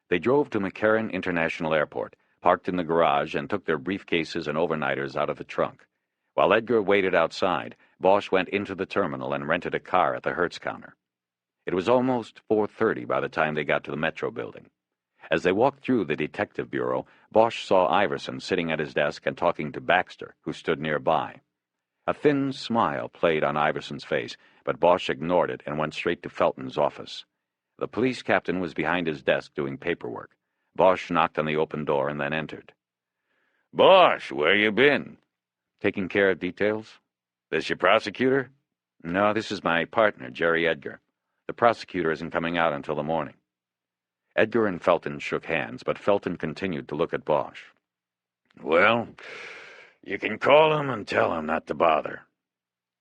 They drove to McCarran International Airport, parked in the garage, and took their briefcases and overnighters out of the trunk. While Edgar waited outside, Bosch went into the terminal and rented a car at the Hertz counter. It was almost 4:30 by the time they got to the Metro building. As they walked through the detective bureau, Bosch saw Iverson sitting at his desk and talking to Baxter, who stood nearby. A thin smile played on Iverson's face, but Bosch ignored it and went straight to Felton's office. The police captain was behind his desk doing paperwork. Bosch knocked on the open door and then entered. "Bosch, where you been?" "Taking care of details." "This your prosecutor?" "No, this is my partner, Jerry Edgar. The prosecutor isn't coming out until the morning." Edgar and Felton shook hands, but Felton continued to look at Bosch. "Well, you can call him and tell him not to bother."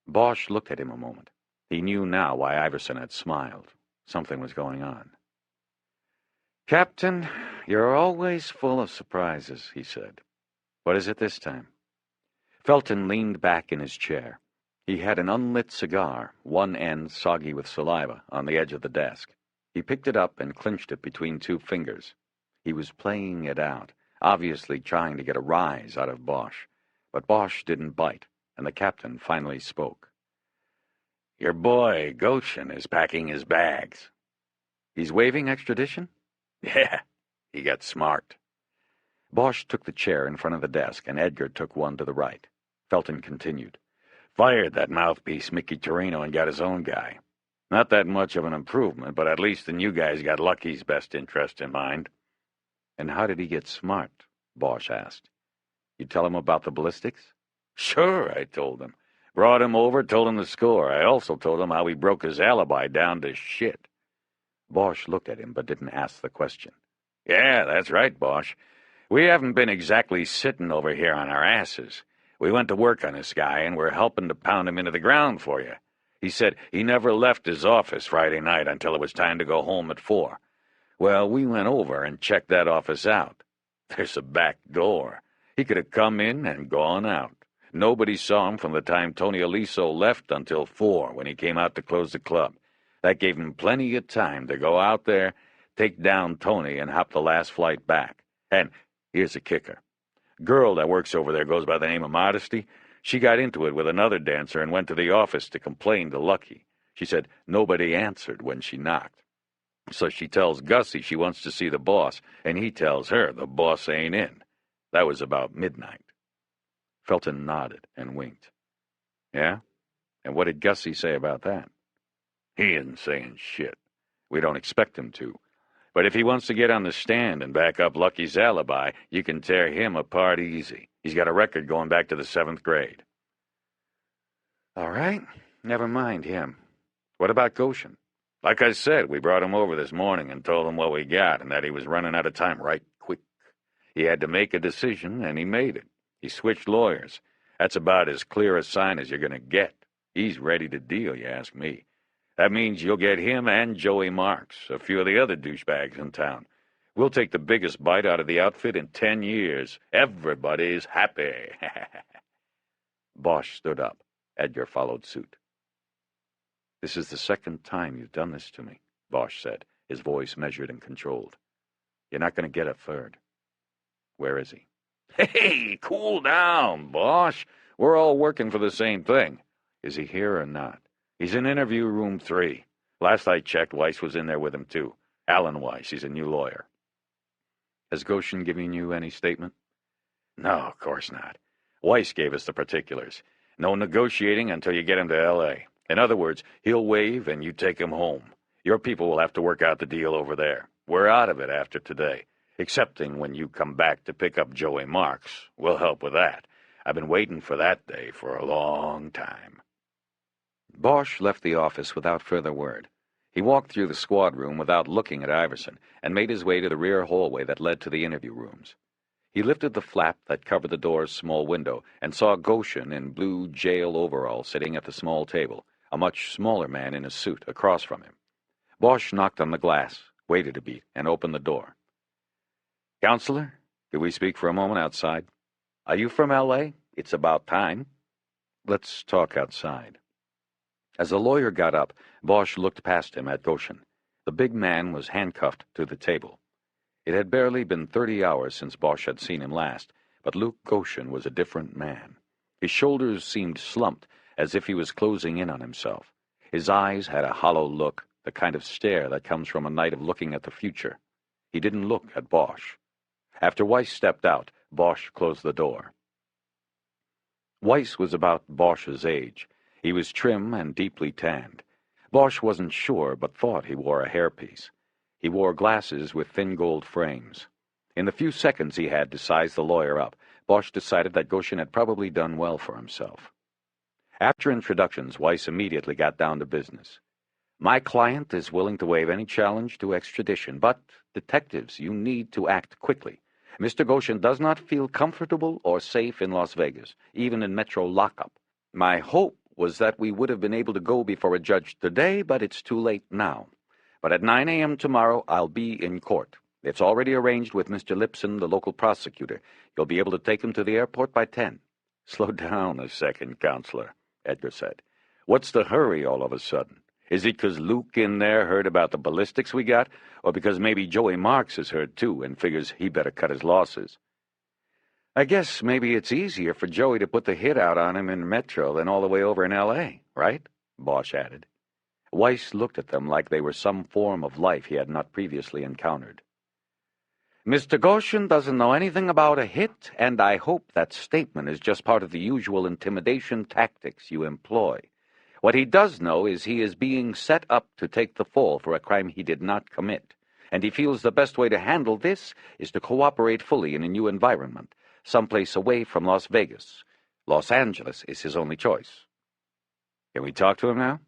Bosch looked at him a moment. He knew now why Iverson had smiled. Something was going on. "Captain, you're always full of surprises," he said. "What is it this time?" Felton leaned back in his chair. He had an unlit cigar, one end soggy with saliva, on the edge of the desk. He picked it up and clinched it between two fingers. He was playing it out, obviously trying to get a rise out of Bosch. But Bosch didn't bite, and the captain finally spoke. "Your boy, Goshen, is packing his bags." "He's waiving extradition?" "Yeah, he got smart." Bosch took the chair in front of the desk, and Edgar took one to the right. Felton continued. "Fired that mouthpiece Mickey Torino and got his own guy. Not that much of an improvement, but at least the new guy's got Lucky's best interest in mind." "And how did he get smart?" Bosch asked. "You tell him about the ballistics?" "Sure," I told him. Brought him over, told him the score. I also told him how we broke his alibi down to shit." Bosch looked at him but didn't ask the question. "Yeah, that's right, Bosch. We haven't been exactly sitting over here on our asses. We went to work on this guy, and we're helping to pound him into the ground for you. He said he never left his office Friday night until it was time to go home at 4. Well, we went over and checked that office out. There's a back door. He could have come in and gone out. Nobody saw him from the time Tony Aliso left until 4 when he came out to close the club. That gave him plenty of time to go out there, take down Tony, and hop the last flight back. And here's a kicker. Girl that works over there goes by the name of Modesty. She got into it with another dancer and went to the office to complain to Lucky. She said nobody answered when she knocked. So she tells Gussie she wants to see the boss, and he tells her the boss ain't in. That was about midnight." Felton nodded and winked. "Yeah? And what did Gussie say about that?" "He isn't saying shit. We don't expect him to. But if he wants to get on the stand and back up Lucky's alibi, you can tear him apart easy. He's got a record going back to the 7th grade. "All right. Never mind him. What about Goshen?" "Like I said, we brought him over this morning and told him what we got and that he was running out of time right quick. He had to make a decision, and he made it. He switched lawyers. That's about as clear a sign as you're going to get. He's ready to deal, you ask me. That means you'll get him and Joey Marks, a few of the other douchebags in town. We'll take the biggest bite out of the outfit in 10 years. Everybody's happy." Bosch stood up. Edgar followed suit. "This is the second time you've done this to me," Bosch said, his voice measured and controlled. "You're not going to get a third. Where is he?" "Hey, cool down, Bosch. We're all working for the same thing." "Is he here or not?" "He's in interview room 3. Last I checked, Weiss was in there with him, too. Alan Weiss. He's a new lawyer." "Has Goshen given you any statement?" "No, of course not. Weiss gave us the particulars. No negotiating until you get him to L.A. In other words, he'll waive and you take him home. Your people will have to work out the deal over there. We're out of it after today, excepting when you come back to pick up Joey Marks. We'll help with that. I've been waiting for that day for a long time." Bosch left the office without further word. He walked through the squad room without looking at Iverson and made his way to the rear hallway that led to the interview rooms. He lifted the flap that covered the door's small window and saw Goshen in blue jail overalls sitting at the small table, a much smaller man in a suit across from him. Bosch knocked on the glass, waited a beat, and opened the door. "Counselor, could we speak for a moment outside? Are you from L.A.? It's about time." "Let's talk outside." As the lawyer got up, Bosch looked past him at Goshen. The big man was handcuffed to the table. It had barely been 30 hours since Bosch had seen him last, but Luke Goshen was a different man. His shoulders seemed slumped, as if he was closing in on himself. His eyes had a hollow look, the kind of stare that comes from a night of looking at the future. He didn't look at Bosch. After Weiss stepped out, Bosch closed the door. Weiss was about Bosch's age. He was trim and deeply tanned. Bosch wasn't sure, but thought he wore a hairpiece. He wore glasses with thin gold frames. In the few seconds he had to size the lawyer up, Bosch decided that Goshen had probably done well for himself. After introductions, Weiss immediately got down to business. My client is willing to waive any challenge to extradition, but, detectives, you need to act quickly. Mr. Goshen does not feel comfortable or safe in Las Vegas, even in Metro lockup. My hope was that we would have been able to go before a judge today, but it's too late now. But at 9 a.m. tomorrow, I'll be in court. It's already arranged with Mr. Lipson, the local prosecutor. You'll be able to take him to the airport by 10. Slow down a second, Counselor, Edgar said. What's the hurry all of a sudden? Is it 'cause Luke in there heard about the ballistics we got, or because maybe Joey Marks has heard too and figures he better cut his losses? I guess maybe it's easier for Joey to put the hit out on him in Metro than all the way over in L.A., right? Bosch added. Weiss looked at them like they were some form of life he had not previously encountered. Mr. Goshen doesn't know anything about a hit, and I hope that statement is just part of the usual intimidation tactics you employ. What he does know is he is being set up to take the fall for a crime he did not commit, and he feels the best way to handle this is to cooperate fully in a new environment, someplace away from Las Vegas. Los Angeles is his only choice. Can we talk to him now?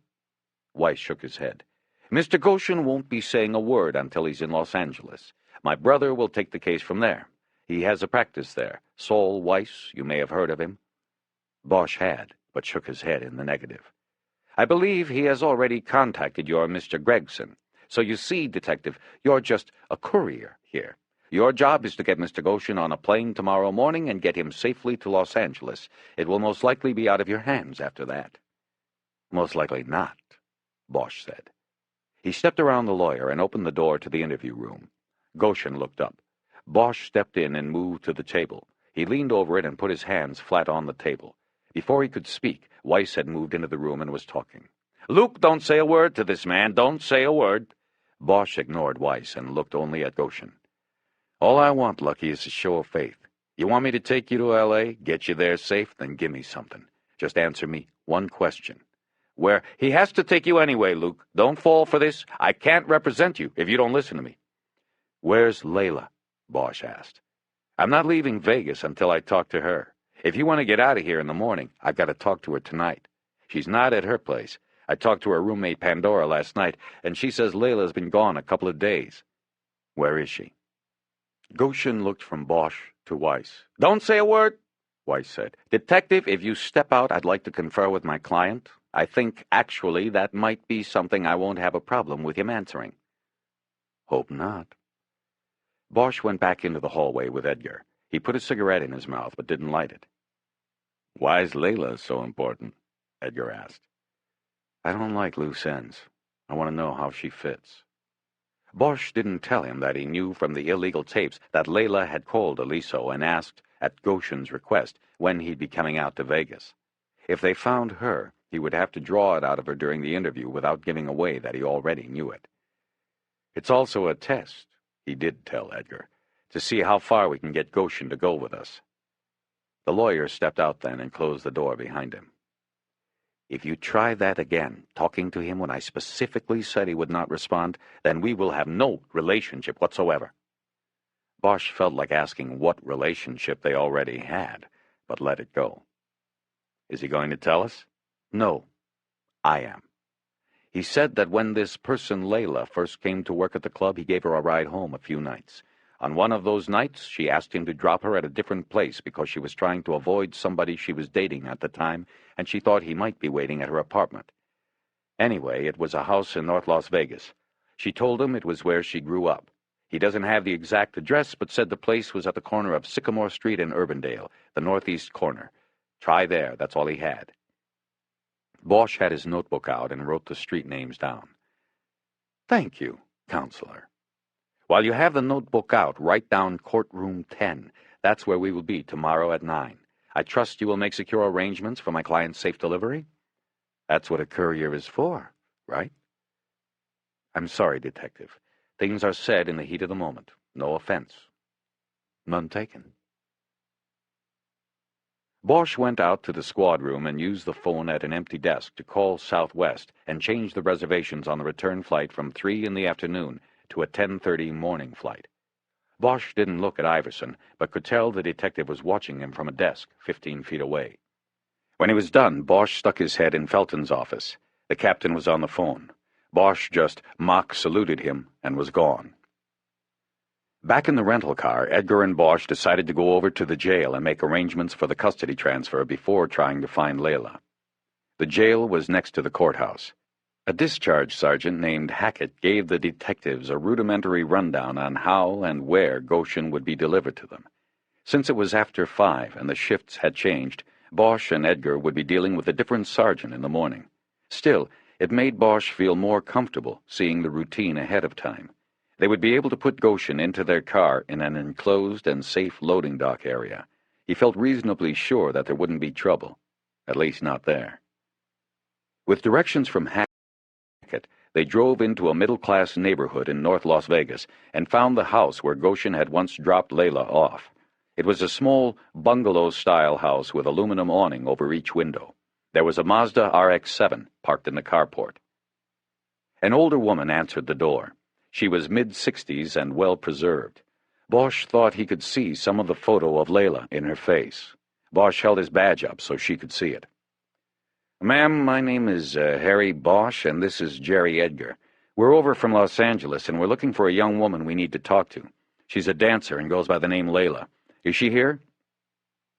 Weiss shook his head. Mr. Goshen won't be saying a word until he's in Los Angeles. My brother will take the case from there. He has a practice there. Saul Weiss, you may have heard of him. Bosch had, but shook his head in the negative. I believe he has already contacted your Mr. Gregson. So you see, Detective, you're just a courier here. Your job is to get Mr. Goshen on a plane tomorrow morning and get him safely to Los Angeles. It will most likely be out of your hands after that. Most likely not, Bosch said. He stepped around the lawyer and opened the door to the interview room. Goshen looked up. Bosch stepped in and moved to the table. He leaned over it and put his hands flat on the table. Before he could speak, Weiss had moved into the room and was talking. Luke, don't say a word to this man. Don't say a word. Bosch ignored Weiss and looked only at Goshen. All I want, Lucky, is a show of faith. You want me to take you to L.A., get you there safe, then give me something. Just answer me one question. Where? He has to take you anyway, Luke. Don't fall for this. I can't represent you if you don't listen to me. Where's Layla? Bosch asked. I'm not leaving Vegas until I talk to her. If you want to get out of here in the morning, I've got to talk to her tonight. She's not at her place. I talked to her roommate Pandora last night, and she says Layla's been gone a couple of days. Where is she? Goshen looked from Bosch to Weiss. Don't say a word, Weiss said. Detective, if you step out, I'd like to confer with my client. I think, actually, that might be something I won't have a problem with him answering. Hope not. Bosch went back into the hallway with Edgar. He put a cigarette in his mouth but didn't light it. Why's Layla so important? Edgar asked. I don't like loose ends. I want to know how she fits. Bosch didn't tell him that he knew from the illegal tapes that Layla had called Aliso and asked, at Goshen's request, when he'd be coming out to Vegas. If they found her, he would have to draw it out of her during the interview without giving away that he already knew it. It's also a test, he did tell Edgar, to see how far we can get Goshen to go with us. The lawyer stepped out then and closed the door behind him. If you try that again, talking to him when I specifically said he would not respond, then we will have no relationship whatsoever. Bosch felt like asking what relationship they already had, but let it go. Is he going to tell us? No, I am. He said that when this person Layla first came to work at the club, he gave her a ride home a few nights. On one of those nights, she asked him to drop her at a different place because she was trying to avoid somebody she was dating at the time, and she thought he might be waiting at her apartment. Anyway, it was a house in North Las Vegas. She told him it was where she grew up. He doesn't have the exact address, but said the place was at the corner of Sycamore Street and Urbandale, the northeast corner. Try there, that's all he had. Bosch had his notebook out and wrote the street names down. Thank you, Counselor. While you have the notebook out, write down courtroom 10. That's where we will be tomorrow at 9. I trust you will make secure arrangements for my client's safe delivery? That's what a courier is for, right? I'm sorry, Detective. Things are said in the heat of the moment. No offense. None taken. Bosch went out to the squad room and used the phone at an empty desk to call Southwest and change the reservations on the return flight from 3 in the afternoon to a 10:30 morning flight. Bosch didn't look at Iverson, but could tell the detective was watching him from a desk 15 feet away. When he was done, Bosch stuck his head in Felton's office. The captain was on the phone. Bosch just mock-saluted him and was gone. Back in the rental car, Edgar and Bosch decided to go over to the jail and make arrangements for the custody transfer before trying to find Layla. The jail was next to the courthouse. A discharge sergeant named Hackett gave the detectives a rudimentary rundown on how and where Goshen would be delivered to them. Since it was after 5 and the shifts had changed, Bosch and Edgar would be dealing with a different sergeant in the morning. Still, it made Bosch feel more comfortable seeing the routine ahead of time. They would be able to put Goshen into their car in an enclosed and safe loading dock area. He felt reasonably sure that there wouldn't be trouble, at least not there. With directions from Hackett, they drove into a middle-class neighborhood in North Las Vegas and found the house where Goshen had once dropped Layla off. It was a small, bungalow-style house with aluminum awning over each window. There was a Mazda RX-7 parked in the carport. An older woman answered the door. She was mid-60s and well-preserved. Bosch thought he could see some of the photo of Layla in her face. Bosch held his badge up so she could see it. "Ma'am, my name is Harry Bosch, and this is Jerry Edgar. We're over from Los Angeles, and we're looking for a young woman we need to talk to. She's a dancer and goes by the name Layla. Is she here?"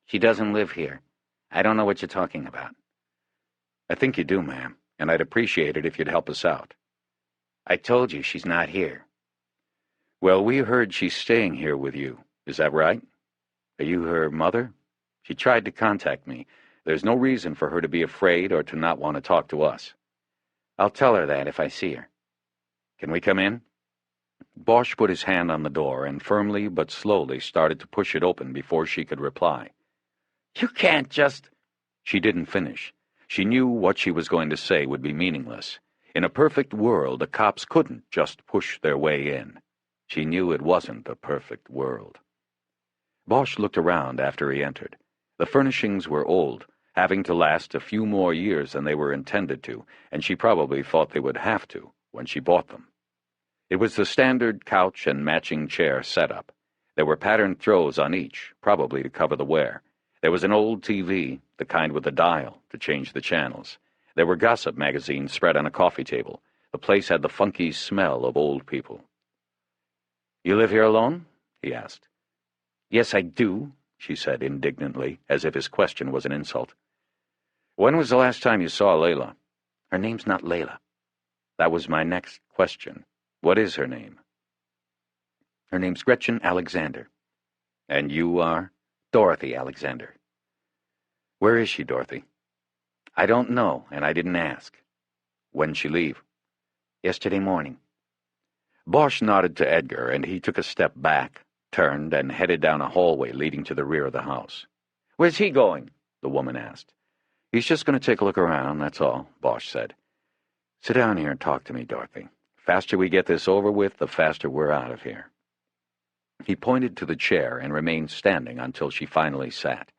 "She doesn't live here. I don't know what you're talking about." "I think you do, ma'am, and I'd appreciate it if you'd help us out." "I told you she's not here." "Well, we heard she's staying here with you. Is that right? Are you her mother? She tried to contact me. There's no reason for her to be afraid or to not want to talk to us." "I'll tell her that if I see her." "Can we come in?" Bosch put his hand on the door and firmly but slowly started to push it open before she could reply. "You can't just—" She didn't finish. She knew what she was going to say would be meaningless. In a perfect world, the cops couldn't just push their way in. She knew it wasn't a perfect world. Bosch looked around after he entered. The furnishings were old, having to last a few more years than they were intended to, and she probably thought they would have to when she bought them. It was the standard couch and matching chair setup. There were patterned throws on each, probably to cover the wear. There was an old TV, the kind with a dial to change the channels. There were gossip magazines spread on a coffee table. The place had the funky smell of old people. "You live here alone?" he asked. "Yes, I do," she said indignantly, as if his question was an insult. "When was the last time you saw Layla?" "Her name's not Layla." "That was my next question. What is her name?" "Her name's Gretchen Alexander." "And you are?" "Dorothy Alexander." "Where is she, Dorothy?" "I don't know, and I didn't ask." "When'd she leave?" "Yesterday morning." Bosch nodded to Edgar, and he took a step back, turned, and headed down a hallway leading to the rear of the house. "Where's he going?" the woman asked. "He's just going to take a look around, that's all," Bosch said. "Sit down here and talk to me, Dorothy. Faster we get this over with, the faster we're out of here." He pointed to the chair and remained standing until she finally sat.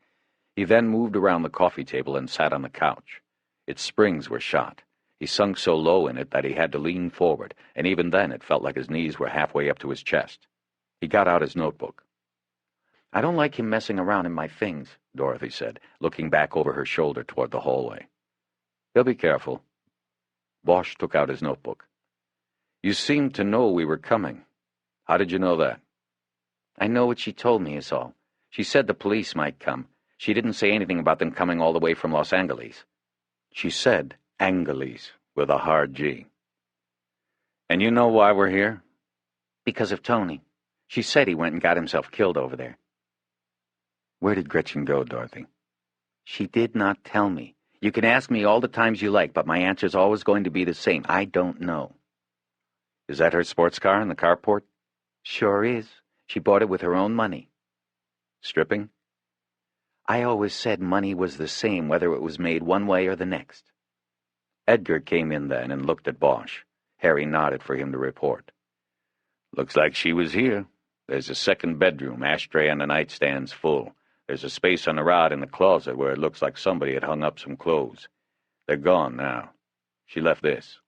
He then moved around the coffee table and sat on the couch. Its springs were shot. He sunk so low in it that he had to lean forward, and even then it felt like his knees were halfway up to his chest. He got out his notebook. "I don't like him messing around in my things," Dorothy said, looking back over her shoulder toward the hallway. "He'll be careful." Bosch took out his notebook. "You seemed to know we were coming. How did you know that?" "I know what she told me is all. She said the police might come. She didn't say anything about them coming all the way from Los Angeles." She said Angeles with a hard G. "And you know why we're here?" "Because of Tony. She said he went and got himself killed over there." "Where did Gretchen go, Dorothy?" "She did not tell me. You can ask me all the times you like, but my answer's always going to be the same. I don't know." "Is that her sports car in the carport?" Sure is. She bought it with her own money. Stripping? I always said money was the same whether it was made one way or the next. Edgar came in then and looked at Bosch. Harry nodded for him to report. Looks like she was here. There's a second bedroom, ashtray and the nightstand's full. There's a space on the rod in the closet where it looks like somebody had hung up some clothes. They're gone now. She left this.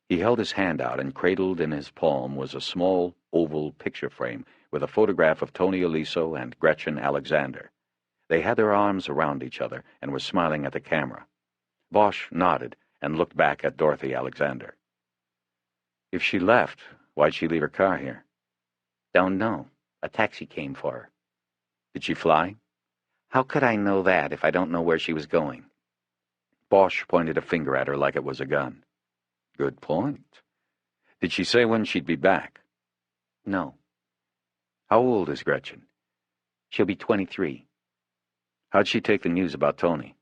He held his hand out, and cradled in his palm was a small, oval picture frame with a photograph of Tony Aliso and Gretchen Alexander. They had their arms around each other and were smiling at the camera. Bosch nodded and looked back at Dorothy Alexander. If she left, why'd she leave her car here? Don't know. A taxi came for her. Did she fly? How could I know that if I don't know where she was going? Bosch pointed a finger at her like it was a gun. Good point. Did she say when she'd be back? No. How old is Gretchen? She'll be 23. How'd she take the news about Tony?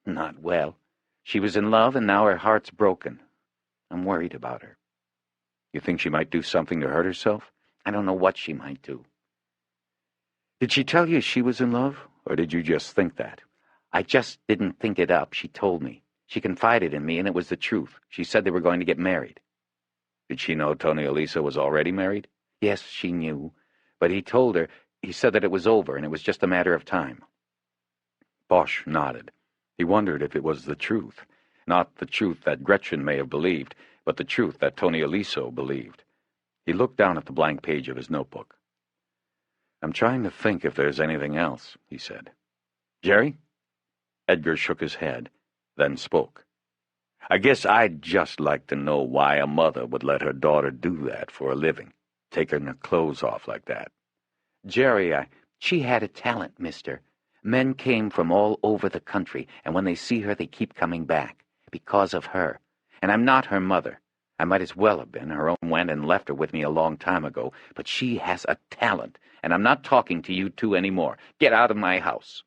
Not well. She was in love, and now her heart's broken. I'm worried about her. You think she might do something to hurt herself? I don't know what she might do. Did she tell you she was in love, or did you just think that? I just didn't think it up. She told me. She confided in me, and it was the truth. She said they were going to get married. Did she know Tony Aliso was already married? Yes, she knew. But he told her, he said that it was over, and it was just a matter of time. Bosch nodded. He wondered if it was the truth. Not the truth that Gretchen may have believed, but the truth that Tony Aliso believed. He looked down at the blank page of his notebook. I'm trying to think if there's anything else, he said. Jerry? Edgar shook his head, then spoke. I guess I'd just like to know why a mother would let her daughter do that for a living, taking her clothes off like that. Jerry, she had a talent, mister. Men came from all over the country, and when they see her, they keep coming back, because of her. And I'm not her mother. I might as well have been. Her own went and left her with me a long time ago. But she has a talent, and I'm not talking to you two anymore. Get out of my house.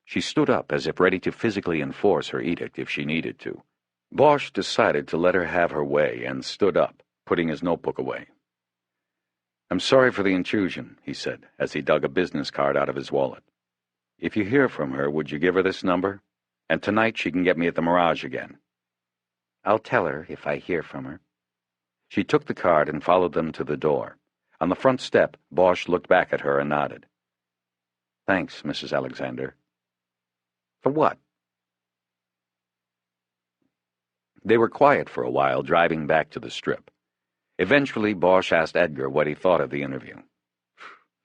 She stood up as if ready to physically enforce her edict if she needed to. Bosch decided to let her have her way and stood up, putting his notebook away. I'm sorry for the intrusion, he said, as he dug a business card out of his wallet. If you hear from her, would you give her this number? And tonight she can get me at the Mirage again. I'll tell her if I hear from her. She took the card and followed them to the door. On the front step, Bosch looked back at her and nodded. Thanks, Mrs. Alexander. For what? They were quiet for a while, driving back to the Strip. Eventually, Bosch asked Edgar what he thought of the interview.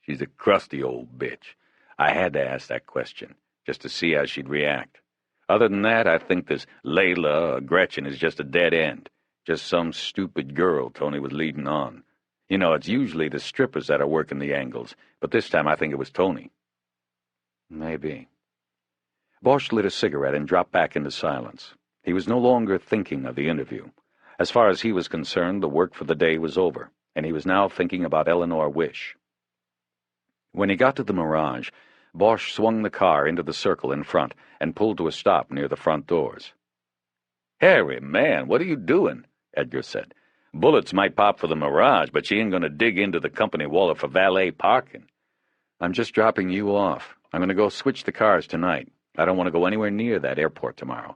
She's a crusty old bitch. I had to ask that question, just to see how she'd react. Other than that, I think this Layla or Gretchen is just a dead end. Just some stupid girl Tony was leading on. You know, it's usually the strippers that are working the angles, but this time I think it was Tony. Maybe. Bosch lit a cigarette and dropped back into silence. He was no longer thinking of the interview. As far as he was concerned, the work for the day was over, and he was now thinking about Eleanor Wish. When he got to the Mirage, Bosch swung the car into the circle in front and pulled to a stop near the front doors. Harry, man, what are you doing? Edgar said. Bullets might pop for the Mirage, but she ain't going to dig into the company wallet for valet parking. I'm just dropping you off. I'm going to go switch the cars tonight. I don't want to go anywhere near that airport tomorrow.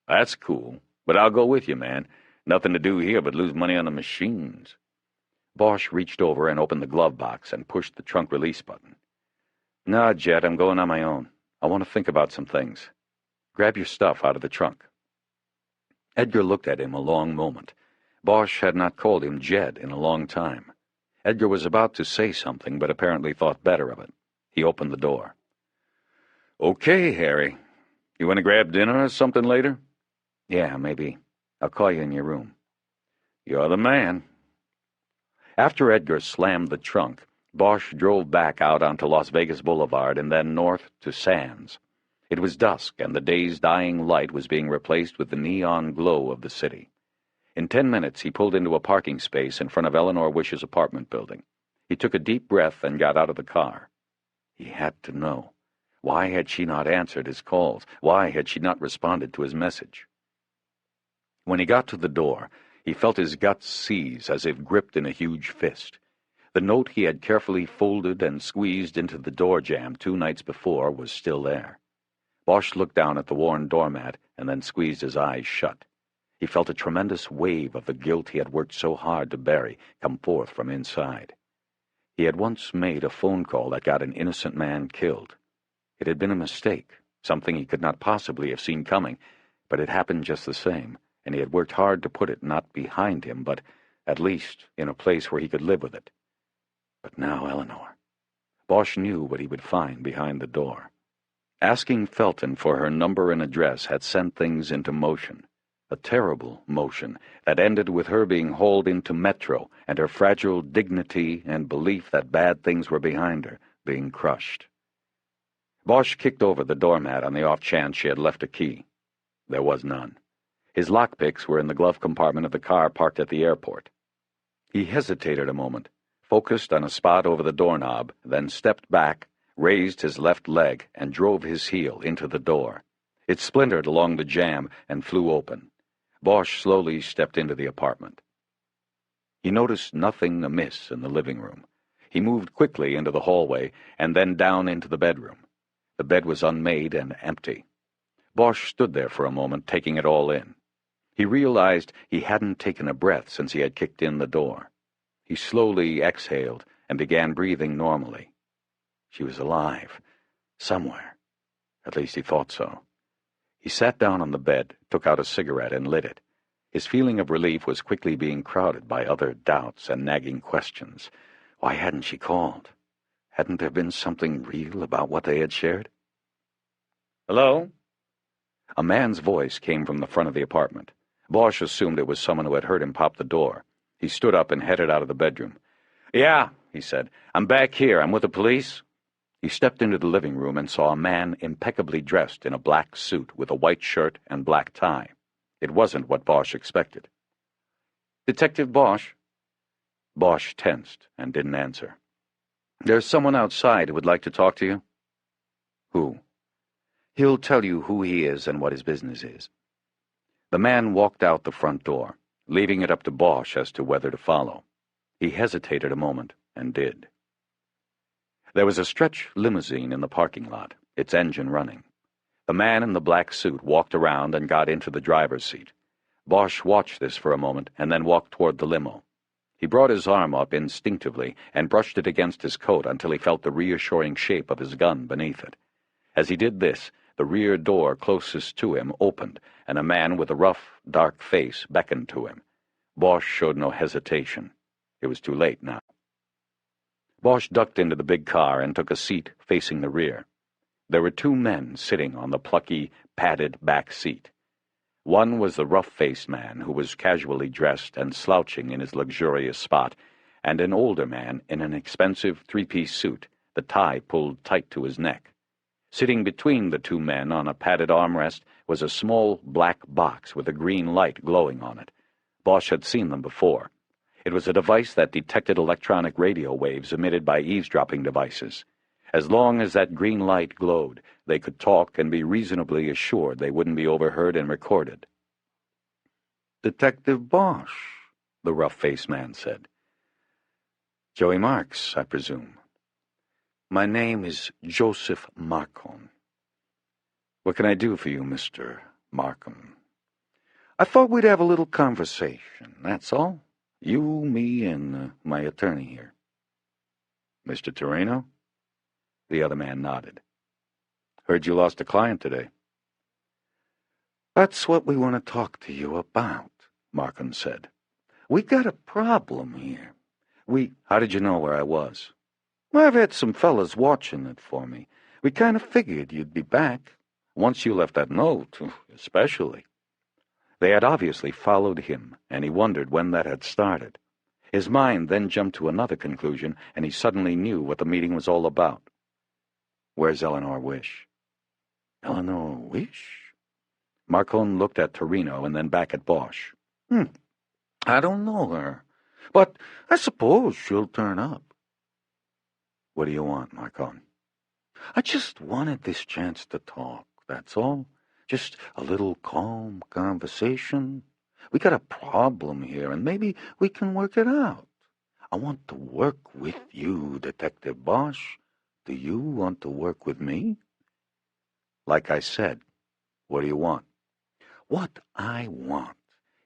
That's cool, but I'll go with you, man. Nothing to do here but lose money on the machines. Bosch reached over and opened the glove box and pushed the trunk release button. Nah, Jet, I'm going on my own. I want to think about some things. Grab your stuff out of the trunk. Edgar looked at him a long moment. Bosch had not called him Jed in a long time. Edgar was about to say something, but apparently thought better of it. He opened the door. Okay, Harry. You want to grab dinner or something later? Yeah, maybe. I'll call you in your room. You're the man. After Edgar slammed the trunk, Bosch drove back out onto Las Vegas Boulevard and then north to Sands. It was dusk, and the day's dying light was being replaced with the neon glow of the city. In 10 minutes, he pulled into a parking space in front of Eleanor Wish's apartment building. He took a deep breath and got out of the car. He had to know. Why had she not answered his calls? Why had she not responded to his message? When he got to the door, He felt his guts seize as if gripped in a huge fist. The note he had carefully folded and squeezed into the door jamb 2 nights before was still there. Bosch looked down at the worn doormat and then squeezed his eyes shut. He felt a tremendous wave of the guilt he had worked so hard to bury come forth from inside. He had once made a phone call that got an innocent man killed. It had been a mistake, something he could not possibly have seen coming, but it happened just the same, and he had worked hard to put it not behind him, but at least in a place where he could live with it. But now Eleanor. Bosch knew what he would find behind the door. Asking Felton for her number and address had sent things into motion. A terrible motion that ended with her being hauled into Metro and her fragile dignity and belief that bad things were behind her being crushed. Bosch kicked over the doormat on the off chance she had left a key. There was none. His lockpicks were in the glove compartment of the car parked at the airport. He hesitated a moment, focused on a spot over the doorknob, then stepped back, raised his left leg, and drove his heel into the door. It splintered along the jamb and flew open. Bosch slowly stepped into the apartment. He noticed nothing amiss in the living room. He moved quickly into the hallway and then down into the bedroom. The bed was unmade and empty. Bosch stood there for a moment, taking it all in. He realized he hadn't taken a breath since he had kicked in the door. He slowly exhaled and began breathing normally. She was alive. Somewhere. At least he thought so. He sat down on the bed, took out a cigarette, and lit it. His feeling of relief was quickly being crowded by other doubts and nagging questions. Why hadn't she called? Hadn't there been something real about what they had shared? "Hello?" A man's voice came from the front of the apartment. Bosch assumed it was someone who had heard him pop the door. He stood up and headed out of the bedroom. "Yeah," he said. "I'm back here. I'm with the police." He stepped into the living room and saw a man impeccably dressed in a black suit with a white shirt and black tie. It wasn't what Bosch expected. "Detective Bosch?" Bosch tensed and didn't answer. "There's someone outside who would like to talk to you." "Who?" "He'll tell you who he is and what his business is." The man walked out the front door, leaving it up to Bosch as to whether to follow. He hesitated a moment and did. There was a stretch limousine in the parking lot, its engine running. The man in the black suit walked around and got into the driver's seat. Bosch watched this for a moment and then walked toward the limo. He brought his arm up instinctively and brushed it against his coat until he felt the reassuring shape of his gun beneath it. As he did this, the rear door closest to him opened, and a man with a rough, dark face beckoned to him. Bosch showed no hesitation. It was too late now. Bosch ducked into the big car and took a seat facing the rear. There were 2 men sitting on the plucky, padded back seat. One was the rough-faced man who was casually dressed and slouching in his luxurious spot, and an older man in an expensive 3-piece suit, the tie pulled tight to his neck. Sitting between the 2 men on a padded armrest was a small black box with a green light glowing on it. Bosch had seen them before. It was a device that detected electronic radio waves emitted by eavesdropping devices. As long as that green light glowed, they could talk and be reasonably assured they wouldn't be overheard and recorded. "Detective Bosch," the rough-faced man said. "Joey Marks, I presume." "My name is Joseph Marcon." "What can I do for you, Mr. Markham?" "I thought we'd have a little conversation, that's all. You, me, and my attorney here." "Mr. Torino?" The other man nodded. "Heard you lost a client today." "That's what we want to talk to you about," Markham said. "We got a problem here. How did you know where I was?" "I've had some fellas watching it for me. We kind of figured you'd be back. Once you left that note, especially." They had obviously followed him, and he wondered when that had started. His mind then jumped to another conclusion, and he suddenly knew what the meeting was all about. "Where's Eleanor Wish?" "Eleanor Wish?" Marcone looked at Torino and then back at Bosch. "I don't know her, but I suppose she'll turn up." "What do you want, Marcone?" "I just wanted this chance to talk, that's all. Just a little calm conversation. We got a problem here, and maybe we can work it out. I want to work with you, Detective Bosch. Do you want to work with me? Like I said, what do you want? What I want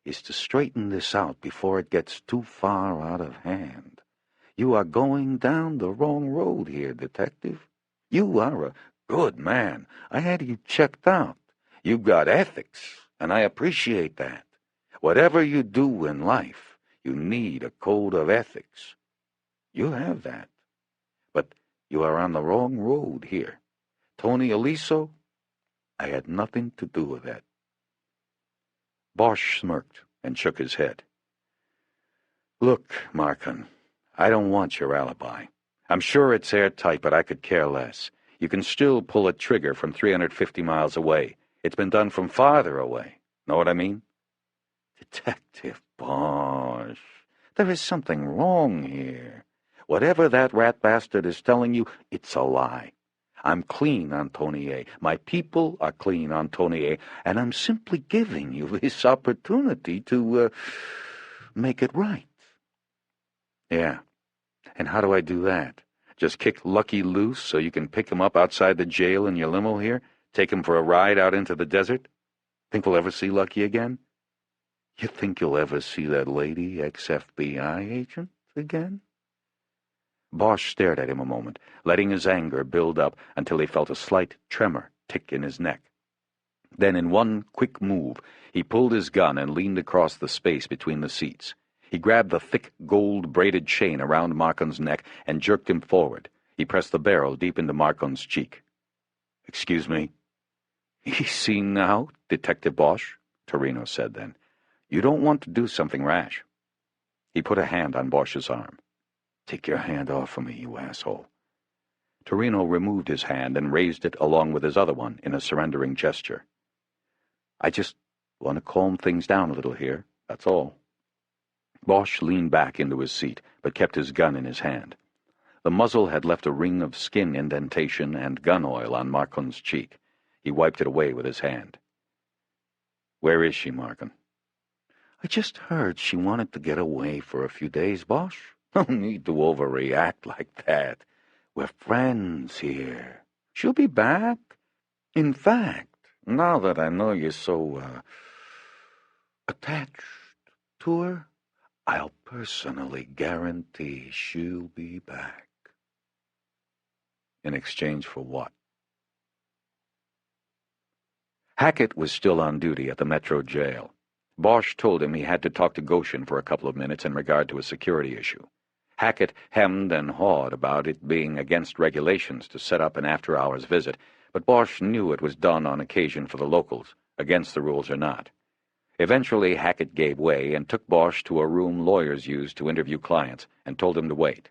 is to straighten this out before it gets too far out of hand. You are going down the wrong road here, Detective. You are a good man. I had you checked out. You've got ethics, and I appreciate that. Whatever you do in life, you need a code of ethics. You have that. But you are on the wrong road here. Tony Aliso, I had nothing to do with that. Bosch smirked and shook his head. Look, Markham, I don't want your alibi. I'm sure it's airtight, but I could care less. You can still pull a trigger from 350 miles away. It's been done from farther away. Know what I mean? Detective Bosch, there is something wrong here. Whatever that rat bastard is telling you, it's a lie. I'm clean on Tony A. My people are clean on Tony A. And I'm simply giving you this opportunity to make it right. Yeah. And how do I do that? Just kick Lucky loose so you can pick him up outside the jail in your limo here? Take him for a ride out into the desert? Think we'll ever see Lucky again? You think you'll ever see that lady ex-FBI agent again? Bosch stared at him a moment, letting his anger build up until he felt a slight tremor tick in his neck. Then in one quick move, he pulled his gun and leaned across the space between the seats. He grabbed the thick gold-braided chain around Markham's neck and jerked him forward. He pressed the barrel deep into Markham's cheek. "Excuse me." "Easy now, Detective Bosch," Torino said then. "You don't want to do something rash." He put a hand on Bosch's arm. "Take your hand off of me, you asshole." Torino removed his hand and raised it along with his other one in a surrendering gesture. "I just want to calm things down a little here, that's all." Bosch leaned back into his seat, but kept his gun in his hand. The muzzle had left a ring of skin indentation and gun oil on Markham's cheek. He wiped it away with his hand. "Where is she, Markham?" "I just heard she wanted to get away for a few days, Bosch. No need to overreact like that. We're friends here. She'll be back. In fact, now that I know you're so, attached to her, I'll personally guarantee she'll be back." In exchange for what? Hackett was still on duty at the Metro jail. Bosch told him he had to talk to Goshen for a couple of minutes in regard to a security issue. Hackett hemmed and hawed about it being against regulations to set up an after-hours visit, but Bosch knew it was done on occasion for the locals, against the rules or not. Eventually, Hackett gave way and took Bosch to a room lawyers used to interview clients and told him to wait.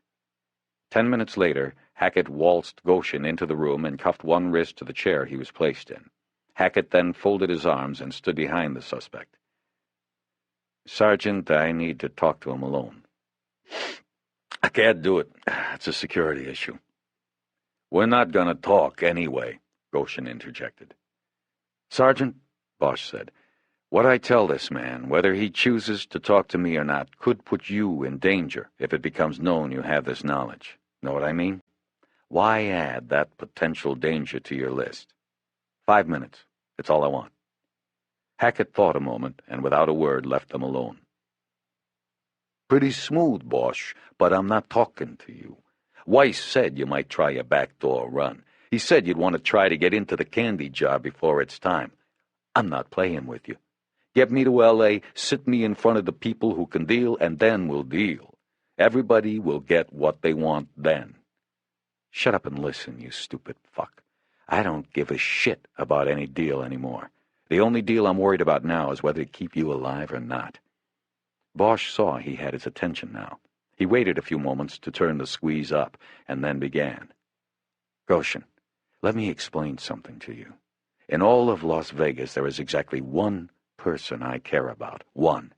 10 minutes later, Hackett waltzed Goshen into the room and cuffed one wrist to the chair he was placed in. Hackett then folded his arms and stood behind the suspect. "Sergeant, I need to talk to him alone." "I can't do it. It's a security issue." "We're not going to talk anyway," Goshen interjected. "Sergeant," Bosch said, "what I tell this man, whether he chooses to talk to me or not, could put you in danger if it becomes known you have this knowledge. Know what I mean? Why add that potential danger to your list? 5 minutes. It's all I want." Hackett thought a moment, and without a word left them alone. "Pretty smooth, Bosch, but I'm not talking to you. Weiss said you might try a backdoor run. He said you'd want to try to get into the candy job before it's time. I'm not playing with you. Get me to L.A., sit me in front of the people who can deal, and then we'll deal. Everybody will get what they want then." "Shut up and listen, you stupid fuck. I don't give a shit about any deal anymore. The only deal I'm worried about now is whether to keep you alive or not." Bosch saw he had his attention now. He waited a few moments to turn the squeeze up, and then began. "Goshen, let me explain something to you. In all of Las Vegas, there is exactly one person I care about. One.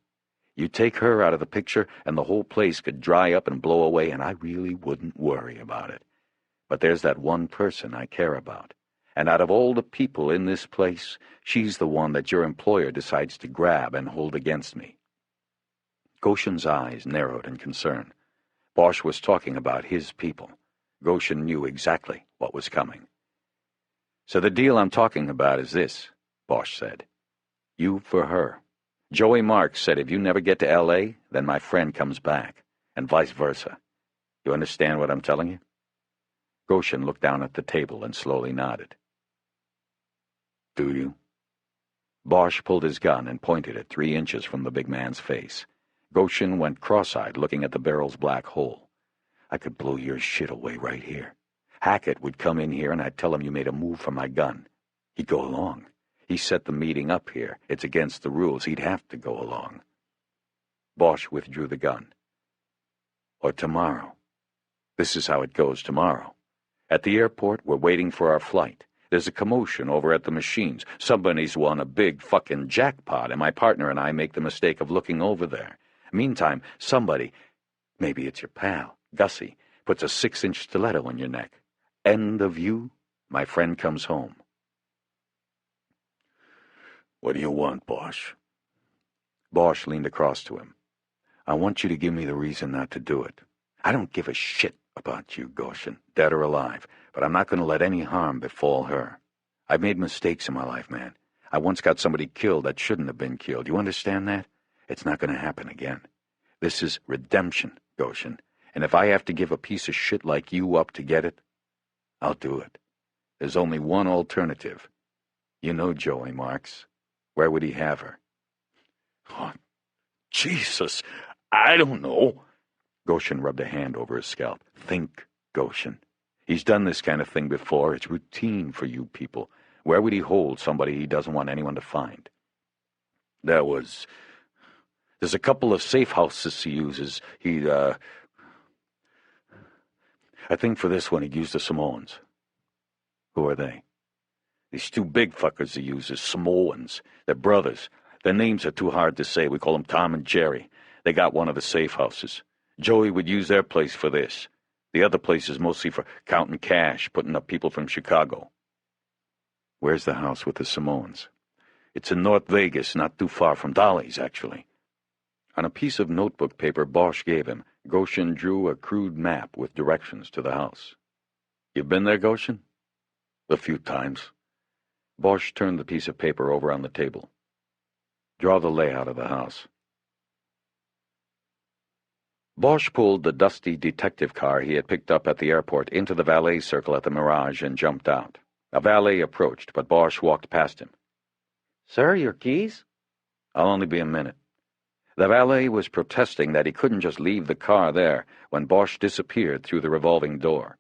You take her out of the picture, and the whole place could dry up and blow away, and I really wouldn't worry about it. But there's that one person I care about. And out of all the people in this place, she's the one that your employer decides to grab and hold against me." Goshen's eyes narrowed in concern. Bosch was talking about his people. Goshen knew exactly what was coming. "So the deal I'm talking about is this," Bosch said. "You for her. Joey Marks said if you never get to L.A., then my friend comes back, and vice versa. You understand what I'm telling you?" Goshen looked down at the table and slowly nodded. "Do you?" Bosch pulled his gun and pointed it 3 inches from the big man's face. Goshen went cross-eyed, looking at the barrel's black hole. "I could blow your shit away right here. Hackett would come in here and I'd tell him you made a move for my gun. He'd go along. He set the meeting up here. It's against the rules. He'd have to go along." Bosch withdrew the gun. "Or tomorrow. This is how it goes tomorrow. At the airport, we're waiting for our flight. There's a commotion over at the machines. Somebody's won a big fucking jackpot, and my partner and I make the mistake of looking over there. Meantime, somebody, maybe it's your pal, Gussie, puts a 6-inch stiletto in your neck. End of you, my friend comes home." "What do you want, Bosch?" Bosch leaned across to him. "I want you to give me the reason not to do it. I don't give a shit about you, Goshen, dead or alive, but I'm not going to let any harm befall her. I've made mistakes in my life, man. I once got somebody killed that shouldn't have been killed. You understand that? It's not going to happen again. This is redemption, Goshen, and if I have to give a piece of shit like you up to get it, I'll do it. There's only one alternative. You know Joey Marks. Where would he have her?" "Oh, Jesus, I don't know." Goshen rubbed a hand over his scalp. "Think, Goshen. He's done this kind of thing before. It's routine for you people. Where would he hold somebody he doesn't want anyone to find?" There's a couple of safe houses he uses. I think for this one he'd use the Samoans." "Who are they?" "These 2 big fuckers he uses, Samoans. They're brothers. Their names are too hard to say. We call them Tom and Jerry. They got one of the safe houses. Joey would use their place for this. The other place is mostly for counting cash, putting up people from Chicago." "Where's the house with the Samoans?" "It's in North Vegas, not too far from Dolly's, actually." On a piece of notebook paper Bosch gave him, Goshen drew a crude map with directions to the house. "You've been there, Goshen?" "A few times." Bosch turned the piece of paper over on the table. "Draw the layout of the house." Bosch pulled the dusty detective car he had picked up at the airport into the valet circle at the Mirage and jumped out. A valet approached, but Bosch walked past him. "Sir, your keys?" "I'll only be a minute." The valet was protesting that he couldn't just leave the car there when Bosch disappeared through the revolving door.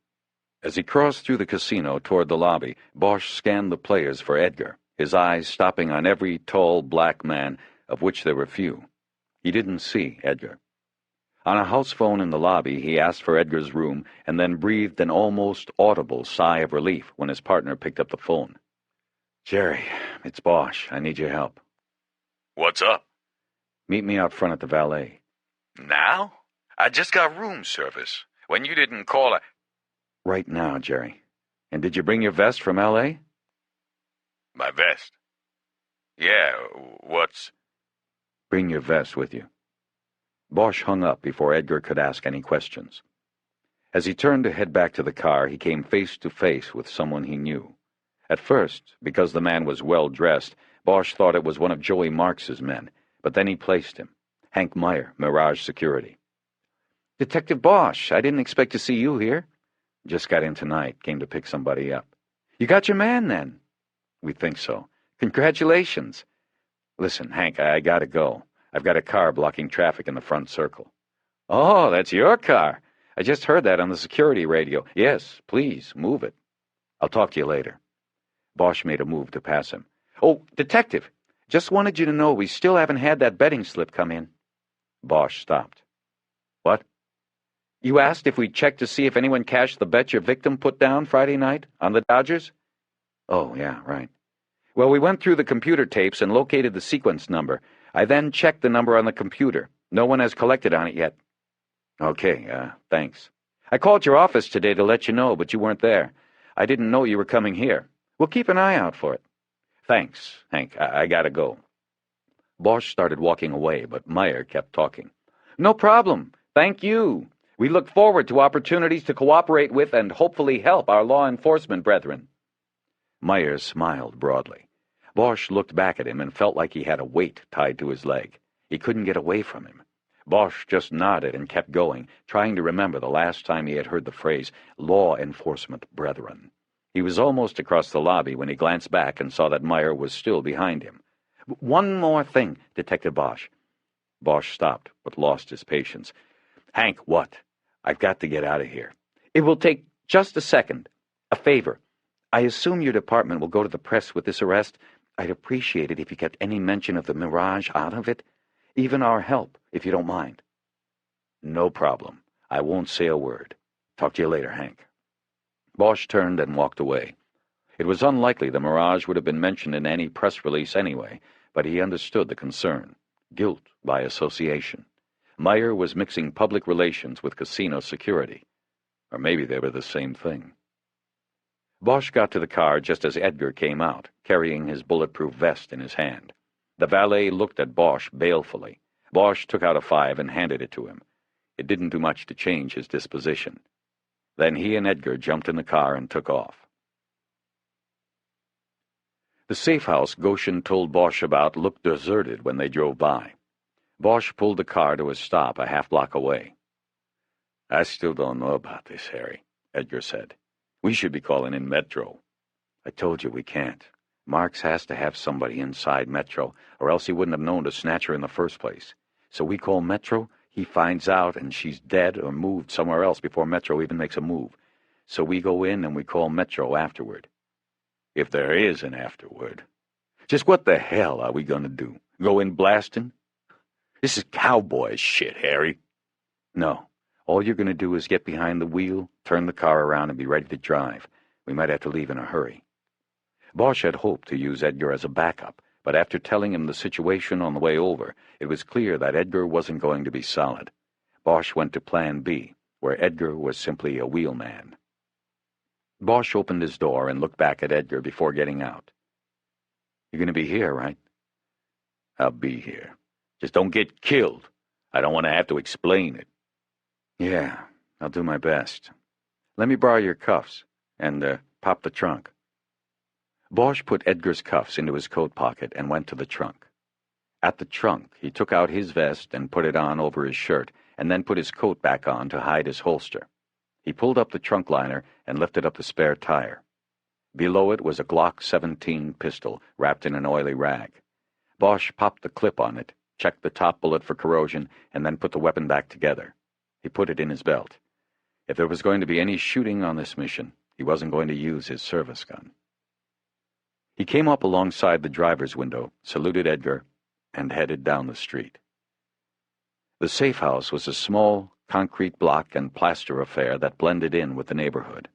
As he crossed through the casino toward the lobby, Bosch scanned the players for Edgar, his eyes stopping on every tall black man, of which there were few. He didn't see Edgar. On a house phone in the lobby, he asked for Edgar's room and then breathed an almost audible sigh of relief when his partner picked up the phone. "Jerry, it's Bosch. I need your help." "What's up?" "Meet me out front at the valet." "Now? I just got room service. When you didn't call, "Right now, Jerry. And did you bring your vest from L.A.? My vest? Yeah, what's..." "Bring your vest with you." Bosch hung up before Edgar could ask any questions. As he turned to head back to the car, he came face to face with someone he knew. At first, because the man was well-dressed, Bosch thought it was one of Joey Marks's men, but then he placed him. Hank Meyer, Mirage Security. "Detective Bosch, I didn't expect to see you here." "Just got in tonight, came to pick somebody up." "You got your man, then?" "We think so." "Congratulations." "Listen, Hank, I gotta go. I've got a car blocking traffic in the front circle." "Oh, that's your car. I just heard that on the security radio. Yes, please, move it." "I'll talk to you later." Bosch made a move to pass him. "Oh, Detective, just wanted you to know we still haven't had that betting slip come in." Bosch stopped. "What?" "You asked if we'd check to see if anyone cashed the bet your victim put down Friday night on the Dodgers?" "Oh, yeah, right." "Well, we went through the computer tapes and located the sequence number. I then checked the number on the computer. No one has collected on it yet." "Okay, thanks. I called your office today to let you know, but you weren't there. I didn't know you were coming here. We'll keep an eye out for it. Thanks, Hank. I gotta go. Bosch started walking away, but Meyer kept talking. No problem. Thank you. We look forward to opportunities to cooperate with and hopefully help our law enforcement brethren. Meyer smiled broadly. Bosch looked back at him and felt like he had a weight tied to his leg. He couldn't get away from him. Bosch just nodded and kept going, trying to remember the last time he had heard the phrase, law enforcement brethren. He was almost across the lobby when he glanced back and saw that Meyer was still behind him. One more thing, Detective Bosch. Bosch stopped, but lost his patience. Hank, what? I've got to get out of here. It will take just a second. A favor. I assume your department will go to the press with this arrest. I'd appreciate it if you kept any mention of the Mirage out of it. Even our help, if you don't mind. No problem. I won't say a word. Talk to you later, Hank. Bosch turned and walked away. It was unlikely the Mirage would have been mentioned in any press release anyway, but he understood the concern. Guilt by association. Meyer was mixing public relations with casino security. Or maybe they were the same thing. Bosch got to the car just as Edgar came out, carrying his bulletproof vest in his hand. The valet looked at Bosch balefully. Bosch took out a 5 and handed it to him. It didn't do much to change his disposition. Then he and Edgar jumped in the car and took off. The safe house Goshen told Bosch about looked deserted when they drove by. Bosch pulled the car to a stop a half-block away. I still don't know about this, Harry, Edgar said. We should be calling in Metro. I told you we can't. Marks has to have somebody inside Metro, or else he wouldn't have known to snatch her in the first place. So we call Metro, he finds out, and she's dead or moved somewhere else before Metro even makes a move. So we go in and we call Metro afterward. If there is an afterward. Just what the hell are we going to do? Go in blasting? This is cowboy shit, Harry. No. All you're going to do is get behind the wheel, turn the car around, and be ready to drive. We might have to leave in a hurry. Bosch had hoped to use Edgar as a backup, but after telling him the situation on the way over, it was clear that Edgar wasn't going to be solid. Bosch went to Plan B, where Edgar was simply a wheelman. Bosch opened his door and looked back at Edgar before getting out. You're going to be here, right? I'll be here. Just don't get killed. I don't want to have to explain it. Yeah, I'll do my best. Let me borrow your cuffs, and pop the trunk. Bosch put Edgar's cuffs into his coat pocket and went to the trunk. At the trunk, he took out his vest and put it on over his shirt, and then put his coat back on to hide his holster. He pulled up the trunk liner and lifted up the spare tire. Below it was a Glock 17 pistol wrapped in an oily rag. Bosch popped the clip on it, checked the top bullet for corrosion, and then put the weapon back together. He put it in his belt. If there was going to be any shooting on this mission, he wasn't going to use his service gun. He came up alongside the driver's window, saluted Edgar, and headed down the street. The safe house was a small, concrete block and plaster affair that blended in with the neighborhood.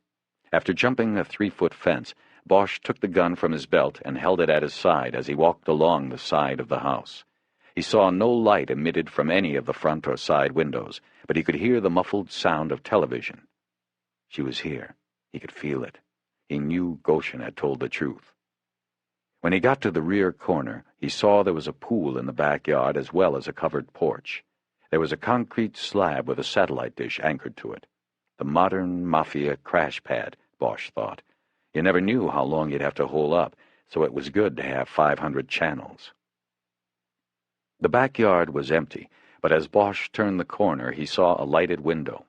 After jumping a 3-foot fence, Bosch took the gun from his belt and held it at his side as he walked along the side of the house. He saw no light emitted from any of the front or side windows, but he could hear the muffled sound of television. She was here. He could feel it. He knew Goshen had told the truth. When he got to the rear corner, he saw there was a pool in the backyard as well as a covered porch. There was a concrete slab with a satellite dish anchored to it. The modern Mafia crash pad, Bosch thought. You never knew how long you'd have to hole up, so it was good to have 500 channels. The backyard was empty, but as Bosch turned the corner, he saw a lighted window.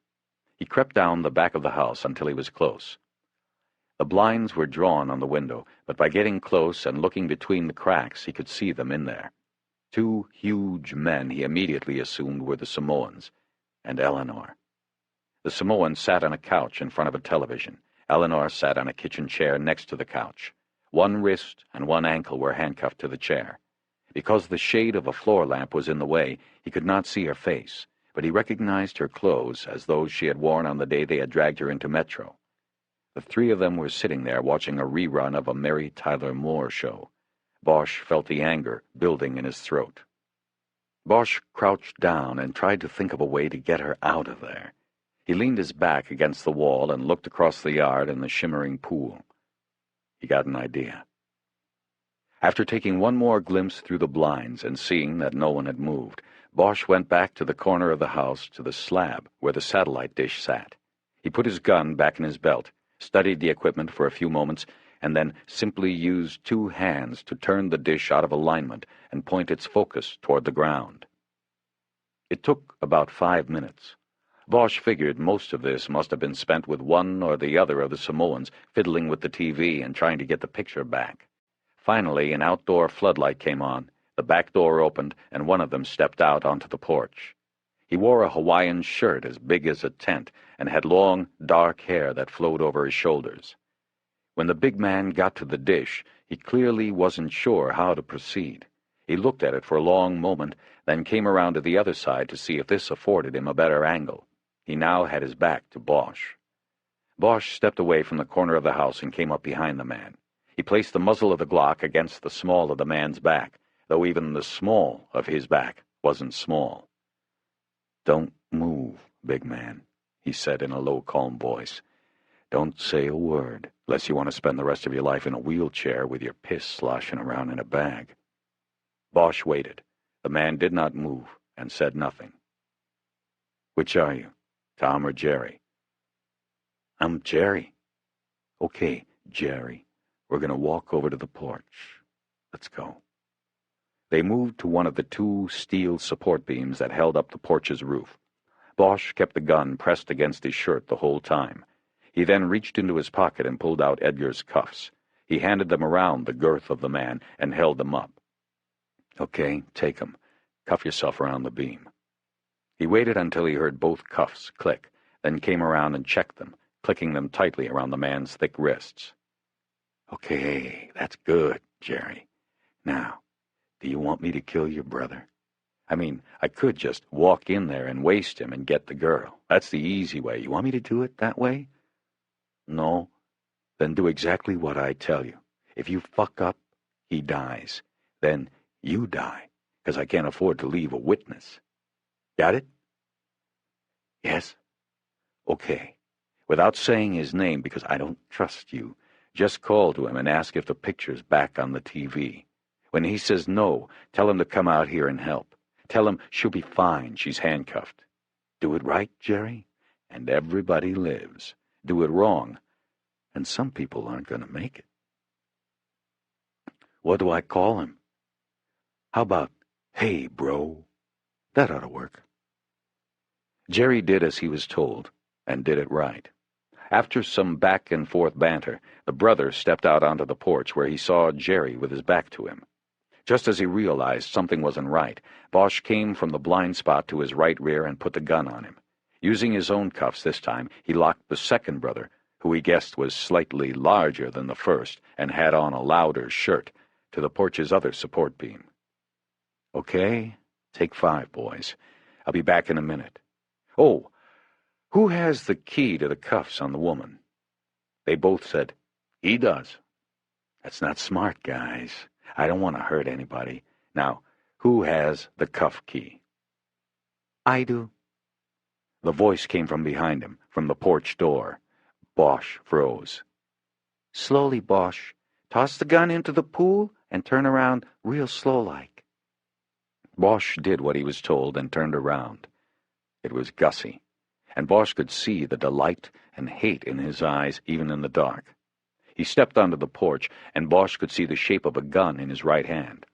He crept down the back of the house until he was close. The blinds were drawn on the window, but by getting close and looking between the cracks, he could see them in there. 2 huge men he immediately assumed were the Samoans, and Eleanor. The Samoan sat on a couch in front of a television. Eleanor sat on a kitchen chair next to the couch. One wrist and one ankle were handcuffed to the chair. Because the shade of a floor lamp was in the way, he could not see her face, but he recognized her clothes as those she had worn on the day they had dragged her into Metro. The 3 of them were sitting there watching a rerun of a Mary Tyler Moore show. Bosch felt the anger building in his throat. Bosch crouched down and tried to think of a way to get her out of there. He leaned his back against the wall and looked across the yard and the shimmering pool. He got an idea. After taking one more glimpse through the blinds and seeing that no one had moved, Bosch went back to the corner of the house to the slab where the satellite dish sat. He put his gun back in his belt, studied the equipment for a few moments, and then simply used 2 hands to turn the dish out of alignment and point its focus toward the ground. It took about 5 minutes. Bosch figured most of this must have been spent with one or the other of the Samoans fiddling with the TV and trying to get the picture back. Finally, an outdoor floodlight came on, the back door opened, and one of them stepped out onto the porch. He wore a Hawaiian shirt as big as a tent and had long, dark hair that flowed over his shoulders. When the big man got to the dish, he clearly wasn't sure how to proceed. He looked at it for a long moment, then came around to the other side to see if this afforded him a better angle. He now had his back to Bosch. Bosch stepped away from the corner of the house and came up behind the man. He placed the muzzle of the Glock against the small of the man's back, though even the small of his back wasn't small. "Don't move, big man," he said in a low, calm voice. "Don't say a word, unless you want to spend the rest of your life in a wheelchair with your piss sloshing around in a bag." Bosch waited. The man did not move and said nothing. "Which are you, Tom or Jerry?" "I'm Jerry." "Okay, Jerry. We're going to walk over to the porch. Let's go." They moved to one of the 2 steel support beams that held up the porch's roof. Bosch kept the gun pressed against his shirt the whole time. He then reached into his pocket and pulled out Edgar's cuffs. He handed them around the girth of the man and held them up. "Okay, take 'em. Cuff yourself around the beam." He waited until he heard both cuffs click, then came around and checked them, clicking them tightly around the man's thick wrists. "Okay, that's good, Jerry. Now, do you want me to kill your brother? I mean, I could just walk in there and waste him and get the girl. That's the easy way. You want me to do it that way? No? Then do exactly what I tell you. If you fuck up, he dies. Then you die, because I can't afford to leave a witness. Got it?" "Yes." "Okay. Without saying his name, because I don't trust you, just call to him and ask if the picture's back on the TV. When he says no, tell him to come out here and help. Tell him she'll be fine, she's handcuffed. Do it right, Jerry, and everybody lives. Do it wrong, and some people aren't going to make it." "What do I call him?" "How about, 'Hey, bro'? That ought to work." Jerry did as he was told, and did it right. After some back-and-forth banter, the brother stepped out onto the porch where he saw Jerry with his back to him. Just as he realized something wasn't right, Bosch came from the blind spot to his right rear and put the gun on him. Using his own cuffs this time, he locked the second brother, who he guessed was slightly larger than the first and had on a louder shirt, to the porch's other support beam. "Okay, take 5, boys. I'll be back in a minute. Oh, who has the key to the cuffs on the woman?" They both said, "He does." "That's not smart, guys. I don't want to hurt anybody. Now, who has the cuff key?" "I do." The voice came from behind him, from the porch door. Bosch froze. "Slowly, Bosch. Toss the gun into the pool and turn around real slow-like." Bosch did what he was told and turned around. It was Gussie, and Bosch could see the delight and hate in his eyes even in the dark. He stepped onto the porch, and Bosch could see the shape of a gun in his right hand.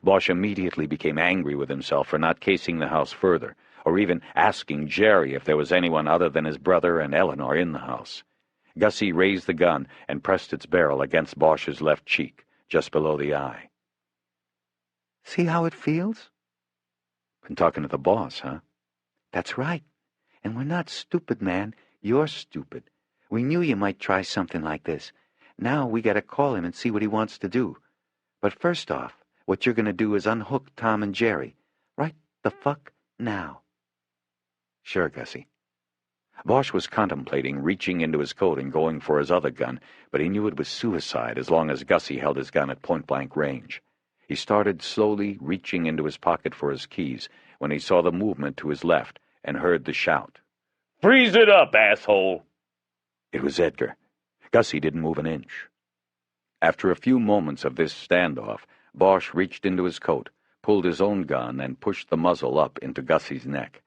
Bosch immediately became angry with himself for not casing the house further, or even asking Jerry if there was anyone other than his brother and Eleanor in the house. Gussie raised the gun and pressed its barrel against Bosch's left cheek, just below the eye. "See how it feels?" "Been talking to the boss, huh?" "That's right. And we're not stupid, man. You're stupid. We knew you might try something like this. Now we gotta call him and see what he wants to do. But first off, what you're gonna do is unhook Tom and Jerry. Right the fuck now." "Sure, Gussie." Bosch was contemplating reaching into his coat and going for his other gun, but he knew it was suicide as long as Gussie held his gun at point-blank range. He started slowly reaching into his pocket for his keys when he saw the movement to his left and heard the shout. "Freeze it up, asshole!" It was Edgar. Gussie didn't move an inch. After a few moments of this standoff, Bosch reached into his coat, pulled his own gun, and pushed the muzzle up into Gussie's neck.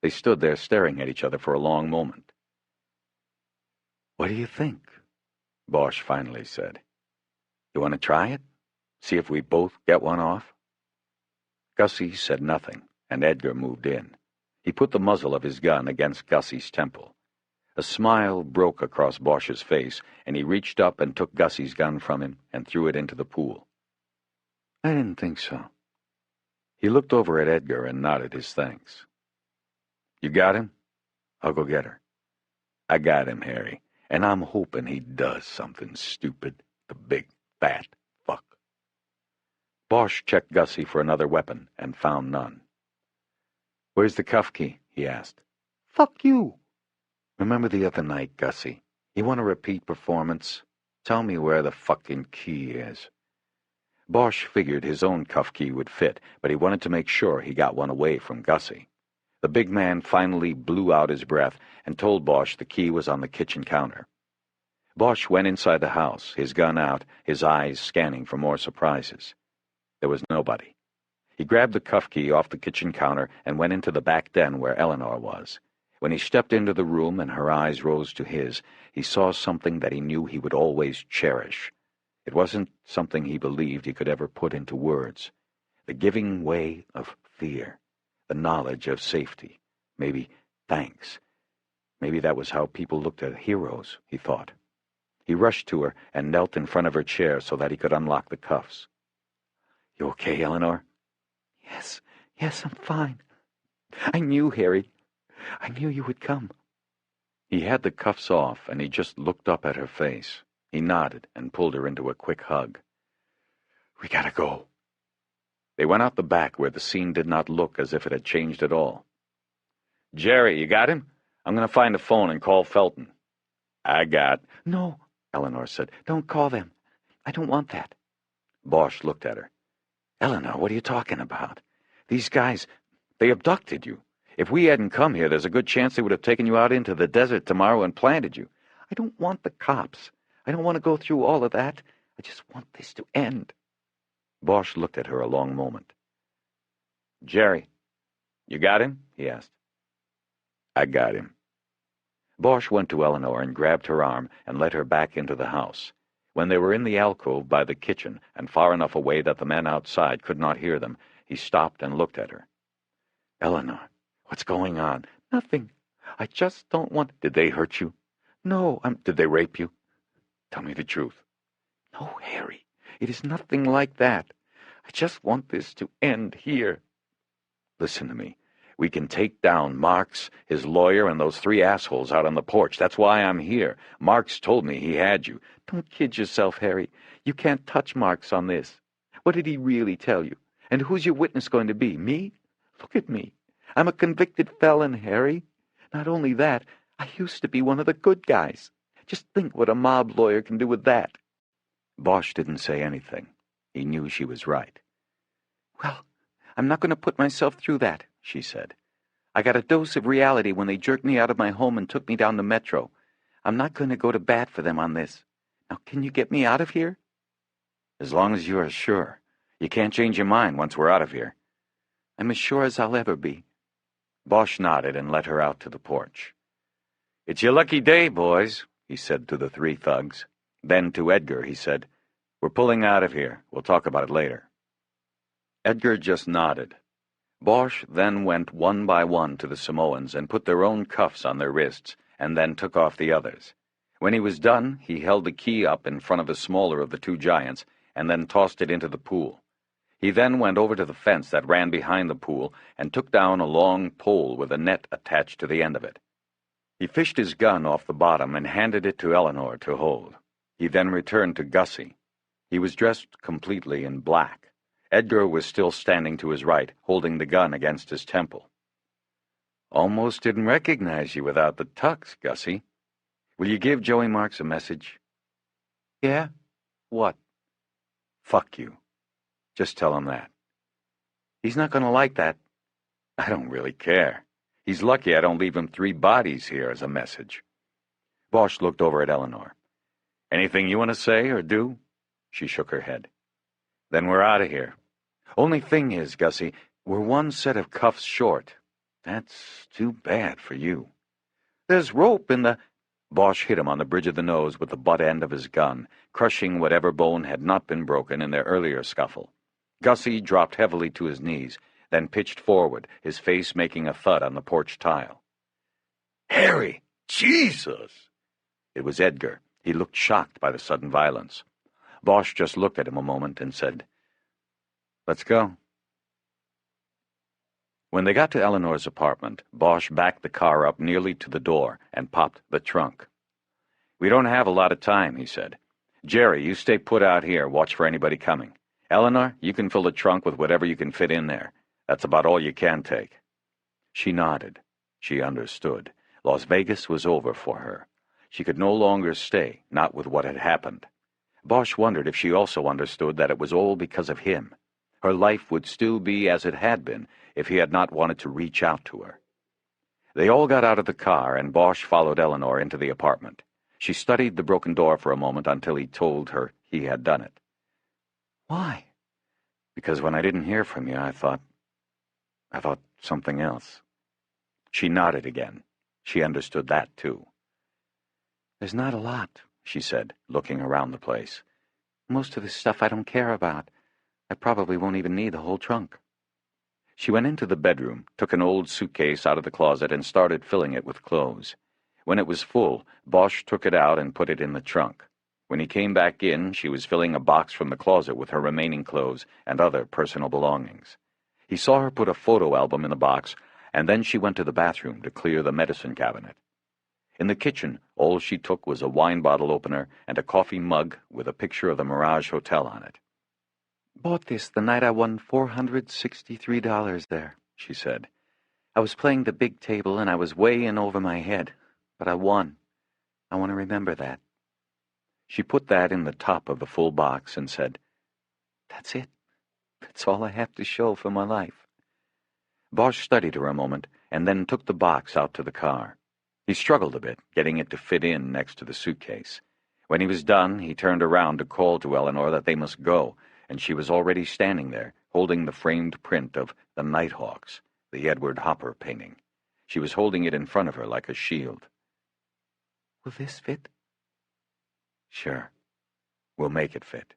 They stood there staring at each other for a long moment. "What do you think?" Bosch finally said. "You want to try it? See if we both get one off?" Gussie said nothing, and Edgar moved in. He put the muzzle of his gun against Gussie's temple. A smile broke across Bosch's face, and he reached up and took Gussie's gun from him and threw it into the pool. "I didn't think so." He looked over at Edgar and nodded his thanks. "You got him? I'll go get her." "I got him, Harry, and I'm hoping he does something stupid, the big, fat fuck." Bosch checked Gussie for another weapon and found none. "Where's the cuff key?" he asked. "Fuck you." "Remember the other night, Gussie? You want a repeat performance? Tell me where the fucking key is." Bosch figured his own cuff key would fit, but he wanted to make sure he got one away from Gussie. The big man finally blew out his breath and told Bosch the key was on the kitchen counter. Bosch went inside the house, his gun out, his eyes scanning for more surprises. There was nobody. He grabbed the cuff key off the kitchen counter and went into the back den where Eleanor was. When he stepped into the room and her eyes rose to his, he saw something that he knew he would always cherish. It wasn't something he believed he could ever put into words. The giving way of fear, the knowledge of safety, maybe thanks. Maybe that was how people looked at heroes, he thought. He rushed to her and knelt in front of her chair so that he could unlock the cuffs. "You okay, Eleanor?" Yes, I'm fine. I knew, Harry. I knew you would come." He had the cuffs off, and he just looked up at her face. He nodded and pulled her into a quick hug. "We gotta go." They went out the back where the scene did not look as if it had changed at all. "Jerry, you got him? I'm going to find a phone and call Felton." "I got—" "No," Eleanor said. "Don't call them. I don't want that." Bosch looked at her. "Eleanor, what are you talking about? These guys, they abducted you. If we hadn't come here, there's a good chance they would have taken you out into the desert tomorrow and planted you. I don't want the cops. I don't want to go through all of that. I just want this to end." Bosch looked at her a long moment. "Jerry, you got him?" he asked. "I got him." Bosch went to Eleanor and grabbed her arm and led her back into the house. When they were in the alcove by the kitchen and far enough away that the men outside could not hear them, he stopped and looked at her. "Eleanor, what's going on?" "Nothing. I just don't want—" "Did they hurt you?" "No, Did they rape you? Tell me the truth." "No, Harry, it is nothing like that. I just want this to end here." "Listen to me. We can take down Marks, his lawyer, and those 3 assholes out on the porch. That's why I'm here. Marks told me he had you." "Don't kid yourself, Harry. You can't touch Marks on this. What did he really tell you? And who's your witness going to be? Me? Look at me. I'm a convicted felon, Harry. Not only that, I used to be one of the good guys. Just think what a mob lawyer can do with that." Bosch didn't say anything. He knew she was right. "Well, I'm not going to put myself through that," she said. "I got a dose of reality when they jerked me out of my home and took me down to Metro. I'm not going to go to bat for them on this. Now, can you get me out of here?" "As long as you are sure. You can't change your mind once we're out of here." "I'm as sure as I'll ever be." Bosch nodded and led her out to the porch. "It's your lucky day, boys," he said to the 3 thugs. Then to Edgar he said, "We're pulling out of here. We'll talk about it later." Edgar just nodded. Bosch then went one by one to the Samoans and put their own cuffs on their wrists, and then took off the others. When he was done, he held the key up in front of the smaller of the 2 giants, and then tossed it into the pool. He then went over to the fence that ran behind the pool and took down a long pole with a net attached to the end of it. He fished his gun off the bottom and handed it to Eleanor to hold. He then returned to Gussie. He was dressed completely in black. Edgar was still standing to his right, holding the gun against his temple. "Almost didn't recognize you without the tux, Gussie. Will you give Joey Marks a message?" "Yeah? What?" "Fuck you. Just tell him that." "He's not going to like that." "I don't really care. He's lucky I don't leave him 3 bodies here as a message." Bosch looked over at Eleanor. "Anything you want to say or do?" She shook her head. Then we're out of here. Only thing is, Gussie, we're one set of cuffs short. That's too bad for you. There's rope in the... Bosch hit him on the bridge of the nose with the butt end of his gun, crushing whatever bone had not been broken in their earlier scuffle. Gussie dropped heavily to his knees, then pitched forward, his face making a thud on the porch tile. Harry! Jesus! It was Edgar. He looked shocked by the sudden violence. Bosch just looked at him a moment and said, "Let's go." When they got to Eleanor's apartment, Bosch backed the car up nearly to the door and popped the trunk. "We don't have a lot of time," he said. "Jerry, you stay put out here, watch for anybody coming. Eleanor, you can fill the trunk with whatever you can fit in there. That's about all you can take." She nodded. She understood. Las Vegas was over for her. She could no longer stay, not with what had happened. Bosch wondered if she also understood that it was all because of him. Her life would still be as it had been if he had not wanted to reach out to her. They all got out of the car, and Bosch followed Eleanor into the apartment. She studied the broken door for a moment until he told her he had done it. "Why?" "Because when I didn't hear from you, I thought something else." She nodded again. She understood that, too. "There's not a lot," she said, looking around the place. "Most of this stuff I don't care about. I probably won't even need the whole trunk." She went into the bedroom, took an old suitcase out of the closet, and started filling it with clothes. When it was full, Bosch took it out and put it in the trunk. When he came back in, she was filling a box from the closet with her remaining clothes and other personal belongings. He saw her put a photo album in the box, and then she went to the bathroom to clear the medicine cabinet. In the kitchen, all she took was a wine bottle opener and a coffee mug with a picture of the Mirage Hotel on it. "Bought this the night I won $463 there," she said. "I was playing the big table and I was way in over my head, but I won. I want to remember that." She put that in the top of the full box and said, "That's it. That's all I have to show for my life." Bosch studied her a moment and then took the box out to the car. He struggled a bit, getting it to fit in next to the suitcase. When he was done, he turned around to call to Eleanor that they must go, and she was already standing there, holding the framed print of The Nighthawks, the Edward Hopper painting. She was holding it in front of her like a shield. "Will this fit?" "Sure. We'll make it fit."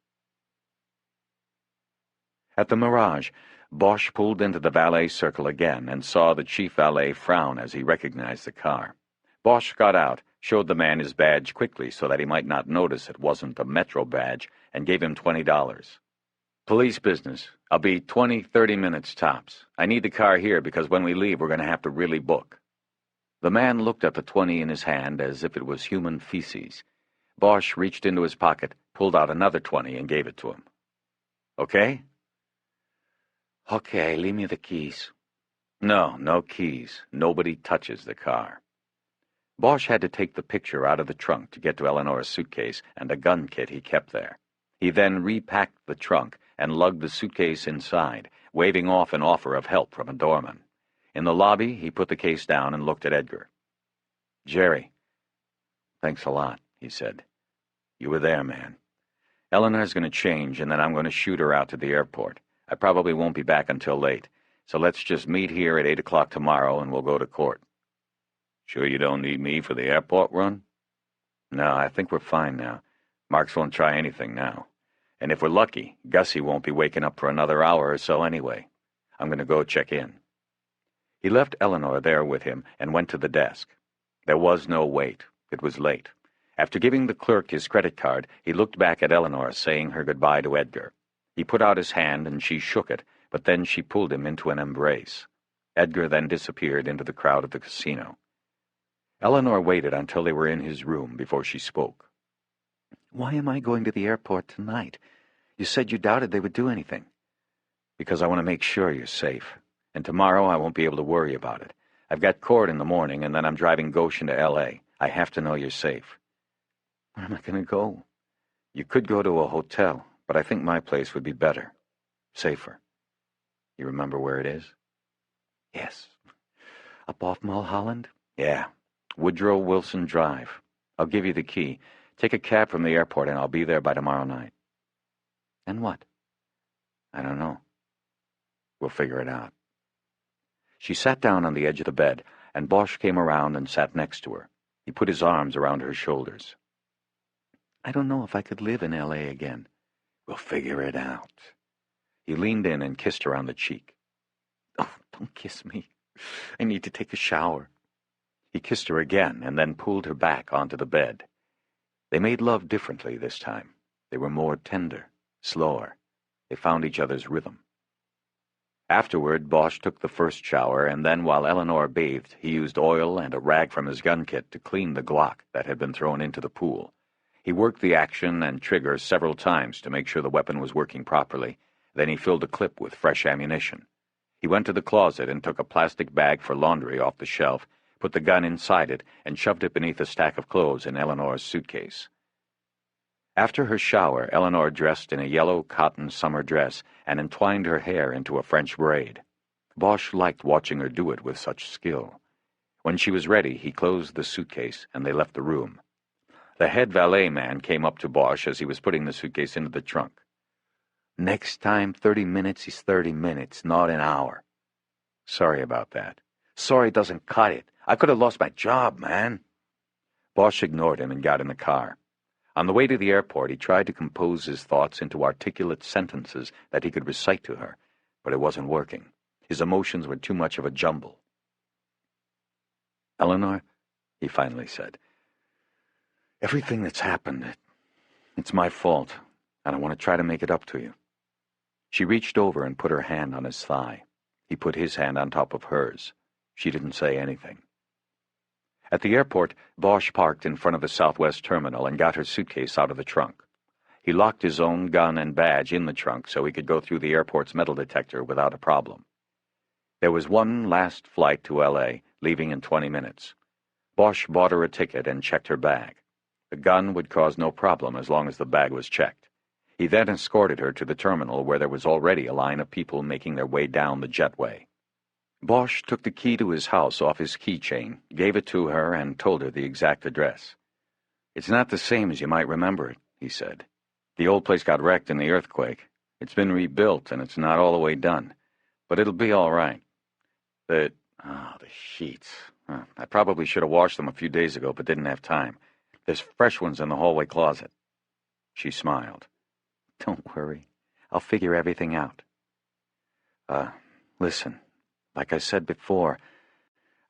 At the Mirage, Bosch pulled into the valet circle again and saw the chief valet frown as he recognized the car. Bosch got out, showed the man his badge quickly so that he might not notice it wasn't a Metro badge, and gave him $20. "Police business. I'll be 20-30 minutes tops. I need the car here because when we leave we're going to have to really book." The man looked at the 20 in his hand as if it was human feces. Bosch reached into his pocket, pulled out another 20 and gave it to him. "Okay?" "Okay, leave me the keys." No keys. Nobody touches the car." Bosch had to take the picture out of the trunk to get to Eleanor's suitcase and a gun kit he kept there. He then repacked the trunk and lugged the suitcase inside, waving off an offer of help from a doorman. In the lobby, he put the case down and looked at Edgar. "Jerry, thanks a lot," he said. "You were there, man. Eleanor's going to change, and then I'm going to shoot her out to the airport. I probably won't be back until late, so let's just meet here at 8 o'clock tomorrow and we'll go to court." "Sure you don't need me for the airport run?" "No, I think we're fine now. Marks won't try anything now. And if we're lucky, Gussie won't be waking up for another hour or so anyway. I'm going to go check in." He left Eleanor there with him and went to the desk. There was no wait. It was late. After giving the clerk his credit card, he looked back at Eleanor, saying her goodbye to Edgar. He put out his hand and she shook it, but then she pulled him into an embrace. Edgar then disappeared into the crowd at the casino. Eleanor waited until they were in his room before she spoke. "Why am I going to the airport tonight? You said you doubted they would do anything." "Because I want to make sure you're safe. And tomorrow I won't be able to worry about it. I've got court in the morning, and then I'm driving Goshen to L.A. I have to know you're safe." "Where am I going to go?" "You could go to a hotel, but I think my place would be better. Safer. You remember where it is?" "Yes. Up off Mulholland?" "Yeah. Woodrow Wilson Drive. I'll give you the key. Take a cab from the airport and I'll be there by tomorrow night." And what? I don't know. We'll figure it out. She sat down on the edge of the bed, and Bosch came around and sat next to her. He put his arms around her shoulders. I don't know if I could live in L.A. again. We'll figure it out. He leaned in and kissed her on the cheek. Oh, don't kiss me. I need to take a shower. He kissed her again and then pulled her back onto the bed. They made love differently this time. They were more tender, slower. They found each other's rhythm. Afterward, Bosch took the first shower, and then while Eleanor bathed, he used oil and a rag from his gun kit to clean the Glock that had been thrown into the pool. He worked the action and trigger several times to make sure the weapon was working properly. Then he filled a clip with fresh ammunition. He went to the closet and took a plastic bag for laundry off the shelf, put the gun inside it, and shoved it beneath a stack of clothes in Eleanor's suitcase. After her shower, Eleanor dressed in a yellow cotton summer dress and entwined her hair into a French braid. Bosch liked watching her do it with such skill. When she was ready, he closed the suitcase, and they left the room. The head valet man came up to Bosch as he was putting the suitcase into the trunk. Next time, 30 minutes is 30 minutes, not an hour. Sorry about that. Sorry doesn't cut it. I could have lost my job, man. Bosch ignored him and got in the car. On the way to the airport, he tried to compose his thoughts into articulate sentences that he could recite to her, but it wasn't working. His emotions were too much of a jumble. Eleanor, he finally said, everything that's happened, it's my fault, and I want to try to make it up to you. She reached over and put her hand on his thigh. He put his hand on top of hers. She didn't say anything. At the airport, Bosch parked in front of the Southwest terminal and got her suitcase out of the trunk. He locked his own gun and badge in the trunk so he could go through the airport's metal detector without a problem. There was one last flight to L.A., leaving in 20 minutes. Bosch bought her a ticket and checked her bag. The gun would cause no problem as long as the bag was checked. He then escorted her to the terminal where there was already a line of people making their way down the jetway. Bosch took the key to his house off his keychain, gave it to her, and told her the exact address. It's not the same as you might remember it, he said. The old place got wrecked in the earthquake. It's been rebuilt, and it's not all the way done. But it'll be all right. The sheets. I probably should have washed them a few days ago, but didn't have time. There's fresh ones in the hallway closet. She smiled. Don't worry. I'll figure everything out. Listen. Like I said before,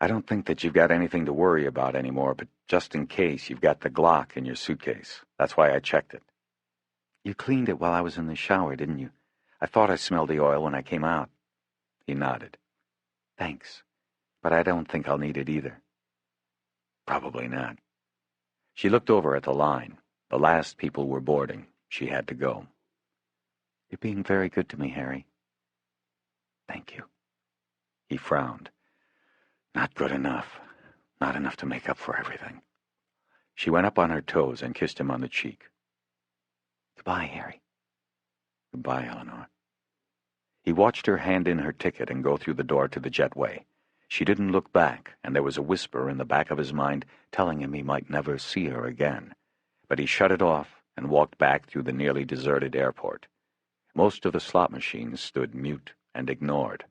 I don't think that you've got anything to worry about anymore, but just in case, you've got the Glock in your suitcase. That's why I checked it. You cleaned it while I was in the shower, didn't you? I thought I smelled the oil when I came out. He nodded. Thanks, but I don't think I'll need it either. Probably not. She looked over at the line. The last people were boarding. She had to go. You're being very good to me, Harry. Thank you. He frowned. Not good enough. Not enough to make up for everything. She went up on her toes and kissed him on the cheek. Goodbye, Harry. Goodbye, Eleanor. He watched her hand in her ticket and go through the door to the jetway. She didn't look back, and there was a whisper in the back of his mind telling him he might never see her again. But he shut it off and walked back through the nearly deserted airport. Most of the slot machines stood mute and ignored.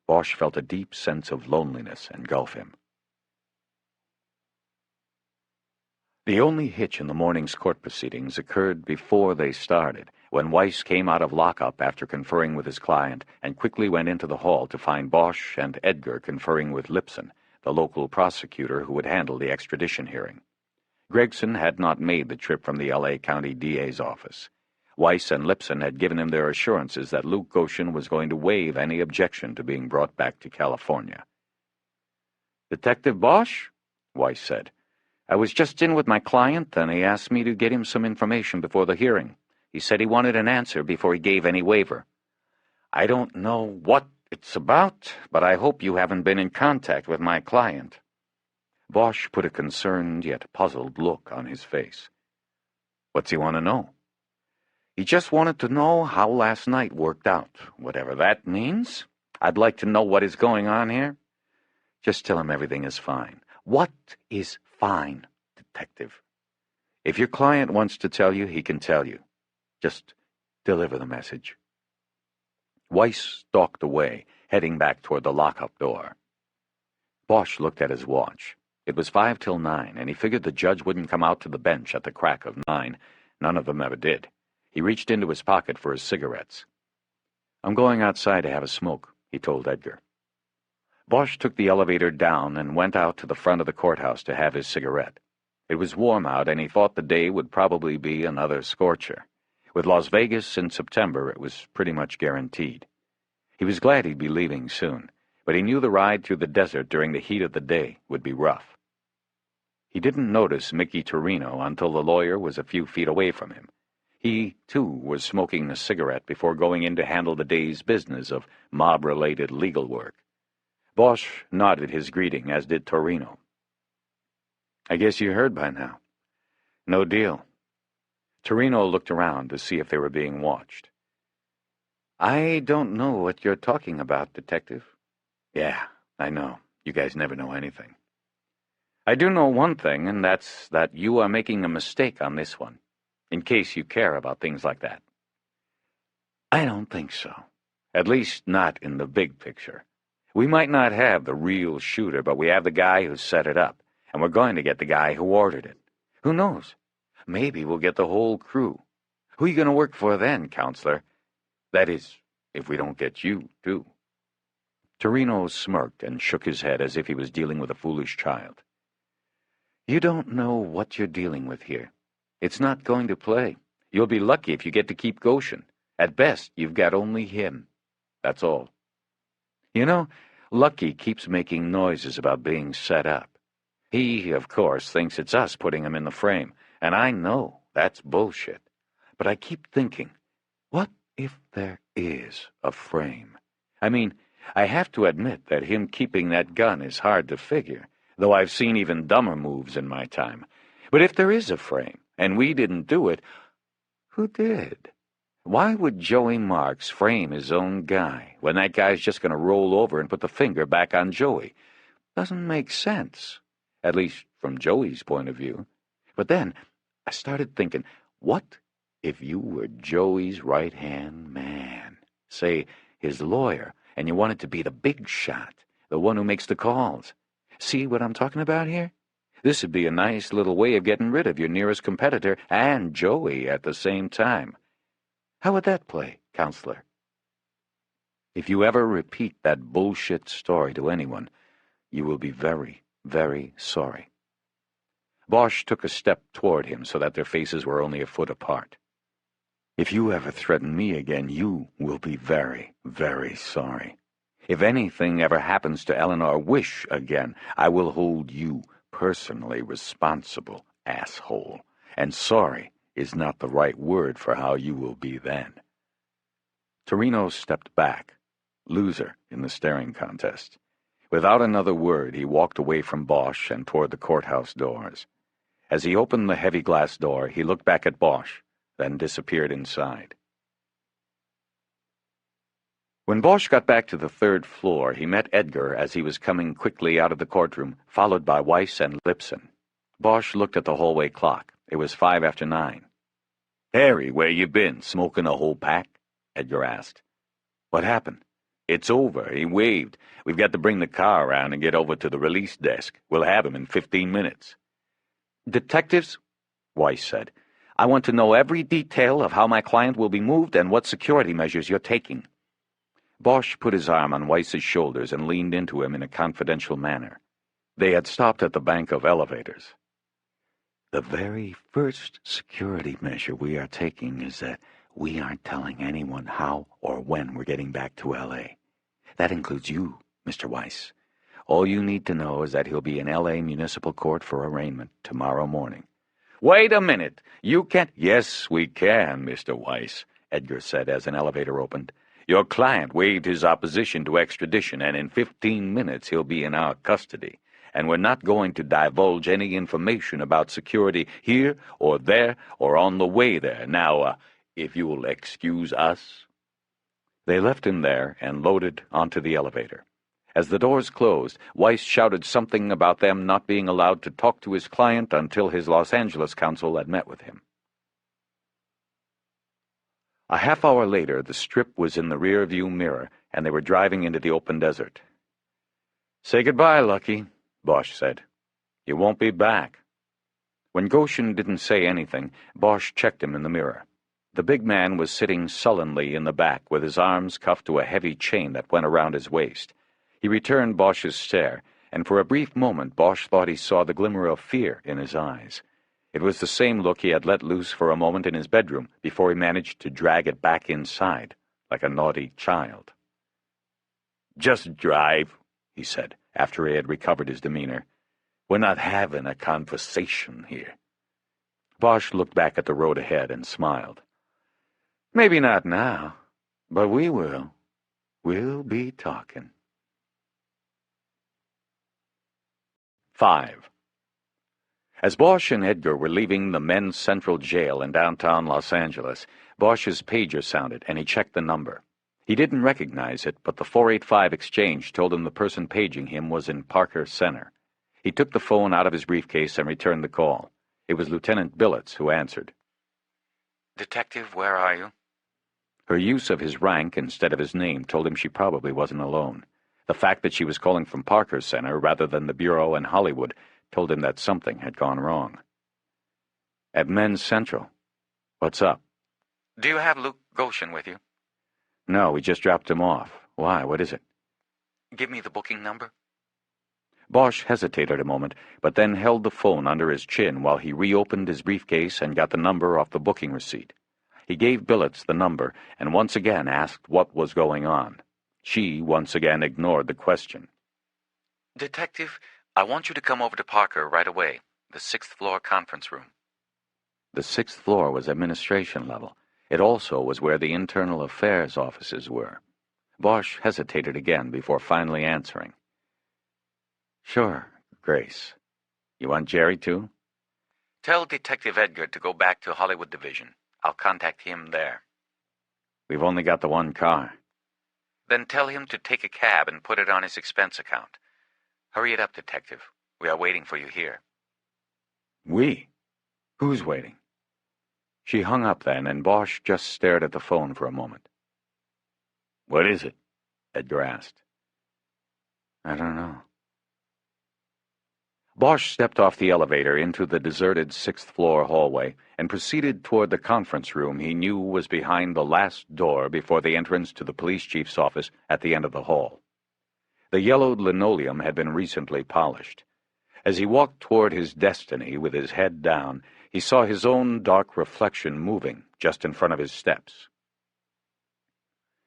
Bosch felt a deep sense of loneliness engulf him. The only hitch in the morning's court proceedings occurred before they started, when Weiss came out of lockup after conferring with his client and quickly went into the hall to find Bosch and Edgar conferring with Lipson, the local prosecutor who would handle the extradition hearing. Gregson had not made the trip from the L.A. County DA's office. Weiss and Lipson had given him their assurances that Luke Goshen was going to waive any objection to being brought back to California. Detective Bosch? Weiss said. I was just in with my client, and he asked me to get him some information before the hearing. He said he wanted an answer before he gave any waiver. I don't know what it's about, but I hope you haven't been in contact with my client. Bosch put a concerned yet puzzled look on his face. What's he want to know? He just wanted to know how last night worked out, whatever that means. I'd like to know what is going on here. Just tell him everything is fine. What is fine, detective? If your client wants to tell you, he can tell you. Just Deliver the message." Weiss stalked away, heading back toward the lockup door. Bosch looked at his watch. It was 5 till 9, and he figured the judge wouldn't come out to the bench at the crack of 9. None of them ever did. He reached into his pocket for his cigarettes. "I'm going outside to have a smoke," he told Edgar. Bosch took the elevator down and went out to the front of the courthouse to have his cigarette. It was warm out, and he thought the day would probably be another scorcher. With Las Vegas in September, it was pretty much guaranteed. He was glad he'd be leaving soon, but he knew the ride through the desert during the heat of the day would be rough. He didn't notice Mickey Torino until the lawyer was a few feet away from him. He, too, was smoking a cigarette before going in to handle the day's business of mob-related legal work. Bosch nodded his greeting, as did Torino. "I guess you heard by now." "No deal." Torino looked around to see if they were being watched. "I don't know what you're talking about, Detective." "Yeah, I know. You guys never know anything." "I do know one thing, and that's that you are making a mistake on this one, in case you care about things like that." "I don't think so. At least not in the big picture. We might not have the real shooter, but we have the guy who set it up, and we're going to get the guy who ordered it. Who knows? Maybe we'll get the whole crew. Who are you going to work for then, Counselor? That is, if we don't get you, too." Torino smirked and shook his head as if he was dealing with a foolish child. "You don't know what you're dealing with here. It's not going to play. You'll be lucky if you get to keep Goshen. At best, you've got only him. That's all. You know, Lucky keeps making noises about being set up. He, of course, thinks it's us putting him in the frame, and I know that's bullshit. But I keep thinking, what if there is a frame? I mean, I have to admit that him keeping that gun is hard to figure, though I've seen even dumber moves in my time. But if there is a frame, and we didn't do it, who did? Why would Joey Marks frame his own guy when that guy's just going to roll over and put the finger back on Joey? Doesn't make sense, at least from Joey's point of view. But then I started thinking, what if you were Joey's right-hand man, say his lawyer, and you wanted to be the big shot, the one who makes the calls? See what I'm talking about here? This would be a nice little way of getting rid of your nearest competitor and Joey at the same time. How would that play, Counselor? If you ever repeat that bullshit story to anyone, you will be very, very sorry." Bosch took a step toward him so that their faces were only a foot apart. "If you ever threaten me again, you will be very, very sorry. If anything ever happens to Eleanor Wish again, I will hold you personally responsible, asshole. And sorry is not the right word for how you will be then." Torino stepped back, loser in the staring contest. Without another word, he walked away from Bosch and toward the courthouse doors. As he opened the heavy glass door, he looked back at Bosch, then disappeared inside. When Bosch got back to the 3rd floor, he met Edgar as he was coming quickly out of the courtroom, followed by Weiss and Lipson. Bosch looked at the hallway clock. It was 5 after 9. "Harry, where you been, smoking a whole pack?" Edgar asked. "What happened?" "It's over," he waved. "We've got to bring the car around and get over to the release desk. We'll have him in 15 minutes. "Detectives," Weiss said, "I want to know every detail of how my client will be moved and what security measures you're taking." Bosch put his arm on Weiss's shoulders and leaned into him in a confidential manner. They had stopped at the bank of elevators. "The very first security measure we are taking is that we aren't telling anyone how or when we're getting back to L.A. That includes you, Mr. Weiss. All you need to know is that he'll be in L.A. Municipal Court for arraignment tomorrow morning." "Wait a minute. You can't—" "Yes, we can, Mr. Weiss," Edgar said as an elevator opened. "Your client waived his opposition to extradition, and in 15 minutes he'll be in our custody. And we're not going to divulge any information about security here or there or on the way there. Now, if you'll excuse us." They left him there and loaded onto the elevator. As the doors closed, Weiss shouted something about them not being allowed to talk to his client until his Los Angeles counsel had met with him. A half hour later, the strip was in the rear-view mirror, and they were driving into the open desert. "Say goodbye, Lucky," Bosch said. "You won't be back." When Goshen didn't say anything, Bosch checked him in the mirror. The big man was sitting sullenly in the back with his arms cuffed to a heavy chain that went around his waist. He returned Bosch's stare, and for a brief moment Bosch thought he saw the glimmer of fear in his eyes. It was the same look he had let loose for a moment in his bedroom before he managed to drag it back inside, like a naughty child. "Just drive," he said, after he had recovered his demeanor. "We're not having a conversation here." Bosch looked back at the road ahead and smiled. "Maybe not now, but we will. We'll be talking." 5. As Bosch and Edgar were leaving the men's central jail in downtown Los Angeles, Bosch's pager sounded, and he checked the number. He didn't recognize it, but the 485 exchange told him the person paging him was in Parker Center. He took the phone out of his briefcase and returned the call. It was Lieutenant Billets who answered. "Detective, where are you?" Her use of his rank instead of his name told him she probably wasn't alone. The fact that she was calling from Parker Center rather than the Bureau in Hollywood told him that something had gone wrong. "At Men's Central. What's up?" "Do you have Luke Goshen with you?" "No, we just dropped him off. Why, what is it?" "Give me the booking number." Bosch hesitated a moment, but then held the phone under his chin while he reopened his briefcase and got the number off the booking receipt. He gave Billets the number and once again asked what was going on. She once again ignored the question. "Detective, I want you to come over to Parker right away, the 6th floor conference room." The 6th floor was administration level. It also was where the internal affairs offices were. Bosch hesitated again before finally answering. "Sure, Grace. You want Jerry too?" "Tell Detective Edgar to go back to Hollywood Division. I'll contact him there." "We've only got the one car." "Then tell him to take a cab and put it on his expense account. Hurry it up, Detective. We are waiting for you here." "We? Who's waiting?" She hung up then, and Bosch just stared at the phone for a moment. "What is it?" Edgar asked. "I don't know." Bosch stepped off the elevator into the deserted 6th floor hallway and proceeded toward the conference room he knew was behind the last door before the entrance to the police chief's office at the end of the hall. The yellowed linoleum had been recently polished. As he walked toward his destiny with his head down, he saw his own dark reflection moving just in front of his steps.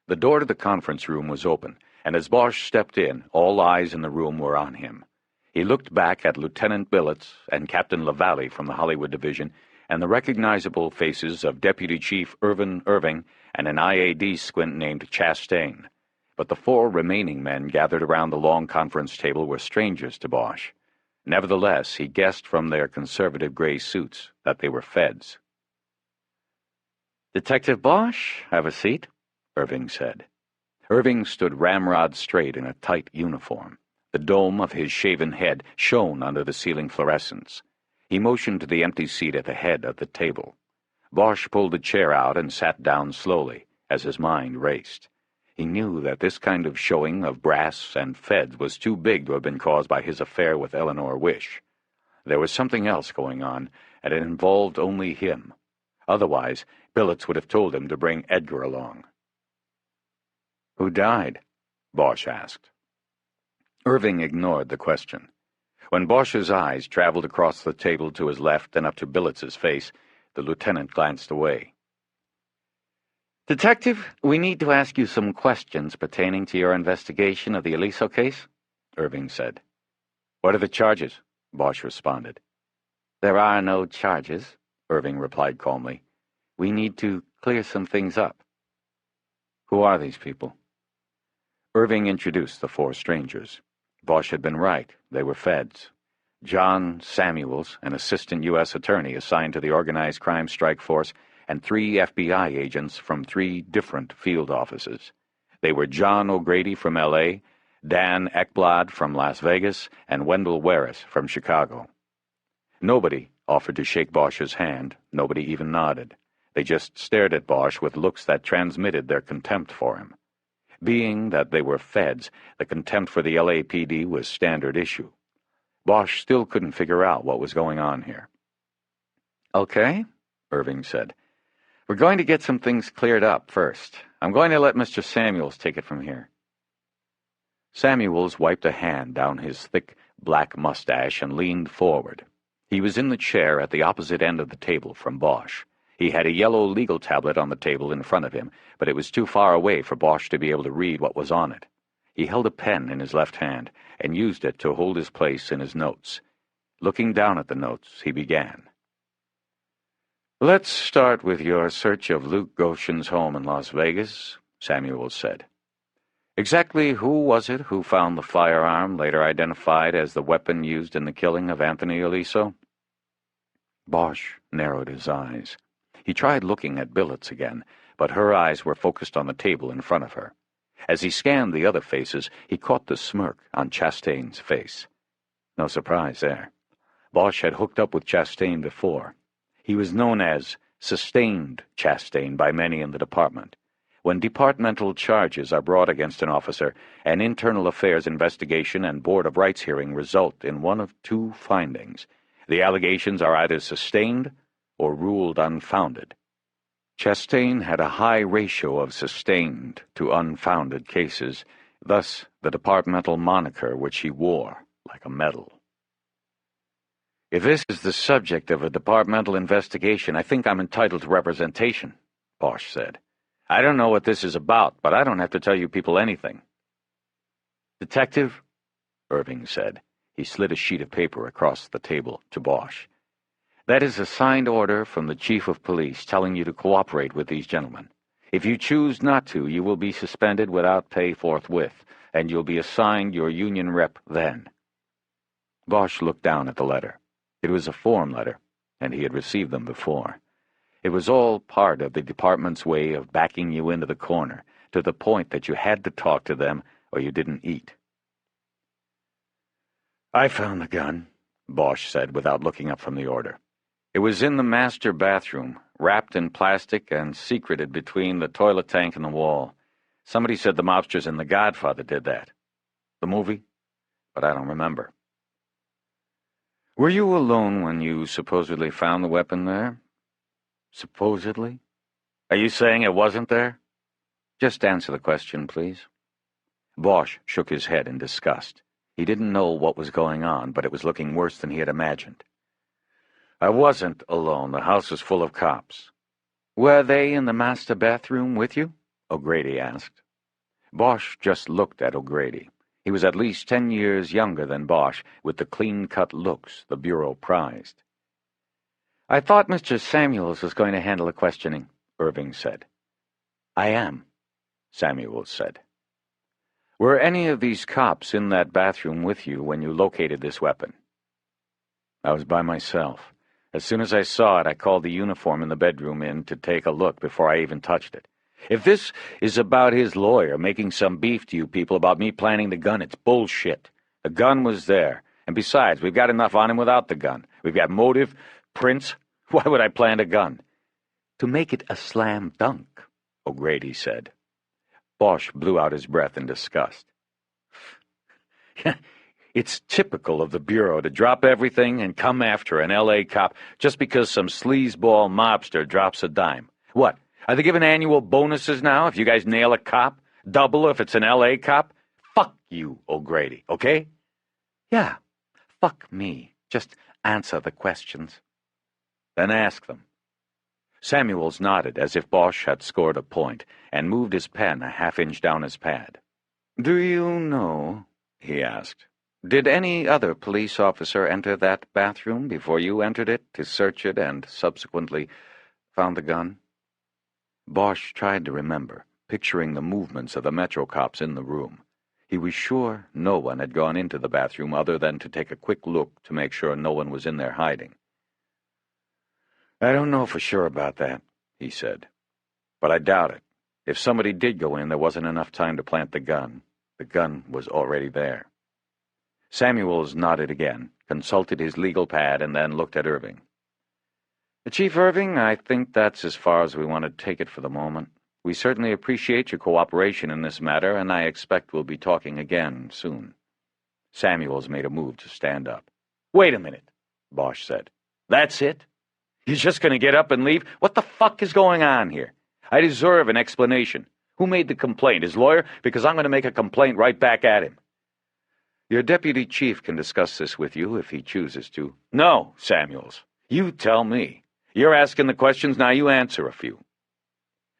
The door to the conference room was open, and as Bosch stepped in, all eyes in the room were on him. He looked back at Lieutenant Billets and Captain LaValle from the Hollywood Division, and the recognizable faces of Deputy Chief Irvin Irving and an IAD squint named Chastain. But the 4 remaining men gathered around the long conference table were strangers to Bosch. Nevertheless, he guessed from their conservative gray suits that they were feds. "Detective Bosch, have a seat," Irving said. Irving stood ramrod straight in a tight uniform. The dome of his shaven head shone under the ceiling fluorescence. He motioned to the empty seat at the head of the table. Bosch pulled a chair out and sat down slowly, as his mind raced. He knew that this kind of showing of brass and feds was too big to have been caused by his affair with Eleanor Wish. There was something else going on, and it involved only him. Otherwise, Billets would have told him to bring Edgar along. "Who died?" Bosch asked. Irving ignored the question. When Bosch's eyes traveled across the table to his left and up to Billets's face, the lieutenant glanced away. "Detective, we need to ask you some questions pertaining to your investigation of the Eliso case," Irving said. "What are the charges?" Bosch responded. "There are no charges," Irving replied calmly. "We need to clear some things up." "Who are these people?" Irving introduced the 4 strangers. Bosch had been right. They were feds. John Samuels, an assistant U.S. attorney assigned to the Organized Crime Strike Force, and 3 FBI agents from 3 different field offices. They were John O'Grady from L.A., Dan Ekblad from Las Vegas, and Wendell Werris from Chicago. Nobody offered to shake Bosch's hand. Nobody even nodded. They just stared at Bosch with looks that transmitted their contempt for him. Being that they were feds, the contempt for the LAPD was standard issue. Bosch still couldn't figure out what was going on here. "Okay," Irving said. "We're going to get some things cleared up first. I'm going to let Mr. Samuels take it from here." Samuels wiped a hand down his thick, black mustache and leaned forward. He was in the chair at the opposite end of the table from Bosch. He had a yellow legal tablet on the table in front of him, but it was too far away for Bosch to be able to read what was on it. He held a pen in his left hand and used it to hold his place in his notes. Looking down at the notes, he began. "Let's start with your search of Luke Goshen's home in Las Vegas," Samuels said. "Exactly who was it who found the firearm later identified as the weapon used in the killing of Anthony Aliso?" Bosch narrowed his eyes. He tried looking at Billets again, but her eyes were focused on the table in front of her. As he scanned the other faces, he caught the smirk on Chastain's face. No surprise there. Bosch had hooked up with Chastain before. He was known as Sustained Chastain by many in the department. When departmental charges are brought against an officer, an internal affairs investigation and Board of Rights hearing result in one of two findings. The allegations are either sustained or ruled unfounded. Chastain had a high ratio of sustained to unfounded cases, thus the departmental moniker which he wore like a medal. "If this is the subject of a departmental investigation, I think I'm entitled to representation," Bosch said. "I don't know what this is about, but I don't have to tell you people anything." "Detective," Irving said. He slid a sheet of paper across the table to Bosch. "That is a signed order from the Chief of Police telling you to cooperate with these gentlemen. If you choose not to, you will be suspended without pay forthwith, and you'll be assigned your union rep then." Bosch looked down at the letter. It was a form letter, and he had received them before. It was all part of the department's way of backing you into the corner, to the point that you had to talk to them or you didn't eat. "I found the gun," Bosch said without looking up from the order. "It was in the master bathroom, wrapped in plastic and secreted between the toilet tank and the wall. Somebody said the mobsters in The Godfather did that. The movie? But I don't remember." "Were you alone when you supposedly found the weapon there?" "Supposedly? Are you saying it wasn't there?" "Just answer the question, please." Bosch shook his head in disgust. He didn't know what was going on, but it was looking worse than he had imagined. "I wasn't alone. The house was full of cops." "Were they in the master bathroom with you?" O'Grady asked. Bosch just looked at O'Grady. He was at least 10 years younger than Bosch, with the clean-cut looks the Bureau prized. "I thought Mr. Samuels was going to handle the questioning," Irving said. "I am," Samuels said. "Were any of these cops in that bathroom with you when you located this weapon?" "I was by myself. As soon as I saw it, I called the uniform in the bedroom in to take a look before I even touched it. If this is about his lawyer making some beef to you people about me planting the gun, it's bullshit. The gun was there. And besides, we've got enough on him without the gun. We've got motive, prints. Why would I plant a gun?" "To make it a slam dunk," O'Grady said. Bosch blew out his breath in disgust. "It's typical of the Bureau to drop everything and come after an L.A. cop just because some sleazeball mobster drops a dime. What? Are they giving annual bonuses now if you guys nail a cop? Double if it's an L.A. cop? Fuck you, O'Grady, okay?" "Yeah, fuck me. Just answer the questions." "Then ask them." Samuels nodded as if Bosch had scored a point and moved his pen a half-inch down his pad. "Do you know," he asked, "did any other police officer enter that bathroom before you entered it to search it and subsequently found the gun?" Bosch tried to remember, picturing the movements of the Metro cops in the room. He was sure no one had gone into the bathroom other than to take a quick look to make sure no one was in there hiding. "I don't know for sure about that," he said. "But I doubt it. If somebody did go in, there wasn't enough time to plant the gun. The gun was already there." Samuels nodded again, consulted his legal pad, and then looked at Irving. Chief Irving, I think that's as far as we want to take it for the moment. We certainly appreciate your cooperation in this matter, and I expect we'll be talking again soon. Samuels made a move to stand up. Wait a minute, Bosch said. That's it? You're just going to get up and leave? What the fuck is going on here? I deserve an explanation. Who made the complaint? His lawyer? Because I'm going to make a complaint right back at him. Your deputy chief can discuss this with you if he chooses to. No, Samuels. You tell me. You're asking the questions, now you answer a few.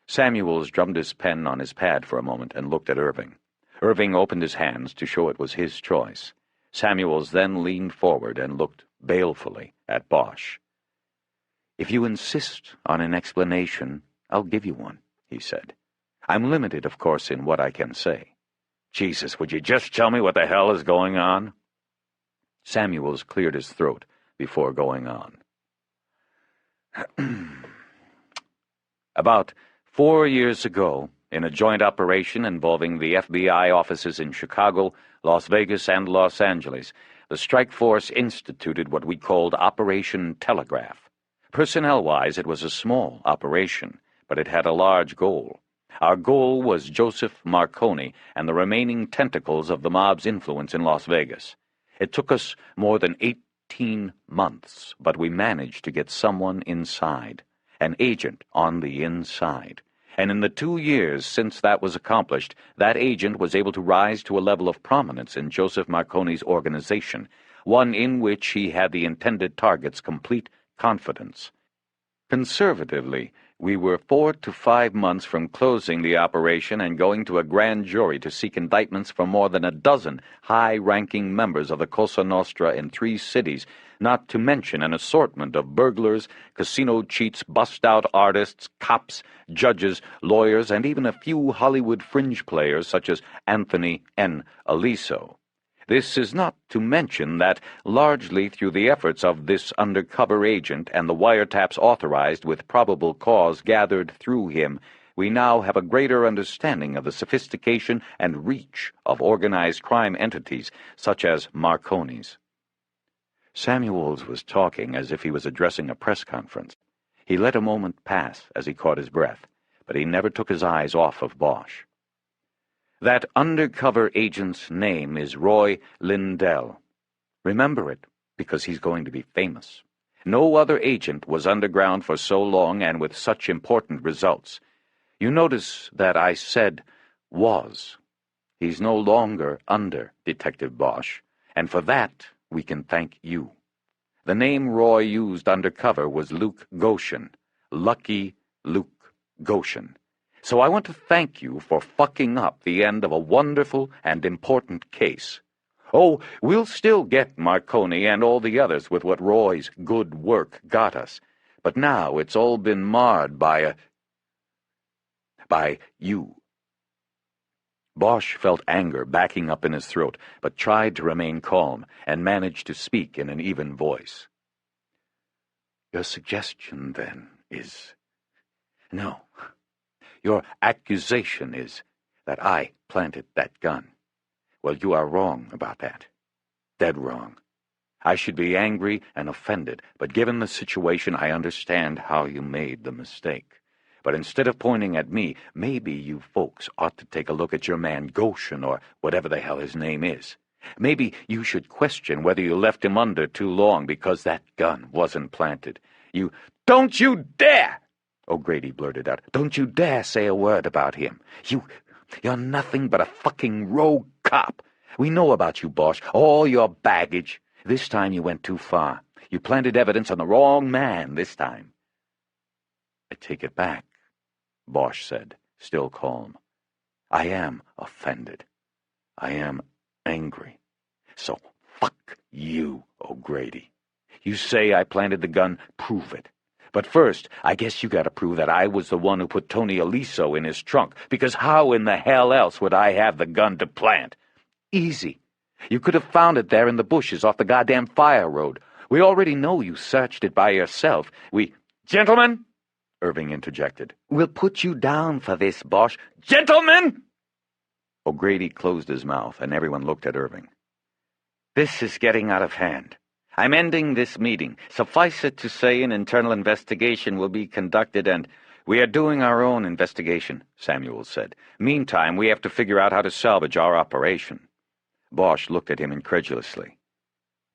Samuels drummed his pen on his pad for a moment and looked at Irving. Irving opened his hands to show it was his choice. Samuels then leaned forward and looked balefully at Bosch. If you insist on an explanation, I'll give you one, he said. I'm limited, of course, in what I can say. Jesus, would you just tell me what the hell is going on? Samuels cleared his throat before going on. About 4 years ago, in a joint operation involving the FBI offices in Chicago, Las Vegas, and Los Angeles, the strike force instituted what we called Operation Telegraph. Personnel-wise, it was a small operation, but it had a large goal. Our goal was Joseph Marconi and the remaining tentacles of the mob's influence in Las Vegas. It took us more than 18 months, but we managed to get someone inside, an agent on the inside. And in the 2 years since that was accomplished, that agent was able to rise to a level of prominence in Joseph Marconi's organization, one in which he had the intended target's complete confidence. Conservatively, we were 4 to 5 months from closing the operation and going to a grand jury to seek indictments from more than a dozen high-ranking members of the Cosa Nostra in 3 cities, not to mention an assortment of burglars, casino cheats, bust-out artists, cops, judges, lawyers, and even a few Hollywood fringe players such as Anthony N. Aliso. This is not to mention that, largely through the efforts of this undercover agent and the wiretaps authorized with probable cause gathered through him, we now have a greater understanding of the sophistication and reach of organized crime entities such as Marconi's. Samuels was talking as if he was addressing a press conference. He let a moment pass as he caught his breath, but he never took his eyes off of Bosch. That undercover agent's name is Roy Lindell. Remember it, because he's going to be famous. No other agent was underground for so long and with such important results. You notice that I said was. He's no longer under, Detective Bosch, and for that we can thank you. The name Roy used undercover was Luke Goshen. Lucky Luke Goshen. So I want to thank you for fucking up the end of a wonderful and important case. Oh, we'll still get Marconi and all the others with what Roy's good work got us. But now it's all been marred by you. Bosch felt anger backing up in his throat, but tried to remain calm and managed to speak in an even voice. Your suggestion, then, is... No. Your accusation is that I planted that gun. Well, you are wrong about that. Dead wrong. I should be angry and offended, but given the situation, I understand how you made the mistake. But instead of pointing at me, maybe you folks ought to take a look at your man Goshen, or whatever the hell his name is. Maybe you should question whether you left him under too long because that gun wasn't planted. You... Don't you dare! O'Grady blurted out. Don't you dare say a word about him. You're nothing but a fucking rogue cop. We know about you, Bosch, all your baggage. This time you went too far. You planted evidence on the wrong man this time. I take it back, Bosch said, still calm. I am offended. I am angry. So fuck you, O'Grady. You say I planted the gun, prove it. But first, I guess you gotta prove that I was the one who put Tony Aliso in his trunk, because how in the hell else would I have the gun to plant? Easy. You could have found it there in the bushes off the goddamn fire road. We already know you searched it by yourself. Gentlemen, Irving interjected. We'll put you down for this, Bosch. Gentlemen! O'Grady closed his mouth, and everyone looked at Irving. This is getting out of hand. I'm ending this meeting. Suffice it to say an internal investigation will be conducted and—" "We are doing our own investigation," Samuels said. "Meantime, we have to figure out how to salvage our operation." Bosch looked at him incredulously.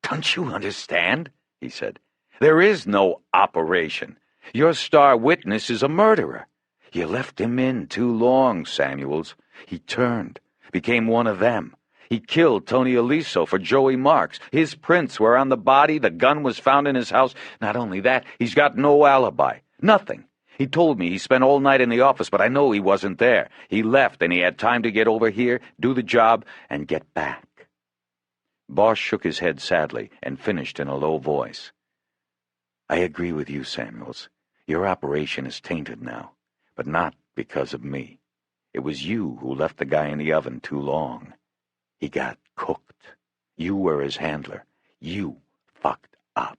"Don't you understand?" he said. "There is no operation. Your star witness is a murderer. You left him in too long, Samuels. He turned, became one of them. He killed Tony Aliso for Joey Marks. His prints were on the body. The gun was found in his house. Not only that, he's got no alibi. Nothing. He told me he spent all night in the office, but I know he wasn't there. He left, and he had time to get over here, do the job, and get back." Bosch shook his head sadly and finished in a low voice. "I agree with you, Samuels. Your operation is tainted now, but not because of me. It was you who left the guy in the oven too long. He got cooked. You were his handler. You fucked up."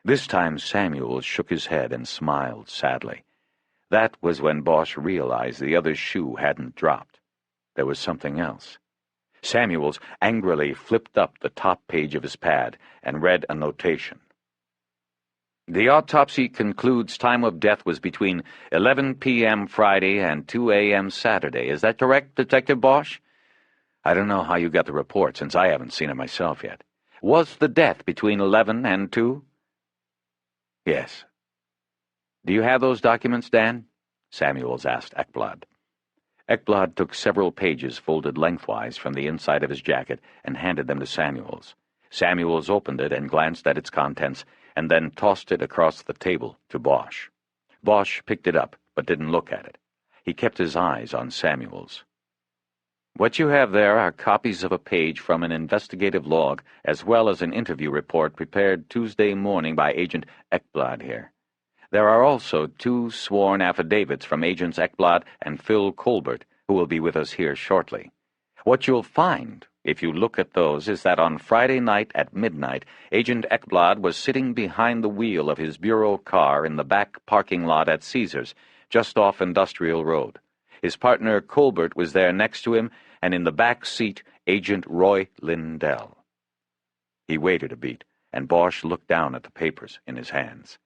This time Samuels shook his head and smiled sadly. That was when Bosch realized the other's shoe hadn't dropped. There was something else. Samuels angrily flipped up the top page of his pad and read a notation. "The autopsy concludes time of death was between 11 p.m. Friday and 2 a.m. Saturday. Is that correct, Detective Bosch? I don't know how you got the report, since I haven't seen it myself yet. Was the death between 11 and 2? Yes. Do you have those documents, Dan? Samuels asked Ekblad. Ekblad took several pages folded lengthwise from the inside of his jacket and handed them to Samuels. Samuels opened it and glanced at its contents, and then tossed it across the table to Bosch. Bosch picked it up, but didn't look at it. He kept his eyes on Samuels. What you have there are copies of a page from an investigative log, as well as an interview report prepared Tuesday morning by Agent Ekblad here. There are also 2 sworn affidavits from Agents Ekblad and Phil Colbert, who will be with us here shortly. What you'll find, if you look at those, is that on Friday night at midnight, Agent Ekblad was sitting behind the wheel of his bureau car in the back parking lot at Caesars, just off Industrial Road. His partner Colbert was there next to him, and in the back seat, Agent Roy Lindell. He waited a beat, and Bosch looked down at the papers in his hands.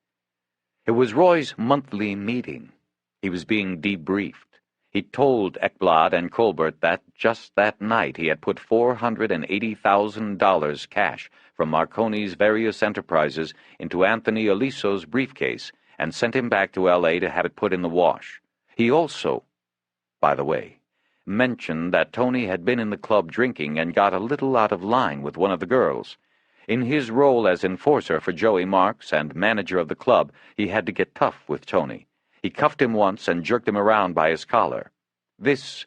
It was Roy's monthly meeting. He was being debriefed. He told Ekblad and Colbert that just that night he had put $480,000 cash from Marconi's various enterprises into Anthony Aliso's briefcase and sent him back to L.A. to have it put in the wash. He also, by the way, mentioned that Tony had been in the club drinking and got a little out of line with one of the girls. In his role as enforcer for Joey Marks and manager of the club, he had to get tough with Tony. He cuffed him once and jerked him around by his collar. This,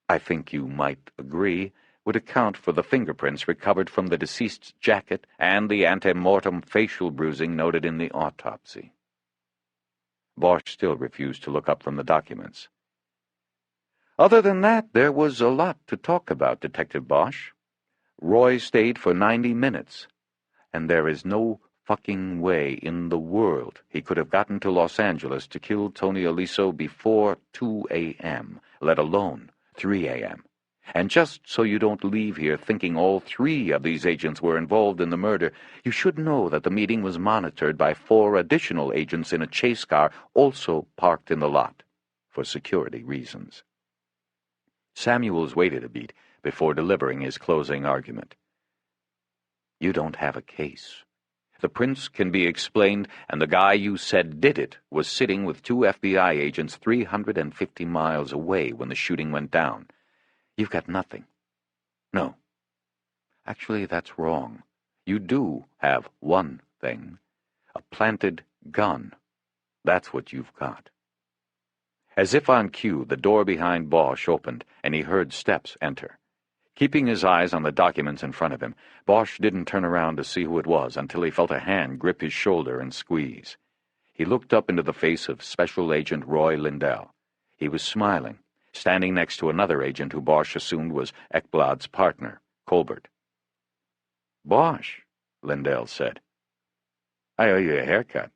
I think you might agree, would account for the fingerprints recovered from the deceased's jacket and the ante-mortem facial bruising noted in the autopsy. Bosch still refused to look up from the documents. Other than that, there was a lot to talk about, Detective Bosch. Roy stayed for 90 minutes, and there is no fucking way in the world he could have gotten to Los Angeles to kill Tony Aliso before 2 a.m., let alone 3 a.m. And just so you don't leave here thinking all 3 of these agents were involved in the murder, you should know that the meeting was monitored by 4 additional agents in a chase car also parked in the lot, for security reasons. Samuels waited a beat before delivering his closing argument. You don't have a case. The prints can be explained, and the guy you said did it was sitting with 2 FBI agents 350 miles away when the shooting went down. You've got nothing. No. Actually, that's wrong. You do have one thing. A planted gun. That's what you've got. As if on cue, the door behind Bosch opened, and he heard steps enter. Keeping his eyes on the documents in front of him, Bosch didn't turn around to see who it was until he felt a hand grip his shoulder and squeeze. He looked up into the face of Special Agent Roy Lindell. He was smiling, standing next to another agent who Bosch assumed was Ekblad's partner, Colbert. "Bosch," Lindell said. "I owe you a haircut."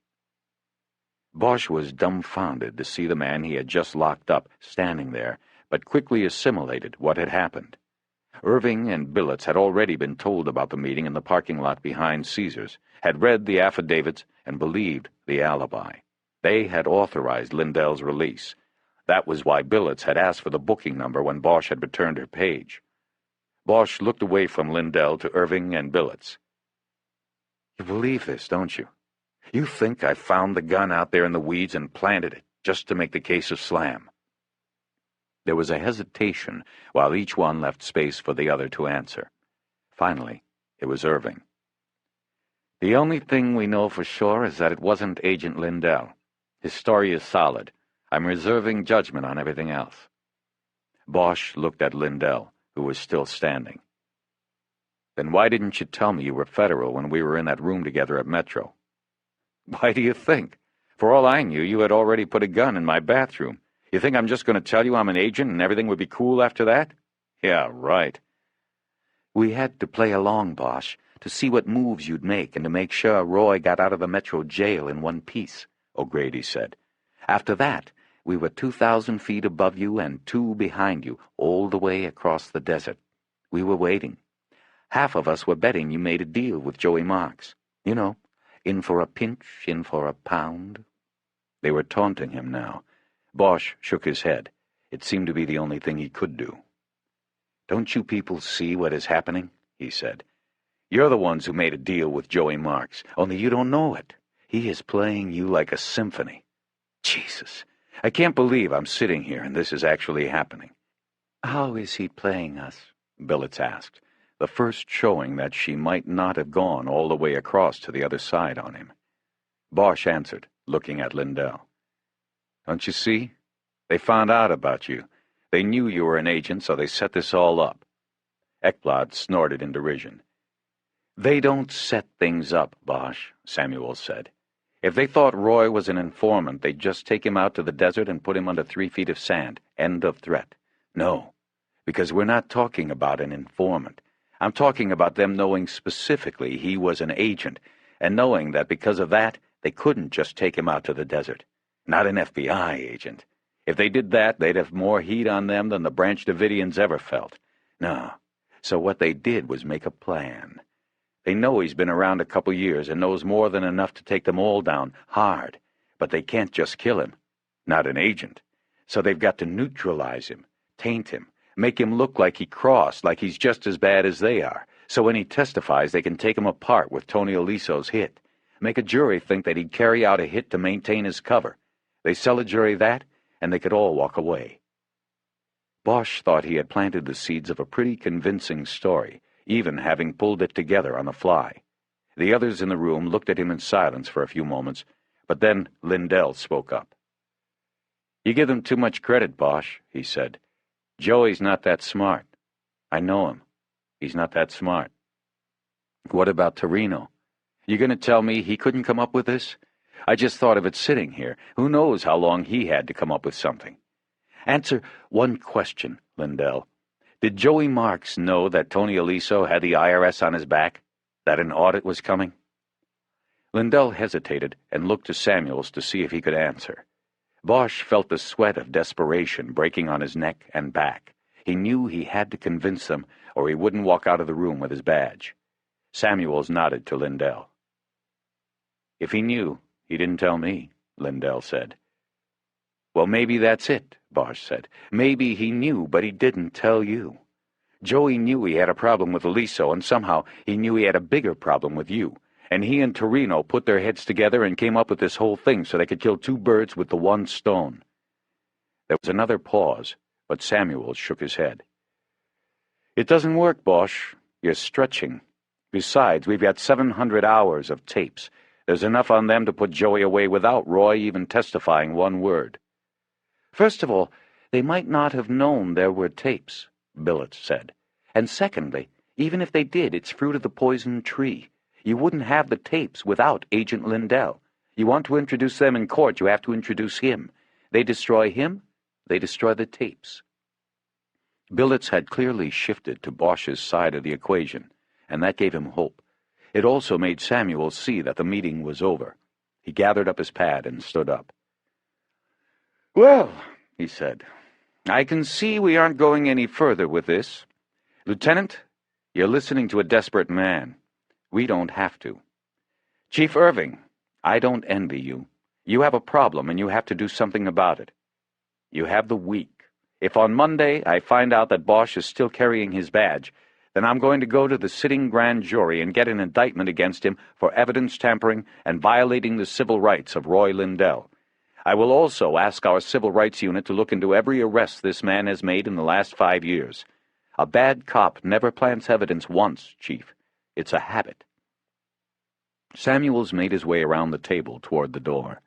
Bosch was dumbfounded to see the man he had just locked up standing there, but quickly assimilated what had happened. Irving and Billets had already been told about the meeting in the parking lot behind Caesar's, had read the affidavits, and believed the alibi. They had authorized Lindell's release. That was why Billets had asked for the booking number when Bosch had returned her page. Bosch looked away from Lindell to Irving and Billets. "You believe this, don't you? You think I found the gun out there in the weeds and planted it just to make the case of slam?" There was a hesitation while each one left space for the other to answer. Finally, it was Irving. "The only thing we know for sure is that it wasn't Agent Lindell. His story is solid. I'm reserving judgment on everything else." Bosch looked at Lindell, who was still standing. "Then why didn't you tell me you were federal when we were in that room together at Metro?" "Why do you think? For all I knew, you had already put a gun in my bathroom. You think I'm just going to tell you I'm an agent and everything would be cool after that?" "Yeah, right." "We had to play along, Bosch, to see what moves you'd make and to make sure Roy got out of the Metro jail in one piece," O'Grady said. "After that, we were 2,000 feet above you and 2 behind you, all the way across the desert. We were waiting. Half of us were betting you made a deal with Joey Marks. You know, in for a pinch, in for a pound." They were taunting him now. Bosch shook his head. It seemed to be the only thing he could do. "Don't you people see what is happening?" he said. "You're the ones who made a deal with Joey Marks, only you don't know it. He is playing you like a symphony. Jesus, I can't believe I'm sitting here and this is actually happening." "How is he playing us?" Billets asked, the first showing that she might not have gone all the way across to the other side on him. Bosch answered, looking at Lindell. "Don't you see? They found out about you. They knew you were an agent, so they set this all up." Ekblad snorted in derision. "They don't set things up, Bosch," Samuel said. "If they thought Roy was an informant, they'd just take him out to the desert and put him under 3 feet of sand. End of threat. No, because we're not talking about an informant. I'm talking about them knowing specifically he was an agent, and knowing that because of that, they couldn't just take him out to the desert. Not an FBI agent. If they did that, they'd have more heat on them than the Branch Davidians ever felt. No. So what they did was make a plan. They know he's been around a couple years and knows more than enough to take them all down hard, but they can't just kill him. Not an agent. So they've got to neutralize him, taint him, make him look like he crossed, like he's just as bad as they are, so when he testifies they can take him apart with Tony Aliso's hit, make a jury think that he'd carry out a hit to maintain his cover. They sell a jury that, and they could all walk away." Bosch thought he had planted the seeds of a pretty convincing story, even having pulled it together on the fly. The others in the room looked at him in silence for a few moments, but then Lindell spoke up. "You give them too much credit, Bosch," he said. "Joey's not that smart. I know him. He's not that smart." "What about Torino? You going to tell me he couldn't come up with this? I just thought of it sitting here. Who knows how long he had to come up with something?" "Answer one question, Lindell. Did Joey Marks know that Tony Aliso had the IRS on his back? That an audit was coming?" Lindell hesitated and looked to Samuels to see if he could answer. Bosch felt the sweat of desperation breaking on his neck and back. He knew he had to convince them, or he wouldn't walk out of the room with his badge. Samuels nodded to Lindell. "If he knew, he didn't tell me," Lindell said. "Well, maybe that's it," Bosch said. "Maybe he knew, but he didn't tell you. Joey knew he had a problem with Aliso, and somehow he knew he had a bigger problem with you. And he and Torino put their heads together and came up with this whole thing so they could kill 2 birds with the one stone." There was another pause, but Samuels shook his head. "It doesn't work, Bosch. You're stretching. Besides, we've got 700 hours of tapes. There's enough on them to put Joey away without Roy even testifying one word." "First of all, they might not have known there were tapes," Billets said. "And secondly, even if they did, it's fruit of the poison tree. You wouldn't have the tapes without Agent Lindell. You want to introduce them in court, you have to introduce him. They destroy him, they destroy the tapes." Billets had clearly shifted to Bosch's side of the equation, and that gave him hope. It also made Samuel see that the meeting was over. He gathered up his pad and stood up. "Well," he said, "I can see we aren't going any further with this. Lieutenant, you're listening to a desperate man. We don't have to. Chief Irving, I don't envy you. You have a problem and you have to do something about it. You have the week. If on Monday I find out that Bosch is still carrying his badge, then I'm going to go to the sitting grand jury and get an indictment against him for evidence tampering and violating the civil rights of Roy Lindell. I will also ask our civil rights unit to look into every arrest this man has made in the last 5 years. A bad cop never plants evidence once, Chief. It's a habit. Samuels made his way around the table toward the door.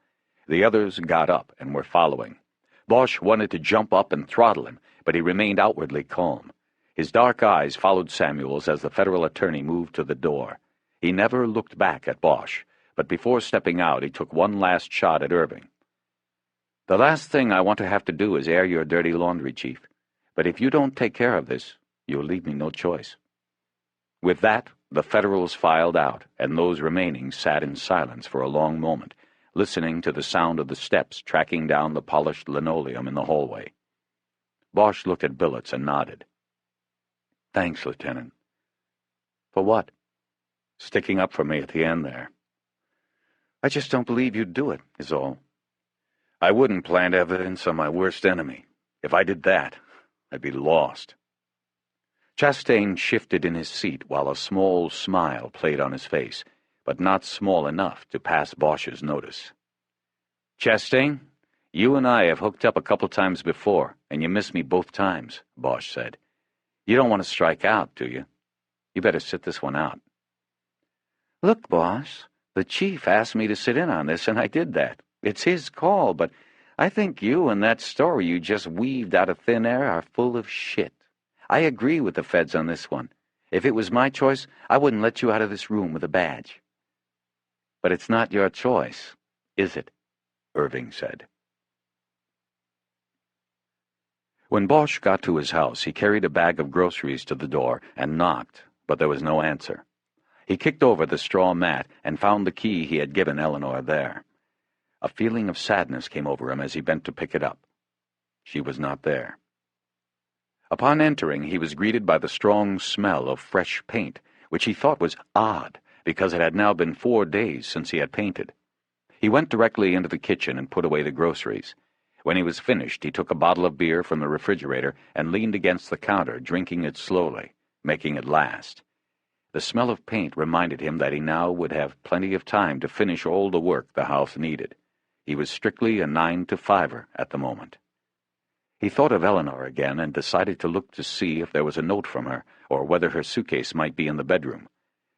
The others got up and were following. Bosch wanted to jump up and throttle him, but he remained outwardly calm. His dark eyes followed Samuels as the federal attorney moved to the door. He never looked back at Bosch, but before stepping out he took one last shot at Irving. The last thing I want to have to do is air your dirty laundry, Chief. But if you don't take care of this, you'll leave me no choice. With that, the Federals filed out, and those remaining sat in silence for a long moment, listening to the sound of the steps tracking down the polished linoleum in the hallway. Bosch looked at Billets and nodded. Thanks, Lieutenant. For what? Sticking up for me at the end there. I just don't believe you'd do it, is all. I wouldn't plant evidence on my worst enemy. If I did that, I'd be lost. Chastain shifted in his seat while a small smile played on his face, but not small enough to pass Bosch's notice. Chastain, you and I have hooked up a couple times before, and you missed me both times, Bosch said. You don't want to strike out, do you? You better sit this one out. Look, boss, the chief asked me to sit in on this, and I did that. It's his call, but I think you and that story you just weaved out of thin air are full of shit. I agree with the feds on this one. If it was my choice, I wouldn't let you out of this room with a badge. But it's not your choice, is it? Irving said. When Bosch got to his house, he carried a bag of groceries to the door and knocked, but there was no answer. He kicked over the straw mat and found the key he had given Eleanor there. A feeling of sadness came over him as he bent to pick it up. She was not there. Upon entering, he was greeted by the strong smell of fresh paint, which he thought was odd, because it had now been 4 days since he had painted. He went directly into the kitchen and put away the groceries. When he was finished, he took a bottle of beer from the refrigerator and leaned against the counter, drinking it slowly, making it last. The smell of paint reminded him that he now would have plenty of time to finish all the work the house needed. He was strictly a 9-to-5er at the moment. He thought of Eleanor again and decided to look to see if there was a note from her, or whether her suitcase might be in the bedroom.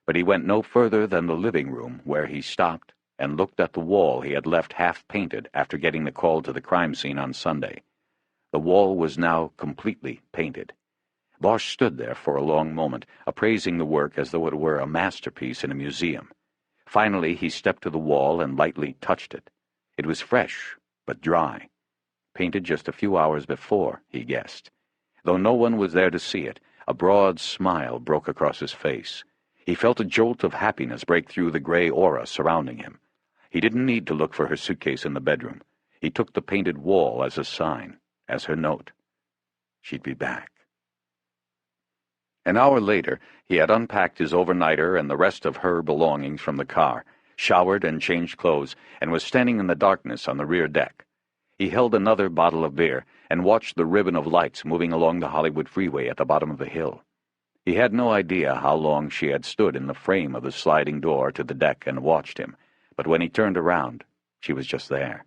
But he went no further than the living room, where he stopped and looked at the wall he had left half-painted after getting the call to the crime scene on Sunday. The wall was now completely painted. Bosch stood there for a long moment, appraising the work as though it were a masterpiece in a museum. Finally, he stepped to the wall and lightly touched it. It was fresh, but dry. Painted just a few hours before, he guessed. Though no one was there to see it, a broad smile broke across his face. He felt a jolt of happiness break through the gray aura surrounding him. He didn't need to look for her suitcase in the bedroom. He took the painted wall as a sign, as her note. She'd be back. An hour later, he had unpacked his overnighter and the rest of her belongings from the car, showered and changed clothes, and was standing in the darkness on the rear deck. He held another bottle of beer and watched the ribbon of lights moving along the Hollywood freeway at the bottom of the hill. He had no idea how long she had stood in the frame of the sliding door to the deck and watched him, but when he turned around, she was just there.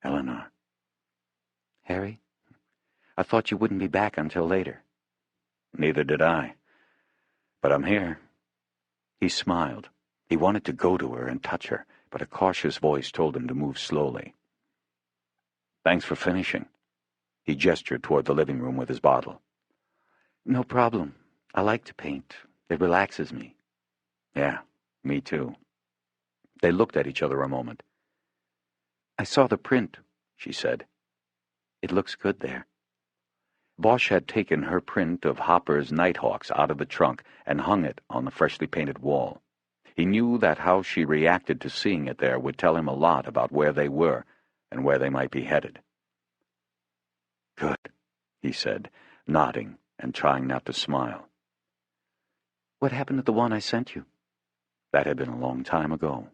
Eleanor. Harry, I thought you wouldn't be back until later. Neither did I. But I'm here. He smiled. He wanted to go to her and touch her, but a cautious voice told him to move slowly. Thanks for finishing. He gestured toward the living room with his bottle. No problem. I like to paint. It relaxes me. Yeah, me too. They looked at each other a moment. I saw the print, she said. It looks good there. Bosch had taken her print of Hopper's Nighthawks out of the trunk and hung it on the freshly painted wall. He knew that how she reacted to seeing it there would tell him a lot about where they were and where they might be headed. Good, he said, nodding and trying not to smile. What happened to the one I sent you? That had been a long time ago.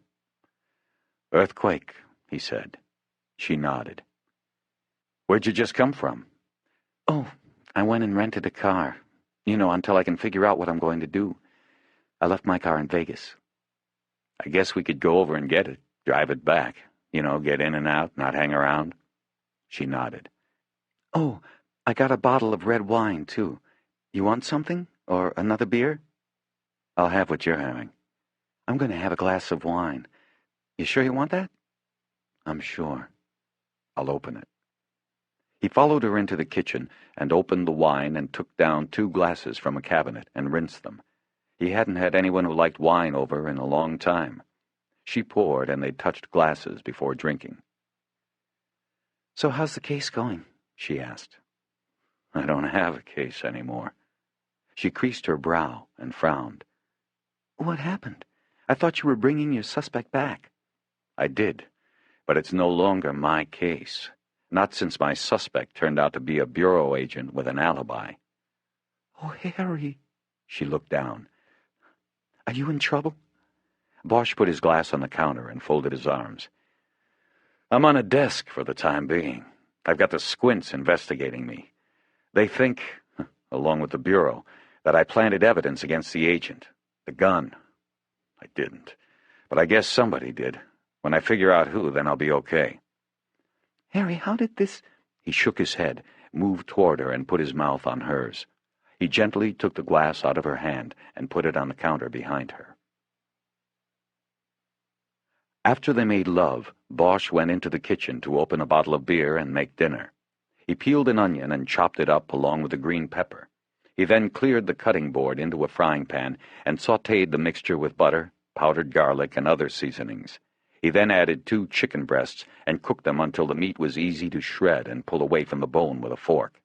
Earthquake, he said. She nodded. Where'd you just come from? Oh, I went and rented a car. Until I can figure out what I'm going to do. I left my car in Vegas. I guess we could go over and get it, drive it back. Get in and out, not hang around. She nodded. Oh, I got a bottle of red wine, too. You want something? Or another beer? I'll have what you're having. I'm going to have a glass of wine. You sure you want that? I'm sure. I'll open it. He followed her into the kitchen and opened the wine and took down 2 glasses from a cabinet and rinsed them. He hadn't had anyone who liked wine over in a long time. She poured, and they touched glasses before drinking. So how's the case going? She asked. I don't have a case anymore. She creased her brow and frowned. What happened? I thought you were bringing your suspect back. I did, but it's no longer my case. Not since my suspect turned out to be a bureau agent with an alibi. Oh, Harry. She looked down. Are you in trouble? Bosch put his glass on the counter and folded his arms. I'm on a desk for the time being. I've got the squints investigating me. They think, along with the bureau, that I planted evidence against the agent. The gun. I didn't. But I guess somebody did. When I figure out who, then I'll be okay. Harry, how did this... He shook his head, moved toward her, and put his mouth on hers. He gently took the glass out of her hand and put it on the counter behind her. After they made love, Bosch went into the kitchen to open a bottle of beer and make dinner. He peeled an onion and chopped it up along with the green pepper. He then cleared the cutting board into a frying pan and sautéed the mixture with butter, powdered garlic, and other seasonings. He then added 2 chicken breasts and cooked them until the meat was easy to shred and pull away from the bone with a fork.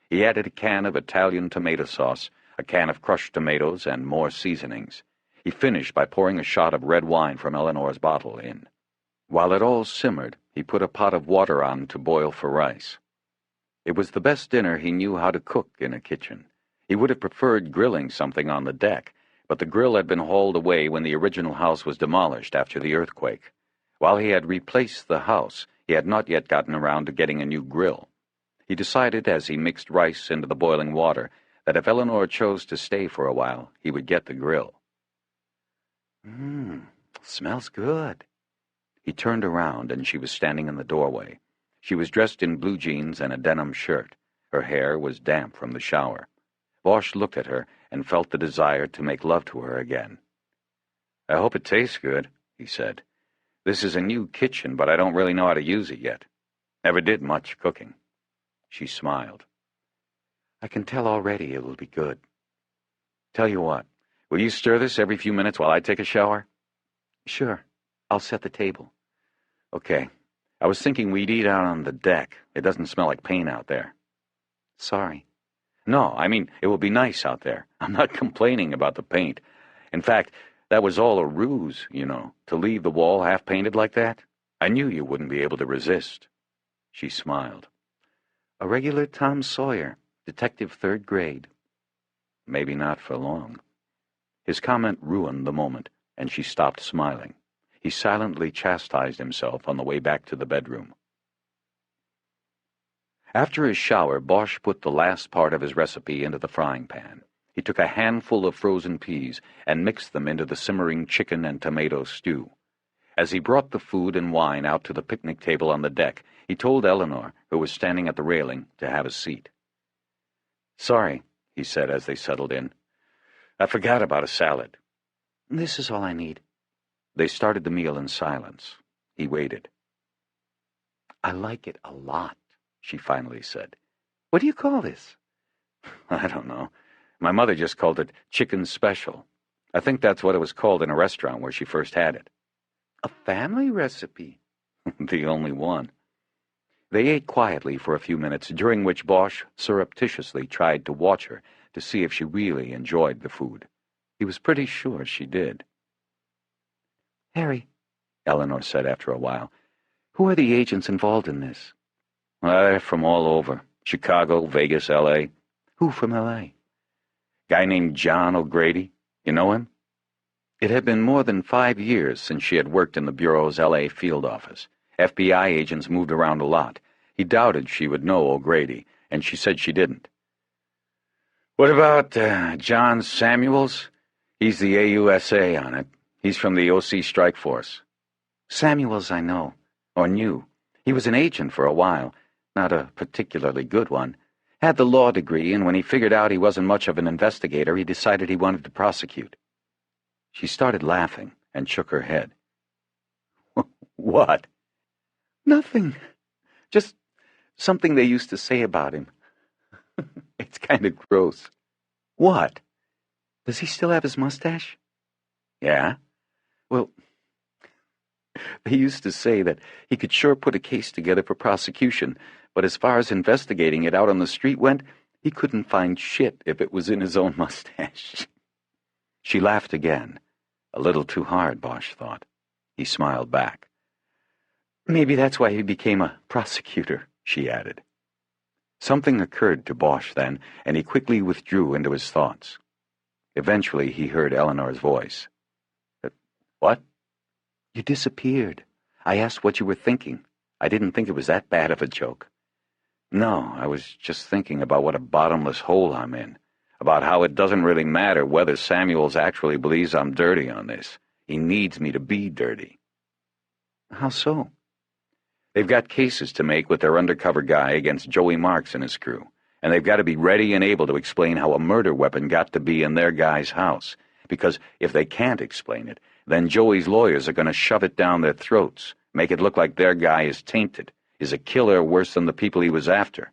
He added a can of Italian tomato sauce, a can of crushed tomatoes, and more seasonings. He finished by pouring a shot of red wine from Eleanor's bottle in. While it all simmered, he put a pot of water on to boil for rice. It was the best dinner he knew how to cook in a kitchen. He would have preferred grilling something on the deck, but the grill had been hauled away when the original house was demolished after the earthquake. While he had replaced the house, he had not yet gotten around to getting a new grill. He decided, as he mixed rice into the boiling water, that if Eleanor chose to stay for a while, he would get the grill. Smells good. He turned around, and she was standing in the doorway. She was dressed in blue jeans and a denim shirt. Her hair was damp from the shower. Bosch looked at her and felt the desire to make love to her again. I hope it tastes good, he said. This is a new kitchen, but I don't really know how to use it yet. Never did much cooking. She smiled. I can tell already it will be good. Tell you what, will you stir this every few minutes while I take a shower? Sure. I'll set the table. Okay. I was thinking we'd eat out on the deck. It doesn't smell like paint out there. Sorry. No, I mean, it will be nice out there. I'm not complaining about the paint. In fact, that was all a ruse, to leave the wall half-painted like that. I knew you wouldn't be able to resist. She smiled. A regular Tom Sawyer, detective 3rd grade. Maybe not for long. His comment ruined the moment, and she stopped smiling. He silently chastised himself on the way back to the bedroom. After his shower, Bosch put the last part of his recipe into the frying pan. He took a handful of frozen peas and mixed them into the simmering chicken and tomato stew. As he brought the food and wine out to the picnic table on the deck, he told Eleanor, who was standing at the railing, to have a seat. Sorry, he said as they settled in. I forgot about a salad. This is all I need. They started the meal in silence. He waited. I like it a lot, she finally said. What do you call this? I don't know. My mother just called it chicken special. I think that's what it was called in a restaurant where she first had it. A family recipe. The only one. They ate quietly for a few minutes, during which Bosch surreptitiously tried to watch her to see if she really enjoyed the food. He was pretty sure she did. Harry, Eleanor said after a while, who are the agents involved in this? They're from all over. Chicago, Vegas, L.A. Who from L.A.? Guy named John O'Grady. You know him? It had been more than 5 years since she had worked in the Bureau's L.A. field office. FBI agents moved around a lot. He doubted she would know O'Grady, and she said she didn't. What about John Samuels? He's the AUSA on it. He's from the OC Strike Force. Samuels I know, or knew. He was an agent for a while, not a particularly good one. Had the law degree, and when he figured out he wasn't much of an investigator, he decided he wanted to prosecute. She started laughing and shook her head. What? Nothing. Just something they used to say about him. It's kind of gross. What? Does he still have his mustache? Yeah? Well, they used to say that he could sure put a case together for prosecution, but as far as investigating it out on the street went, he couldn't find shit if it was in his own mustache. She laughed again. A little too hard, Bosch thought. He smiled back. Maybe that's why he became a prosecutor, she added. Something occurred to Bosch then, and he quickly withdrew into his thoughts. Eventually he heard Eleanor's voice. What? You disappeared. I asked what you were thinking. I didn't think it was that bad of a joke. No, I was just thinking about what a bottomless hole I'm in. About how it doesn't really matter whether Samuels actually believes I'm dirty on this. He needs me to be dirty. How so? They've got cases to make with their undercover guy against Joey Marks and his crew, and they've got to be ready and able to explain how a murder weapon got to be in their guy's house, because if they can't explain it, then Joey's lawyers are going to shove it down their throats, make it look like their guy is tainted, is a killer worse than the people he was after.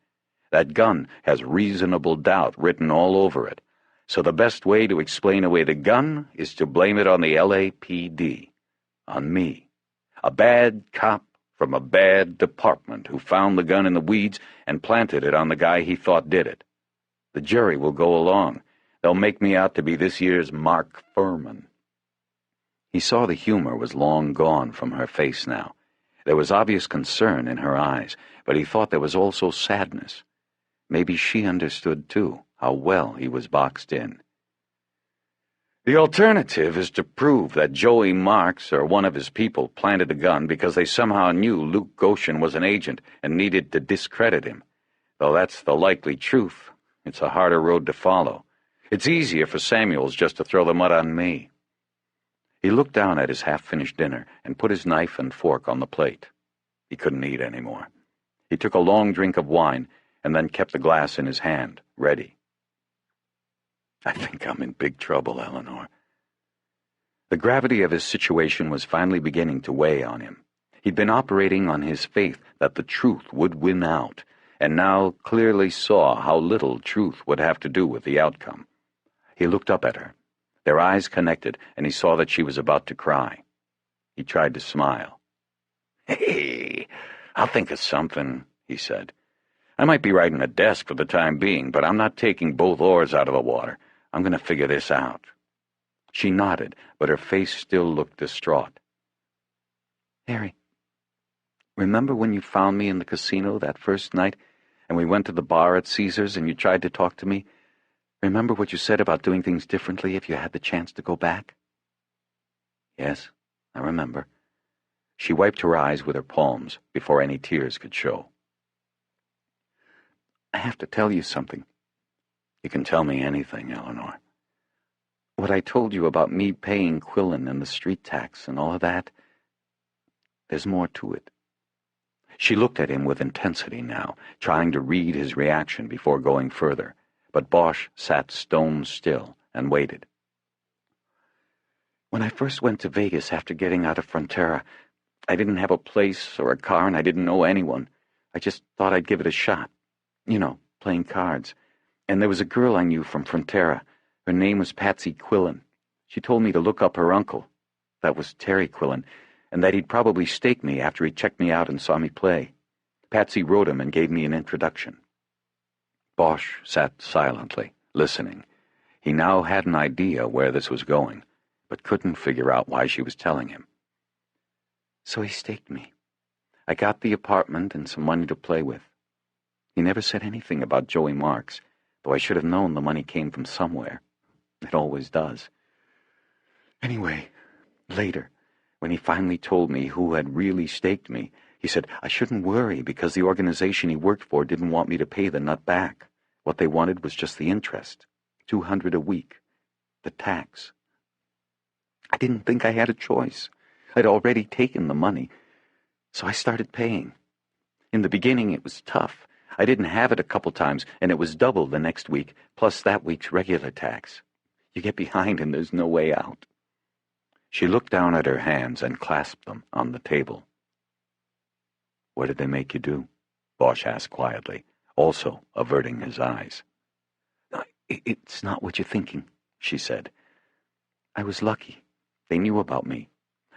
That gun has reasonable doubt written all over it, so the best way to explain away the gun is to blame it on the LAPD, on me, a bad cop from a bad department who found the gun in the weeds and planted it on the guy he thought did it. The jury will go along. They'll make me out to be this year's Mark Furman. He saw the humor was long gone from her face now. There was obvious concern in her eyes, but he thought there was also sadness. Maybe she understood, too, how well he was boxed in. The alternative is to prove that Joey Marks or one of his people planted the gun because they somehow knew Luke Goshen was an agent and needed to discredit him. Though that's the likely truth, it's a harder road to follow. It's easier for Samuels just to throw the mud on me. He looked down at his half-finished dinner and put his knife and fork on the plate. He couldn't eat any more. He took a long drink of wine and then kept the glass in his hand, ready. I think I'm in big trouble, Eleanor. The gravity of his situation was finally beginning to weigh on him. He'd been operating on his faith that the truth would win out, and now clearly saw how little truth would have to do with the outcome. He looked up at her. Their eyes connected, and he saw that she was about to cry. He tried to smile. Hey, I'll think of something, he said. I might be riding a desk for the time being, but I'm not taking both oars out of the water. I'm going to figure this out. She nodded, but her face still looked distraught. Harry, remember when you found me in the casino that first night, and we went to the bar at Caesar's and you tried to talk to me? Remember what you said about doing things differently if you had the chance to go back? Yes, I remember. She wiped her eyes with her palms before any tears could show. I have to tell you something. You can tell me anything, Eleanor. What I told you about me paying Quillen and the street tax and all of that, there's more to it. She looked at him with intensity now, trying to read his reaction before going further, but Bosch sat stone still and waited. When I first went to Vegas after getting out of Frontera, I didn't have a place or a car and I didn't know anyone. I just thought I'd give it a shot. You know, playing cards. And there was a girl I knew from Frontera. Her name was Patsy Quillen. She told me to look up her uncle. That was Terry Quillen, and that he'd probably stake me after he checked me out and saw me play. Patsy wrote him and gave me an introduction. Bosch sat silently, listening. He now had an idea where this was going, but couldn't figure out why she was telling him. So he staked me. I got the apartment and some money to play with. He never said anything about Joey Marks, though I should have known the money came from somewhere. It always does. Anyway, later, when he finally told me who had really staked me, he said I shouldn't worry because the organization he worked for didn't want me to pay the nut back. What they wanted was just the interest, $200 a week, the tax. I didn't think I had a choice. I'd already taken the money, so I started paying. In the beginning, it was tough. I didn't have it a couple times, and it was double the next week, plus that week's regular tax. You get behind and there's no way out. She looked down at her hands and clasped them on the table. What did they make you do? Bosch asked quietly, also averting his eyes. It's not what you're thinking, she said. I was lucky. They knew about me.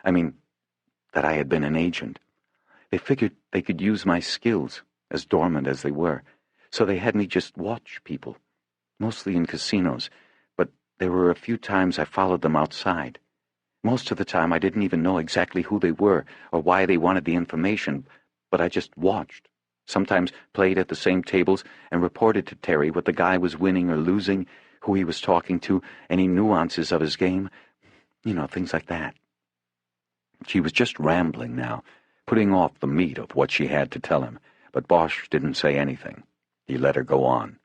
I mean, that I had been an agent. They figured they could use my skills, as dormant as they were, so they had me just watch people, mostly in casinos, but there were a few times I followed them outside. Most of the time I didn't even know exactly who they were or why they wanted the information, but I just watched, sometimes played at the same tables and reported to Terry what the guy was winning or losing, who he was talking to, any nuances of his game, things like that. She was just rambling now, putting off the meat of what she had to tell him, but Bosch didn't say anything. He let her go on.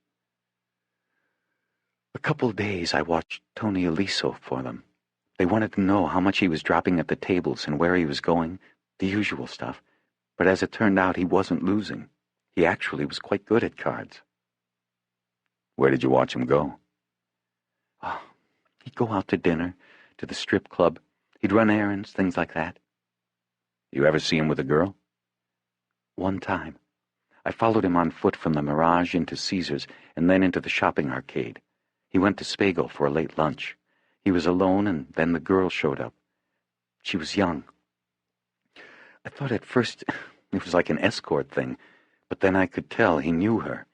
A couple days I watched Tony Aliso for them. They wanted to know how much he was dropping at the tables and where he was going, the usual stuff. But as it turned out, he wasn't losing. He actually was quite good at cards. Where did you watch him go? Oh, he'd go out to dinner, to the strip club. He'd run errands, things like that. You ever see him with a girl? One time. I followed him on foot from the Mirage into Caesars and then into the shopping arcade. He went to Spago for a late lunch. He was alone, and then the girl showed up. She was young. I thought at first it was like an escort thing, but then I could tell he knew her.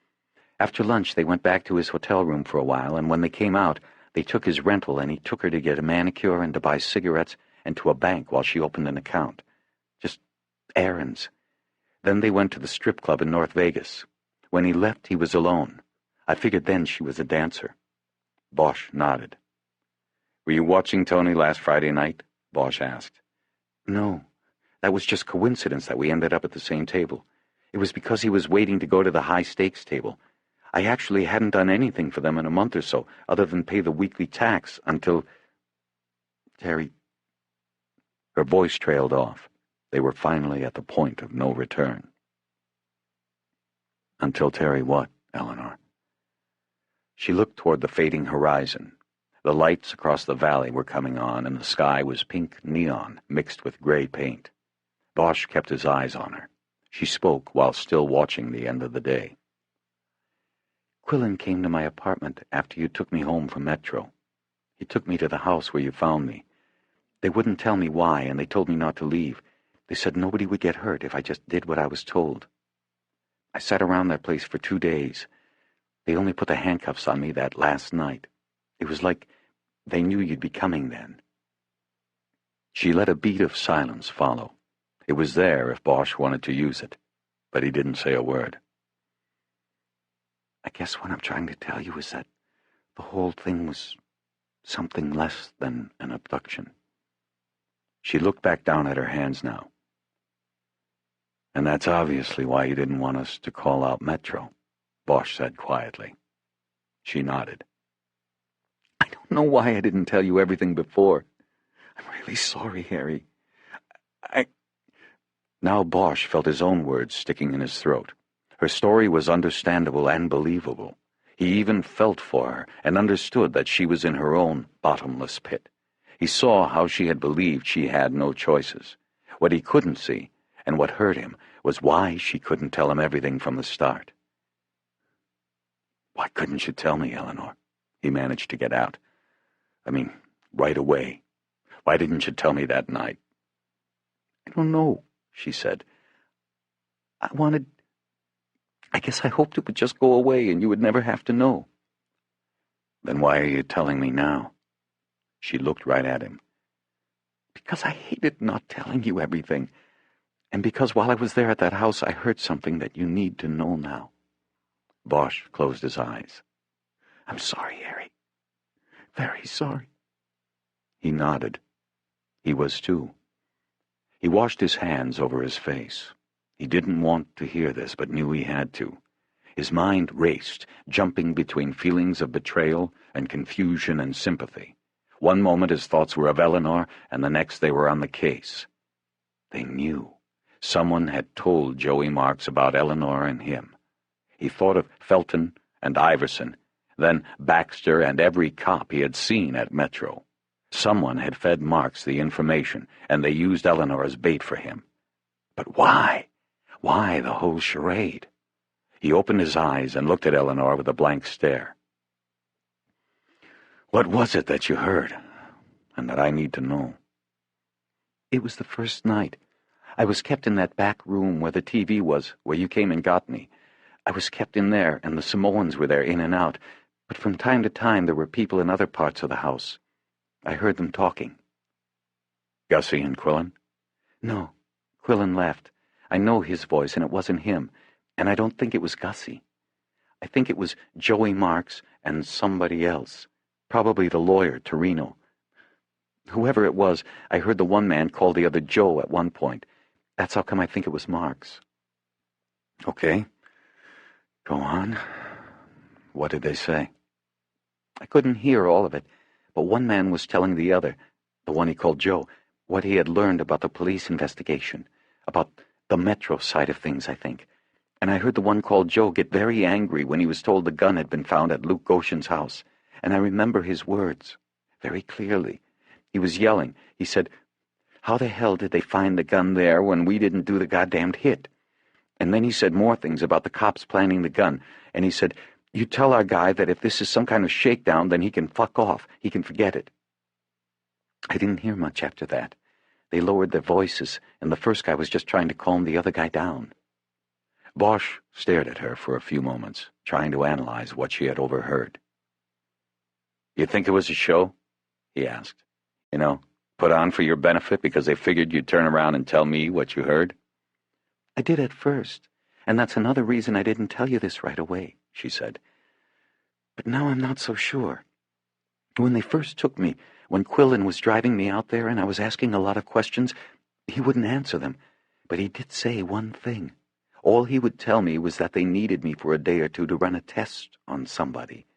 After lunch, they went back to his hotel room for a while, and when they came out, they took his rental, and he took her to get a manicure and to buy cigarettes and to a bank while she opened an account. Just errands. Then they went to the strip club in North Vegas. When he left, he was alone. I figured then she was a dancer. Bosch nodded. Were you watching Tony last Friday night? Bosch asked. No. That was just coincidence that we ended up at the same table. It was because he was waiting to go to the high-stakes table. I actually hadn't done anything for them in a month or so, other than pay the weekly tax until... Terry... Her voice trailed off. They were finally at the point of no return. Until Terry what, Eleanor? She looked toward the fading horizon. The lights across the valley were coming on, and the sky was pink neon mixed with gray paint. Bosch kept his eyes on her. She spoke while still watching the end of the day. Quillen came to my apartment after you took me home from Metro. He took me to the house where you found me. They wouldn't tell me why, and they told me not to leave. They said nobody would get hurt if I just did what I was told. I sat around that place for 2 days. They only put the handcuffs on me that last night. It was like they knew you'd be coming then. She let a beat of silence follow. It was there if Bosch wanted to use it, but he didn't say a word. I guess what I'm trying to tell you is that the whole thing was something less than an abduction. She looked back down at her hands now. And that's obviously why you didn't want us to call out Metro, Bosch said quietly. She nodded. I don't know why I didn't tell you everything before. I'm really sorry, Harry. Now Bosch felt his own words sticking in his throat. Her story was understandable and believable. He even felt for her and understood that she was in her own bottomless pit. He saw how she had believed she had no choices. What he couldn't see, and what hurt him, was why she couldn't tell him everything from the start. Why couldn't you tell me, Eleanor? He managed to get out. I mean, right away. Why didn't you tell me that night? I don't know, she said. I guess I hoped it would just go away and you would never have to know. Then why are you telling me now? She looked right at him. Because I hated not telling you everything. And because while I was there at that house, I heard something that you need to know now. Bosch closed his eyes. I'm sorry, Harry. Very sorry. He nodded. He was too. He washed his hands over his face. He didn't want to hear this, but knew he had to. His mind raced, jumping between feelings of betrayal and confusion and sympathy. One moment his thoughts were of Eleanor, and the next they were on the case. They knew. Someone had told Joey Marks about Eleanor and him. He thought of Felton and Iverson, then Baxter and every cop he had seen at Metro. Someone had fed Marks the information, and they used Eleanor as bait for him. But why? Why the whole charade? He opened his eyes and looked at Eleanor with a blank stare. What was it that you heard, and that I need to know? It was the first night. I was kept in that back room where the TV was, where you came and got me. I was kept in there, and the Samoans were there in and out, but from time to time there were people in other parts of the house. I heard them talking. Gussie and Quillen? No, Quillen left. I know his voice, and it wasn't him, and I don't think it was Gussie. I think it was Joey Marks and somebody else, probably the lawyer, Torino. Whoever it was, I heard the one man call the other Joe at one point. That's how come I think it was Marks. Okay. Go on. What did they say? I couldn't hear all of it, but one man was telling the other, the one he called Joe, what he had learned about the police investigation, about the Metro side of things, I think. And I heard the one called Joe get very angry when he was told the gun had been found at Luke Goshen's house, and I remember his words very clearly. He was yelling. He said, "How the hell did they find the gun there when we didn't do the goddamned hit?" And then he said more things about the cops planning the gun, and he said, "You tell our guy that if this is some kind of shakedown, then he can fuck off. He can forget it." I didn't hear much after that. They lowered their voices, and the first guy was just trying to calm the other guy down. Bosch stared at her for a few moments, trying to analyze what she had overheard. You think it was a show? He asked. You know, put on for your benefit because they figured you'd turn around and tell me what you heard? I did at first, and that's another reason I didn't tell you this right away, she said. But now I'm not so sure. When they first took me, when Quillen was driving me out there and I was asking a lot of questions, he wouldn't answer them, but he did say one thing. All he would tell me was that they needed me for a day or two to run a test on somebody.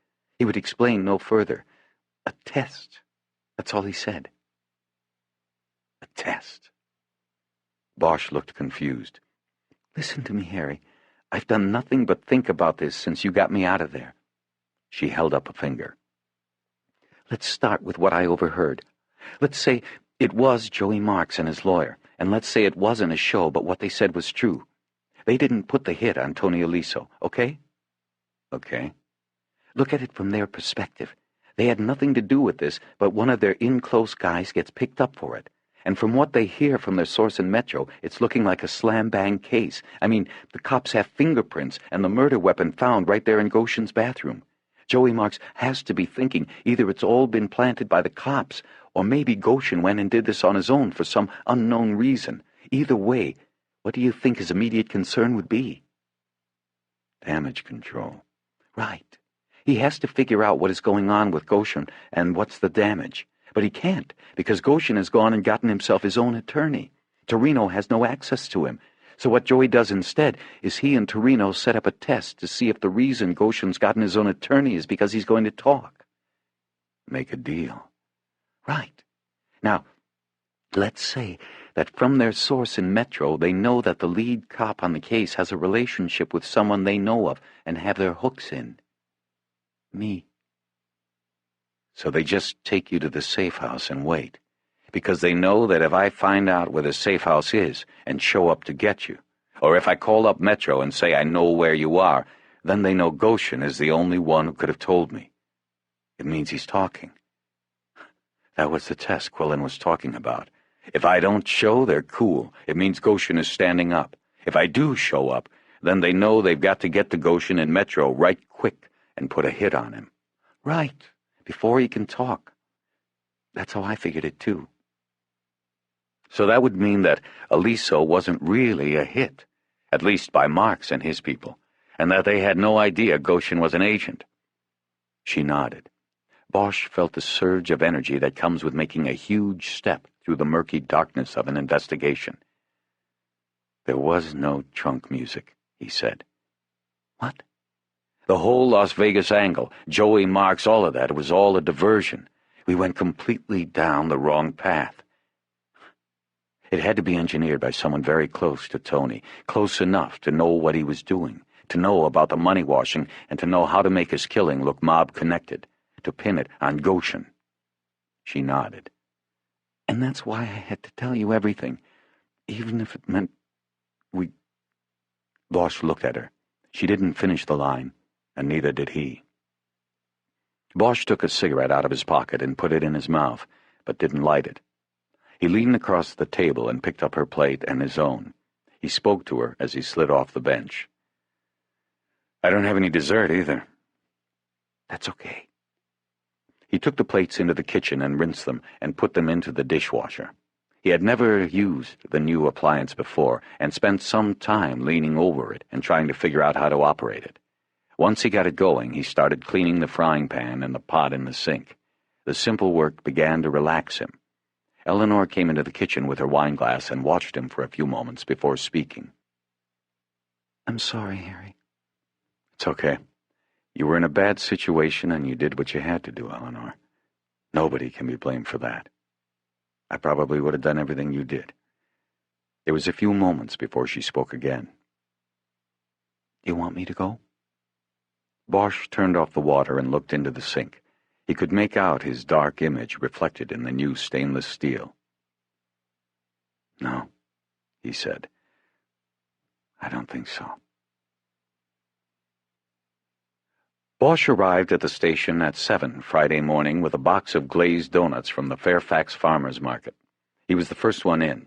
He would explain no further. A test. That's all he said. A test. Bosch looked confused. Listen to me, Harry. I've done nothing but think about this since you got me out of there. She held up a finger. Let's start with what I overheard. Let's say it was Joey Marks and his lawyer, and let's say it wasn't a show, but what they said was true. They didn't put the hit on Tony Aliso, okay? Okay. Look at it from their perspective. They had nothing to do with this, but one of their in-close guys gets picked up for it. And from what they hear from their source in Metro, it's looking like a slam-bang case. I mean, the cops have fingerprints and the murder weapon found right there in Goshen's bathroom. Joey Marks has to be thinking either it's all been planted by the cops, or maybe Goshen went and did this on his own for some unknown reason. Either way, what do you think his immediate concern would be? Damage control. Right. He has to figure out what is going on with Goshen and what's the damage. But he can't, because Goshen has gone and gotten himself his own attorney. Torino has no access to him. So what Joey does instead is he and Torino set up a test to see if the reason Goshen's gotten his own attorney is because he's going to talk. Make a deal. Right. Now, let's say that from their source in Metro, they know that the lead cop on the case has a relationship with someone they know of and have their hooks in. Me. So they just take you to the safe house and wait, because they know that if I find out where the safe house is and show up to get you, or if I call up Metro and say I know where you are, then they know Goshen is the only one who could have told me. It means he's talking. That was the test Quillen was talking about. If I don't show, they're cool. It means Goshen is standing up. If I do show up, then they know they've got to get to Goshen in Metro right quick and put a hit on him. Right. Before he can talk. That's how I figured it, too. So that would mean that Aliso wasn't really a hit, at least by Marks and his people, and that they had no idea Goshen was an agent. She nodded. Bosch felt the surge of energy that comes with making a huge step through the murky darkness of an investigation. There was no trunk music, he said. What? The whole Las Vegas angle, Joey Marks, all of that, it was all a diversion. We went completely down the wrong path. It had to be engineered by someone very close to Tony, close enough to know what he was doing, to know about the money washing, and to know how to make his killing look mob-connected, to pin it on Goshen. She nodded. And that's why I had to tell you everything, even if it meant we... Bosch looked at her. She didn't finish the line, and neither did he. Bosch took a cigarette out of his pocket and put it in his mouth, but didn't light it. He leaned across the table and picked up her plate and his own. He spoke to her as he slid off the bench. I don't have any dessert either. That's okay. He took the plates into the kitchen and rinsed them and put them into the dishwasher. He had never used the new appliance before and spent some time leaning over it and trying to figure out how to operate it. Once he got it going, he started cleaning the frying pan and the pot in the sink. The simple work began to relax him. Eleanor came into the kitchen with her wine glass and watched him for a few moments before speaking. I'm sorry, Harry. It's okay. You were in a bad situation and you did what you had to do, Eleanor. Nobody can be blamed for that. I probably would have done everything you did. There was a few moments before she spoke again. You want me to go? Bosch turned off the water and looked into the sink. He could make out his dark image reflected in the new stainless steel. No, he said. I don't think so. Bosch arrived at the station at 7 Friday morning with a box of glazed donuts from the Fairfax Farmers Market. He was the first one in.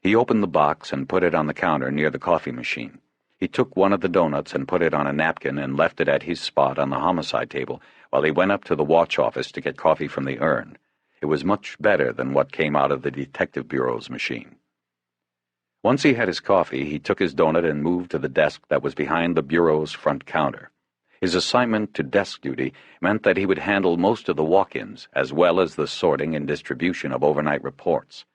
He opened the box and put it on the counter near the coffee machine. He took one of the donuts and put it on a napkin and left it at his spot on the homicide table while he went up to the watch office to get coffee from the urn. It was much better than what came out of the Detective Bureau's machine. Once he had his coffee, he took his donut and moved to the desk that was behind the Bureau's front counter. His assignment to desk duty meant that he would handle most of the walk-ins, as well as the sorting and distribution of overnight reports.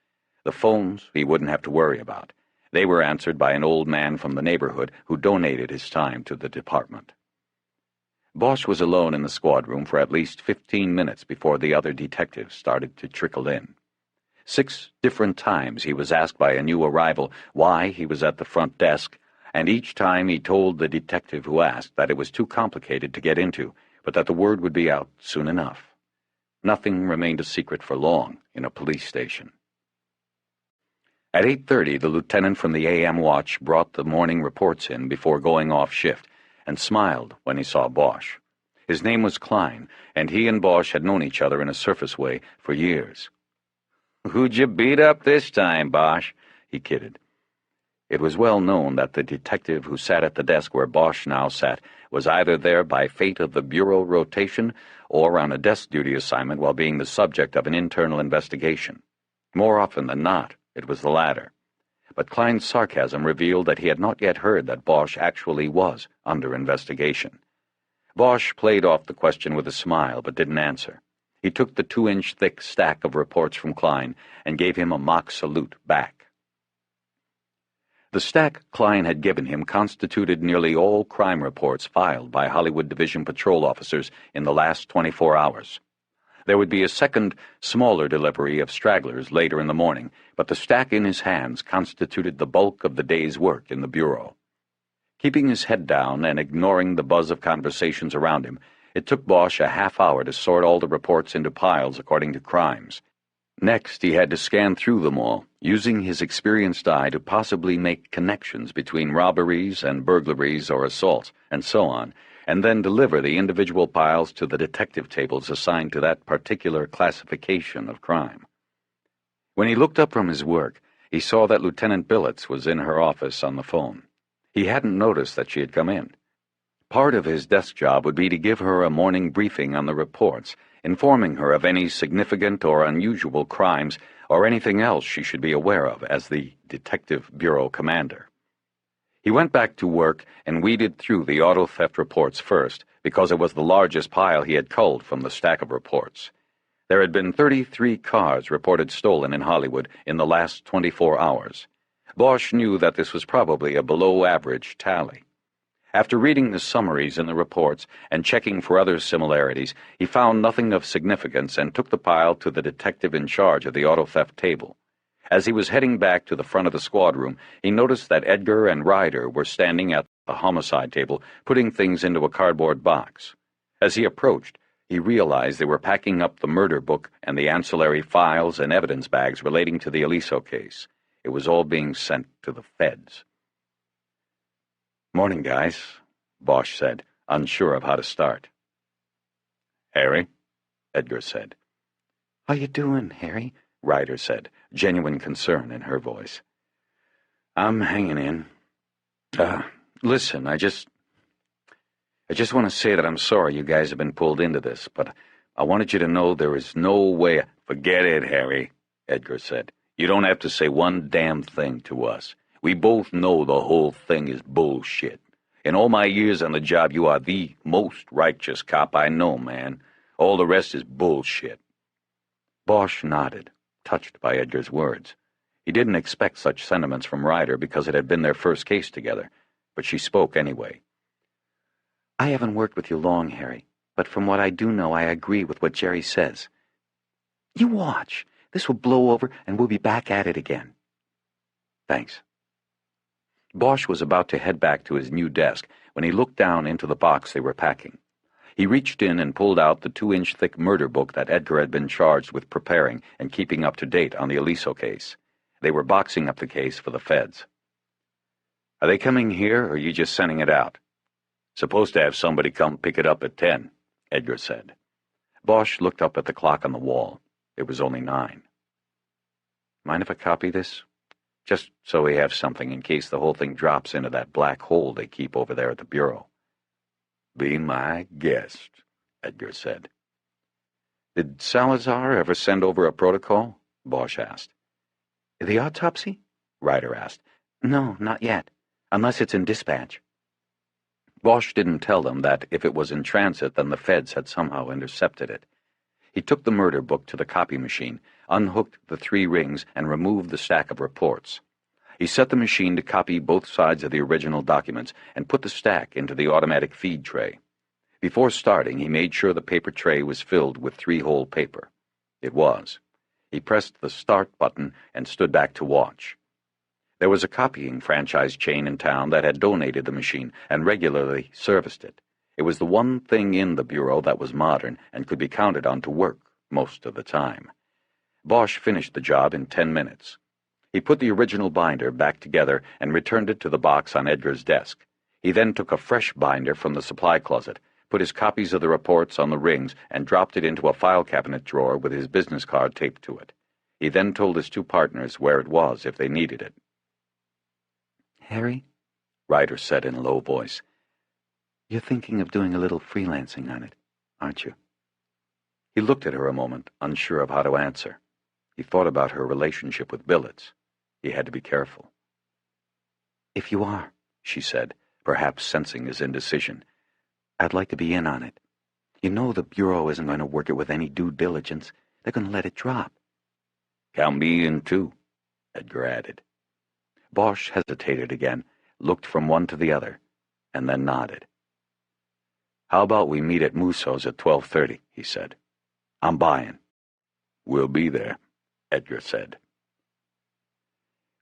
The phones he wouldn't have to worry about. They were answered by an old man from the neighborhood who donated his time to the department. Bosch was alone in the squad room for at least 15 minutes before the other detectives started to trickle in. 6 different times he was asked by a new arrival why he was at the front desk, and each time he told the detective who asked that it was too complicated to get into, but that the word would be out soon enough. Nothing remained a secret for long in a police station. At 8:30, the lieutenant from the AM watch brought the morning reports in before going off shift, and smiled when he saw Bosch. His name was Klein, and he and Bosch had known each other in a surface way for years. "Who'd you beat up this time, Bosch?" he kidded. It was well known that the detective who sat at the desk where Bosch now sat was either there by fate of the Bureau rotation or on a desk duty assignment while being the subject of an internal investigation. More often than not, it was the latter. But Klein's sarcasm revealed that he had not yet heard that Bosch actually was under investigation. Bosch played off the question with a smile, but didn't answer. He took the 2-inch thick stack of reports from Klein and gave him a mock salute back. The stack Klein had given him constituted nearly all crime reports filed by Hollywood Division patrol officers in the last 24 hours. There would be a second, smaller delivery of stragglers later in the morning, but the stack in his hands constituted the bulk of the day's work in the Bureau. Keeping his head down and ignoring the buzz of conversations around him, it took Bosch a half-hour to sort all the reports into piles according to crimes. Next, he had to scan through them all, using his experienced eye to possibly make connections between robberies and burglaries or assaults, and so on, and then deliver the individual piles to the detective tables assigned to that particular classification of crime. When he looked up from his work, he saw that Lieutenant Billets was in her office on the phone. He hadn't noticed that she had come in. Part of his desk job would be to give her a morning briefing on the reports, informing her of any significant or unusual crimes or anything else she should be aware of as the Detective Bureau commander. He went back to work and weeded through the auto theft reports first, because it was the largest pile he had culled from the stack of reports. There had been 33 cars reported stolen in Hollywood in the last 24 hours. Bosch knew that this was probably a below-average tally. After reading the summaries in the reports and checking for other similarities, he found nothing of significance and took the pile to the detective in charge of the auto theft table. As he was heading back to the front of the squad room, he noticed that Edgar and Ryder were standing at the homicide table, putting things into a cardboard box. As he approached, he realized they were packing up the murder book and the ancillary files and evidence bags relating to the Aliso case. It was all being sent to the feds. "Morning, guys," Bosch said, unsure of how to start. "Harry," Edgar said. "How you doing, Harry?" Ryder said, genuine concern in her voice. "I'm hanging in. Listen, I just want to say that I'm sorry you guys have been pulled into this, but I wanted you to know there is no way—" "Forget it, Harry," Edgar said. "You don't have to say one damn thing to us. We both know the whole thing is bullshit. In all my years on the job, you are the most righteous cop I know, man. All the rest is bullshit." Bosch nodded, touched by Edgar's words. He didn't expect such sentiments from Ryder because it had been their first case together, but she spoke anyway. "I haven't worked with you long, Harry, but from what I do know, I agree with what Jerry says. You watch. This will blow over and we'll be back at it again." "Thanks." Bosch was about to head back to his new desk when he looked down into the box they were packing. He reached in and pulled out the 2-inch thick murder book that Edgar had been charged with preparing and keeping up to date on the Aliso case. They were boxing up the case for the feds. "Are they coming here, or are you just sending it out?" "Supposed to have somebody come pick it up at 10, Edgar said. Bosch looked up at the clock on the wall. It was only 9. "Mind if I copy this? Just so we have something in case the whole thing drops into that black hole they keep over there at the Bureau." "Be my guest," Edgar said. "Did Salazar ever send over a protocol?" Bosch asked. "The autopsy?" Ryder asked. "No, not yet, unless it's in dispatch." Bosch didn't tell them that if it was in transit, then the feds had somehow intercepted it. He took the murder book to the copy machine, unhooked the 3 rings, and removed the stack of reports. He set the machine to copy both sides of the original documents and put the stack into the automatic feed tray. Before starting, he made sure the paper tray was filled with 3-hole paper. It was. He pressed the start button and stood back to watch. There was a copying franchise chain in town that had donated the machine and regularly serviced it. It was the one thing in the Bureau that was modern and could be counted on to work most of the time. Bosch finished the job in 10 minutes. He put the original binder back together and returned it to the box on Edgar's desk. He then took a fresh binder from the supply closet, put his copies of the reports on the rings, and dropped it into a file cabinet drawer with his business card taped to it. He then told his 2 partners where it was if they needed it. "Harry," Ryder said in a low voice, "you're thinking of doing a little freelancing on it, aren't you?" He looked at her a moment, unsure of how to answer. He thought about her relationship with Billets. He had to be careful. "If you are," she said, perhaps sensing his indecision, "I'd like to be in on it. You know the Bureau isn't going to work it with any due diligence. They're going to let it drop." "Count me in, too," Edgar added. Bosch hesitated again, looked from one to the other, and then nodded. "How about we meet at Musso's at 12:30, he said. "I'm buying." "We'll be there," Edgar said.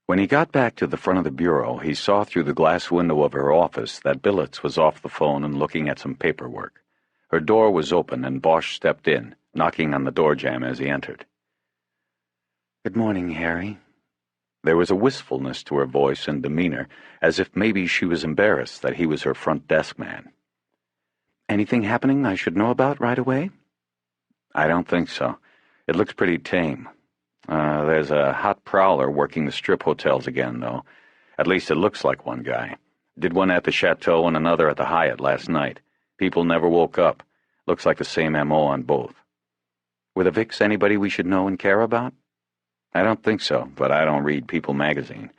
When he got back to the front of the Bureau, he saw through the glass window of her office that Billets was off the phone and looking at some paperwork. Her door was open, and Bosch stepped in, knocking on the door jamb as he entered. "Good morning, Harry." There was a wistfulness to her voice and demeanor, as if maybe she was embarrassed that he was her front desk man. "Anything happening I should know about right away?" "I don't think so. It looks pretty tame. There's a hot prowler working the strip hotels again, though. At least it looks like one guy. Did one at the Chateau and another at the Hyatt last night. People never woke up. Looks like the same M.O. on both." "Were the Vics anybody we should know and care about?" "I don't think so, but I don't read People magazine.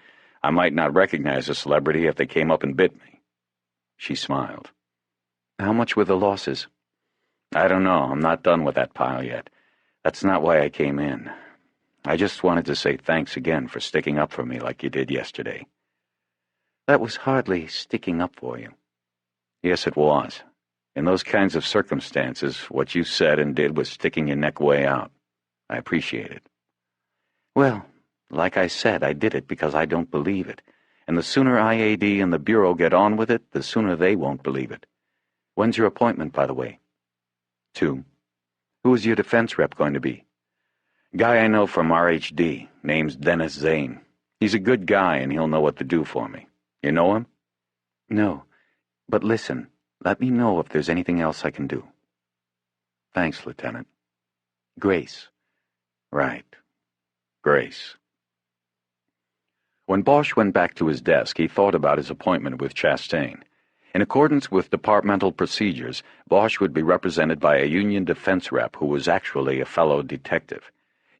I might not recognize a celebrity if they came up and bit me." She smiled. How much were the losses? I don't know. I'm not done with that pile yet. That's not why I came in. I just wanted to say thanks again for sticking up for me like you did yesterday. That was hardly sticking up for you. Yes, it was. In those kinds of circumstances, what you said and did was sticking your neck way out. I appreciate it. Well, like I said, I did it because I don't believe it. And the sooner IAD and the Bureau get on with it, the sooner they won't believe it. When's your appointment, by the way? 2. Who is your defense rep going to be? Guy I know from RHD, name's Dennis Zane. He's a good guy and he'll know what to do for me. You know him? No, but listen, let me know if there's anything else I can do. Thanks, Lieutenant. Grace. Right. Grace. When Bosch went back to his desk, he thought about his appointment with Chastain. In accordance with departmental procedures, Bosch would be represented by a union defense rep who was actually a fellow detective.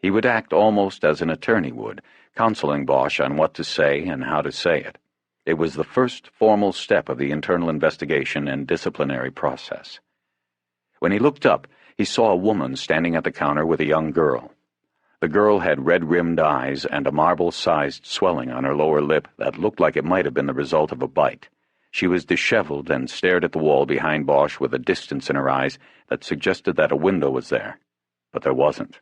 He would act almost as an attorney would, counseling Bosch on what to say and how to say it. It was the first formal step of the internal investigation and disciplinary process. When he looked up, he saw a woman standing at the counter with a young girl. The girl had red-rimmed eyes and a marble-sized swelling on her lower lip that looked like it might have been the result of a bite. She was disheveled and stared at the wall behind Bosch with a distance in her eyes that suggested that a window was there. But there wasn't.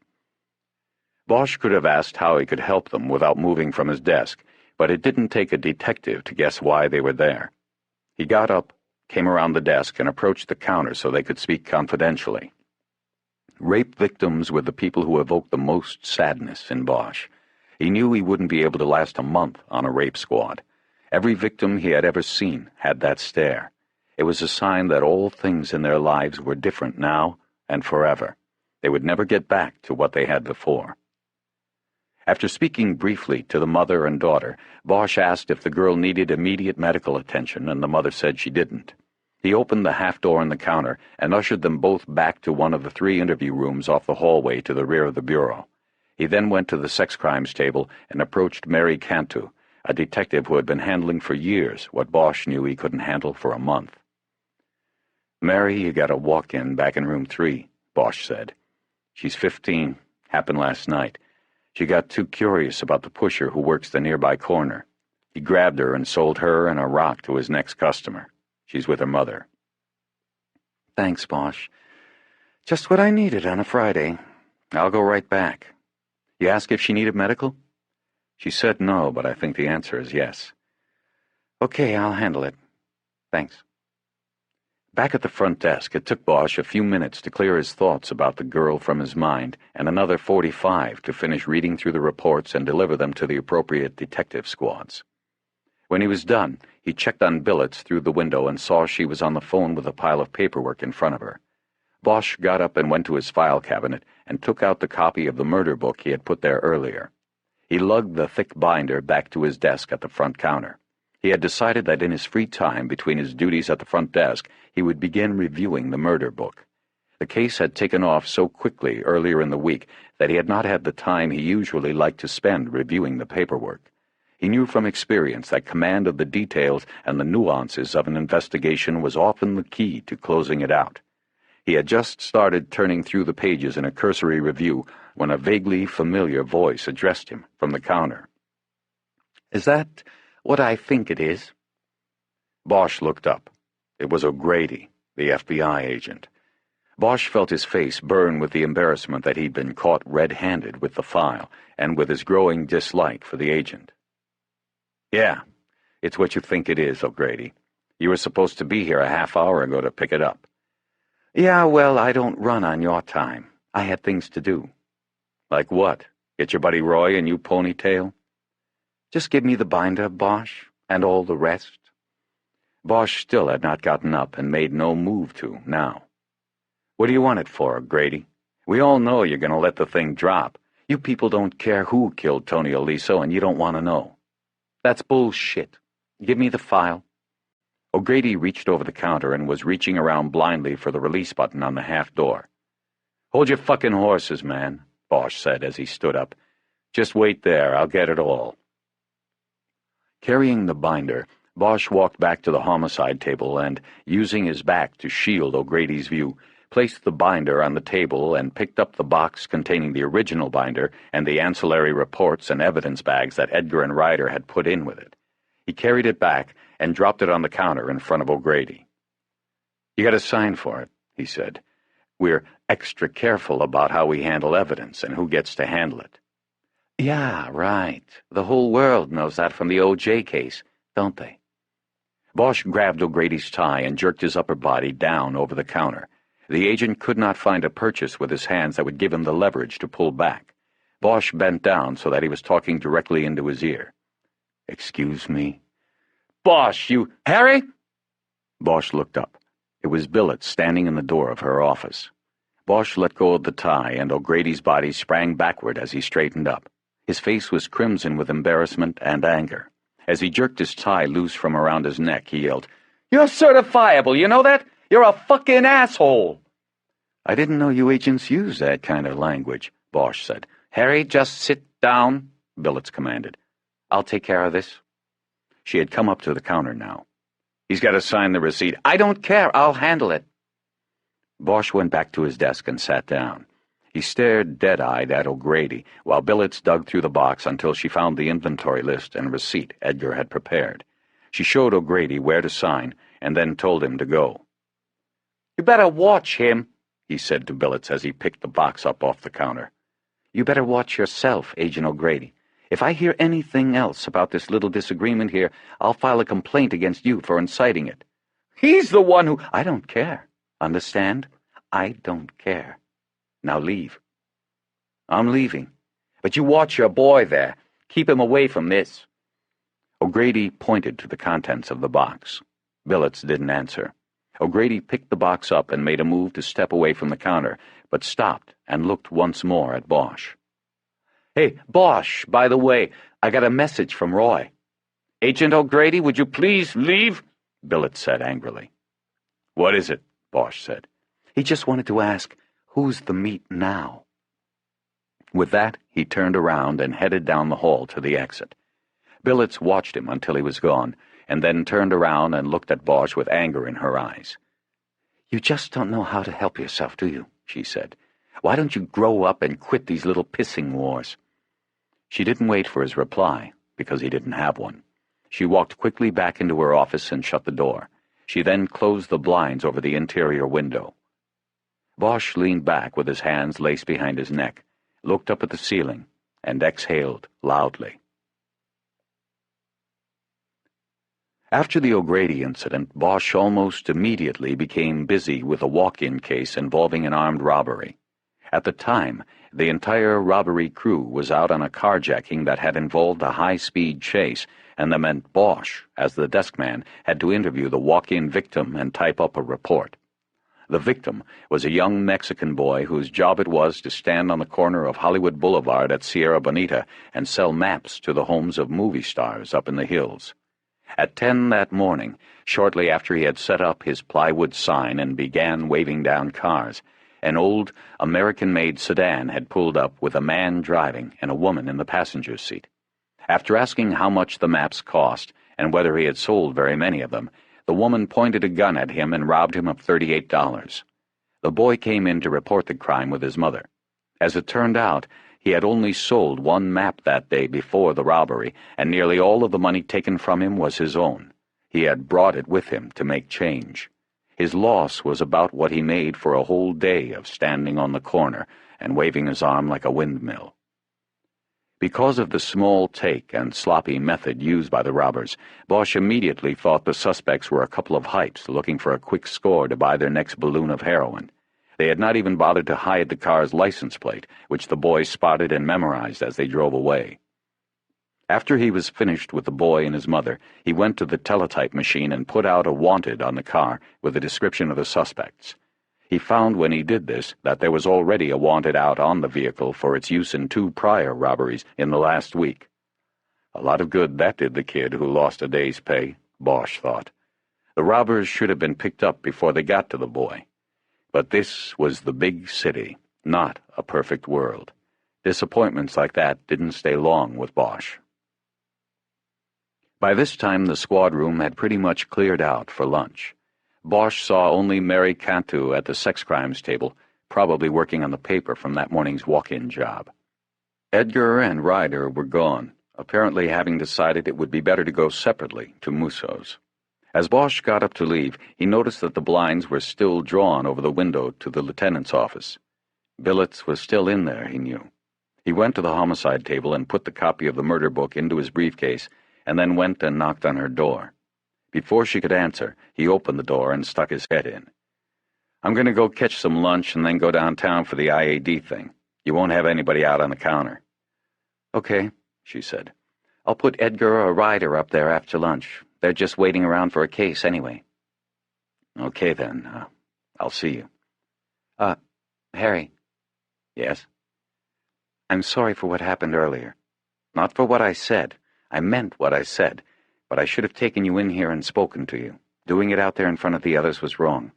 Bosch could have asked how he could help them without moving from his desk, but it didn't take a detective to guess why they were there. He got up, came around the desk, and approached the counter so they could speak confidentially. Rape victims were the people who evoked the most sadness in Bosch. He knew he wouldn't be able to last a month on a rape squad. Every victim he had ever seen had that stare. It was a sign that all things in their lives were different now and forever. They would never get back to what they had before. After speaking briefly to the mother and daughter, Bosch asked if the girl needed immediate medical attention, and the mother said she didn't. He opened the half door in the counter and ushered them both back to one of the 3 interview rooms off the hallway to the rear of the bureau. He then went to the sex crimes table and approached Mary Cantu, a detective who had been handling for years what Bosch knew he couldn't handle for a month. "Mary, you got a walk-in back in room 3, Bosch said. "She's 15, happened last night. She got too curious about the pusher who works the nearby corner. He grabbed her and sold her and a rock to his next customer. She's with her mother." Thanks, Bosch. Just what I needed on a Friday. I'll go right back. You ask if she needed medical? She said no, but I think the answer is yes. Okay, I'll handle it. Thanks. Back at the front desk, it took Bosch a few minutes to clear his thoughts about the girl from his mind, and another 45 to finish reading through the reports and deliver them to the appropriate detective squads. When he was done, he checked on billets through the window and saw she was on the phone with a pile of paperwork in front of her. Bosch got up and went to his file cabinet and took out the copy of the murder book he had put there earlier. He lugged the thick binder back to his desk at the front counter. He had decided that in his free time between his duties at the front desk, he would begin reviewing the murder book. The case had taken off so quickly earlier in the week that he had not had the time he usually liked to spend reviewing the paperwork. He knew from experience that command of the details and the nuances of an investigation was often the key to closing it out. He had just started turning through the pages in a cursory review when a vaguely familiar voice addressed him from the counter. "Is that what I think it is?" Bosch looked up. It was O'Grady, the FBI agent. Bosch felt his face burn with the embarrassment that he'd been caught red-handed with the file, and with his growing dislike for the agent. "Yeah, it's what you think it is, O'Grady. You were supposed to be here a half hour ago to pick it up." "Yeah, well, I don't run on your time. I had things to do." "Like what? Get your buddy Roy a new ponytail?" "Just give me the binder, Bosch, and all the rest." Bosch still had not gotten up and made no move to, now. "What do you want it for, O'Grady? We all know you're going to let the thing drop. You people don't care who killed Tony Aliso, and you don't want to know." "That's bullshit. Give me the file." O'Grady reached over the counter and was reaching around blindly for the release button on the half door. "Hold your fucking horses, man," Bosch said as he stood up. "Just wait there, I'll get it all." Carrying the binder, Bosch walked back to the homicide table and, using his back to shield O'Grady's view, placed the binder on the table and picked up the box containing the original binder and the ancillary reports and evidence bags that Edgar and Ryder had put in with it. He carried it back and dropped it on the counter in front of O'Grady. "You got to sign for it," he said. "We're extra careful about how we handle evidence and who gets to handle it." "Yeah, right. The whole world knows that from the O.J. case, don't they?" Bosch grabbed O'Grady's tie and jerked his upper body down over the counter. The agent could not find a purchase with his hands that would give him the leverage to pull back. Bosch bent down so that he was talking directly into his ear. "Excuse me?" "Bosch, you... Harry?" Bosch looked up. It was Billets standing in the door of her office. Bosch let go of the tie, and O'Grady's body sprang backward as he straightened up. His face was crimson with embarrassment and anger. As he jerked his tie loose from around his neck, he yelled, "You're certifiable, you know that? You're a fucking asshole!" "I didn't know you agents used that kind of language," Bosch said. "Harry, just sit down," Billets commanded. "I'll take care of this." She had come up to the counter now. "He's got to sign the receipt." "I don't care. I'll handle it." Bosch went back to his desk and sat down. He stared dead-eyed at O'Grady, while Billets dug through the box until she found the inventory list and receipt Edgar had prepared. She showed O'Grady where to sign, and then told him to go. "You better watch him," he said to Billets as he picked the box up off the counter. "You better watch yourself, Agent O'Grady. If I hear anything else about this little disagreement here, I'll file a complaint against you for inciting it." "He's the one who—" "I don't care. Understand? I don't care. Now leave." "I'm leaving. But you watch your boy there. Keep him away from this." O'Grady pointed to the contents of the box. Billets didn't answer. O'Grady picked the box up and made a move to step away from the counter, but stopped and looked once more at Bosch. "Hey, Bosch, by the way, I got a message from Roy." "Agent O'Grady, would you please leave?" Billets said angrily. "What is it?" Bosch said. "He just wanted to ask, who's the meat now?" With that, he turned around and headed down the hall to the exit. Billets watched him until he was gone, and then turned around and looked at Bosch with anger in her eyes. "You just don't know how to help yourself, do you?" she said. "Why don't you grow up and quit these little pissing wars?" She didn't wait for his reply, because he didn't have one. She walked quickly back into her office and shut the door. She then closed the blinds over the interior window. Bosch leaned back with his hands laced behind his neck, looked up at the ceiling, and exhaled loudly. After the O'Grady incident, Bosch almost immediately became busy with a walk-in case involving an armed robbery. At the time, the entire robbery crew was out on a carjacking that had involved a high-speed chase, and that meant Bosch, as the desk man, had to interview the walk-in victim and type up a report. The victim was a young Mexican boy whose job it was to stand on the corner of Hollywood Boulevard at Sierra Bonita and sell maps to the homes of movie stars up in the hills. At 10 that morning, shortly after he had set up his plywood sign and began waving down cars, an old American-made sedan had pulled up with a man driving and a woman in the passenger seat. After asking how much the maps cost and whether he had sold very many of them, the woman pointed a gun at him and robbed him of $38. The boy came in to report the crime with his mother. As it turned out, he had only sold one map that day before the robbery, and nearly all of the money taken from him was his own. He had brought it with him to make change. His loss was about what he made for a whole day of standing on the corner and waving his arm like a windmill. Because of the small take and sloppy method used by the robbers, Bosch immediately thought the suspects were a couple of hypes looking for a quick score to buy their next balloon of heroin. They had not even bothered to hide the car's license plate, which the boys spotted and memorized as they drove away. After he was finished with the boy and his mother, he went to the teletype machine and put out a wanted on the car with a description of the suspects. He found when he did this that there was already a wanted out on the vehicle for its use in 2 prior robberies in the last week. A lot of good that did the kid who lost a day's pay, Bosch thought. The robbers should have been picked up before they got to the boy. But this was the big city, not a perfect world. Disappointments like that didn't stay long with Bosch. By this time, the squad room had pretty much cleared out for lunch. Bosch saw only Mary Cantu at the sex crimes table, probably working on the paper from that morning's walk-in job. Edgar and Ryder were gone, apparently having decided it would be better to go separately to Musso's. As Bosch got up to leave, he noticed that the blinds were still drawn over the window to the lieutenant's office. Billets was still in there, he knew. He went to the homicide table and put the copy of the murder book into his briefcase, and then went and knocked on her door. Before she could answer, he opened the door and stuck his head in. "I'm going to go catch some lunch and then go downtown for the IAD thing. You won't have anybody out on the counter." "Okay," she said. "I'll put Edgar or Ryder up there after lunch. They're just waiting around for a case anyway." "Okay then, I'll see you." Harry." "Yes?" "I'm sorry for what happened earlier. Not for what I said. I meant what I said, but I should have taken you in here and spoken to you. Doing it out there in front of the others was wrong.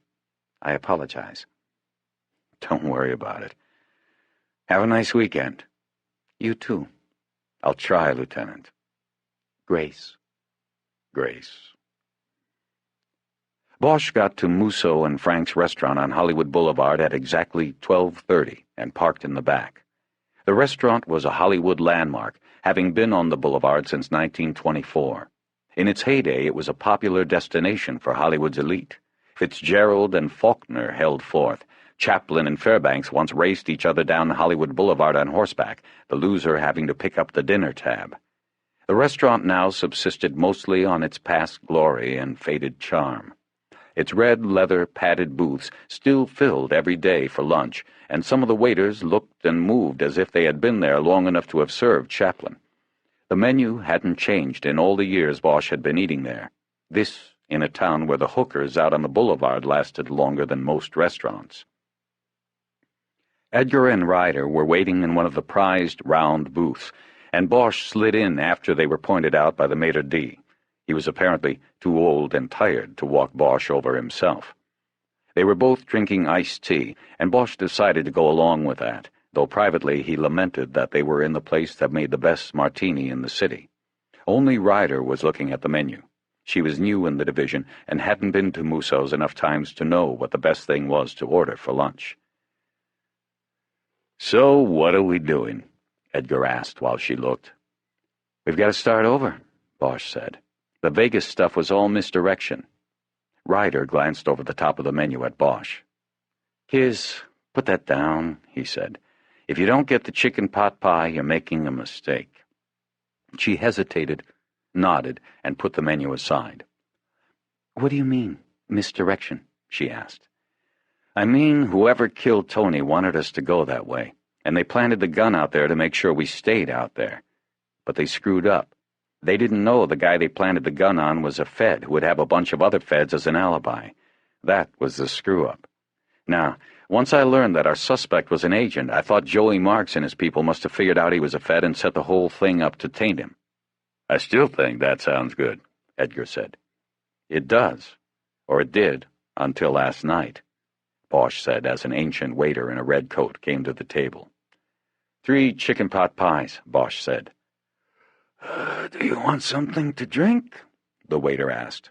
I apologize." "Don't worry about it. Have a nice weekend." "You too." "I'll try, Lieutenant." "Grace." "Grace." Bosch got to Musso and Frank's restaurant on Hollywood Boulevard at exactly 12:30 and parked in the back. The restaurant was a Hollywood landmark, having been on the boulevard since 1924. In its heyday, it was a popular destination for Hollywood's elite. Fitzgerald and Faulkner held forth. Chaplin and Fairbanks once raced each other down Hollywood Boulevard on horseback, the loser having to pick up the dinner tab. The restaurant now subsisted mostly on its past glory and faded charm. Its red leather padded booths still filled every day for lunch, and some of the waiters looked and moved as if they had been there long enough to have served Chaplin. The menu hadn't changed in all the years Bosch had been eating there. This in a town where the hookers out on the boulevard lasted longer than most restaurants. Edgar and Ryder were waiting in one of the prized round booths, and Bosch slid in after they were pointed out by the maitre d'. He was apparently too old and tired to walk Bosch over himself. They were both drinking iced tea, and Bosch decided to go along with that, though privately he lamented that they were in the place that made the best martini in the city. Only Ryder was looking at the menu. She was new in the division and hadn't been to Musso's enough times to know what the best thing was to order for lunch. "So what are we doing?" Edgar asked while she looked. "We've got to start over," Bosch said. "The Vegas stuff was all misdirection." Ryder glanced over the top of the menu at Bosch. "Kiz, put that down," he said. "If you don't get the chicken pot pie, you're making a mistake." She hesitated, nodded, and put the menu aside. "What do you mean, misdirection?" she asked. "I mean, whoever killed Tony wanted us to go that way, and they planted the gun out there to make sure we stayed out there. But they screwed up. They didn't know the guy they planted the gun on was a Fed who would have a bunch of other Feds as an alibi. That was the screw-up. Now, once I learned that our suspect was an agent, I thought Joey Marks and his people must have figured out he was a Fed and set the whole thing up to taint him." "I still think that sounds good," Edgar said. "It does. Or it did, until last night," Bosch said as an ancient waiter in a red coat came to the table. "3 chicken pot pies," Bosch said. "Do you want something to drink?" the waiter asked.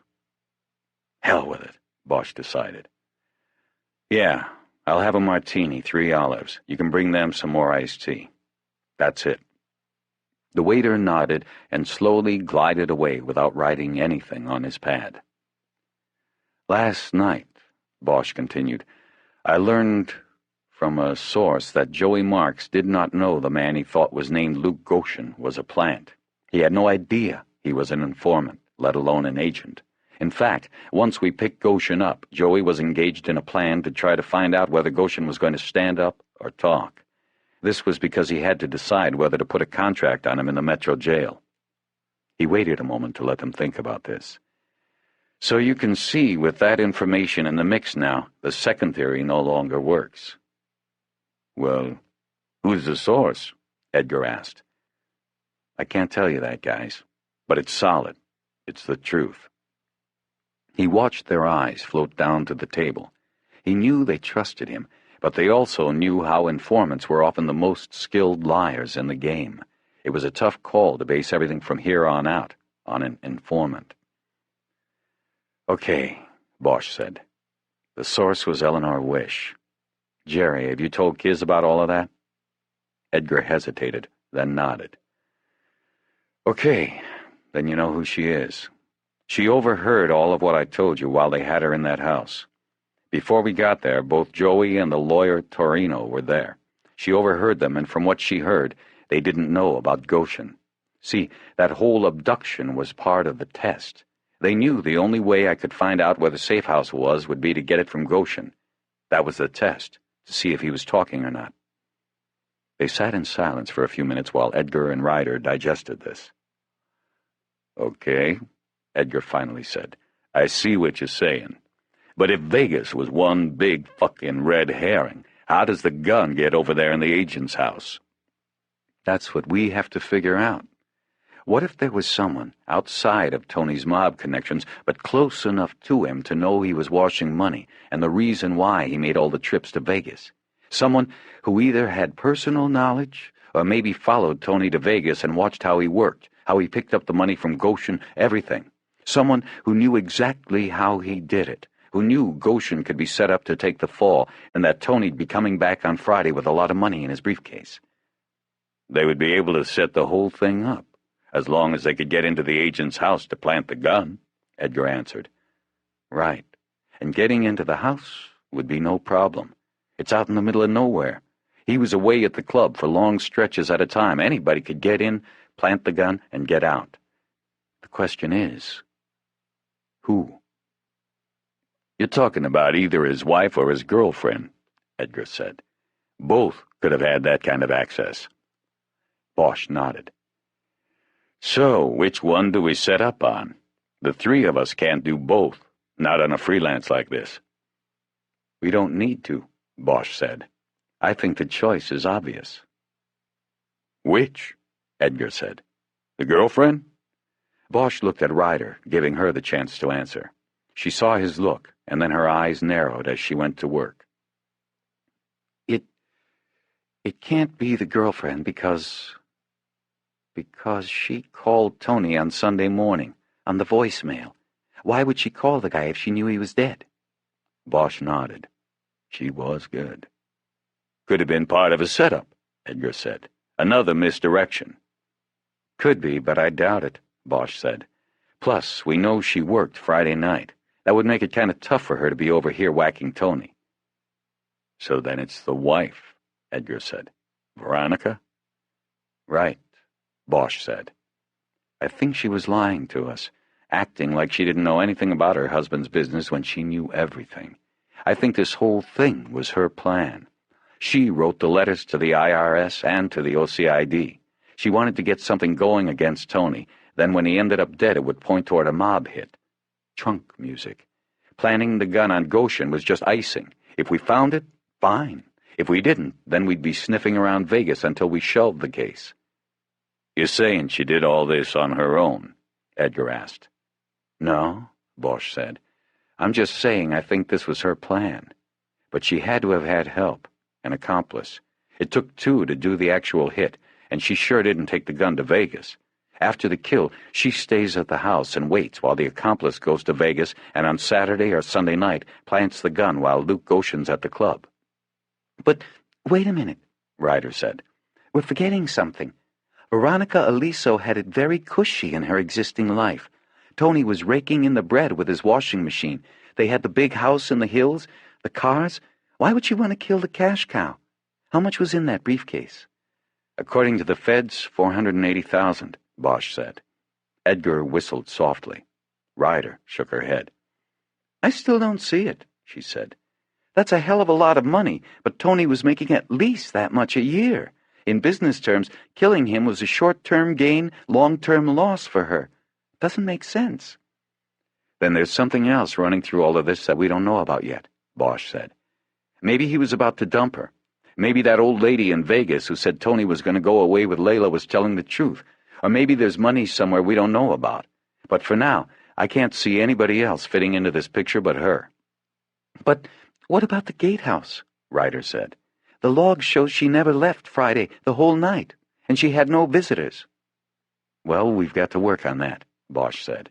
"Hell with it," Bosch decided. "Yeah, I'll have a martini, 3 olives. You can bring them some more iced tea." "That's it." The waiter nodded and slowly glided away without writing anything on his pad. "Last night," Bosch continued, "I learned from a source that Joey Marks did not know the man he thought was named Luke Goshen was a plant. He had no idea he was an informant, let alone an agent. In fact, once we picked Goshen up, Joey was engaged in a plan to try to find out whether Goshen was going to stand up or talk. This was because he had to decide whether to put a contract on him in the Metro jail." He waited a moment to let them think about this. "So you can see, with that information in the mix now, the second theory no longer works." "Well, who's the source?" Edgar asked. "I can't tell you that, guys, but it's solid. It's the truth." He watched their eyes float down to the table. He knew they trusted him, but they also knew how informants were often the most skilled liars in the game. It was a tough call to base everything from here on out. on an informant. Okay, Bosch said. The source was Eleanor Wish. Jerry, have you told Kiz about all of that? Edgar hesitated, then nodded. Okay, then you know who she is. She overheard all of what I told you while they had her in that house. Before we got there, both Joey and the lawyer Torino were there. She overheard them, and from what she heard, they didn't know about Goshen. See, that whole abduction was part of the test. They knew the only way I could find out where the safe house was would be to get it from Goshen. That was the test, to see if he was talking or not. They sat in silence for a few minutes while Edgar and Ryder digested this. Okay, Edgar finally said. I see what you're saying. But if Vegas was one big fucking red herring, how does the gun get over there in the agent's house? That's what we have to figure out. What if there was someone outside of Tony's mob connections, but close enough to him to know he was washing money and the reason why he made all the trips to Vegas? Someone who either had personal knowledge or maybe followed Tony to Vegas and watched how he worked, how he picked up the money from Goshen, everything. Someone who knew exactly how he did it, who knew Goshen could be set up to take the fall and that Tony'd be coming back on Friday with a lot of money in his briefcase. They would be able to set the whole thing up, as long as they could get into the agent's house to plant the gun, Edgar answered. Right, and getting into the house would be no problem. It's out in the middle of nowhere. He was away at the club for long stretches at a time. Anybody could get in, plant the gun, and get out. The question is, who? You're talking about either his wife or his girlfriend, Edgar said. Both could have had that kind of access. Bosch nodded. So, which one do we set up on? The three of us can't do both, not on a freelance like this. We don't need to, Bosch said. I think the choice is obvious. Which? Edgar said. The girlfriend? Bosch looked at Ryder, giving her the chance to answer. She saw his look, and then her eyes narrowed as she went to work. It can't be the girlfriend because she called Tony on Sunday morning, on the voicemail. Why would she call the guy if she knew he was dead? Bosch nodded. She was good. Could have been part of a setup, Edgar said. Another misdirection. Could be, but I doubt it, Bosch said. Plus, we know she worked Friday night. That would make it kind of tough for her to be over here whacking Tony. So then it's the wife, Edgar said. Veronica? Right, Bosch said. I think she was lying to us, acting like she didn't know anything about her husband's business when she knew everything. I think this whole thing was her plan. She wrote the letters to the IRS and to the OCID. She wanted to get something going against Tony. Then when he ended up dead, it would point toward a mob hit. Trunk music. Planting the gun on Goshen was just icing. If we found it, fine. If we didn't, then we'd be sniffing around Vegas until we shelved the case. You're saying she did all this on her own? Edgar asked. No, Bosch said. I'm just saying I think this was her plan. But she had to have had help, an accomplice. It took two to do the actual hit, and she sure didn't take the gun to Vegas. After the kill, she stays at the house and waits while the accomplice goes to Vegas and on Saturday or Sunday night plants the gun while Luke Goshen's at the club. But wait a minute, Ryder said. We're forgetting something. Veronica Aliso had it very cushy in her existing life. Tony was raking in the bread with his washing machine. They had the big house in the hills, the cars. Why would she want to kill the cash cow? How much was in that briefcase? According to the feds, $480,000, Bosch said. Edgar whistled softly. Ryder shook her head. I still don't see it, she said. That's a hell of a lot of money, but Tony was making at least that much a year. In business terms, killing him was a short-term gain, long-term loss for her. Doesn't make sense. Then there's something else running through all of this that we don't know about yet, Bosch said. Maybe he was about to dump her. Maybe that old lady in Vegas who said Tony was going to go away with Layla was telling the truth. Or maybe there's money somewhere we don't know about. But for now, I can't see anybody else fitting into this picture but her. But what about the gatehouse? Ryder said. The log shows she never left Friday the whole night, and she had no visitors. Well, we've got to work on that, Bosch said.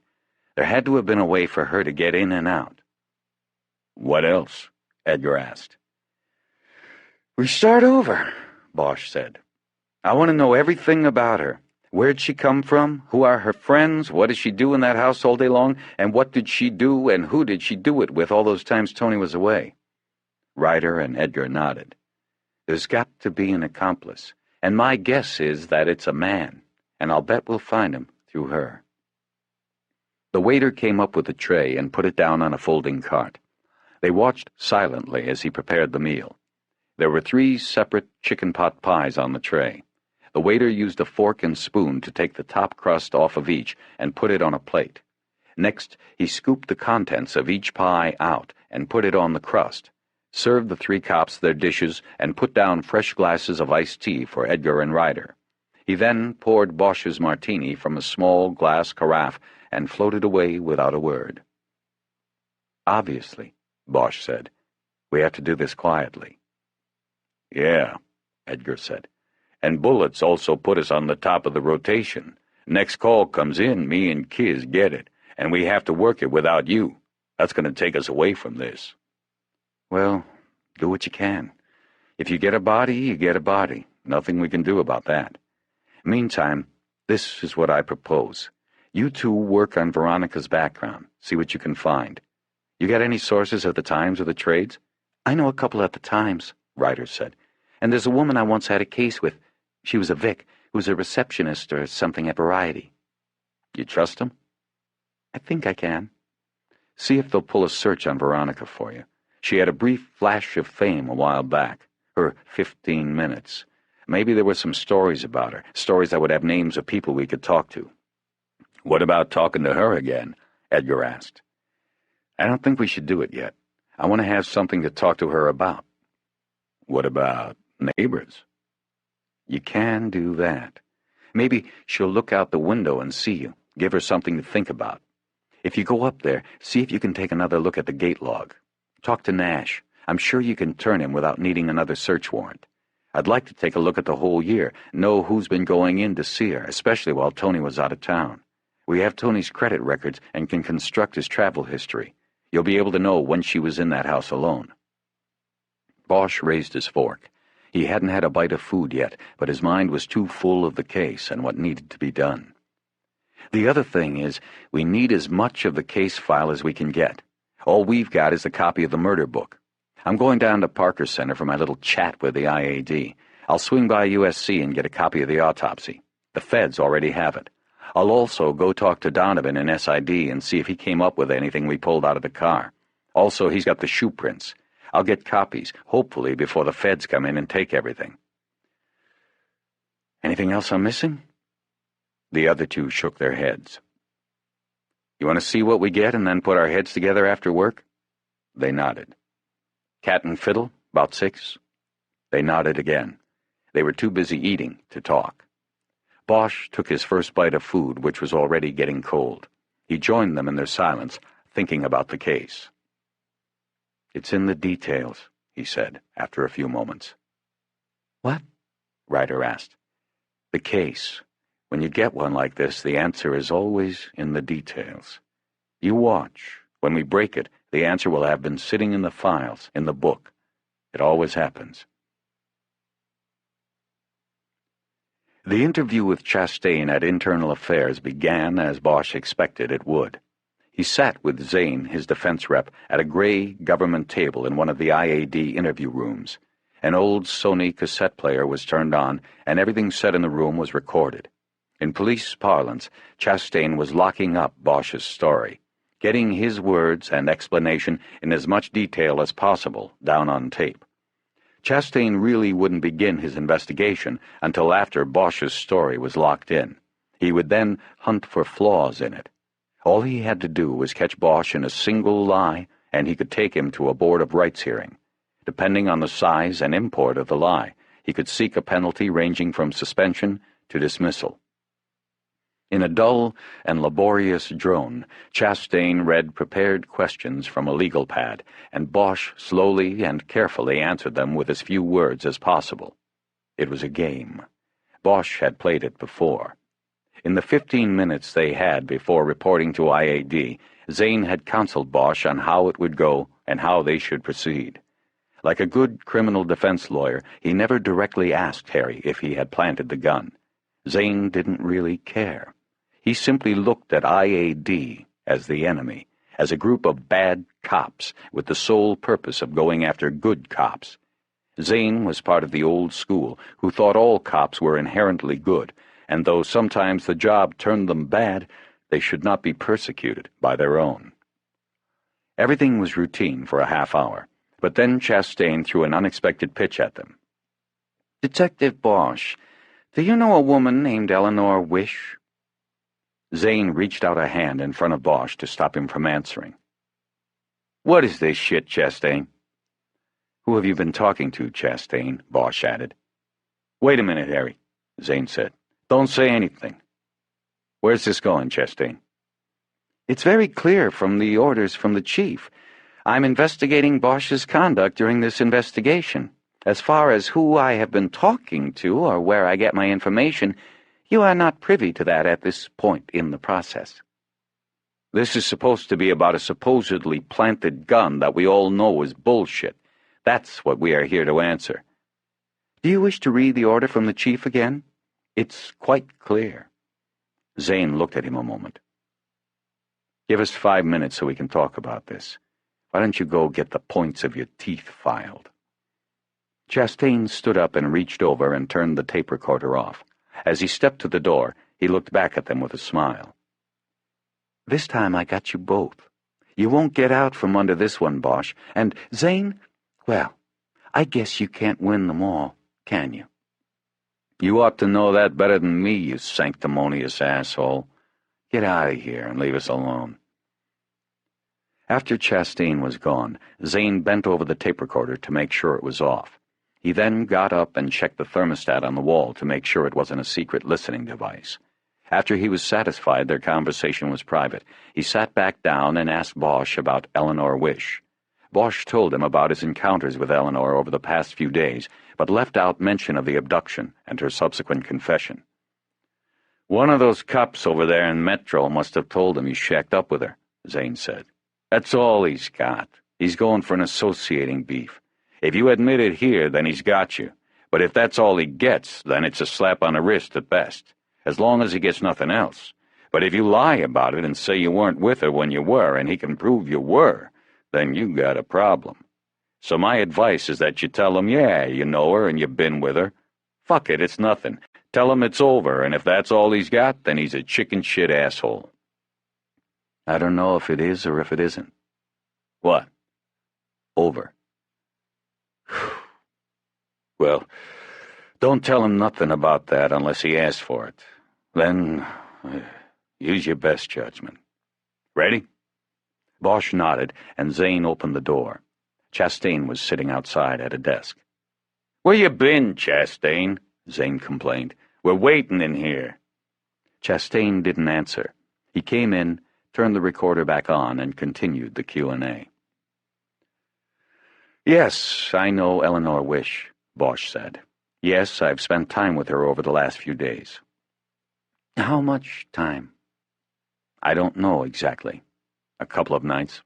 There had to have been a way for her to get in and out. What else? Edgar asked. We start over, Bosch said. I want to know everything about her. Where'd she come from? Who are her friends? What does she do in that house all day long? And what did she do and who did she do it with all those times Tony was away? Ryder and Edgar nodded. There's got to be an accomplice, and my guess is that it's a man, and I'll bet we'll find him through her. The waiter came up with a tray and put it down on a folding cart. They watched silently as he prepared the meal. There were 3 separate chicken pot pies on the tray. The waiter used a fork and spoon to take the top crust off of each and put it on a plate. Next, he scooped the contents of each pie out and put it on the crust, served the 3 cops their dishes, and put down fresh glasses of iced tea for Edgar and Ryder. He then poured Bosch's martini from a small glass carafe and floated away without a word. Obviously, Bosch said, we have to do this quietly. Yeah, Edgar said. And bullets also put us on the top of the rotation. Next call comes in, me and Kiz get it, and we have to work it without you. That's going to take us away from this. Well, do what you can. If you get a body, you get a body. Nothing we can do about that. Meantime, this is what I propose. You 2 work on Veronica's background, see what you can find. You got any sources at the Times or the Trades? I know a couple at the Times, Ryder said. And there's a woman I once had a case with. She was a Vic, who was a receptionist or something at Variety. You trust them? I think I can. See if they'll pull a search on Veronica for you. She had a brief flash of fame a while back, her 15 minutes. Maybe there were some stories about her, stories that would have names of people we could talk to. What about talking to her again? Edgar asked. I don't think we should do it yet. I want to have something to talk to her about. What about neighbors? You can do that. Maybe she'll look out the window and see you, give her something to think about. If you go up there, see if you can take another look at the gate log. Talk to Nash. I'm sure you can turn him without needing another search warrant. I'd like to take a look at the whole year, know who's been going in to see her, especially while Tony was out of town. We have Tony's credit records and can construct his travel history. You'll be able to know when she was in that house alone. Bosch raised his fork. He hadn't had a bite of food yet, but his mind was too full of the case and what needed to be done. The other thing is, we need as much of the case file as we can get. All we've got is a copy of the murder book. I'm going down to Parker Center for my little chat with the IAD. I'll swing by USC and get a copy of the autopsy. The feds already have it. I'll also go talk to Donovan in SID and see if he came up with anything we pulled out of the car. Also, he's got the shoe prints. I'll get copies, hopefully before the feds come in and take everything. Anything else I'm missing? The other 2 shook their heads. You want to see what we get and then put our heads together after work? They nodded. Cat and fiddle, about 6? They nodded again. They were too busy eating to talk. Bosch took his first bite of food, which was already getting cold. He joined them in their silence, thinking about the case. It's in the details, he said, after a few moments. What? Ryder asked. The case. When you get one like this, the answer is always in the details. You watch. When we break it, the answer will have been sitting in the files, in the book. It always happens. The interview with Chastain at Internal Affairs began as Bosch expected it would. He sat with Zane, his defense rep, at a gray government table in one of the IAD interview rooms. An old Sony cassette player was turned on, and everything said in the room was recorded. In police parlance, Chastain was locking up Bosch's story, getting his words and explanation in as much detail as possible down on tape. Chastain really wouldn't begin his investigation until after Bosch's story was locked in. He would then hunt for flaws in it. All he had to do was catch Bosch in a single lie, and he could take him to a Board of Rights hearing. Depending on the size and import of the lie, he could seek a penalty ranging from suspension to dismissal. In a dull and laborious drone, Chastain read prepared questions from a legal pad, and Bosch slowly and carefully answered them with as few words as possible. It was a game. Bosch had played it before. In the 15 minutes they had before reporting to IAD, Zane had counseled Bosch on how it would go and how they should proceed. Like a good criminal defense lawyer, he never directly asked Harry if he had planted the gun. Zane didn't really care. He simply looked at IAD as the enemy, as a group of bad cops with the sole purpose of going after good cops. Zane was part of the old school who thought all cops were inherently good, and though sometimes the job turned them bad, they should not be persecuted by their own. Everything was routine for a half hour, but then Chastain threw an unexpected pitch at them. "Detective Bosch, do you know a woman named Eleanor Wish?" Zane reached out a hand in front of Bosch to stop him from answering. "What is this shit, Chastain?" "Who have you been talking to, Chastain?" Bosch added. "Wait a minute, Harry," Zane said. "Don't say anything. Where's this going, Chastain?" "It's very clear from the orders from the chief. I'm investigating Bosch's conduct during this investigation. As far as who I have been talking to or where I get my information, you are not privy to that at this point in the process." "This is supposed to be about a supposedly planted gun that we all know is bullshit. That's what we are here to answer." "Do you wish to read the order from the chief again? It's quite clear." Zane looked at him a moment. "Give us 5 minutes so we can talk about this. Why don't you go get the points of your teeth filed?" Chastain stood up and reached over and turned the tape recorder off. As he stepped to the door, he looked back at them with a smile. "This time I got you both. You won't get out from under this one, Bosch. And Zane, well, I guess you can't win them all, can you?" "You ought to know that better than me, you sanctimonious asshole. Get out of here and leave us alone." After Chastain was gone, Zane bent over the tape recorder to make sure it was off. He then got up and checked the thermostat on the wall to make sure it wasn't a secret listening device. After he was satisfied their conversation was private, he sat back down and asked Bosch about Eleanor Wish. Bosch told him about his encounters with Eleanor over the past few days, but left out mention of the abduction and her subsequent confession. "One of those cops over there in Metro must have told him he shacked up with her," Zane said. "That's all he's got. He's going for an associating beef. If you admit it here, then he's got you. But if that's all he gets, then it's a slap on the wrist at best, as long as he gets nothing else. But if you lie about it and say you weren't with her when you were, and he can prove you were, then you got a problem. So my advice is that you tell him, yeah, you know her and you've been with her. Fuck it, it's nothing. Tell him it's over, and if that's all he's got, then he's a chicken shit asshole." "I don't know if it is or if it isn't." "What?" "Over." "Well, don't tell him nothing about that unless he asks for it. Then, use your best judgment. Ready?" Bosch nodded, and Zane opened the door. Chastain was sitting outside at a desk. "Where you been, Chastain?" Zane complained. "We're waiting in here." Chastain didn't answer. He came in, turned the recorder back on, and continued the Q&A. "Yes, I know Eleanor Wish," Bosch said. "Yes, I've spent time with her over the last few days." "How much time?" "I don't know exactly. A couple of nights."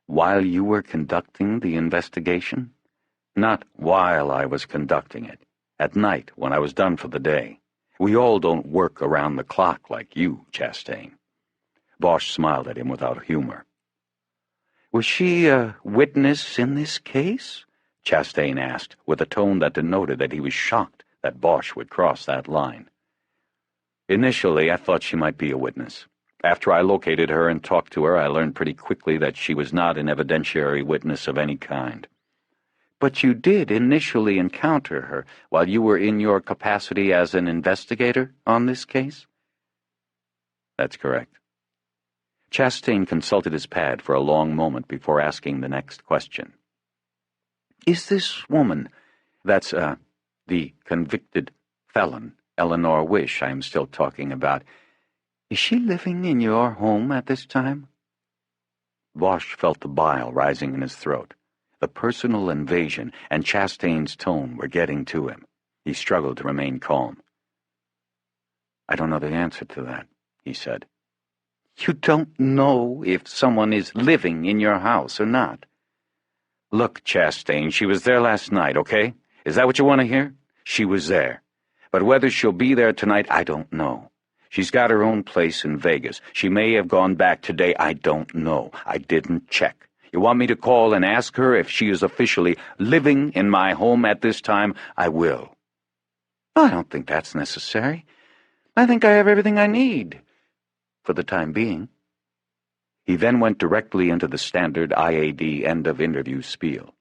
"While you were conducting the investigation?" "Not while I was conducting it. At night, when I was done for the day. We all don't work around the clock like you, Chastain." Bosch smiled at him without humor. "Was she a witness in this case?" Chastain asked, with a tone that denoted that he was shocked that Bosch would cross that line. "Initially, I thought she might be a witness. After I located her and talked to her, I learned pretty quickly that she was not an evidentiary witness of any kind." "But you did initially encounter her while you were in your capacity as an investigator on this case?" "That's correct." Chastain consulted his pad for a long moment before asking the next question. "Is this woman, That's, the convicted felon, Eleanor Wish, I am still talking about. is she living in your home at this time?" Bosch felt the bile rising in his throat. The personal invasion and Chastain's tone were getting to him. He struggled to remain calm. I don't know the answer to that, he said. You don't know if someone is living in your house or not. Look, Chastain, she was there last night, okay? Is that what you want to hear? She was there. But whether she'll be there tonight, I don't know. She's got her own place in Vegas. She may have gone back today. I don't know. I didn't check. You want me to call and ask her if she is officially living in my home at this time? I will. I don't think that's necessary. I think I have everything I need, for the time being. He then went directly into the standard IAD end-of-interview spiel.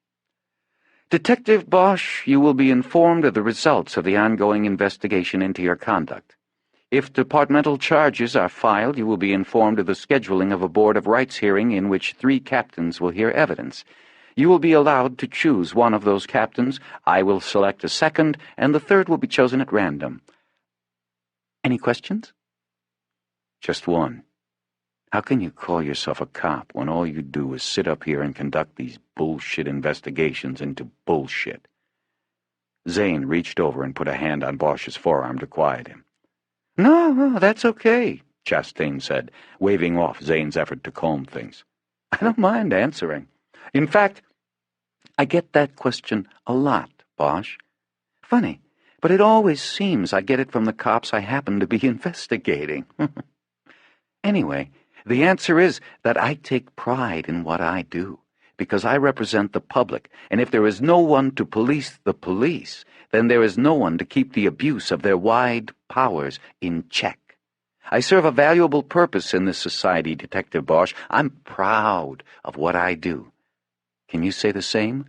Detective Bosch, you will be informed of the results of the ongoing investigation into your conduct. If departmental charges are filed, you will be informed of the scheduling of a Board of Rights hearing in which 3 captains will hear evidence. You will be allowed to choose one of those captains. I will select a second, and the third will be chosen at random. Any questions? Just one. How can you call yourself a cop when all you do is sit up here and conduct these bullshit investigations into bullshit? Zane reached over and put a hand on Bosch's forearm to quiet him. No, that's okay, Chastain said, waving off Zane's effort to calm things. I don't mind answering. In fact, I get that question a lot, Bosch. Funny, but it always seems I get it from the cops I happen to be investigating. Anyway, the answer is that I take pride in what I do, because I represent the public, and if there is no one to police the police, then there is no one to keep the abuse of their wide powers in check. I serve a valuable purpose in this society, Detective Bosch. I'm proud of what I do. Can you say the same?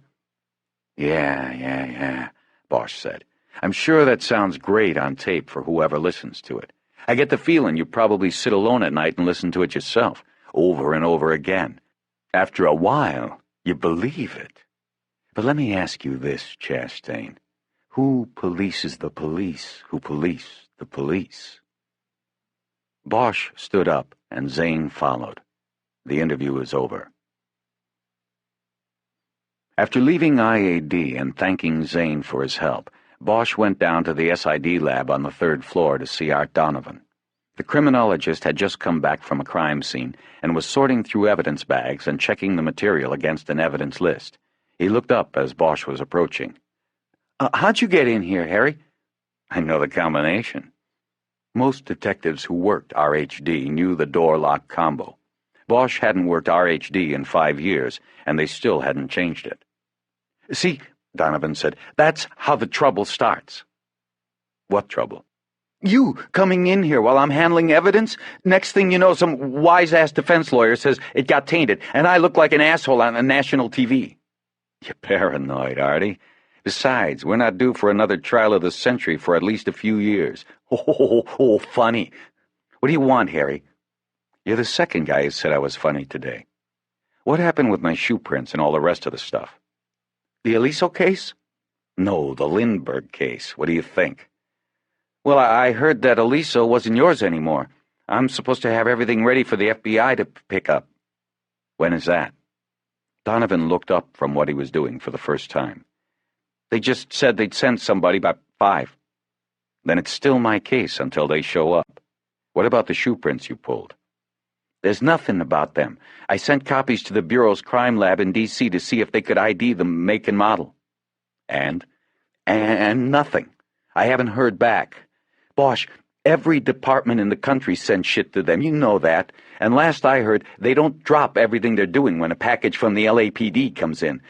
Yeah, Bosch said. I'm sure that sounds great on tape for whoever listens to it. I get the feeling you probably sit alone at night and listen to it yourself, over and over again. After a while, you believe it. But let me ask you this, Chastain. Who polices the police who police the police? Bosch stood up, and Zane followed. The interview was over. After leaving IAD and thanking Zane for his help, Bosch went down to the SID lab on the 3rd floor to see Art Donovan. The criminologist had just come back from a crime scene and was sorting through evidence bags and checking the material against an evidence list. He looked up as Bosch was approaching. How'd you get in here, Harry? I know the combination. Most detectives who worked RHD knew the door-lock combo. Bosch hadn't worked RHD in 5 years, and they still hadn't changed it. See, Donovan said, that's how the trouble starts. What trouble? You coming in here while I'm handling evidence? Next thing you know, some wise-ass defense lawyer says it got tainted, and I look like an asshole on national TV. You're paranoid, Artie. Besides, we're not due for another trial of the century for at least a few years. Oh, funny. What do you want, Harry? You're the second guy who said I was funny today. What happened with my shoe prints and all the rest of the stuff? The Aliso case? No, the Lindbergh case. What do you think? Well, I heard that Aliso wasn't yours anymore. I'm supposed to have everything ready for the FBI to pick up. When is that? Donovan looked up from what he was doing for the first time. They just said they'd send somebody by 5. Then it's still my case until they show up. What about the shoe prints you pulled? There's nothing about them. I sent copies to the Bureau's crime lab in D.C. to see if they could ID the make and model. And nothing. I haven't heard back. Bosch, every department in the country sends shit to them, you know that. And last I heard, they don't drop everything they're doing when a package from the LAPD comes in.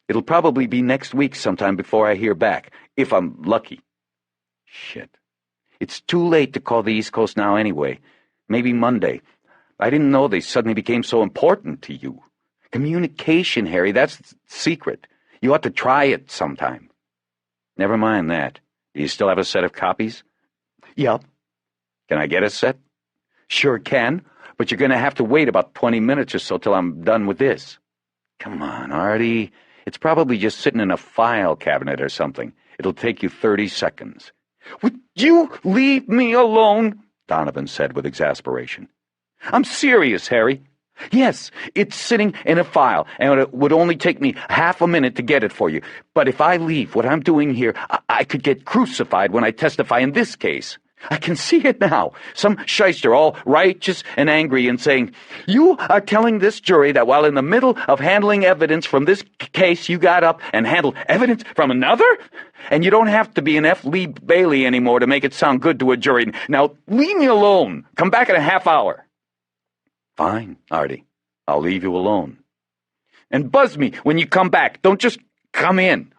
It'll probably be next week sometime before I hear back, if I'm lucky. Shit. It's too late to call the East Coast now anyway. Maybe Monday. I didn't know they suddenly became so important to you. Communication, Harry, that's the secret. You ought to try it sometime. Never mind that. Do you still have a set of copies? Yep. Can I get a set? Sure can, but you're going to have to wait about 20 minutes or so till I'm done with this. Come on, Artie. It's probably just sitting in a file cabinet or something. It'll take you 30 seconds. Would you leave me alone? Donovan said with exasperation. I'm serious, Harry. Yes, it's sitting in a file, and it would only take me half a minute to get it for you. But if I leave what I'm doing here, I could get crucified when I testify in this case. I can see it now. Some shyster, all righteous and angry, and saying, "You are telling this jury that while in the middle of handling evidence from this case, you got up and handled evidence from another? And you don't have to be an F. Lee Bailey anymore to make it sound good to a jury. Now, leave me alone. Come back in a half hour." "Fine, Artie. I'll leave you alone. And buzz me when you come back. Don't just come in.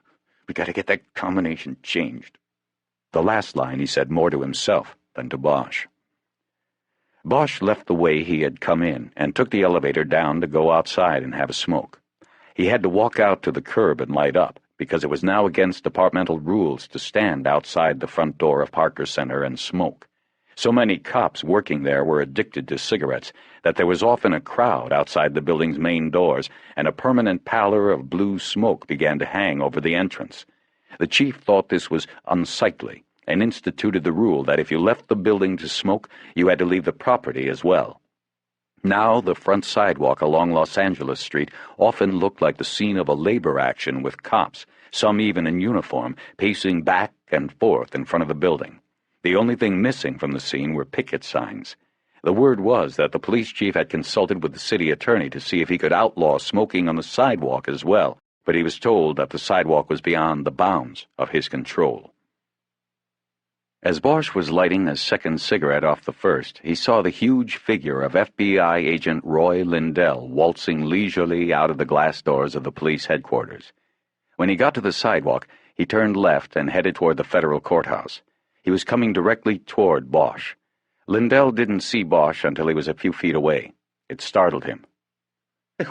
We gotta get that combination changed." The last line he said more to himself than to Bosch. Bosch left the way he had come in and took the elevator down to go outside and have a smoke. He had to walk out to the curb and light up, because it was now against departmental rules to stand outside the front door of Parker Center and smoke. So many cops working there were addicted to cigarettes that there was often a crowd outside the building's main doors, and a permanent pallor of blue smoke began to hang over the entrance. The chief thought this was unsightly and instituted the rule that if you left the building to smoke, you had to leave the property as well. Now the front sidewalk along Los Angeles Street often looked like the scene of a labor action with cops, some even in uniform, pacing back and forth in front of the building. The only thing missing from the scene were picket signs. The word was that the police chief had consulted with the city attorney to see if he could outlaw smoking on the sidewalk as well, but he was told that the sidewalk was beyond the bounds of his control. As Bosch was lighting a second cigarette off the first, he saw the huge figure of FBI agent Roy Lindell waltzing leisurely out of the glass doors of the police headquarters. When he got to the sidewalk, he turned left and headed toward the federal courthouse. He was coming directly toward Bosch. Lindell didn't see Bosch until he was a few feet away. It startled him.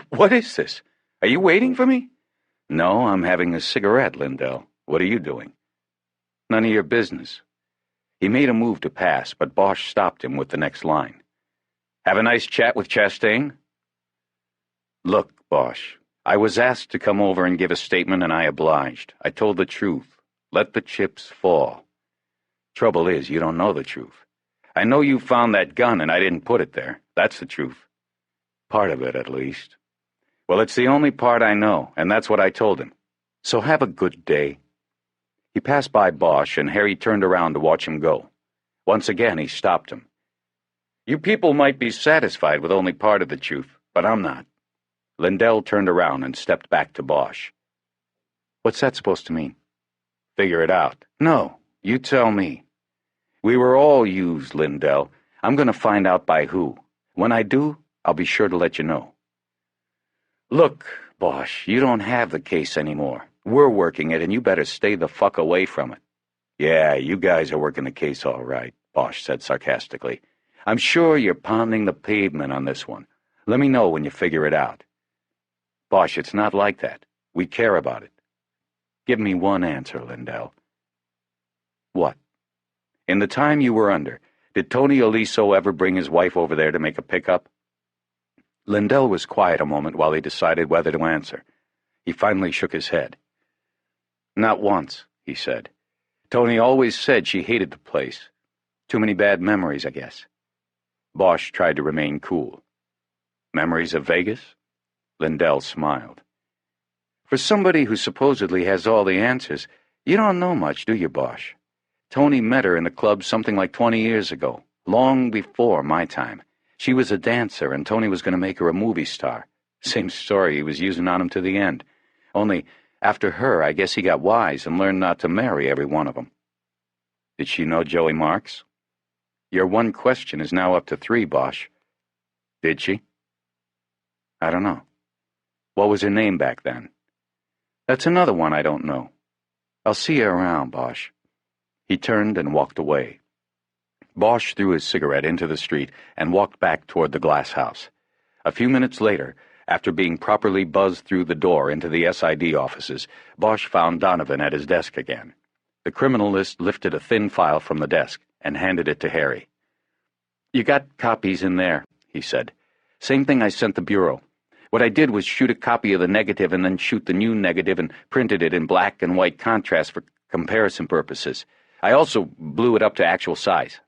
"What is this? Are you waiting for me?" "No, I'm having a cigarette, Lindell. What are you doing?" "None of your business." He made a move to pass, but Bosch stopped him with the next line. "Have a nice chat with Chastain?" "Look, Bosch, I was asked to come over and give a statement, and I obliged. I told the truth. Let the chips fall. Trouble is, you don't know the truth. I know you found that gun, and I didn't put it there. That's the truth. Part of it, at least. Well, it's the only part I know, and that's what I told him. So have a good day." He passed by Bosch, and Harry turned around to watch him go. Once again, he stopped him. "You people might be satisfied with only part of the truth, but I'm not." Lindell turned around and stepped back to Bosch. "What's that supposed to mean?" "Figure it out." "No, you tell me." "We were all used, Lindell. I'm going to find out by who. When I do, I'll be sure to let you know." "Look, Bosch, you don't have the case anymore. We're working it, and you better stay the fuck away from it." "Yeah, you guys are working the case all right," Bosch said sarcastically. "I'm sure you're pounding the pavement on this one. Let me know when you figure it out." "Bosch, it's not like that. We care about it." "Give me one answer, Lindell." "What? In the time you were under, did Tony Aliso ever bring his wife over there to make a pickup?" Lindell was quiet a moment while he decided whether to answer. He finally shook his head. "Not once," he said. "Tony always said she hated the place. Too many bad memories, I guess." Bosch tried to remain cool. "Memories of Vegas?" Lindell smiled. "For somebody who supposedly has all the answers, you don't know much, do you, Bosch? Tony met her in the club something like 20 years ago, long before my time. She was a dancer, and Tony was going to make her a movie star. Same story he was using on him to the end. Only, after her, I guess he got wise and learned not to marry every one of them." "Did she know Joey Marks?" "Your one question is now up to 3, Bosch." "Did she?" "I don't know." "What was her name back then?" "That's another one I don't know. I'll see you around, Bosch." He turned and walked away. Bosch threw his cigarette into the street and walked back toward the glass house. A few minutes later, after being properly buzzed through the door into the SID offices, Bosch found Donovan at his desk again. The criminalist lifted a thin file from the desk and handed it to Harry. "You got copies in there," he said. "Same thing I sent the Bureau. What I did was shoot a copy of the negative and then shoot the new negative and printed it in black and white contrast for comparison purposes. I also blew it up to actual size."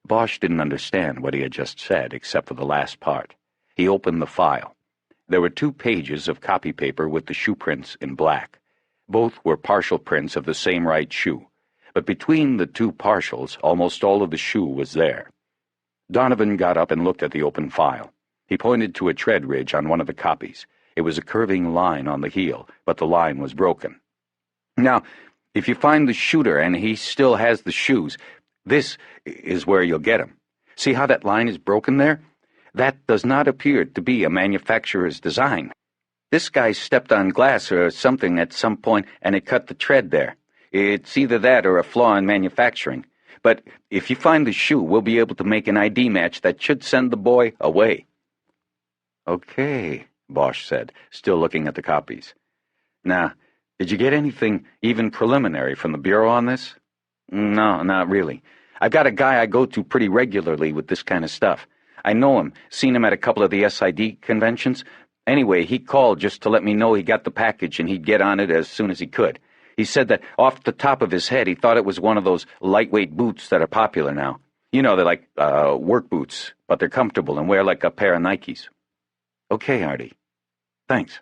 Bosch didn't understand what he had just said, except for the last part. He opened the file. There were 2 pages of copy paper with the shoe prints in black. Both were partial prints of the same right shoe, but between the two partials, almost all of the shoe was there. Donovan got up and looked at the open file. He pointed to a tread ridge on one of the copies. It was a curving line on the heel, but the line was broken. Now, if you find the shooter and he still has the shoes, this is where you'll get him. See how that line is broken there? That does not appear to be a manufacturer's design. This guy stepped on glass or something at some point and it cut the tread there. It's either that or a flaw in manufacturing. But if you find the shoe, we'll be able to make an ID match that should send the boy away. Okay, Bosch said, still looking at the copies. Now, did you get anything even preliminary from the Bureau on this? No, not really. I've got a guy I go to pretty regularly with this kind of stuff. I know him, seen him at a couple of the SID conventions. Anyway, he called just to let me know he got the package and he'd get on it as soon as he could. He said that off the top of his head he thought it was one of those lightweight boots that are popular now. You know, they're like work boots, but they're comfortable and wear like a pair of Nikes. Okay, Artie. Thanks.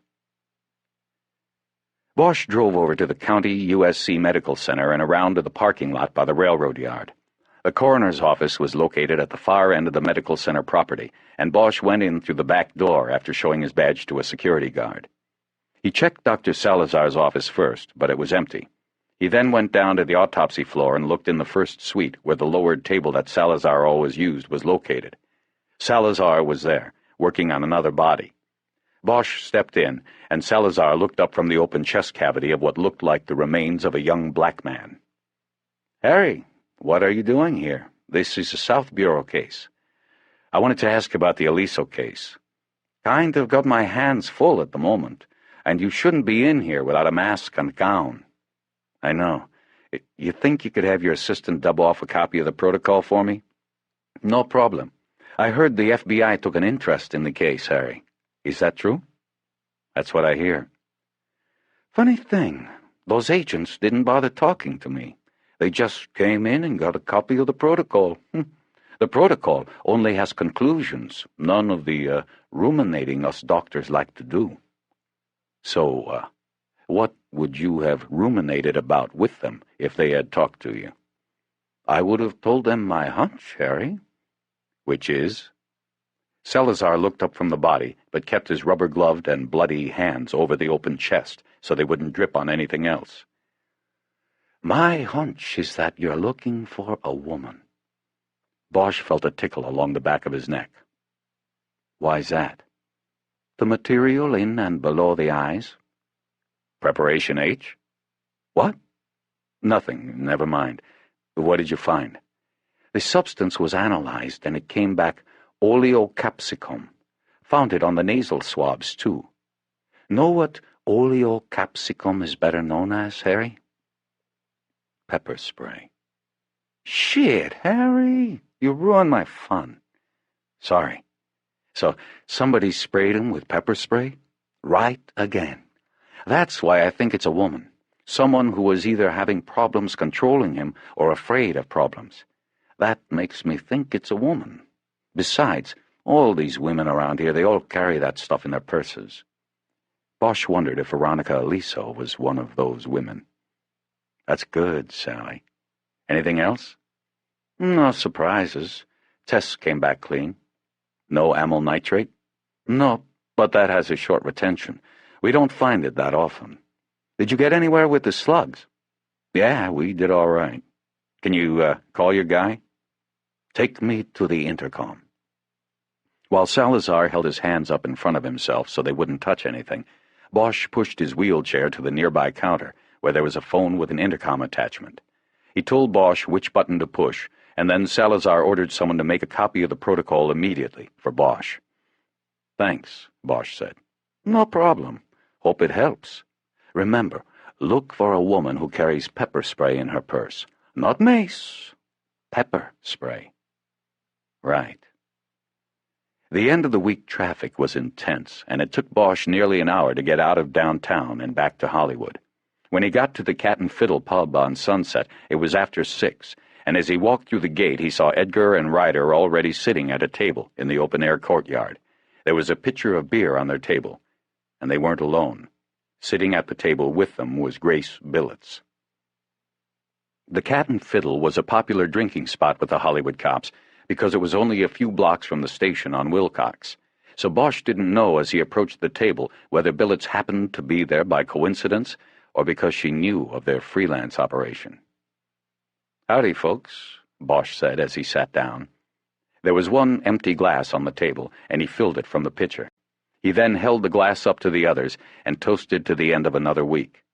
Bosch drove over to the County USC Medical Center and around to the parking lot by the railroad yard. The coroner's office was located at the far end of the medical center property, and Bosch went in through the back door after showing his badge to a security guard. He checked Dr. Salazar's office first, but it was empty. He then went down to the autopsy floor and looked in the first suite where the lowered table that Salazar always used was located. Salazar was there, working on another body. Bosch stepped in, and Salazar looked up from the open chest cavity of what looked like the remains of a young black man. "Harry, what are you doing here? This is a South Bureau case. I wanted to ask about the Aliso case. Kind of got my hands full at the moment, and you shouldn't be in here without a mask and gown." "I know. You think you could have your assistant dub off a copy of the protocol for me?" "No problem. I heard the FBI took an interest in the case, Harry. Is that true?" "That's what I hear." "Funny thing, those agents didn't bother talking to me. They just came in and got a copy of the protocol. The protocol only has conclusions, none of the ruminating us doctors like to do." "So, what would you have ruminated about with them if they had talked to you?" "I would have told them my hunch, Harry." "Which is?" Salazar looked up from the body, but kept his rubber-gloved and bloody hands over the open chest so they wouldn't drip on anything else. "My hunch is that you're looking for a woman." Bosch felt a tickle along the back of his neck. "Why's that?" "The material in and below the eyes." "Preparation H?" "What?" "Nothing, never mind. What did you find?" "The substance was analyzed and it came back oleocapsicum. Found it on the nasal swabs, too. Know what oleocapsicum is better known as, Harry?" "Pepper spray." "Shit, Harry! You ruined my fun." "Sorry. So somebody sprayed him with pepper spray?" "Right again. That's why I think it's a woman. Someone who was either having problems controlling him or afraid of problems. That makes me think it's a woman. Besides, all these women around here, they all carry that stuff in their purses." Bosch wondered if Veronica Aliso was one of those women. "That's good, Sally. Anything else?" "No surprises. Tests came back clean." "No amyl nitrate?" "No, but that has a short retention. We don't find it that often." "Did you get anywhere with the slugs?" "Yeah, we did all right. Can you call your guy?" "Take me to the intercom." While Salazar held his hands up in front of himself so they wouldn't touch anything, Bosch pushed his wheelchair to the nearby counter, where there was a phone with an intercom attachment. He told Bosch which button to push, and then Salazar ordered someone to make a copy of the protocol immediately for Bosch. "Thanks," Bosch said. "No problem. Hope it helps. Remember, look for a woman who carries pepper spray in her purse. Not mace. Pepper spray." "Right." The end-of-the-week traffic was intense, and it took Bosch nearly an hour to get out of downtown and back to Hollywood. When he got to the Cat and Fiddle pub on Sunset, it was after 6, and as he walked through the gate he saw Edgar and Ryder already sitting at a table in the open-air courtyard. There was a pitcher of beer on their table, and they weren't alone. Sitting at the table with them was Grace Billets. The Cat and Fiddle was a popular drinking spot with the Hollywood cops because it was only a few blocks from the station on Wilcox. So Bosch didn't know as he approached the table whether Billets happened to be there by coincidence or because she knew of their freelance operation. "Howdy, folks," Bosch said as he sat down. There was one empty glass on the table, and he filled it from the pitcher. He then held the glass up to the others and toasted to the end of another week.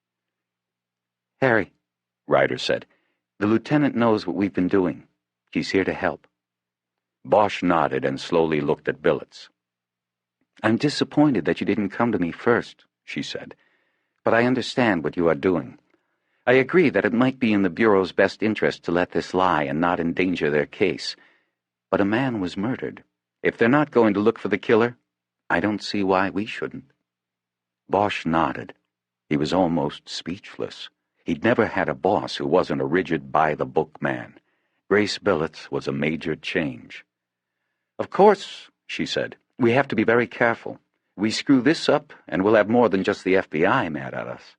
"Harry," Ryder said, "the lieutenant knows what we've been doing. He's here to help." Bosch nodded and slowly looked at Billets. "I'm disappointed that you didn't come to me first," she said, "but I understand what you are doing. I agree that it might be in the Bureau's best interest to let this lie and not endanger their case. But a man was murdered. If they're not going to look for the killer, I don't see why we shouldn't." Bosch nodded. He was almost speechless. He'd never had a boss who wasn't a rigid, by-the-book man. Grace Billets was a major change. "Of course," she said, "we have to be very careful. We screw this up, and we'll have more than just the FBI mad at us."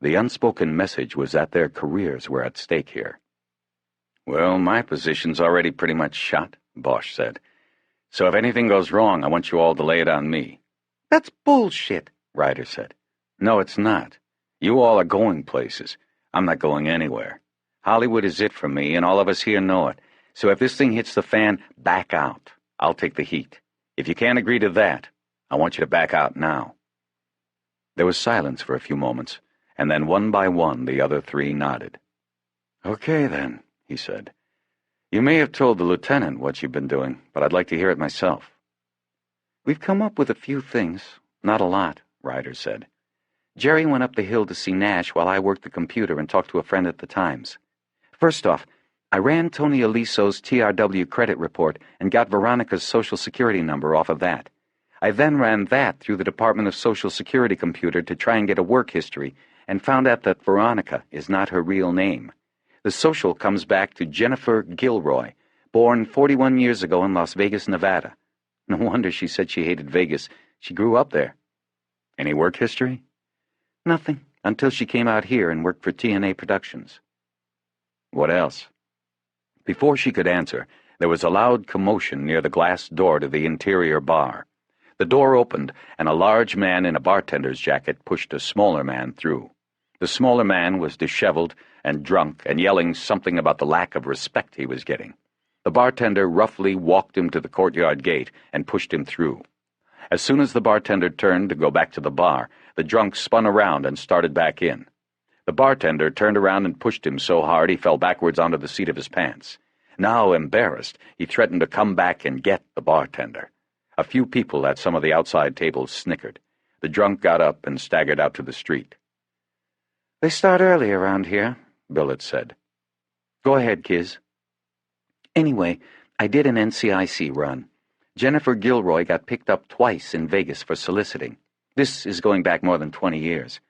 The unspoken message was that their careers were at stake here. "Well, my position's already pretty much shot," Bosch said. "So if anything goes wrong, I want you all to lay it on me." "That's bullshit," Ryder said. "No, it's not. You all are going places. I'm not going anywhere. Hollywood is it for me, and all of us here know it. So if this thing hits the fan, back out. I'll take the heat. If you can't agree to that, I want you to back out now." There was silence for a few moments, and then one by one the other three nodded. "Okay, then," he said. "You may have told the lieutenant what you've been doing, but I'd like to hear it myself." "We've come up with a few things. Not a lot," Ryder said. "Jerry went up the hill to see Nash while I worked the computer and talked to a friend at the Times. First off, I ran Tony Aliso's TRW credit report and got Veronica's Social Security number off of that. I then ran that through the Department of Social Security computer to try and get a work history and found out that Veronica is not her real name. The social comes back to Jennifer Gilroy, born 41 years ago in Las Vegas, Nevada. No wonder she said she hated Vegas. She grew up there." "Any work history?" "Nothing, until she came out here and worked for TNA Productions." "What else?" Before she could answer, there was a loud commotion near the glass door to the interior bar. The door opened, and a large man in a bartender's jacket pushed a smaller man through. The smaller man was disheveled and drunk and yelling something about the lack of respect he was getting. The bartender roughly walked him to the courtyard gate and pushed him through. As soon as the bartender turned to go back to the bar, the drunk spun around and started back in. The bartender turned around and pushed him so hard he fell backwards onto the seat of his pants. Now, embarrassed, he threatened to come back and get the bartender. A few people at some of the outside tables snickered. The drunk got up and staggered out to the street. "They start early around here," Billets said. "Go ahead, Kiz." "Anyway, I did an NCIC run. Jennifer Gilroy got picked up twice in Vegas for soliciting. This is going back more than 20 years.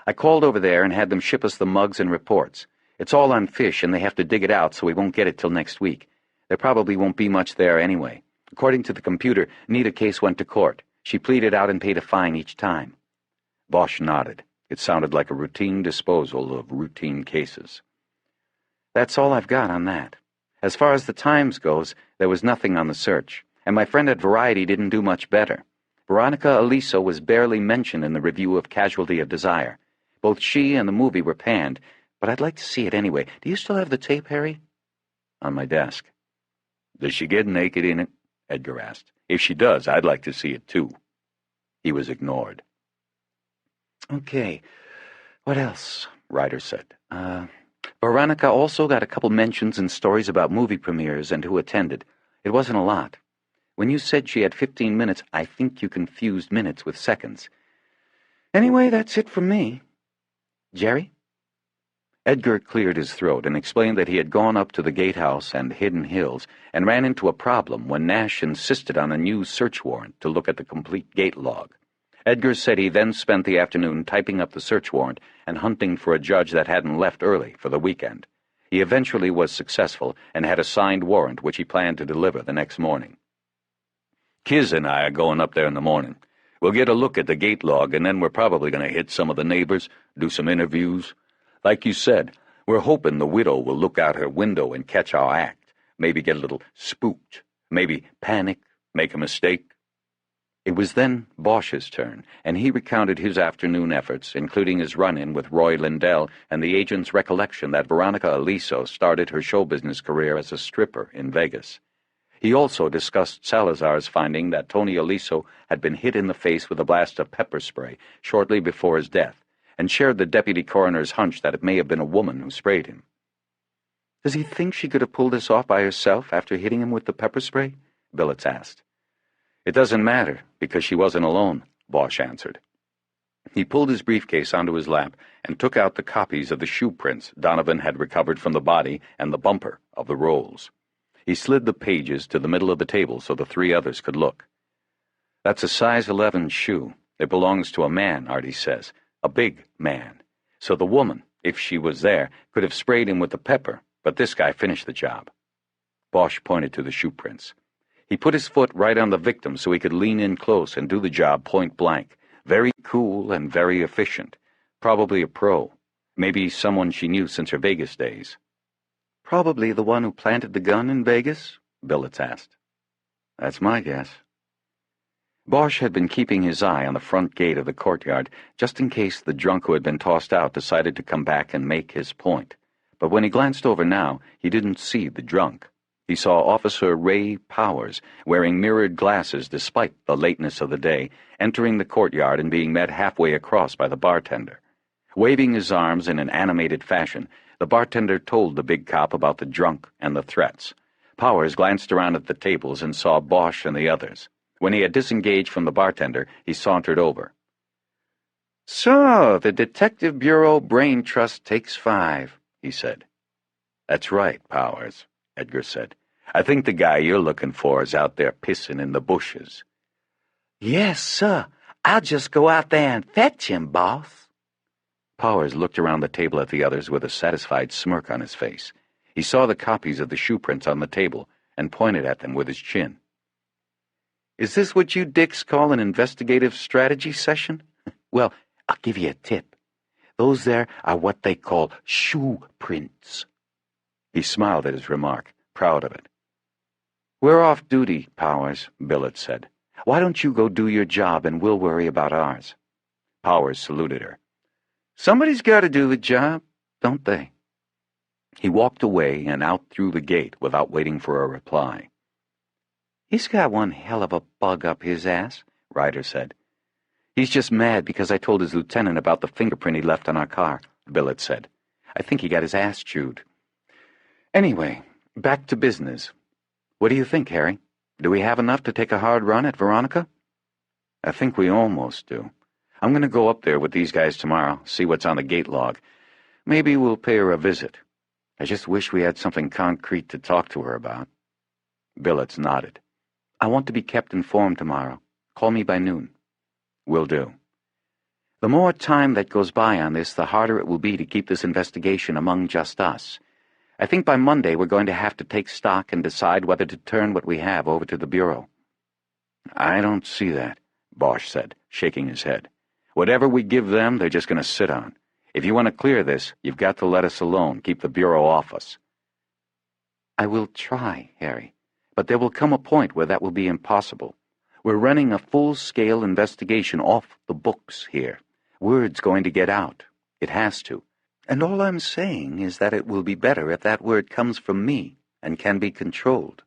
I called over there and had them ship us the mugs and reports. It's all on fish, and they have to dig it out, so we won't get it till next week. There probably won't be much there anyway. According to the computer, neither case went to court. She pleaded out and paid a fine each time." Bosch nodded. It sounded like a routine disposal of routine cases. "That's all I've got on that. As far as the Times goes, there was nothing on the search, and my friend at Variety didn't do much better. Veronica Aliso was barely mentioned in the review of Casualty of Desire. Both she and the movie were panned, but I'd like to see it anyway. Do you still have the tape, Harry?" "On my desk." "Does she get naked in it?" Edgar asked. "If she does, I'd like to see it too." He was ignored. "Okay, what else?" Ryder said. Veronica also got a couple mentions and stories about movie premieres and who attended. It wasn't a lot. When you said she had 15 minutes, I think you confused minutes with seconds. Anyway, that's it from me. Jerry?" Edgar cleared his throat and explained that he had gone up to the gatehouse and Hidden Hills and ran into a problem when Nash insisted on a new search warrant to look at the complete gate log. Edgar said he then spent the afternoon typing up the search warrant and hunting for a judge that hadn't left early for the weekend. He eventually was successful and had a signed warrant which he planned to deliver the next morning. "Kiz and I are going up there in the morning. We'll get a look at the gate log, and then we're probably going to hit some of the neighbors, do some interviews. Like you said, We're hoping the widow will look out her window and catch our act, maybe get a little spooked, maybe panic, make a mistake. It was then Bosch's turn, and he recounted his afternoon efforts, including his run-in with Roy Lindell and the agent's recollection that Veronica Aliso started her show business career as a stripper in Vegas. He also discussed Salazar's finding that Tony Aliso had been hit in the face with a blast of pepper spray shortly before his death, and shared the deputy coroner's hunch that it may have been a woman who sprayed him. "Does he think she could have pulled this off by herself after hitting him with the pepper spray?" Billets asked. "It doesn't matter, because she wasn't alone," Bosch answered. He pulled his briefcase onto his lap and took out the copies of the shoe prints Donovan had recovered from the body and the bumper of the Rolls. He slid the pages to the middle of the table so the three others could look. "That's a size 11 shoe. It belongs to a man, Artie says. A big man. So the woman, if she was there, could have sprayed him with the pepper, but this guy finished the job." Bosch pointed to the shoe prints. He put his foot right on the victim so he could lean in close and do the job point blank. Very cool and very efficient. Probably a pro. Maybe someone she knew since her Vegas days. "Probably the one who planted the gun in Vegas?" Billets asked. "That's my guess." Bosch had been keeping his eye on the front gate of the courtyard, just in case the drunk who had been tossed out decided to come back and make his point. But when he glanced over now, he didn't see the drunk. He saw Officer Ray Powers, wearing mirrored glasses despite the lateness of the day, entering the courtyard and being met halfway across by the bartender. Waving his arms in an animated fashion, the bartender told the big cop about the drunk and the threats. Powers glanced around at the tables and saw Bosch and the others. When he had disengaged from the bartender, he sauntered over. "So, the Detective Bureau Brain Trust takes 5, he said. "That's right, Powers," Edgar said. "I think the guy you're looking for is out there pissing in the bushes." "Yes, sir. I'll just go out there and fetch him, boss." Powers looked around the table at the others with a satisfied smirk on his face. He saw the copies of the shoe prints on the table and pointed at them with his chin. "Is this what you dicks call an investigative strategy session? Well, I'll give you a tip. Those there are what they call shoe prints." He smiled at his remark, proud of it. "We're off duty, Powers," Billets said. "Why don't you go do your job and we'll worry about ours?" Powers saluted her. "Somebody's got to do the job, don't they?" He walked away and out through the gate without waiting for a reply. "He's got one hell of a bug up his ass," Ryder said. "He's just mad because I told his lieutenant about the fingerprint he left on our car," Billets said. "I think he got his ass chewed. Anyway, back to business. What do you think, Harry? Do we have enough to take a hard run at Veronica?" "I think we almost do. I'm going to go up there with these guys tomorrow, see what's on the gate log. Maybe we'll pay her a visit. I just wish we had something concrete to talk to her about." Billets nodded. "I want to be kept informed tomorrow. Call me by noon." "Will do." "The more time that goes by on this, the harder it will be to keep this investigation among just us. I think by Monday we're going to have to take stock and decide whether to turn what we have over to the Bureau." "I don't see that," Bosch said, shaking his head. "Whatever we give them, they're just going to sit on. If you want to clear this, you've got to let us alone, keep the Bureau off us." "I will try, Harry, but there will come a point where that will be impossible. We're running a full-scale investigation off the books here. Word's going to get out. It has to. And all I'm saying is that it will be better if that word comes from me and can be controlled."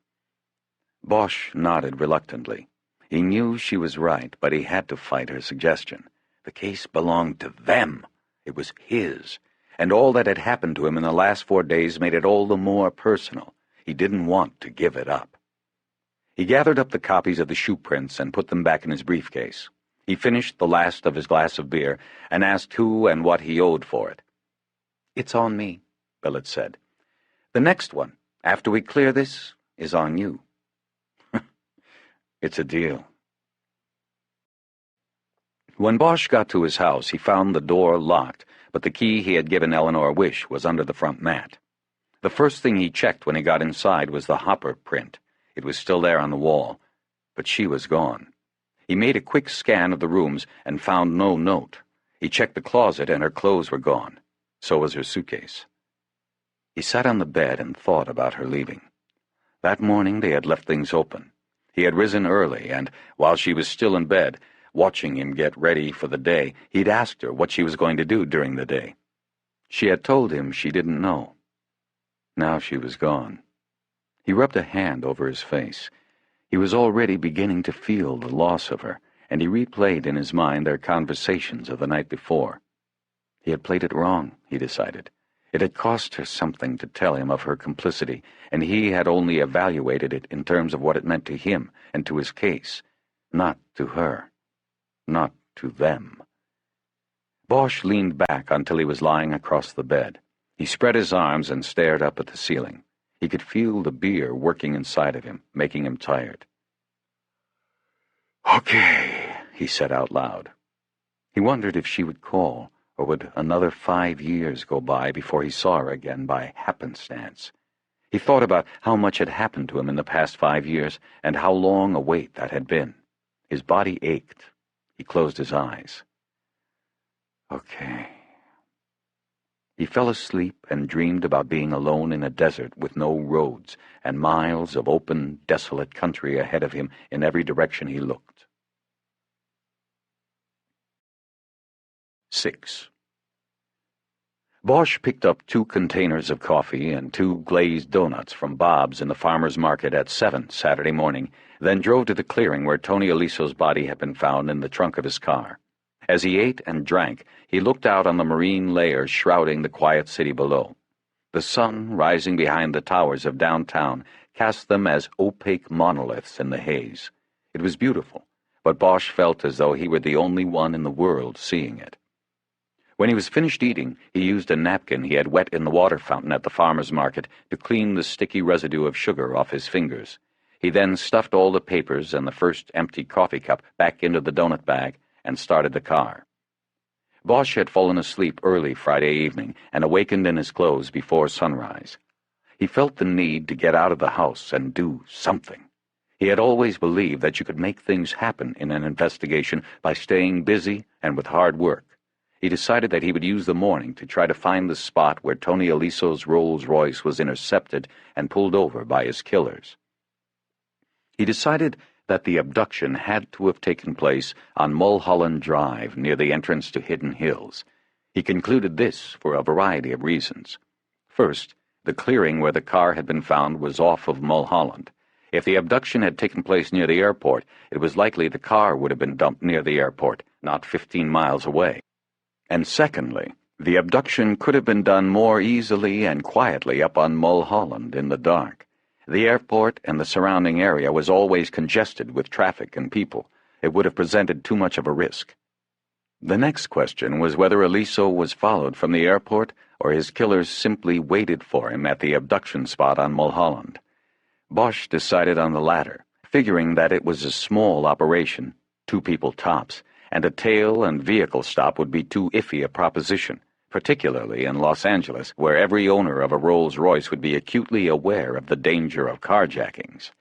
Bosch nodded reluctantly. He knew she was right, but he had to fight her suggestion. The case belonged to them. It was his. And all that had happened to him in the last 4 days made it all the more personal. He didn't want to give it up. He gathered up the copies of the shoe prints and put them back in his briefcase. He finished the last of his glass of beer and asked who and what he owed for it. "It's on me," Billets said. "The next one, after we clear this, is on you." "It's a deal." When Bosch got to his house, he found the door locked, but the key he had given Eleanor Wish was under the front mat. The first thing he checked when he got inside was the Hopper print. It was still there on the wall, but she was gone. He made a quick scan of the rooms and found no note. He checked the closet and her clothes were gone. So was her suitcase. He sat on the bed and thought about her leaving. That morning they had left things open. He had risen early, and while she was still in bed, watching him get ready for the day, he'd asked her what she was going to do during the day. She had told him she didn't know. Now she was gone. He rubbed a hand over his face. He was already beginning to feel the loss of her, and he replayed in his mind their conversations of the night before. He had played it wrong, he decided. It had cost her something to tell him of her complicity, and he had only evaluated it in terms of what it meant to him and to his case, not to her, not to them. Bosch leaned back until he was lying across the bed. He spread his arms and stared up at the ceiling. He could feel the beer working inside of him, making him tired. "Okay," he said out loud. He wondered if she would call, or would another 5 years go by before he saw her again by happenstance. He thought about how much had happened to him in the past 5 years, and how long a wait that had been. His body ached. He closed his eyes. Okay. He fell asleep and dreamed about being alone in a desert with no roads and miles of open, desolate country ahead of him in every direction he looked. 6. Bosch picked up 2 containers of coffee and 2 glazed donuts from Bob's in the farmer's market at 7 Saturday morning, then drove to the clearing where Tony Aliso's body had been found in the trunk of his car. As he ate and drank, he looked out on the marine layers shrouding the quiet city below. The sun, rising behind the towers of downtown, cast them as opaque monoliths in the haze. It was beautiful, but Bosch felt as though he were the only one in the world seeing it. When he was finished eating, he used a napkin he had wet in the water fountain at the farmer's market to clean the sticky residue of sugar off his fingers. He then stuffed all the papers and the first empty coffee cup back into the donut bag and started the car. Bosch had fallen asleep early Friday evening and awakened in his clothes before sunrise. He felt the need to get out of the house and do something. He had always believed that you could make things happen in an investigation by staying busy and with hard work. He decided that he would use the morning to try to find the spot where Tony Aliso's Rolls-Royce was intercepted and pulled over by his killers. He decided that the abduction had to have taken place on Mulholland Drive near the entrance to Hidden Hills. He concluded this for a variety of reasons. First, the clearing where the car had been found was off of Mulholland. If the abduction had taken place near the airport, it was likely the car would have been dumped near the airport, not 15 miles away. And secondly, the abduction could have been done more easily and quietly up on Mulholland in the dark. The airport and the surrounding area was always congested with traffic and people. It would have presented too much of a risk. The next question was whether Aliso was followed from the airport or his killers simply waited for him at the abduction spot on Mulholland. Bosch decided on the latter, figuring that it was a small operation, 2 people tops, and a tail and vehicle stop would be too iffy a proposition, particularly in Los Angeles, where every owner of a Rolls-Royce would be acutely aware of the danger of carjackings.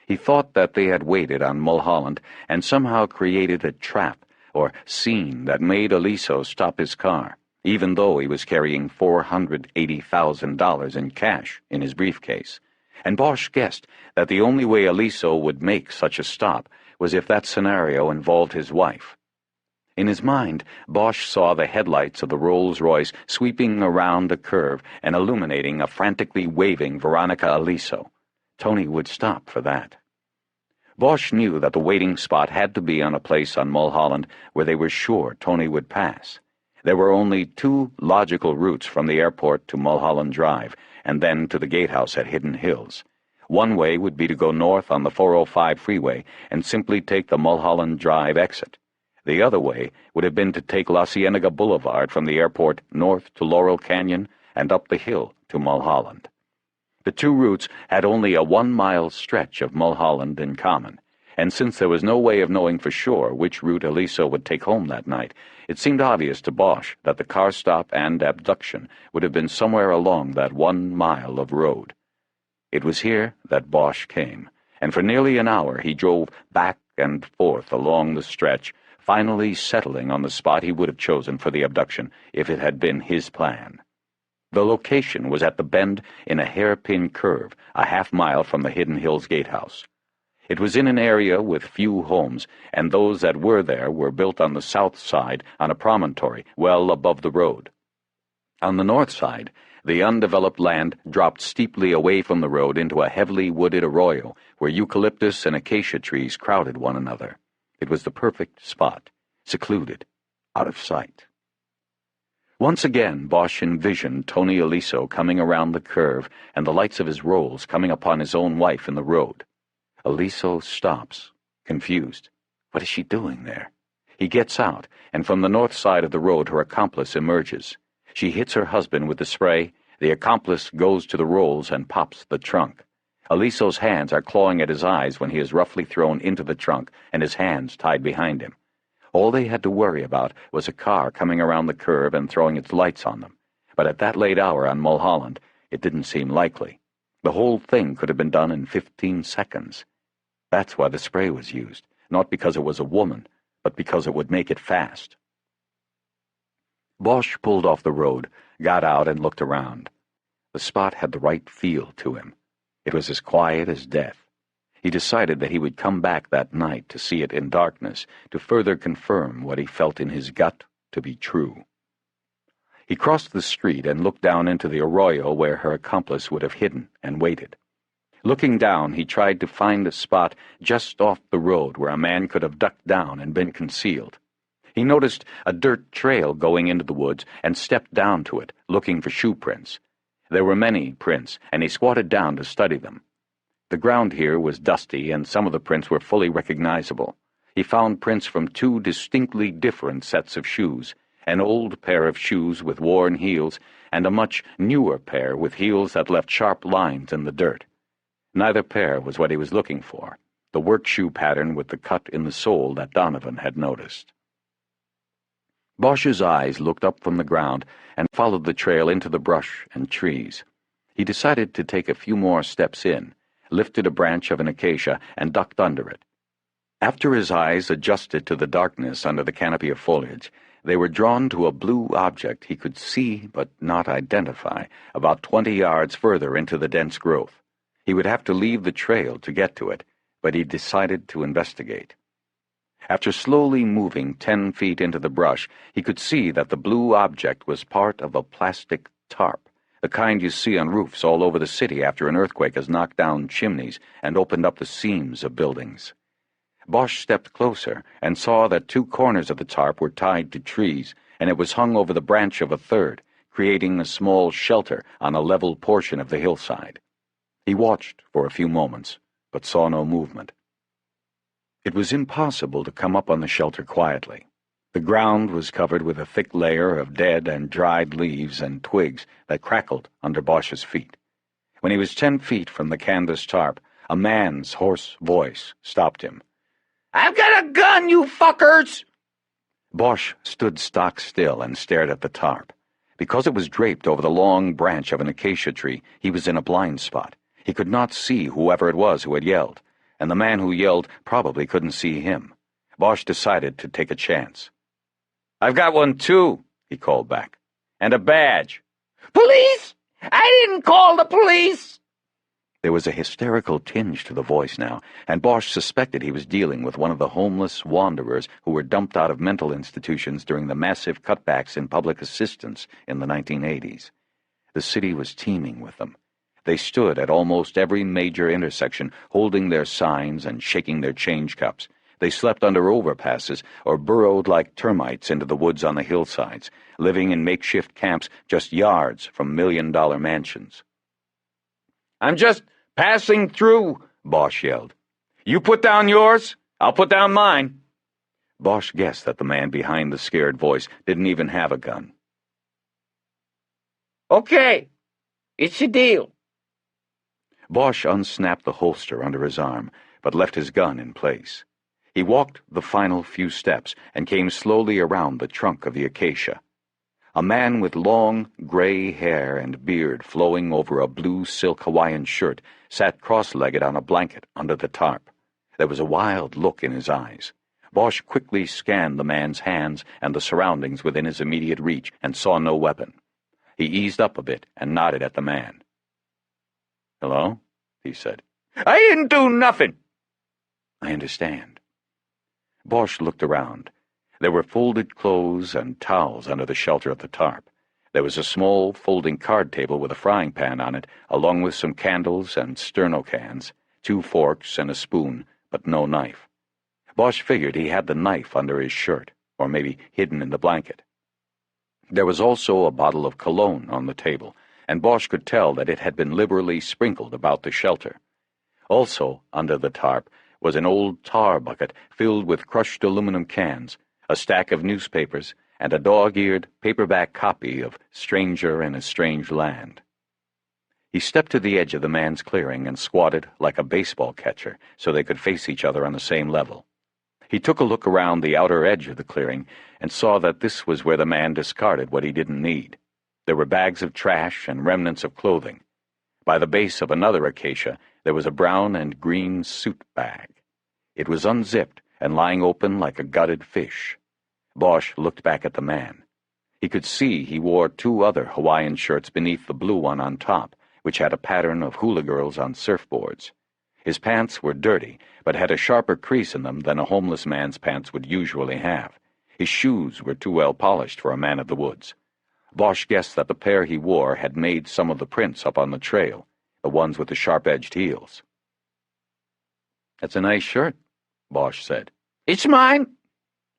He thought that they had waited on Mulholland and somehow created a trap or scene that made Aliso stop his car, even though he was carrying $480,000 in cash in his briefcase. And Bosch guessed that the only way Aliso would make such a stop was if that scenario involved his wife. In his mind, Bosch saw the headlights of the Rolls-Royce sweeping around the curve and illuminating a frantically waving Veronica Aliso. Tony would stop for that. Bosch knew that the waiting spot had to be on a place on Mulholland where they were sure Tony would pass. There were only 2 logical routes from the airport to Mulholland Drive and then to the gatehouse at Hidden Hills. One way would be to go north on the 405 freeway and simply take the Mulholland Drive exit. The other way would have been to take La Cienega Boulevard from the airport north to Laurel Canyon and up the hill to Mulholland. The 2 routes had only a 1-mile stretch of Mulholland in common, and since there was no way of knowing for sure which route Aliso would take home that night, it seemed obvious to Bosch that the car stop and abduction would have been somewhere along that 1 mile of road. It was here that Bosch came, and for nearly an hour he drove back and forth along the stretch, finally settling on the spot he would have chosen for the abduction if it had been his plan. The location was at the bend in a hairpin curve, a half-mile from the Hidden Hills Gatehouse. It was in an area with few homes, and those that were there were built on the south side on a promontory well above the road. On the north side, the undeveloped land dropped steeply away from the road into a heavily wooded arroyo where eucalyptus and acacia trees crowded one another. It was the perfect spot, secluded, out of sight. Once again, Bosch envisioned Tony Aliso coming around the curve and the lights of his Rolls coming upon his own wife in the road. Aliso stops, confused. What is she doing there? He gets out, and from the north side of the road her accomplice emerges. She hits her husband with the spray. The accomplice goes to the Rolls and pops the trunk. Aliso's hands are clawing at his eyes when he is roughly thrown into the trunk and his hands tied behind him. All they had to worry about was a car coming around the curve and throwing its lights on them. But at that late hour on Mulholland, it didn't seem likely. The whole thing could have been done in 15 seconds. That's why the spray was used, not because it was a woman, but because it would make it fast. Bosch pulled off the road, got out and looked around. The spot had the right feel to him. It was as quiet as death. He decided that he would come back that night to see it in darkness, to further confirm what he felt in his gut to be true. He crossed the street and looked down into the arroyo where her accomplice would have hidden and waited. Looking down, he tried to find a spot just off the road where a man could have ducked down and been concealed. He noticed a dirt trail going into the woods and stepped down to it, looking for shoe prints. There were many prints, and he squatted down to study them. The ground here was dusty, and some of the prints were fully recognizable. He found prints from two distinctly different sets of shoes, an old pair of shoes with worn heels, and a much newer pair with heels that left sharp lines in the dirt. Neither pair was what he was looking for, the work shoe pattern with the cut in the sole that Donovan had noticed. Bosch's eyes looked up from the ground and followed the trail into the brush and trees. He decided to take a few more steps in, lifted a branch of an acacia, and ducked under it. After his eyes adjusted to the darkness under the canopy of foliage, they were drawn to a blue object he could see but not identify, about 20 yards further into the dense growth. He would have to leave the trail to get to it, but he decided to investigate. After slowly moving 10 feet into the brush, he could see that the blue object was part of a plastic tarp, the kind you see on roofs all over the city after an earthquake has knocked down chimneys and opened up the seams of buildings. Bosch stepped closer and saw that 2 corners of the tarp were tied to trees, and it was hung over the branch of a third, creating a small shelter on a level portion of the hillside. He watched for a few moments, but saw no movement. It was impossible to come up on the shelter quietly. The ground was covered with a thick layer of dead and dried leaves and twigs that crackled under Bosch's feet. When he was 10 feet from the canvas tarp, a man's hoarse voice stopped him. "I've got a gun, you fuckers!" Bosch stood stock still and stared at the tarp. Because it was draped over the long branch of an acacia tree, he was in a blind spot. He could not see whoever it was who had yelled, and the man who yelled probably couldn't see him. Bosch decided to take a chance. "I've got one too," he called back. "And a badge." "Police! I didn't call the police!" There was a hysterical tinge to the voice now, and Bosch suspected he was dealing with one of the homeless wanderers who were dumped out of mental institutions during the massive cutbacks in public assistance in the 1980s. The city was teeming with them. They stood at almost every major intersection, holding their signs and shaking their change cups. They slept under overpasses or burrowed like termites into the woods on the hillsides, living in makeshift camps just yards from million-dollar mansions. "I'm just passing through," Bosch yelled. "You put down yours, I'll put down mine." Bosch guessed that the man behind the scared voice didn't even have a gun. "Okay, it's a deal." Bosch unsnapped the holster under his arm, but left his gun in place. He walked the final few steps and came slowly around the trunk of the acacia. A man with long, gray hair and beard flowing over a blue silk Hawaiian shirt sat cross-legged on a blanket under the tarp. There was a wild look in his eyes. Bosch quickly scanned the man's hands and the surroundings within his immediate reach and saw no weapon. He eased up a bit and nodded at the man. "Hello?" he said. "I didn't do nothing." "I understand." Bosch looked around. There were folded clothes and towels under the shelter of the tarp. There was a small folding card table with a frying pan on it, along with some candles and sterno cans, 2 forks and a spoon, but no knife. Bosch figured he had the knife under his shirt, or maybe hidden in the blanket. There was also a bottle of cologne on the table, and Bosch could tell that it had been liberally sprinkled about the shelter. Also, under the tarp, was an old tar bucket filled with crushed aluminum cans, a stack of newspapers, and a dog-eared paperback copy of Stranger in a Strange Land. He stepped to the edge of the man's clearing and squatted like a baseball catcher so they could face each other on the same level. He took a look around the outer edge of the clearing and saw that this was where the man discarded what he didn't need. There were bags of trash and remnants of clothing. By the base of another acacia, there was a brown and green suit bag. It was unzipped and lying open like a gutted fish. Bosch looked back at the man. He could see he wore 2 other Hawaiian shirts beneath the blue one on top, which had a pattern of hula girls on surfboards. His pants were dirty, but had a sharper crease in them than a homeless man's pants would usually have. His shoes were too well polished for a man of the woods. Bosch guessed that the pair he wore had made some of the prints up on the trail, the ones with the sharp-edged heels. "That's a nice shirt," Bosch said. "It's mine."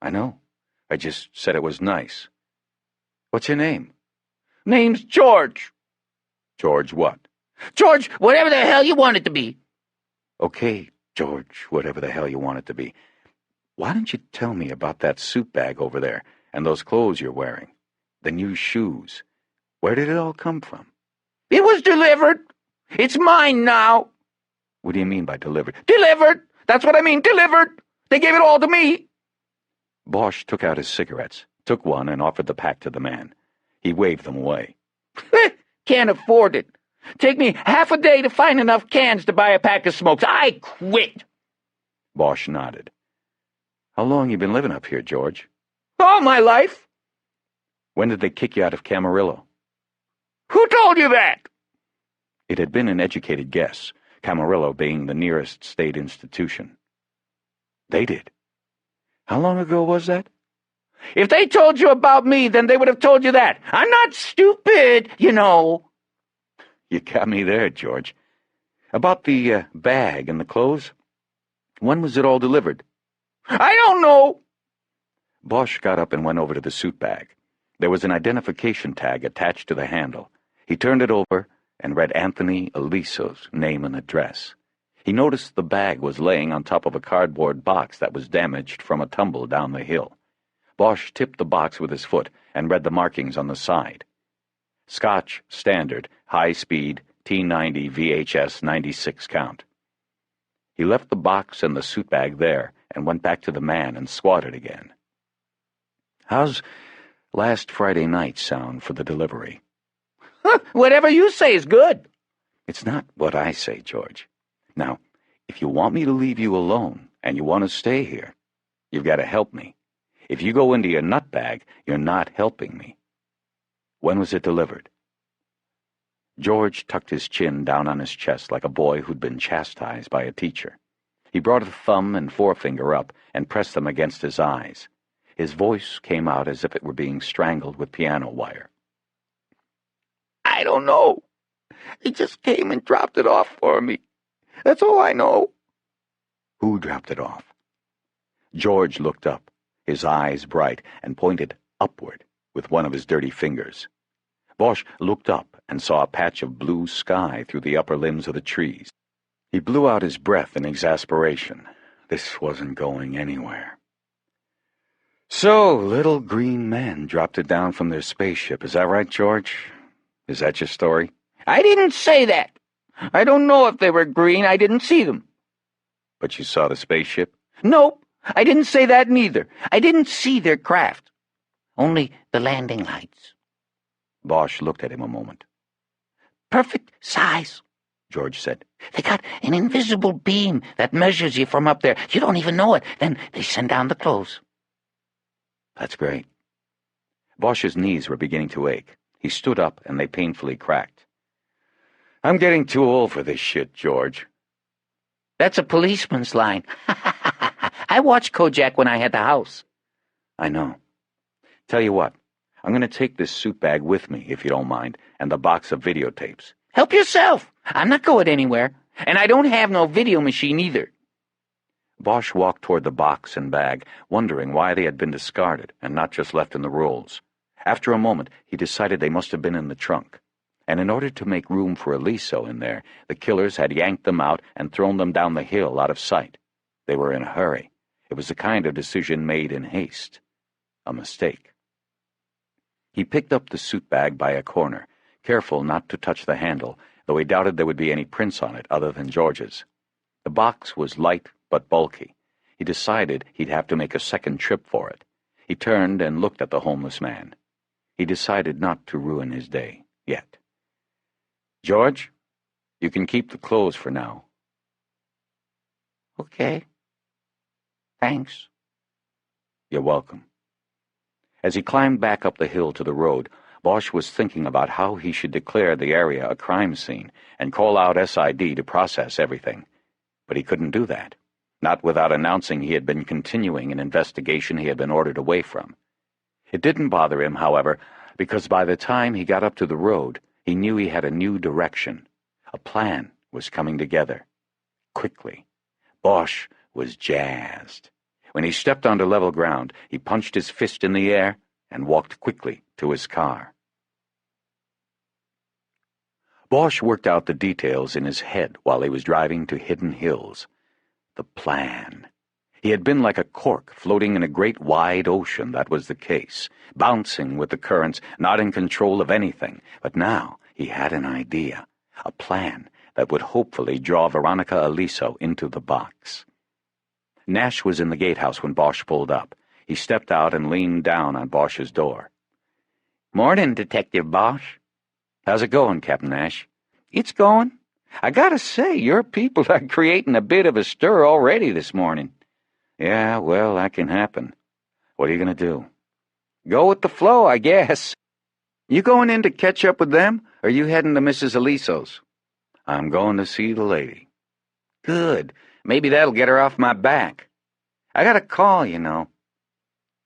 "I know. I just said it was nice. What's your name?" "Name's George." "George what?" "George, whatever the hell you want it to be." "Okay, George, whatever the hell you want it to be. Why don't you tell me about that suit bag over there and those clothes you're wearing? The new shoes. Where did it all come from?" "It was delivered. It's mine now." "What do you mean by delivered?" "Delivered. That's what I mean, delivered. They gave it all to me." Bosch took out his cigarettes, took one, and offered the pack to the man. He waved them away. "Can't afford it. Take me half a day to find enough cans to buy a pack of smokes. I quit." Bosch nodded. "How long you been living up here, George?" "All my life." "When did they kick you out of Camarillo?" "Who told you that?" It had been an educated guess, Camarillo being the nearest state institution. "They did. How long ago was that?" "If they told you about me, then they would have told you that. I'm not stupid, you know." "You got me there, George. About the bag and the clothes? When was it all delivered?" "I don't know." Bosch got up and went over to the suit bag. There was an identification tag attached to the handle. He turned it over and read Anthony Aliso's name and address. He noticed the bag was laying on top of a cardboard box that was damaged from a tumble down the hill. Bosch tipped the box with his foot and read the markings on the side. Scotch Standard, High Speed, T90 VHS 96 count. He left the box and the suit bag there and went back to the man and squatted again. "How's last Friday night sound for the delivery?" Whatever you say is good." "It's not what I say, George. Now, if you want me to leave you alone and you want to stay here, you've got to help me. If you go into your nut bag, you're not helping me. When was it delivered?" George tucked his chin down on his chest like a boy who'd been chastised by a teacher. He brought a thumb and forefinger up and pressed them against his eyes. His voice came out as if it were being strangled with piano wire. "I don't know. He just came and dropped it off for me. That's all I know." "Who dropped it off?" George looked up, his eyes bright, and pointed upward with one of his dirty fingers. Bosch looked up and saw a patch of blue sky through the upper limbs of the trees. He blew out his breath in exasperation. This wasn't going anywhere. "So, little green men dropped it down from their spaceship. Is that right, George? Is that your story?" "I didn't say that. I don't know if they were green. I didn't see them." "But you saw the spaceship?" "Nope. I didn't say that neither. I didn't see their craft. Only the landing lights." Bosch looked at him a moment. "Perfect size," George said. "They got an invisible beam that measures you from up there. You don't even know it. Then they send down the clothes." "That's great." Bosch's knees were beginning to ache. He stood up, and they painfully cracked. "I'm getting too old for this shit, George." That's a policeman's line. I watched Kojak when I had the house. I know. Tell you what, I'm going to take this suit bag with me, if you don't mind, and the box of videotapes. Help yourself. I'm not going anywhere. And I don't have no video machine either. Bosch walked toward the box and bag, wondering why they had been discarded and not just left in the rolls. After a moment, he decided they must have been in the trunk. And in order to make room for Aliso in there, the killers had yanked them out and thrown them down the hill out of sight. They were in a hurry. It was the kind of decision made in haste. A mistake. He picked up the suit bag by a corner, careful not to touch the handle, though he doubted there would be any prints on it other than George's. The box was light but bulky. He decided he'd have to make a second trip for it. He turned and looked at the homeless man. He decided not to ruin his day yet. "George, you can keep the clothes for now." Okay. Thanks. "You're welcome." As he climbed back up the hill to the road, Bosch was thinking about how he should declare the area a crime scene and call out SID to process everything. But he couldn't do that, not without announcing he had been continuing an investigation he had been ordered away from. It didn't bother him, however, because by the time he got up to the road, he knew he had a new direction. A plan was coming together. Quickly. Bosch was jazzed. When he stepped onto level ground, he punched his fist in the air and walked quickly to his car. Bosch worked out the details in his head while he was driving to Hidden Hills. The plan. He had been like a cork floating in a great wide ocean, that was the case, bouncing with the currents, not in control of anything. But now he had an idea, a plan that would hopefully draw Veronica Aliso into the box. Nash was in the gatehouse when Bosch pulled up. He stepped out and leaned down on Bosch's door. "Morning, Detective Bosch." "How's it going, Captain Nash?" "It's going. I gotta say, your people are creating a bit of a stir already this morning." "Yeah, well, that can happen. What are you going to do?" "Go with the flow, I guess." "You going in to catch up with them, or you heading to Mrs. Aliso's?" "I'm going to see the lady." "Good. Maybe that'll get her off my back. I got a call, you know."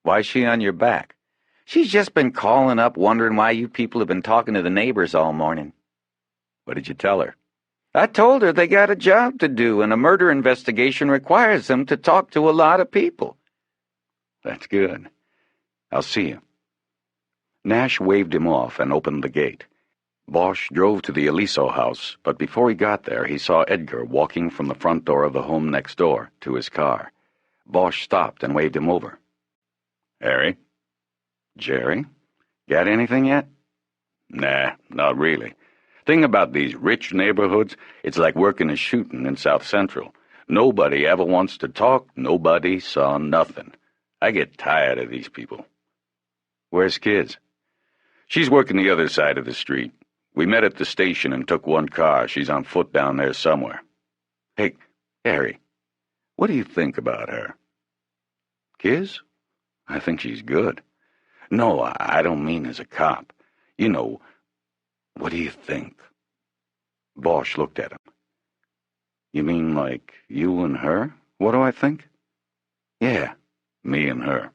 "Why's she on your back?" "She's just been calling up wondering why you people have been talking to the neighbors all morning." "What did you tell her?" "I told her they got a job to do, and a murder investigation requires them to talk to a lot of people." "That's good. I'll see you." Nash waved him off and opened the gate. Bosch drove to the Aliso house, but before he got there, he saw Edgar walking from the front door of the home next door to his car. Bosch stopped and waved him over. "Harry?" "Jerry? Got anything yet?" "Nah, not really. Thing about these rich neighborhoods, it's like working a shooting in South Central. Nobody ever wants to talk, nobody saw nothing. I get tired of these people." "Where's Kiz?" "She's working the other side of the street. We met at the station and took one car. She's on foot down there somewhere." "Hey, Harry, what do you think about her?" "Kiz? I think she's good." "No, I don't mean as a cop. You know, what do you think?" Bosch looked at him. "You mean like you and her? What do I think?" "Yeah, me and her."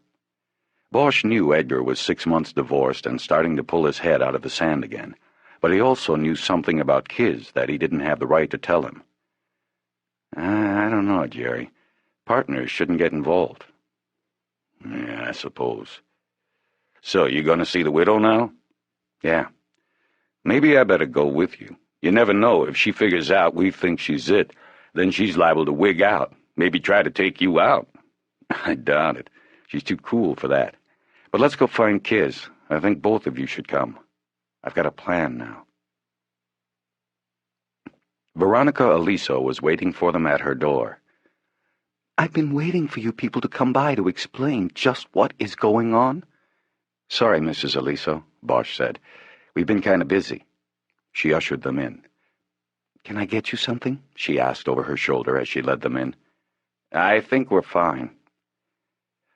Bosch knew Edgar was 6 months divorced and starting to pull his head out of the sand again, but he also knew something about Kiz that he didn't have the right to tell him. I don't know, Jerry. Partners shouldn't get involved." "Yeah, I suppose. So, you gonna see the widow now?" "Yeah. Maybe I better go with you. You never know. If she figures out we think she's it, then she's liable to wig out, maybe try to take you out." "I doubt it. She's too cool for that. But let's go find Kiz. I think both of you should come. I've got a plan now." Veronica Aliso was waiting for them at her door. "I've been waiting for you people to come by to explain just what is going on." "Sorry, Mrs. Aliso," Bosch said. "We've been kind of busy." She ushered them in. "Can I get you something?" she asked over her shoulder as she led them in. "I think we're fine."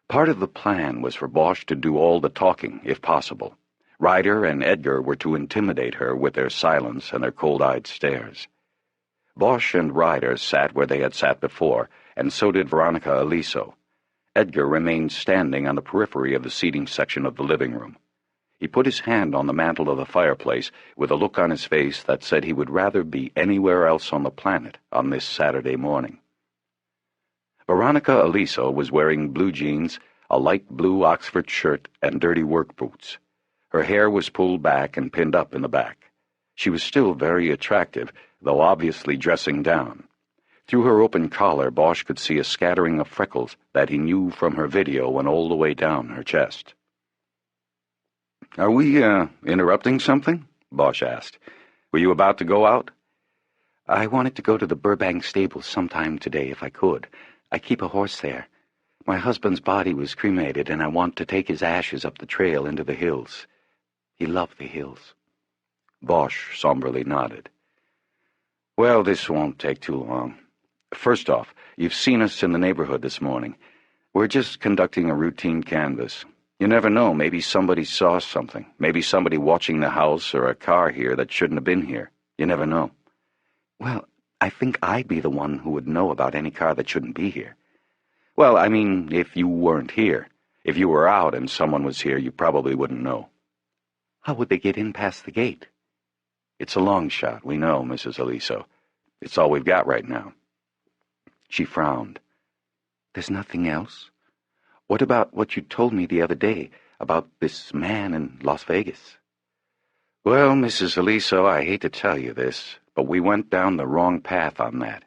Part of the plan was for Bosch to do all the talking, if possible. Ryder and Edgar were to intimidate her with their silence and their cold-eyed stares. Bosch and Ryder sat where they had sat before, and so did Veronica Aliso. Edgar remained standing on the periphery of the seating section of the living room. He put his hand on the mantel of the fireplace with a look on his face that said he would rather be anywhere else on the planet on this Saturday morning. Veronica Aliso was wearing blue jeans, a light blue Oxford shirt, and dirty work boots. Her hair was pulled back and pinned up in the back. She was still very attractive, though obviously dressing down. Through her open collar, Bosch could see a scattering of freckles that he knew from her video went all the way down her chest. "Are we, interrupting something?" Bosch asked. "Were you about to go out?" I wanted to go to the Burbank stables sometime today if I could. I keep a horse there. My husband's body was cremated, and I want to take his ashes up the trail into the hills. He loved the hills." Bosch somberly nodded. "Well, this won't take too long. First off, you've seen us in the neighborhood this morning. We're just conducting a routine canvass. You never know, maybe somebody saw something. Maybe somebody watching the house or a car here that shouldn't have been here. You never know." Well, I think I'd be the one who would know about any car that shouldn't be here. Well, I mean, if you weren't here. If you were out and someone was here, you probably wouldn't know. How would they get in past the gate? It's a long shot, we know, Mrs. Aliso. It's all we've got right now. She frowned. There's nothing else? What about what you told me the other day about this man in Las Vegas? Well, Mrs. Aliso, I hate to tell you this, but we went down the wrong path on that.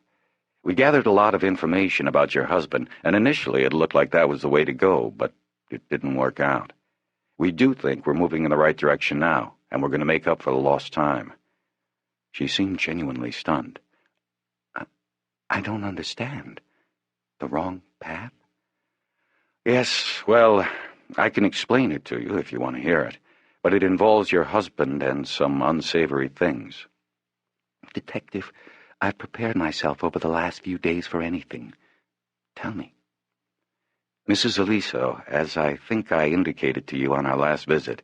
We gathered a lot of information about your husband, and initially it looked like that was the way to go, but it didn't work out. We do think we're moving in the right direction now, and we're going to make up for the lost time. She seemed genuinely stunned. I don't understand. The wrong path? Yes, well, I can explain it to you if you want to hear it, but it involves your husband and some unsavory things. Detective, I've prepared myself over the last few days for anything. Tell me. Mrs. Aliso, as I think I indicated to you on our last visit,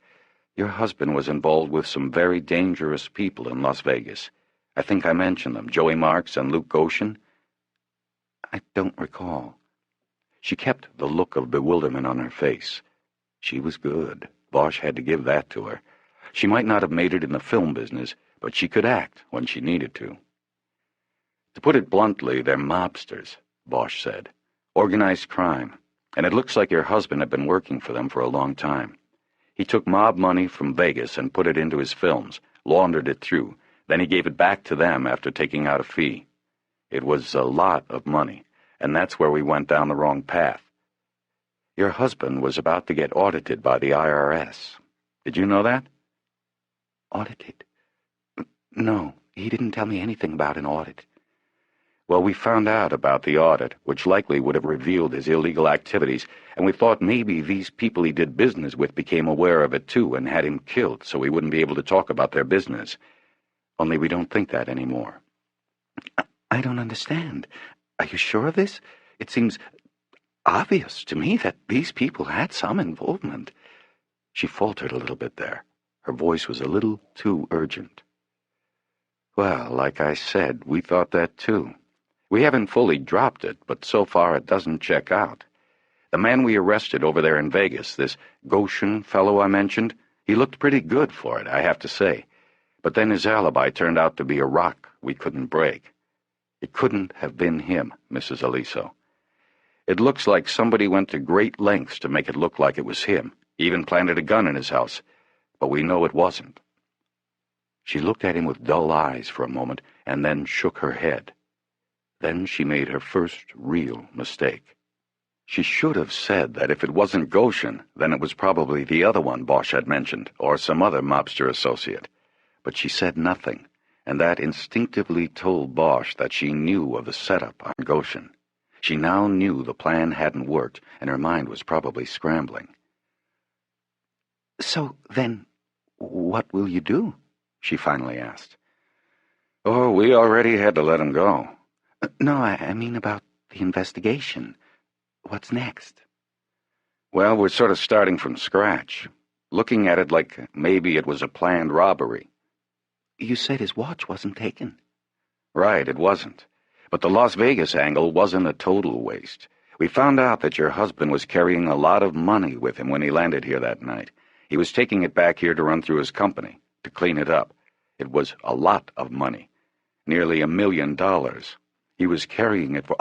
your husband was involved with some very dangerous people in Las Vegas. I think I mentioned them, Joey Marks and Luke Goshen. I don't recall. She kept the look of bewilderment on her face. She was good. Bosch had to give that to her. She might not have made it in the film business, but she could act when she needed to. To put it bluntly, they're mobsters, Bosch said. Organized crime. And it looks like your husband had been working for them for a long time. He took mob money from Vegas and put it into his films, laundered it through. Then he gave it back to them after taking out a fee. It was a lot of money, and that's where we went down the wrong path. Your husband was about to get audited by the IRS. Did you know that? Audited? No, he didn't tell me anything about an audit. Well, we found out about the audit, which likely would have revealed his illegal activities, and we thought maybe these people he did business with became aware of it too and had him killed so he wouldn't be able to talk about their business. Only we don't think that anymore. I don't understand. Are you sure of this? It seems obvious to me that these people had some involvement. She faltered a little bit there. Her voice was a little too urgent. Well, like I said, we thought that too. We haven't fully dropped it, but so far it doesn't check out. The man we arrested over there in Vegas, this Goshen fellow I mentioned, he looked pretty good for it, I have to say. But then his alibi turned out to be a rock we couldn't break. It couldn't have been him, Mrs. Aliso. It looks like somebody went to great lengths to make it look like it was him, even planted a gun in his house, but we know it wasn't. She looked at him with dull eyes for a moment and then shook her head. Then she made her first real mistake. She should have said that if it wasn't Goshen, then it was probably the other one Bosch had mentioned, or some other mobster associate. But she said nothing, and that instinctively told Bosch that she knew of the setup on Goshen. She now knew the plan hadn't worked, and her mind was probably scrambling. So then, what will you do? She finally asked. Oh, we already had to let him go. No, I mean about the investigation. What's next? Well, we're sort of starting from scratch. looking at it like maybe it was a planned robbery. You said his watch wasn't taken. Right, it wasn't. But the Las Vegas angle wasn't a total waste. We found out that your husband was carrying a lot of money with him when he landed here that night. He was taking it back here to run through his company, to clean it up. It was a lot of money. Nearly $1 million. He was carrying it for...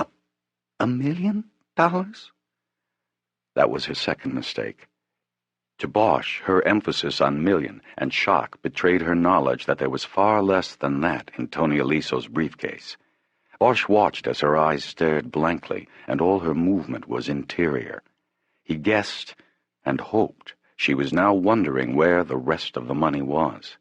$1 million? That was his second mistake. To Bosch, her emphasis on million and shock betrayed her knowledge that there was far less than that in Tony Aliso's briefcase. Bosch watched as her eyes stared blankly, and all her movement was interior. He guessed and hoped she was now wondering where the rest of the money was.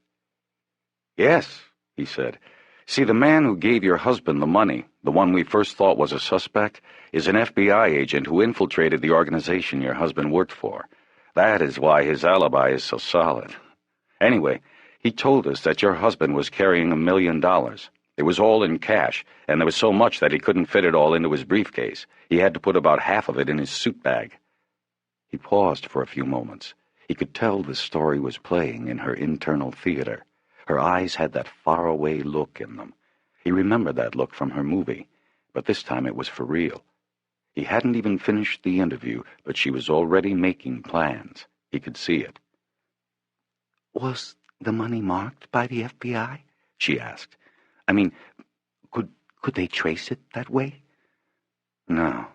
"Yes," he said. "See, the man who gave your husband the money, the one we first thought was a suspect, is an FBI agent who infiltrated the organization your husband worked for. That is why his alibi is so solid. Anyway, he told us that your husband was carrying $1 million. It was all in cash, and there was so much that he couldn't fit it all into his briefcase. He had to put about half of it in his suit bag." He paused for a few moments. He could tell the story was playing in her internal theater. Her eyes had that faraway look in them. He remembered that look from her movie, but this time it was for real. He hadn't even finished the interview, but she was already making plans. He could see it. "Was the money marked by the FBI?" she asked. "I mean, could they trace it that way?" No.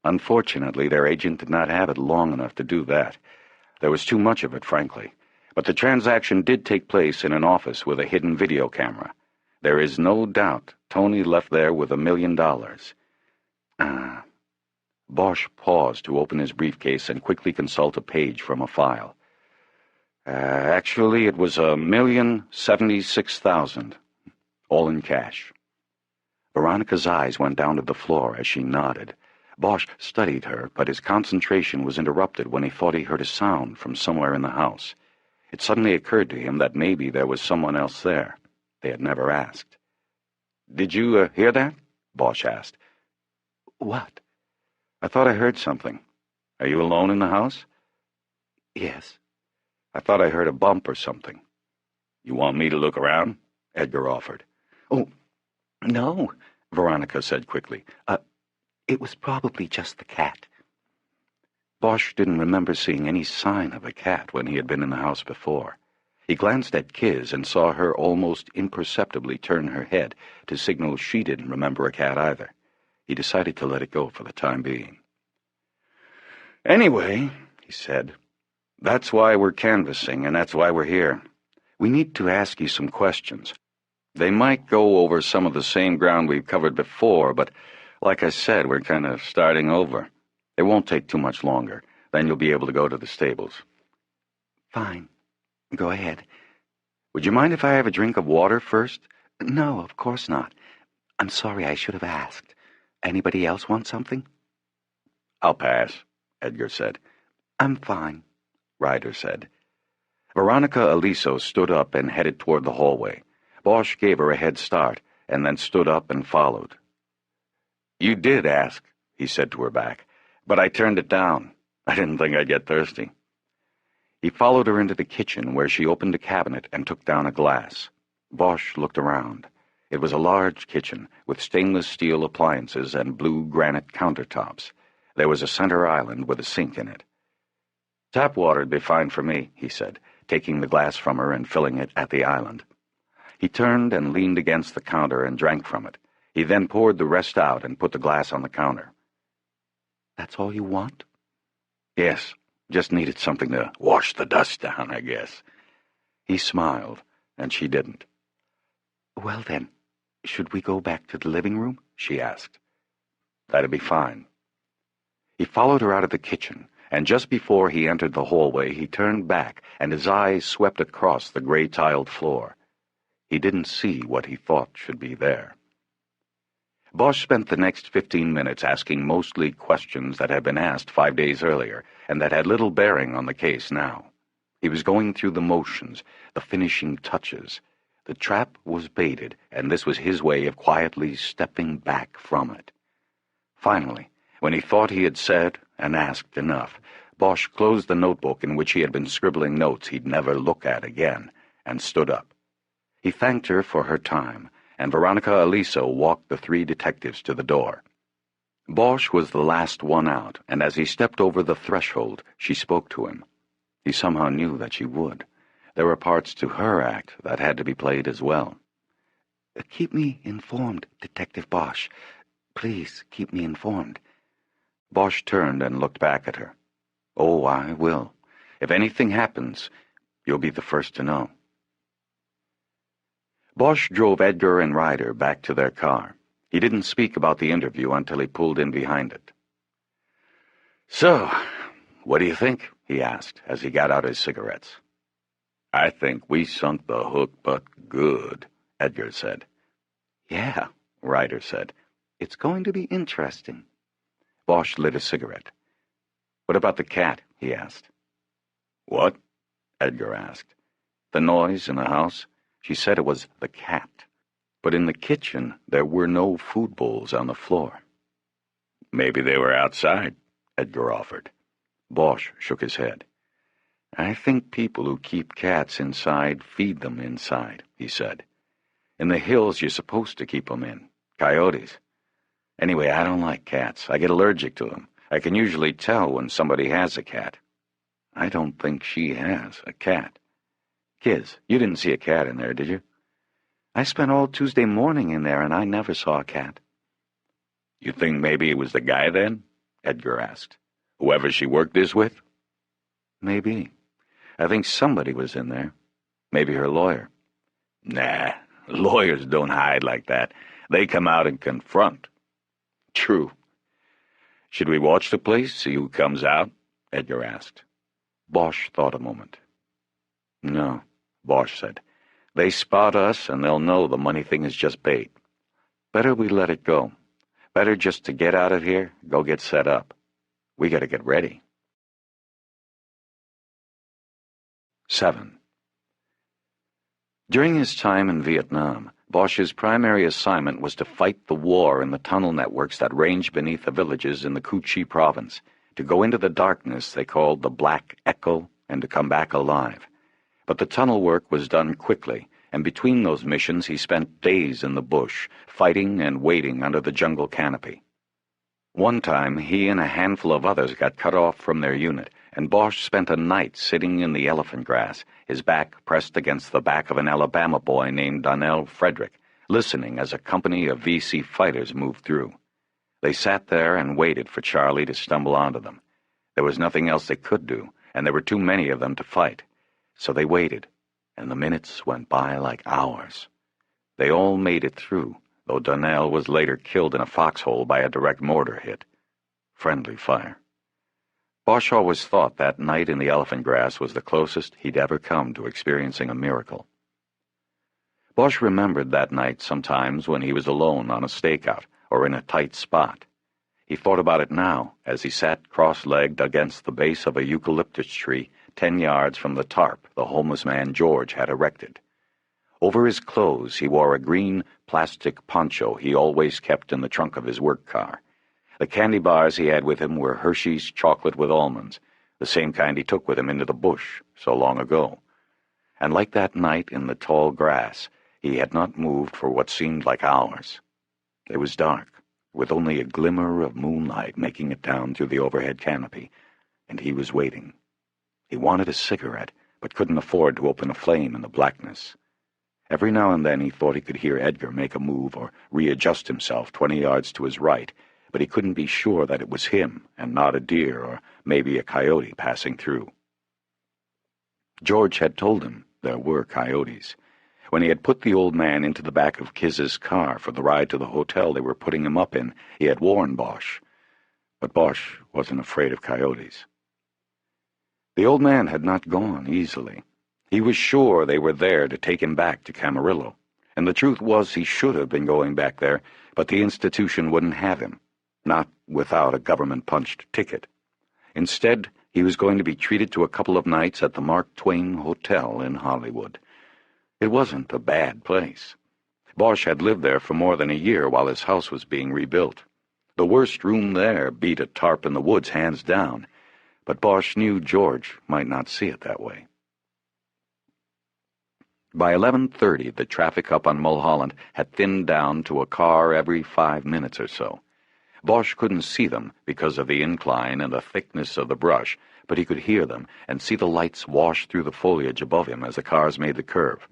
Unfortunately, their agent did not have it long enough to do that. There was too much of it, frankly. But the transaction did take place in an office with a hidden video camera. There is no doubt Tony left there with $1 million. Bosch paused to open his briefcase and quickly consult a page from a file. Actually, it was $1,076,000, all in cash. Veronica's eyes went down to the floor as she nodded. Bosch studied her, but his concentration was interrupted when he thought he heard a sound from somewhere in the house. It suddenly occurred to him that maybe there was someone else there. They had never asked. "Did you hear that?" Bosch asked. "What?" "I thought I heard something. Are you alone in the house?" "Yes." "I thought I heard a bump or something." "You want me to look around?" Edgar offered. "Oh, no," Veronica said quickly. It was probably just the cat." Bosch didn't remember seeing any sign of a cat when he had been in the house before. He glanced at Kiz and saw her almost imperceptibly turn her head to signal she didn't remember a cat either. He decided to let it go for the time being. "Anyway," he said, "that's why we're canvassing, and that's why we're here. We need to ask you some questions. They might go over some of the same ground we've covered before, but like I said, we're kind of starting over. It won't take too much longer. Then you'll be able to go to the stables." "Fine. Go ahead." "Would you mind if I have a drink of water first?" "No, of course not. I'm sorry, I should have asked. Anybody else want something?" "I'll pass," Edgar said. "I'm fine," Ryder said. Veronica Aliso stood up and headed toward the hallway. Bosch gave her a head start, and then stood up and followed. "You did ask," he said to her back, "but I turned it down. I didn't think I'd get thirsty." He followed her into the kitchen, where she opened a cabinet and took down a glass. Bosch looked around. It was a large kitchen, with stainless steel appliances and blue granite countertops. There was a center island with a sink in it. "Tap water'd be fine for me," he said, taking the glass from her and filling it at the island. He turned and leaned against the counter and drank from it. He then poured the rest out and put the glass on the counter. "That's all you want?" "Yes, just needed something to wash the dust down, I guess." He smiled, and she didn't. "Well then, should we go back to the living room?" she asked. "That'd be fine." He followed her out of the kitchen, and just before he entered the hallway, he turned back, and his eyes swept across the gray-tiled floor. He didn't see what he thought should be there. Bosch spent the next 15 minutes asking mostly questions that had been asked 5 days earlier, and that had little bearing on the case now. He was going through the motions, the finishing touches. The trap was baited, and this was his way of quietly stepping back from it. Finally, when he thought he had said and asked enough, Bosch closed the notebook in which he had been scribbling notes he'd never look at again, and stood up. He thanked her for her time, and Veronica Aliso walked the three detectives to the door. Bosch was the last one out, and as he stepped over the threshold, she spoke to him. He somehow knew that she would. There were parts to her act that had to be played as well. "Keep me informed, Detective Bosch. Please keep me informed." Bosch turned and looked back at her. "Oh, I will. If anything happens, you'll be the first to know." Bosch drove Edgar and Ryder back to their car. He didn't speak about the interview until he pulled in behind it. "So, what do you think?" he asked as he got out his cigarettes. "I think we sunk the hook but good," Edgar said. "Yeah," Ryder said. "It's going to be interesting." Bosch lit a cigarette. "What about the cat?" he asked. "What?" Edgar asked. "The noise in the house? She said it was the cat. But in the kitchen, there were no food bowls on the floor." "Maybe they were outside," Edgar offered. Bosch shook his head. "I think people who keep cats inside feed them inside," he said. "In the hills, you're supposed to keep them in. Coyotes. Anyway, I don't like cats. I get allergic to them. I can usually tell when somebody has a cat. I don't think she has a cat. Kiz, you didn't see a cat in there, did you?" "I spent all Tuesday morning in there, and I never saw a cat." "You think maybe it was the guy then?" Edgar asked. "Whoever she worked this with?" "Maybe. I think somebody was in there. Maybe her lawyer." "Nah, lawyers don't hide like that. They come out and confront." "True. Should we watch the place, see who comes out?" Edgar asked. Bosch thought a moment. "No," Bosch said. "They spot us, and they'll know the money thing is just bait. Better we let it go. Better just to get out of here, go get set up. We gotta get ready." 7. During his time in Vietnam, Bosch's primary assignment was to fight the war in the tunnel networks that ranged beneath the villages in the Cu Chi province, to go into the darkness they called the Black Echo, and to come back alive. But the tunnel work was done quickly, and between those missions he spent days in the bush, fighting and waiting under the jungle canopy. One time he and a handful of others got cut off from their unit, and Bosch spent a night sitting in the elephant grass, his back pressed against the back of an Alabama boy named Donnell Frederick, listening as a company of VC fighters moved through. They sat there and waited for Charlie to stumble onto them. There was nothing else they could do, and there were too many of them to fight. So they waited, and the minutes went by like hours. They all made it through, though Donnell was later killed in a foxhole by a direct mortar hit. Friendly fire. Bosch always thought that night in the elephant grass was the closest he'd ever come to experiencing a miracle. Bosch remembered that night sometimes when he was alone on a stakeout or in a tight spot. He thought about it now as he sat cross-legged against the base of a eucalyptus tree 10 yards from the tarp the homeless man George had erected. Over his clothes he wore a green plastic poncho he always kept in the trunk of his work car. The candy bars he had with him were Hershey's chocolate with almonds, the same kind he took with him into the bush so long ago. And like that night in the tall grass, he had not moved for what seemed like hours. It was dark, with only a glimmer of moonlight making it down through the overhead canopy, and he was waiting. He wanted a cigarette, but couldn't afford to open a flame in the blackness. Every now and then he thought he could hear Edgar make a move or readjust himself 20 yards to his right, but he couldn't be sure that it was him and not a deer or maybe a coyote passing through. George had told him there were coyotes. When he had put the old man into the back of Kiz's car for the ride to the hotel they were putting him up in, he had warned Bosch. But Bosch wasn't afraid of coyotes. The old man had not gone easily. He was sure they were there to take him back to Camarillo, and the truth was he should have been going back there, but the institution wouldn't have him. Not without a government-punched ticket. Instead, he was going to be treated to a couple of nights at the Mark Twain Hotel in Hollywood. It wasn't a bad place. Bosch had lived there for more than a year while his house was being rebuilt. The worst room there beat a tarp in the woods hands down, but Bosch knew George might not see it that way. By 11:30, the traffic up on Mulholland had thinned down to a car every 5 minutes or so. Bosch couldn't see them because of the incline and the thickness of the brush, but he could hear them and see the lights wash through the foliage above him as the cars made the curve.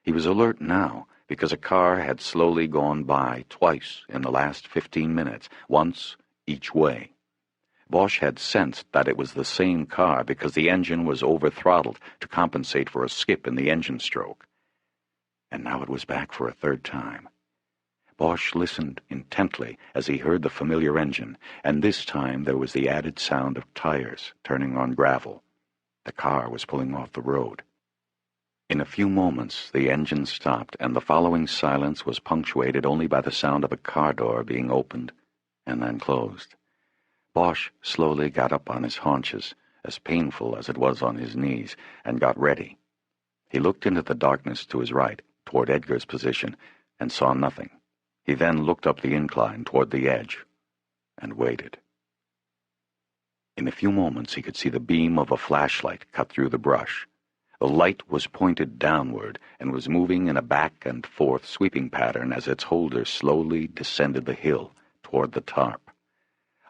He was alert now because a car had slowly gone by twice in the last 15 minutes, once each way. Bosch had sensed that it was the same car because the engine was over-throttled to compensate for a skip in the engine stroke. And now it was back for a third time. Bosch listened intently as he heard the familiar engine, and this time there was the added sound of tires turning on gravel. The car was pulling off the road. In a few moments the engine stopped, and the following silence was punctuated only by the sound of a car door being opened and then closed. Bosch slowly got up on his haunches, as painful as it was on his knees, and got ready. He looked into the darkness to his right, toward Edgar's position, and saw nothing. He then looked up the incline toward the edge, and waited. In a few moments he could see the beam of a flashlight cut through the brush. The light was pointed downward and was moving in a back-and-forth sweeping pattern as its holder slowly descended the hill toward the tarp.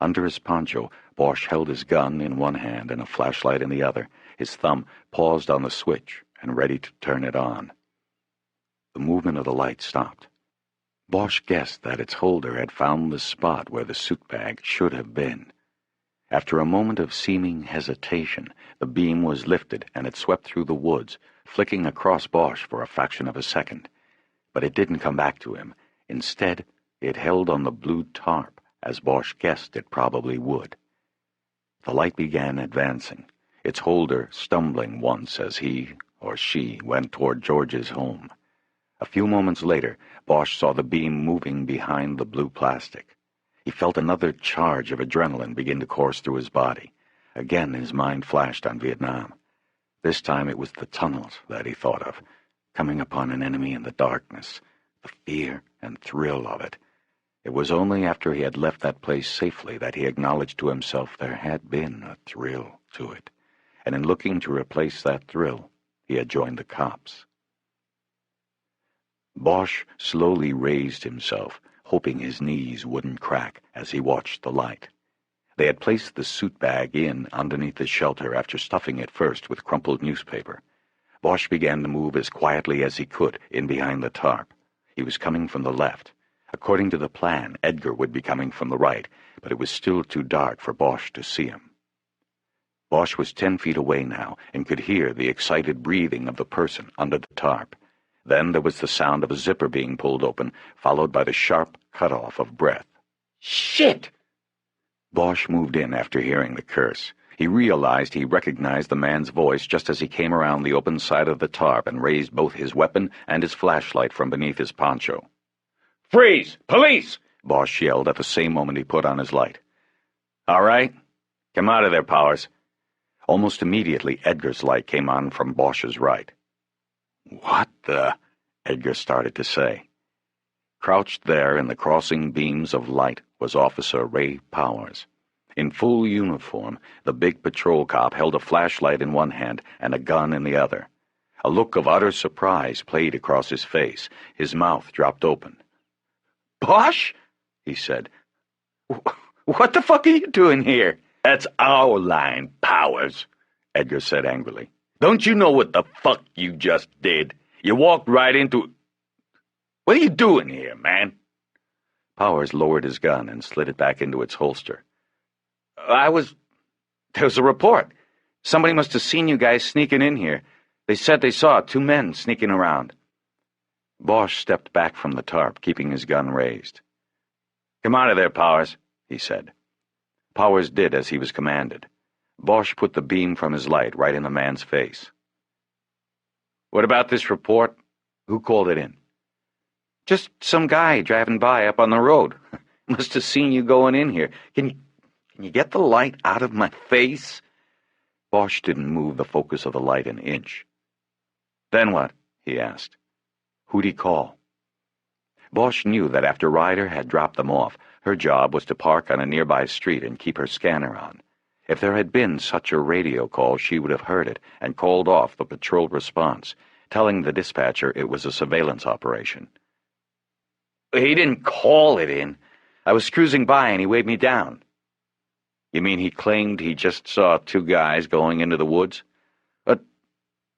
Under his poncho, Bosch held his gun in one hand and a flashlight in the other, his thumb paused on the switch and ready to turn it on. The movement of the light stopped. Bosch guessed that its holder had found the spot where the suit bag should have been. After a moment of seeming hesitation, the beam was lifted and it swept through the woods, flicking across Bosch for a fraction of a second. But it didn't come back to him. Instead, it held on the blue tarp, as Bosch guessed it probably would. The light began advancing, its holder stumbling once as he or she went toward George's home. A few moments later, Bosch saw the beam moving behind the blue plastic. He felt another charge of adrenaline begin to course through his body. Again his mind flashed on Vietnam. This time it was the tunnels that he thought of, coming upon an enemy in the darkness, the fear and thrill of it. It was only after he had left that place safely that he acknowledged to himself there had been a thrill to it, and in looking to replace that thrill, he had joined the cops. Bosch slowly raised himself, hoping his knees wouldn't crack as he watched the light. They had placed the suit bag in underneath the shelter after stuffing it first with crumpled newspaper. Bosch began to move as quietly as he could in behind the tarp. He was coming from the left. According to the plan, Edgar would be coming from the right, but it was still too dark for Bosch to see him. Bosch was 10 feet away now and could hear the excited breathing of the person under the tarp. Then there was the sound of a zipper being pulled open, followed by the sharp cutoff of breath. "Shit!" Bosch moved in after hearing the curse. He realized he recognized the man's voice just as he came around the open side of the tarp and raised both his weapon and his flashlight from beneath his poncho. "Freeze! Police!" Bosch yelled at the same moment he put on his light. "All right. Come out of there, Powers." Almost immediately, Edgar's light came on from Bosch's right. "What the?" Edgar started to say. Crouched there in the crossing beams of light was Officer Ray Powers. In full uniform, the big patrol cop held a flashlight in one hand and a gun in the other. A look of utter surprise played across his face. His mouth dropped open. "Bosch?" he said. "What the fuck are you doing here?" "That's our line, Powers," Edgar said angrily. "Don't you know what the fuck you just did? You walked right into... What are you doing here, man?" Powers lowered his gun and slid it back into its holster. There was a report. Somebody must have seen you guys sneaking in here. They said they saw 2 men sneaking around." Bosch stepped back from the tarp, keeping his gun raised. "Come out of there, Powers," he said. Powers did as he was commanded. Bosch put the beam from his light right in the man's face. "What about this report? Who called it in?" "Just some guy driving by up on the road. Must have seen you going in here. Can you get the light out of my face?" Bosch didn't move the focus of the light an inch. "Then what?" he asked. "Who'd he call?" Bosch knew that after Ryder had dropped them off, her job was to park on a nearby street and keep her scanner on. If there had been such a radio call, she would have heard it and called off the patrol response, telling the dispatcher it was a surveillance operation. "He didn't call it in. I was cruising by and he waved me down." "You mean he claimed he just saw two guys going into the woods?"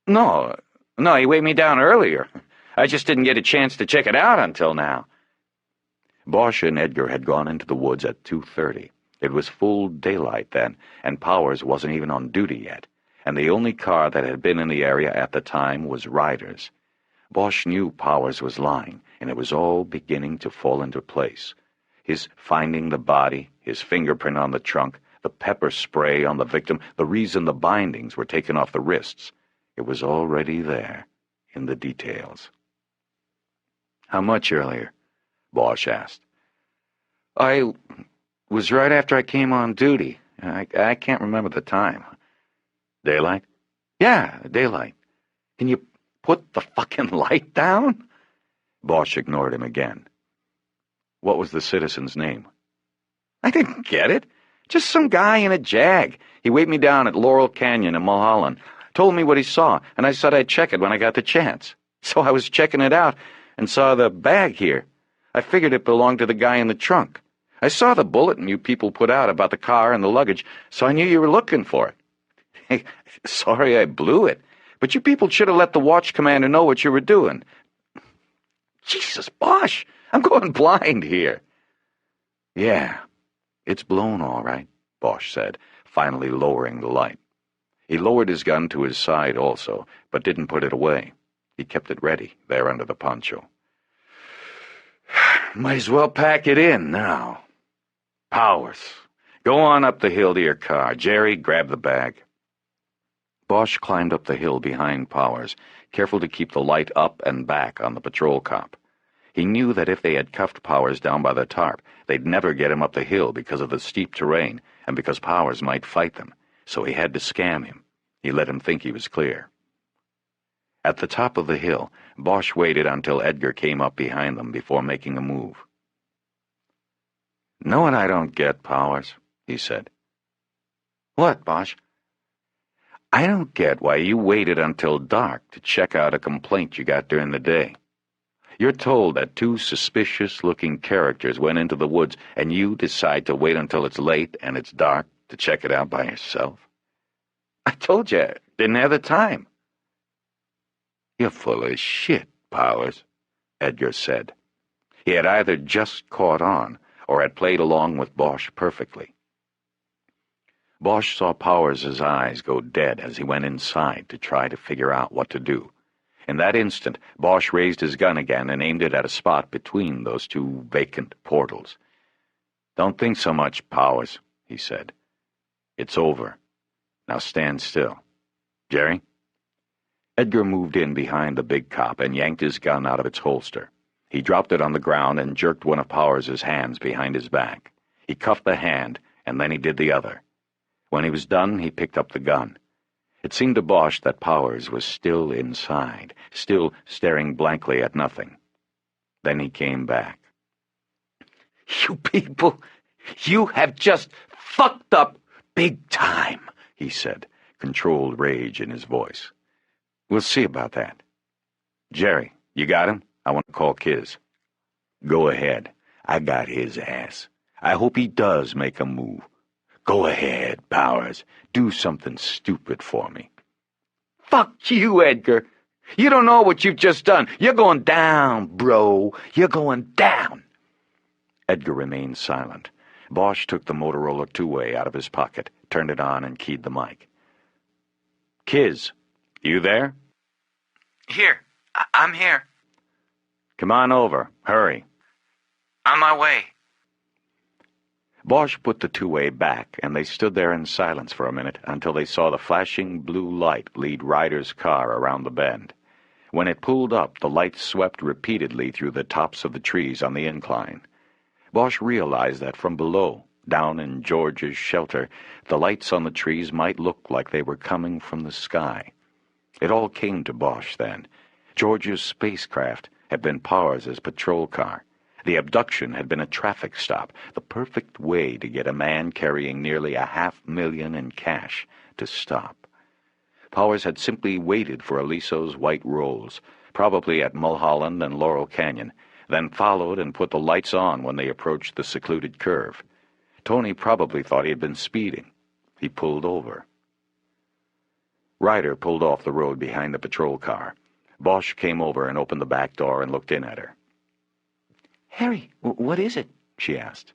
No, he waved me down earlier. I just didn't get a chance to check it out until now." Bosch and Edgar had gone into the woods at 2:30. It was full daylight then, and Powers wasn't even on duty yet, and the only car that had been in the area at the time was Ryder's. Bosch knew Powers was lying, and it was all beginning to fall into place. His finding the body, his fingerprint on the trunk, the pepper spray on the victim, the reason the bindings were taken off the wrists. It was already there, in the details. "How much earlier?" Bosch asked. "I was right after I came on duty. I can't remember the time." "Daylight?" "Yeah, daylight. Can you put the fucking light down?" Bosch ignored him again. "What was the citizen's name?" "I didn't get it. Just some guy in a Jag. He waved me down at Laurel Canyon in Mulholland, told me what he saw, and I said I'd check it when I got the chance. So I was checking it out and saw the bag here. I figured it belonged to the guy in the trunk. I saw the bulletin you people put out about the car and the luggage, so I knew you were looking for it. Hey, sorry I blew it, but you people should have let the watch commander know what you were doing." "Jesus, Bosch, I'm going blind here." "Yeah, it's blown all right," Bosch said, finally lowering the light. He lowered his gun to his side also, but didn't put it away. He kept it ready, there under the poncho. "Might as well pack it in now. Powers, go on up the hill to your car. Jerry, grab the bag." Bosch climbed up the hill behind Powers, careful to keep the light up and back on the patrol cop. He knew that if they had cuffed Powers down by the tarp, they'd never get him up the hill because of the steep terrain and because Powers might fight them, so he had to scam him. He let him think he was clear. At the top of the hill, Bosch waited until Edgar came up behind them before making a move. "Know what I don't get, Powers?" he said. "What, Bosch?" "I don't get why you waited until dark to check out a complaint you got during the day. You're told that two suspicious-looking characters went into the woods, and you decide to wait until it's late and it's dark to check it out by yourself. I told you, I didn't have the time." "You're full of shit, Powers," Edgar said. He had either just caught on or had played along with Bosch perfectly. Bosch saw Powers' eyes go dead as he went inside to try to figure out what to do. In that instant, Bosch raised his gun again and aimed it at a spot between those two vacant portals. "Don't think so much, Powers," he said. "It's over. Now stand still. Jerry?" Edgar moved in behind the big cop and yanked his gun out of its holster. He dropped it on the ground and jerked one of Powers' hands behind his back. He cuffed the hand, and then he did the other. When he was done, he picked up the gun. It seemed to Bosch that Powers was still inside, still staring blankly at nothing. Then he came back. "You people, you have just fucked up big time," he said, controlled rage in his voice. "We'll see about that. Jerry, you got him? I want to call Kiz." "Go ahead. I got his ass. I hope he does make a move. Go ahead, Powers. Do something stupid for me." "Fuck you, Edgar. You don't know what you've just done. You're going down, bro. You're going down." Edgar remained silent. Bosch took the Motorola two-way out of his pocket, turned it on, and keyed the mic. "Kiz, you there?" "Here. I'm here." "Come on over. Hurry." "On my way." Bosch put the two-way back, and they stood there in silence for a minute until they saw the flashing blue light lead Ryder's car around the bend. When it pulled up, the light swept repeatedly through the tops of the trees on the incline. Bosch realized that from below, down in George's shelter, the lights on the trees might look like they were coming from the sky. It all came to Bosch then. George's spacecraft had been Powers' patrol car. The abduction had been a traffic stop, the perfect way to get a man carrying nearly $500,000 in cash to stop. Powers had simply waited for Aliso's white Rolls, probably at Mulholland and Laurel Canyon, then followed and put the lights on when they approached the secluded curve. Tony probably thought he had been speeding. He pulled over. Ryder pulled off the road behind the patrol car. Bosch came over and opened the back door and looked in at her. "Harry, what is it?" she asked.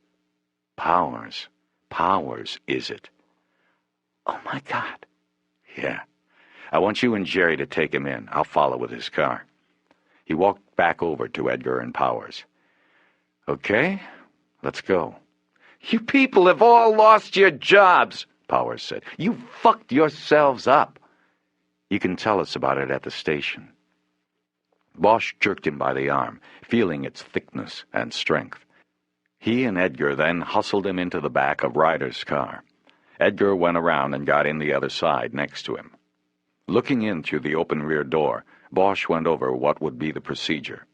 Powers. Powers, is it? "Oh, my God." Yeah. I want you and Jerry to take him in. I'll follow with his car. He walked back over to Edgar and Powers. Okay, let's go. "You people have all lost your jobs," Powers said. "You fucked yourselves up." You can tell us about it at the station. Bosch jerked him by the arm, feeling its thickness and strength. He and Edgar then hustled him into the back of Ryder's car. Edgar went around and got in the other side next to him. Looking in through the open rear door, Bosch went over what would be the procedure.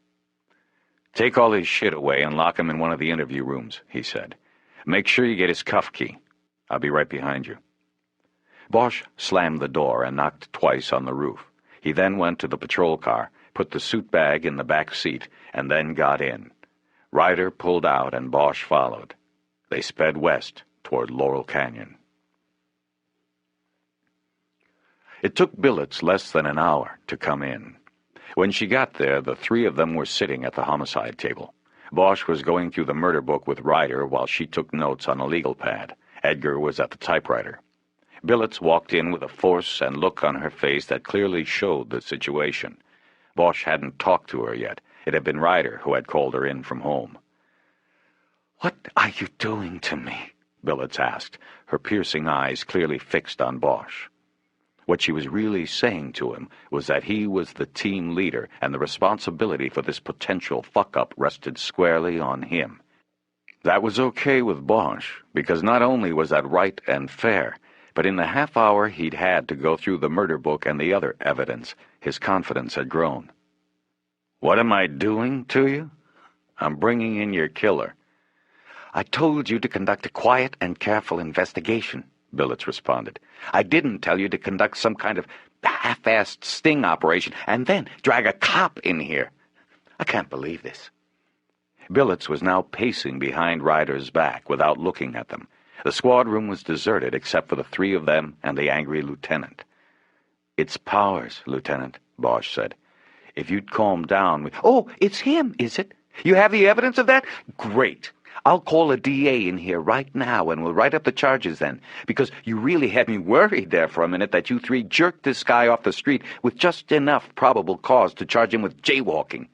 Take all his shit away and lock him in one of the interview rooms, he said. Make sure you get his cuff key. I'll be right behind you. Bosch slammed the door and knocked twice on the roof. He then went to the patrol car, put the suit bag in the back seat, and then got in. Ryder pulled out and Bosch followed. They sped west toward Laurel Canyon. It took Billets less than an hour to come in. When she got there, the three of them were sitting at the homicide table. Bosch was going through the murder book with Ryder while she took notes on a legal pad. Edgar was at the typewriter. Billets walked in with a force and look on her face that clearly showed the situation. Bosch hadn't talked to her yet. It had been Ryder who had called her in from home. "What are you doing to me?" Billets asked, her piercing eyes clearly fixed on Bosch. What she was really saying to him was that he was the team leader and the responsibility for this potential fuck-up rested squarely on him. That was okay with Bosch, because not only was that right and fair, but in the half hour he'd had to go through the murder book and the other evidence, his confidence had grown. What am I doing to you? I'm bringing in your killer. "I told you to conduct a quiet and careful investigation," Billets responded. "I didn't tell you to conduct some kind of half-assed sting operation and then drag a cop in here. I can't believe this." Billets was now pacing behind Ryder's back without looking at them. The squad room was deserted except for the three of them and the angry lieutenant. It's Powers, Lieutenant, Bosch said. If you'd calm down... "Oh, it's him, is it? You have the evidence of that? Great. I'll call a DA in here right now and we'll write up the charges then, because you really had me worried there for a minute that you three jerked this guy off the street with just enough probable cause to charge him with jaywalking."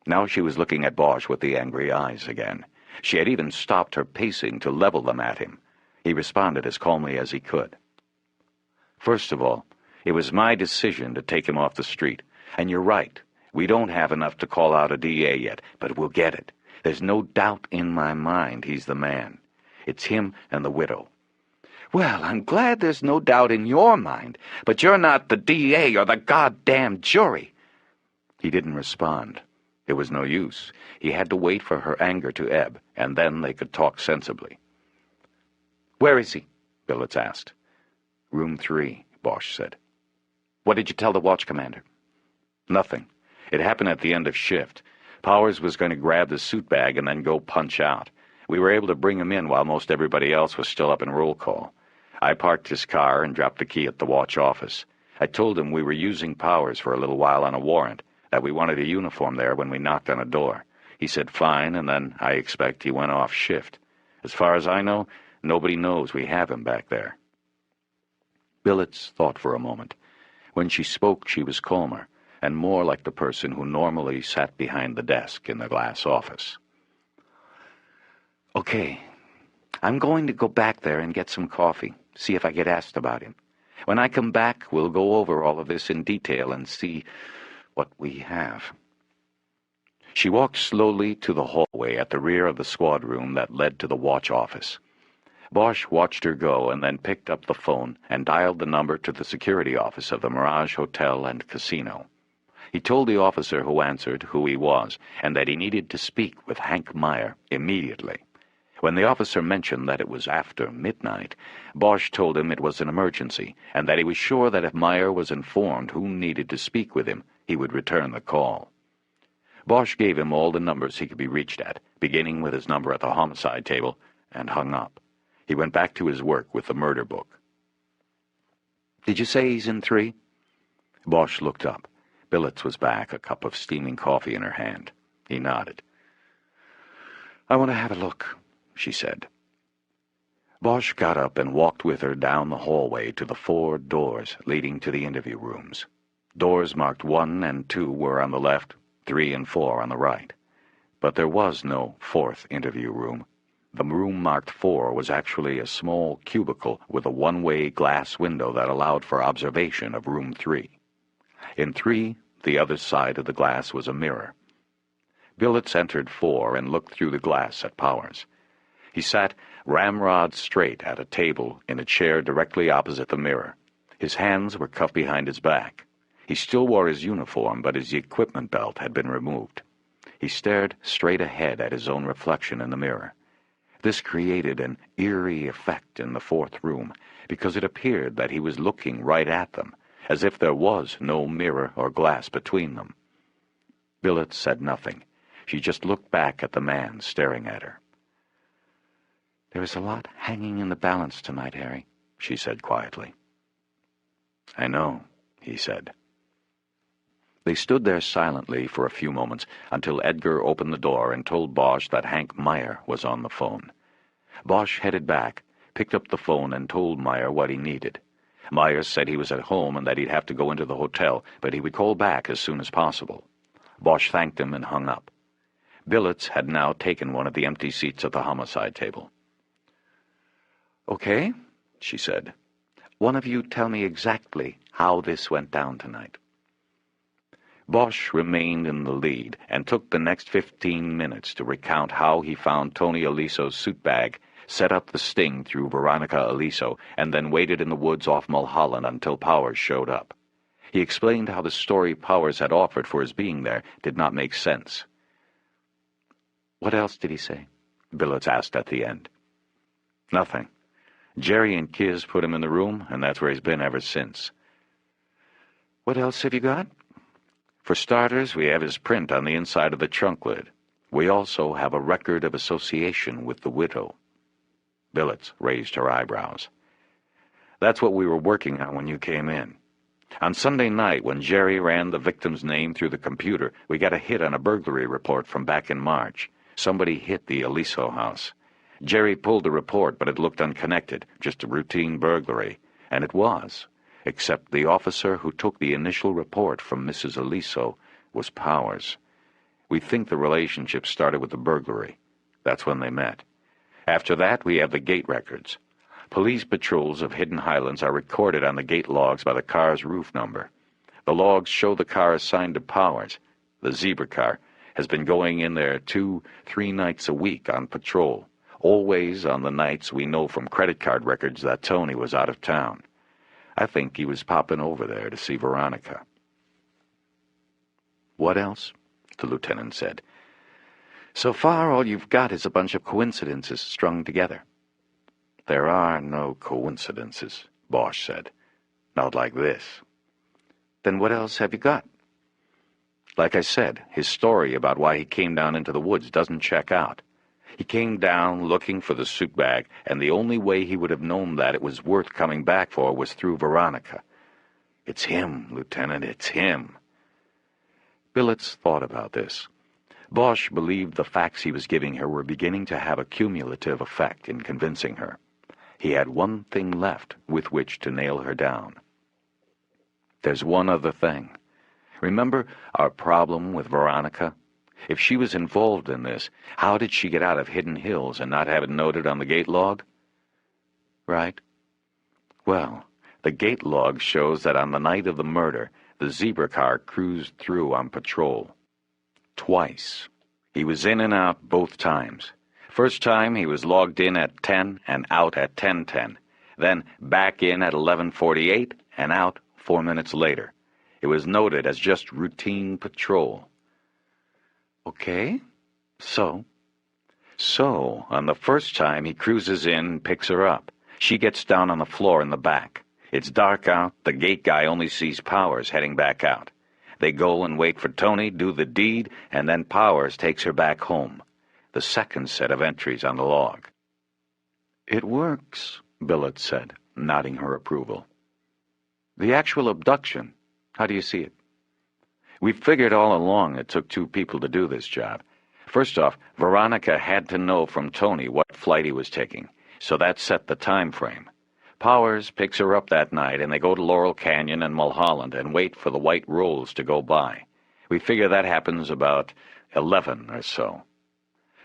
Now she was looking at Bosch with the angry eyes again. She had even stopped her pacing to level them at him. He responded as calmly as he could. First of all, it was my decision to take him off the street. And you're right, we don't have enough to call out a DA yet, but we'll get it. There's no doubt in my mind he's the man. It's him and the widow. "Well, I'm glad there's no doubt in your mind, but you're not the DA or the goddamn jury." He didn't respond. It was no use. He had to wait for her anger to ebb, and then they could talk sensibly. "Where is he?" Billets asked. Room 3, Bosch said. "What did you tell the watch commander?" Nothing. It happened at the end of shift. Powers was going to grab the suit bag and then go punch out. We were able to bring him in while most everybody else was still up in roll call. I parked his car and dropped the key at the watch office. I told him we were using Powers for a little while on a warrant, that we wanted a uniform there when we knocked on a door. He said fine, and then, I expect, he went off shift. As far as I know, nobody knows we have him back there. Billets thought for a moment. When she spoke, she was calmer, and more like the person who normally sat behind the desk in the glass office. "Okay, I'm going to go back there and get some coffee, see if I get asked about him. When I come back, we'll go over all of this in detail and see what we have." She walked slowly to the hallway at the rear of the squad room that led to the watch office. Bosch watched her go and then picked up the phone and dialed the number to the security office of the Mirage Hotel and Casino. He told the officer who answered who he was, and that he needed to speak with Hank Meyer immediately. When the officer mentioned that it was after midnight, Bosch told him it was an emergency, and that he was sure that if Meyer was informed who needed to speak with him, he would return the call. Bosch gave him all the numbers he could be reached at, beginning with his number at the homicide table, and hung up. He went back to his work with the murder book. "Did you say he's in 3? Bosch looked up. Billets was back, a cup of steaming coffee in her hand. He nodded. "I want to have a look," she said. Bosch got up and walked with her down the hallway to the 4 doors leading to the interview rooms. Doors marked 1 and 2 were on the left, 3 and 4 on the right. But there was no 4th interview room. The room marked 4 was actually a small cubicle with a one-way glass window that allowed for observation of room 3. In 3, the other side of the glass was a mirror. Billets entered 4 and looked through the glass at Powers. He sat ramrod straight at a table in a chair directly opposite the mirror. His hands were cuffed behind his back. He still wore his uniform, but his equipment belt had been removed. He stared straight ahead at his own reflection in the mirror. This created an eerie effect in the 4th room, because it appeared that he was looking right at them, as if there was no mirror or glass between them. Billets said nothing. She just looked back at the man staring at her. "There is a lot hanging in the balance tonight, Harry," she said quietly. "I know," he said. They stood there silently for a few moments until Edgar opened the door and told Bosch that Hank Meyer was on the phone. Bosch headed back, picked up the phone, and told Meyer what he needed. Meyer said he was at home and that he'd have to go into the hotel, but he would call back as soon as possible. Bosch thanked him and hung up. Billets had now taken one of the empty seats at the homicide table. "Okay," she said. "One of you tell me exactly how this went down tonight." Bosch remained in the lead and took the next 15 minutes to recount how he found Tony Aliso's suit bag, set up the sting through Veronica Aliso, and then waited in the woods off Mulholland until Powers showed up. He explained how the story Powers had offered for his being there did not make sense. "What else did he say?" Billets asked at the end. "Nothing. Jerry and Kiz put him in the room, and that's where he's been ever since." "What else have you got?" "For starters, we have his print on the inside of the trunk lid. We also have a record of association with the widow." Billets raised her eyebrows. "That's what we were working on when you came in. On Sunday night, when Jerry ran the victim's name through the computer, we got a hit on a burglary report from back in March. Somebody hit the Aliso house. Jerry pulled the report, but it looked unconnected, just a routine burglary. And it was, except the officer who took the initial report from Mrs. Aliso was Powers. We think the relationship started with the burglary. That's when they met. After that, we have the gate records. Police patrols of Hidden Highlands are recorded on the gate logs by the car's roof number. The logs show the car assigned to Powers. The zebra car has been going in there 2-3 nights a week on patrol, always on the nights we know from credit card records that Tony was out of town. I think he was popping over there to see Veronica." "What else?" the lieutenant said. "So far, all you've got is a bunch of coincidences strung together." "There are no coincidences," Bosch said. "Not like this." "Then what else have you got?" "Like I said, his story about why he came down into the woods doesn't check out. He came down looking for the suit bag, and the only way he would have known that it was worth coming back for was through Veronica. It's him, Lieutenant, it's him." Billets thought about this. Bosch believed the facts he was giving her were beginning to have a cumulative effect in convincing her. He had one thing left with which to nail her down. "There's one other thing. Remember our problem with Veronica? If she was involved in this, how did she get out of Hidden Hills and not have it noted on the gate log?" "Right. Well, the gate log shows that on the night of the murder, the zebra car cruised through on patrol. Twice. He was in and out both times. First time he was logged in at 10 and out at 10:10. Then back in at 11:48 and out 4 minutes later. It was noted as just routine patrol. Okay, so? So, on the first time, he cruises in and picks her up. She gets down on the floor in the back. It's dark out. The gate guy only sees Powers heading back out. They go and wait for Tony, do the deed, and then Powers takes her back home. The second set of entries on the log. It works, Billets said, nodding her approval. The actual abduction, how do you see it? We figured all along it took two people to do this job. First off, Veronica had to know from Tony what flight he was taking, so that set the time frame. Powers picks her up that night, and they go to Laurel Canyon and Mulholland and wait for the white Rolls to go by. We figure that happens about 11 or so.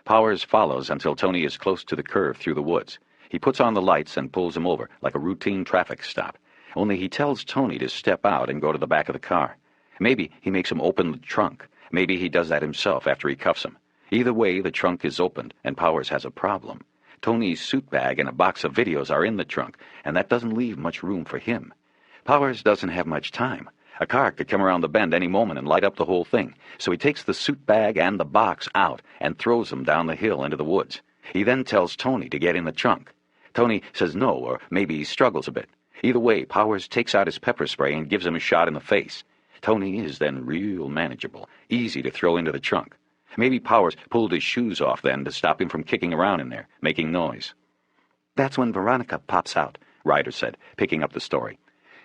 Powers follows until Tony is close to the curve through the woods. He puts on the lights and pulls him over, like a routine traffic stop. Only he tells Tony to step out and go to the back of the car. Maybe he makes him open the trunk. Maybe he does that himself after he cuffs him. Either way, the trunk is opened, and Powers has a problem. Tony's suit bag and a box of videos are in the trunk, and that doesn't leave much room for him. Powers doesn't have much time. A car could come around the bend any moment and light up the whole thing, so he takes the suit bag and the box out and throws them down the hill into the woods. He then tells Tony to get in the trunk. Tony says no, or maybe he struggles a bit. Either way, Powers takes out his pepper spray and gives him a shot in the face. Tony is then real manageable, easy to throw into the trunk. Maybe Powers pulled his shoes off then to stop him from kicking around in there, making noise. That's when Veronica pops out, Ryder said, picking up the story.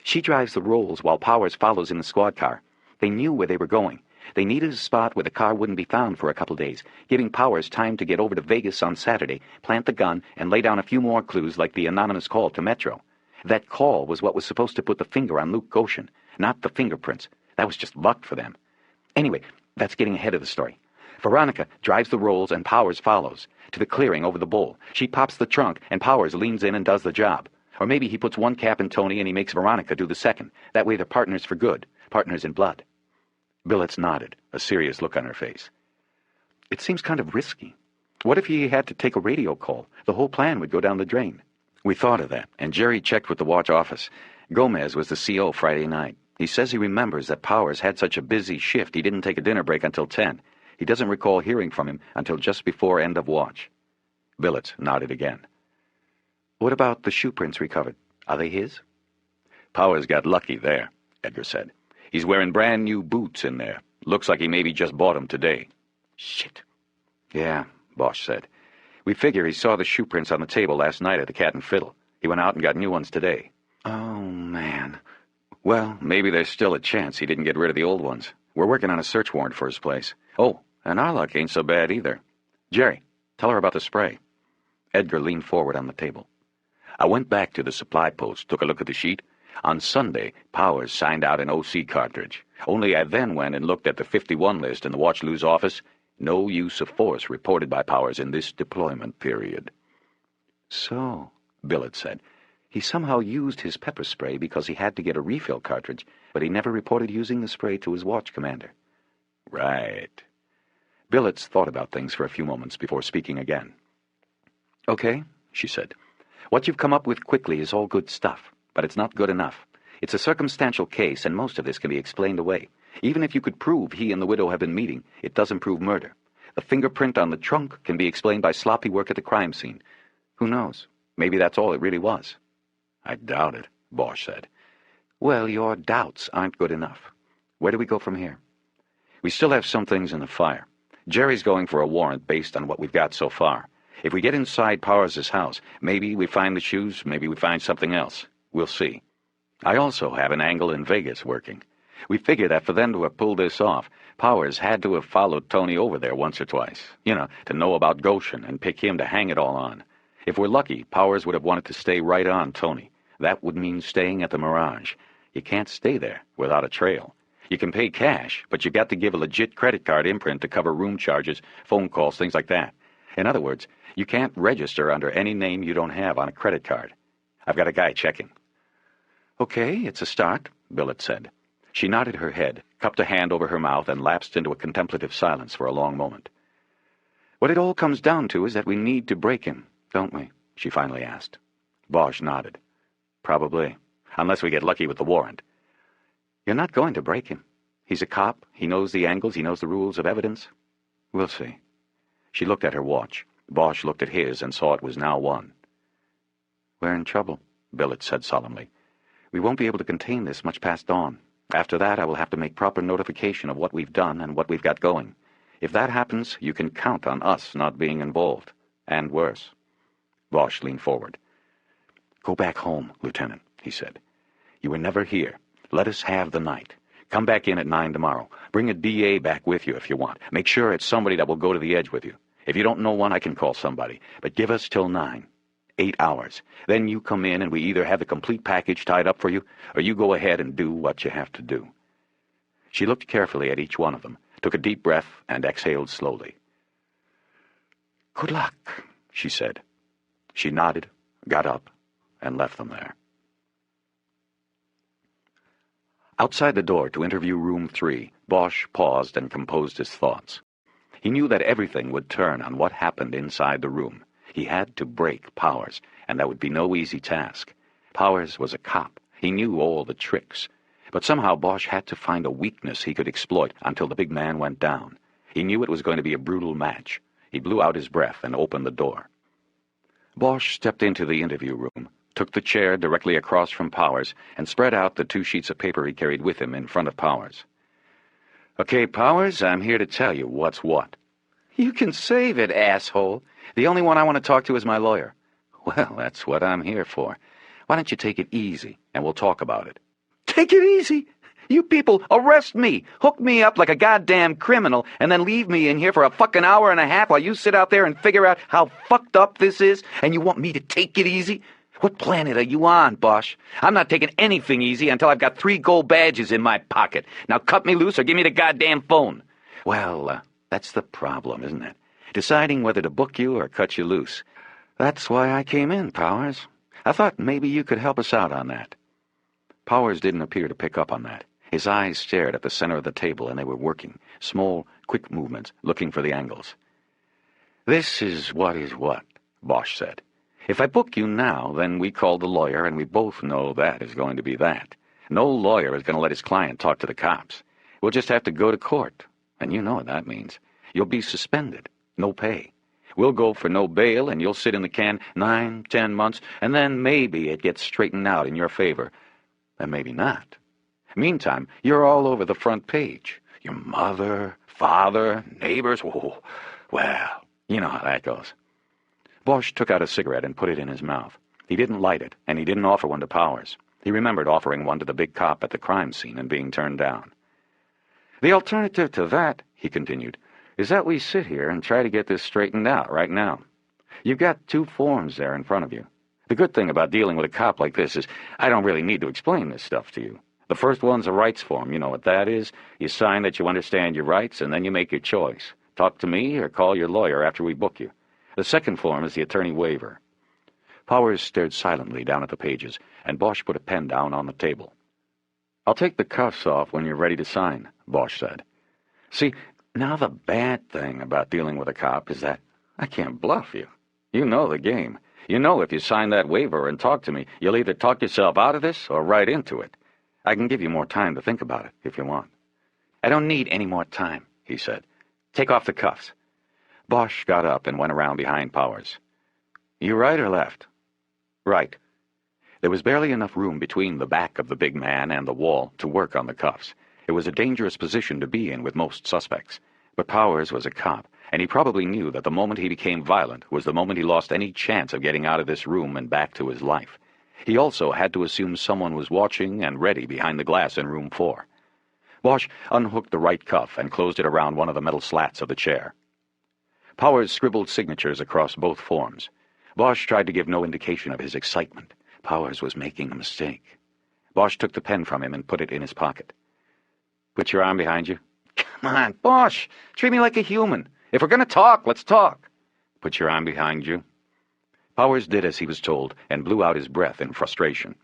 She drives the Rolls while Powers follows in the squad car. They knew where they were going. They needed a spot where the car wouldn't be found for a couple days, giving Powers time to get over to Vegas on Saturday, plant the gun, and lay down a few more clues like the anonymous call to Metro. That call was what was supposed to put the finger on Luke Goshen, not the fingerprints. That was just luck for them. Anyway, that's getting ahead of the story. Veronica drives the Rolls and Powers follows to the clearing over the bowl. She pops the trunk and Powers leans in and does the job. Or maybe he puts one cap in Tony and he makes Veronica do the second. That way they're partners for good, partners in blood. Billets nodded, a serious look on her face. It seems kind of risky. What if he had to take a radio call? The whole plan would go down the drain. We thought of that, and Jerry checked with the watch office. Gomez was the CO Friday night. He says he remembers that Powers had such a busy shift he didn't take a dinner break until 10. He doesn't recall hearing from him until just before end of watch. Billets nodded again. What about the shoe prints recovered? Are they his? Powers got lucky there, Edgar said. He's wearing brand new boots in there. Looks like he maybe just bought them today. Shit. Yeah, Bosch said. We figure he saw the shoe prints on the table last night at the Cat and Fiddle. He went out and got new ones today. Oh, man. Well, maybe there's still a chance he didn't get rid of the old ones. We're working on a search warrant for his place. Oh, and our luck ain't so bad either. Jerry, tell her about the spray. Edgar leaned forward on the table. I went back to the supply post, took a look at the sheet. On Sunday, Powers signed out an OC cartridge. Only I then went and looked at the 51 list in the Watchloo's office. No use of force reported by Powers in this deployment period. So, Billets said, he somehow used his pepper spray because he had to get a refill cartridge, but he never reported using the spray to his watch commander. Right. Billets thought about things for a few moments before speaking again. Okay, she said. What you've come up with quickly is all good stuff, but it's not good enough. It's a circumstantial case, and most of this can be explained away. Even if you could prove he and the widow have been meeting, it doesn't prove murder. The fingerprint on the trunk can be explained by sloppy work at the crime scene. Who knows? Maybe that's all it really was. I doubt it, Bosch said. Well, your doubts aren't good enough. Where do we go from here? We still have some things in the fire. Jerry's going for a warrant based on what we've got so far. If we get inside Powers' house, maybe we find the shoes, maybe we find something else. We'll see. I also have an angle in Vegas working. We figure that for them to have pulled this off, Powers had to have followed Tony over there once or twice. To know about Goshen and pick him to hang it all on. If we're lucky, Powers would have wanted to stay right on Tony. That would mean staying at the Mirage. You can't stay there without a trail. You can pay cash, but you got to give a legit credit card imprint to cover room charges, phone calls, things like that. In other words, you can't register under any name you don't have on a credit card. I've got a guy checking. Okay, it's a start, Billets said. She nodded her head, cupped a hand over her mouth, and lapsed into a contemplative silence for a long moment. What it all comes down to is that we need to break him, don't we? She finally asked. Bosch nodded. Probably, unless we get lucky with the warrant. You're not going to break him. He's a cop. He knows the angles. He knows the rules of evidence. We'll see. She looked at her watch. Bosch looked at his and saw it was now 1. We're in trouble, Billet said solemnly. We won't be able to contain this much past dawn. After that, I will have to make proper notification of what we've done and what we've got going. If that happens, you can count on us not being involved. And worse. Bosch leaned forward. Go back home, Lieutenant, he said. You were never here. Let us have the night. Come back in at 9 tomorrow. Bring a DA back with you if you want. Make sure it's somebody that will go to the edge with you. If you don't know one, I can call somebody. But give us till 9. 8 hours. Then you come in and we either have the complete package tied up for you, or you go ahead and do what you have to do. She looked carefully at each one of them, took a deep breath, and exhaled slowly. Good luck, she said. She nodded, got up, and left them there. Outside the door to interview room 3, Bosch paused and composed his thoughts. He knew that everything would turn on what happened inside the room. He had to break Powers, and that would be no easy task. Powers was a cop. He knew all the tricks. But somehow Bosch had to find a weakness he could exploit until the big man went down. He knew it was going to be a brutal match. He blew out his breath and opened the door. Bosch stepped into the interview room, took the chair directly across from Powers, and spread out the 2 sheets of paper he carried with him in front of Powers. Okay, Powers, I'm here to tell you what's what. You can save it, asshole. The only one I want to talk to is my lawyer. Well, that's what I'm here for. Why don't you take it easy, and we'll talk about it. Take it easy? You people arrest me, hook me up like a goddamn criminal, and then leave me in here for a fucking hour and a half while you sit out there and figure out how fucked up this is, and you want me to take it easy? What planet are you on, Bosch? I'm not taking anything easy until I've got 3 gold badges in my pocket. Now cut me loose or give me the goddamn phone. Well, that's the problem, isn't it? Deciding whether to book you or cut you loose. That's why I came in, Powers. I thought maybe you could help us out on that. Powers didn't appear to pick up on that. His eyes stared at the center of the table, and they were working, small, quick movements, looking for the angles. This is what, Bosch said. If I book you now, then we call the lawyer, and we both know that is going to be that. No lawyer is going to let his client talk to the cops. We'll just have to go to court, and you know what that means. You'll be suspended. No pay. We'll go for no bail, and you'll sit in the can 9, 10 months, and then maybe it gets straightened out in your favor. And maybe not. Meantime, you're all over the front page. Your mother, father, neighbors. Whoa. Well, you know how that goes. Bosch took out a cigarette and put it in his mouth. He didn't light it, and he didn't offer one to Powers. He remembered offering one to the big cop at the crime scene and being turned down. The alternative to that, he continued, is that we sit here and try to get this straightened out right now. You've got 2 forms there in front of you. The good thing about dealing with a cop like this is I don't really need to explain this stuff to you. The first one's a rights form. You know what that is? You sign that you understand your rights, and then you make your choice. Talk to me or call your lawyer after we book you. The second form is the attorney waiver. Powers stared silently down at the pages, and Bosch put a pen down on the table. I'll take the cuffs off when you're ready to sign, Bosch said. See, now the bad thing about dealing with a cop is that I can't bluff you. You know the game. You know if you sign that waiver and talk to me, you'll either talk yourself out of this or right into it. I can give you more time to think about it if you want. I don't need any more time, he said. Take off the cuffs. Bosch got up and went around behind Powers. You right or left? Right. There was barely enough room between the back of the big man and the wall to work on the cuffs. It was a dangerous position to be in with most suspects. But Powers was a cop, and he probably knew that the moment he became violent was the moment he lost any chance of getting out of this room and back to his life. He also had to assume someone was watching and ready behind the glass in room 4. Bosch unhooked the right cuff and closed it around one of the metal slats of the chair. Powers scribbled signatures across both forms. Bosch tried to give no indication of his excitement. Powers was making a mistake. Bosch took the pen from him and put it in his pocket. Put your arm behind you. Come on, Bosch, treat me like a human. If we're going to talk, let's talk. Put your arm behind you. Powers did as he was told and blew out his breath in frustration.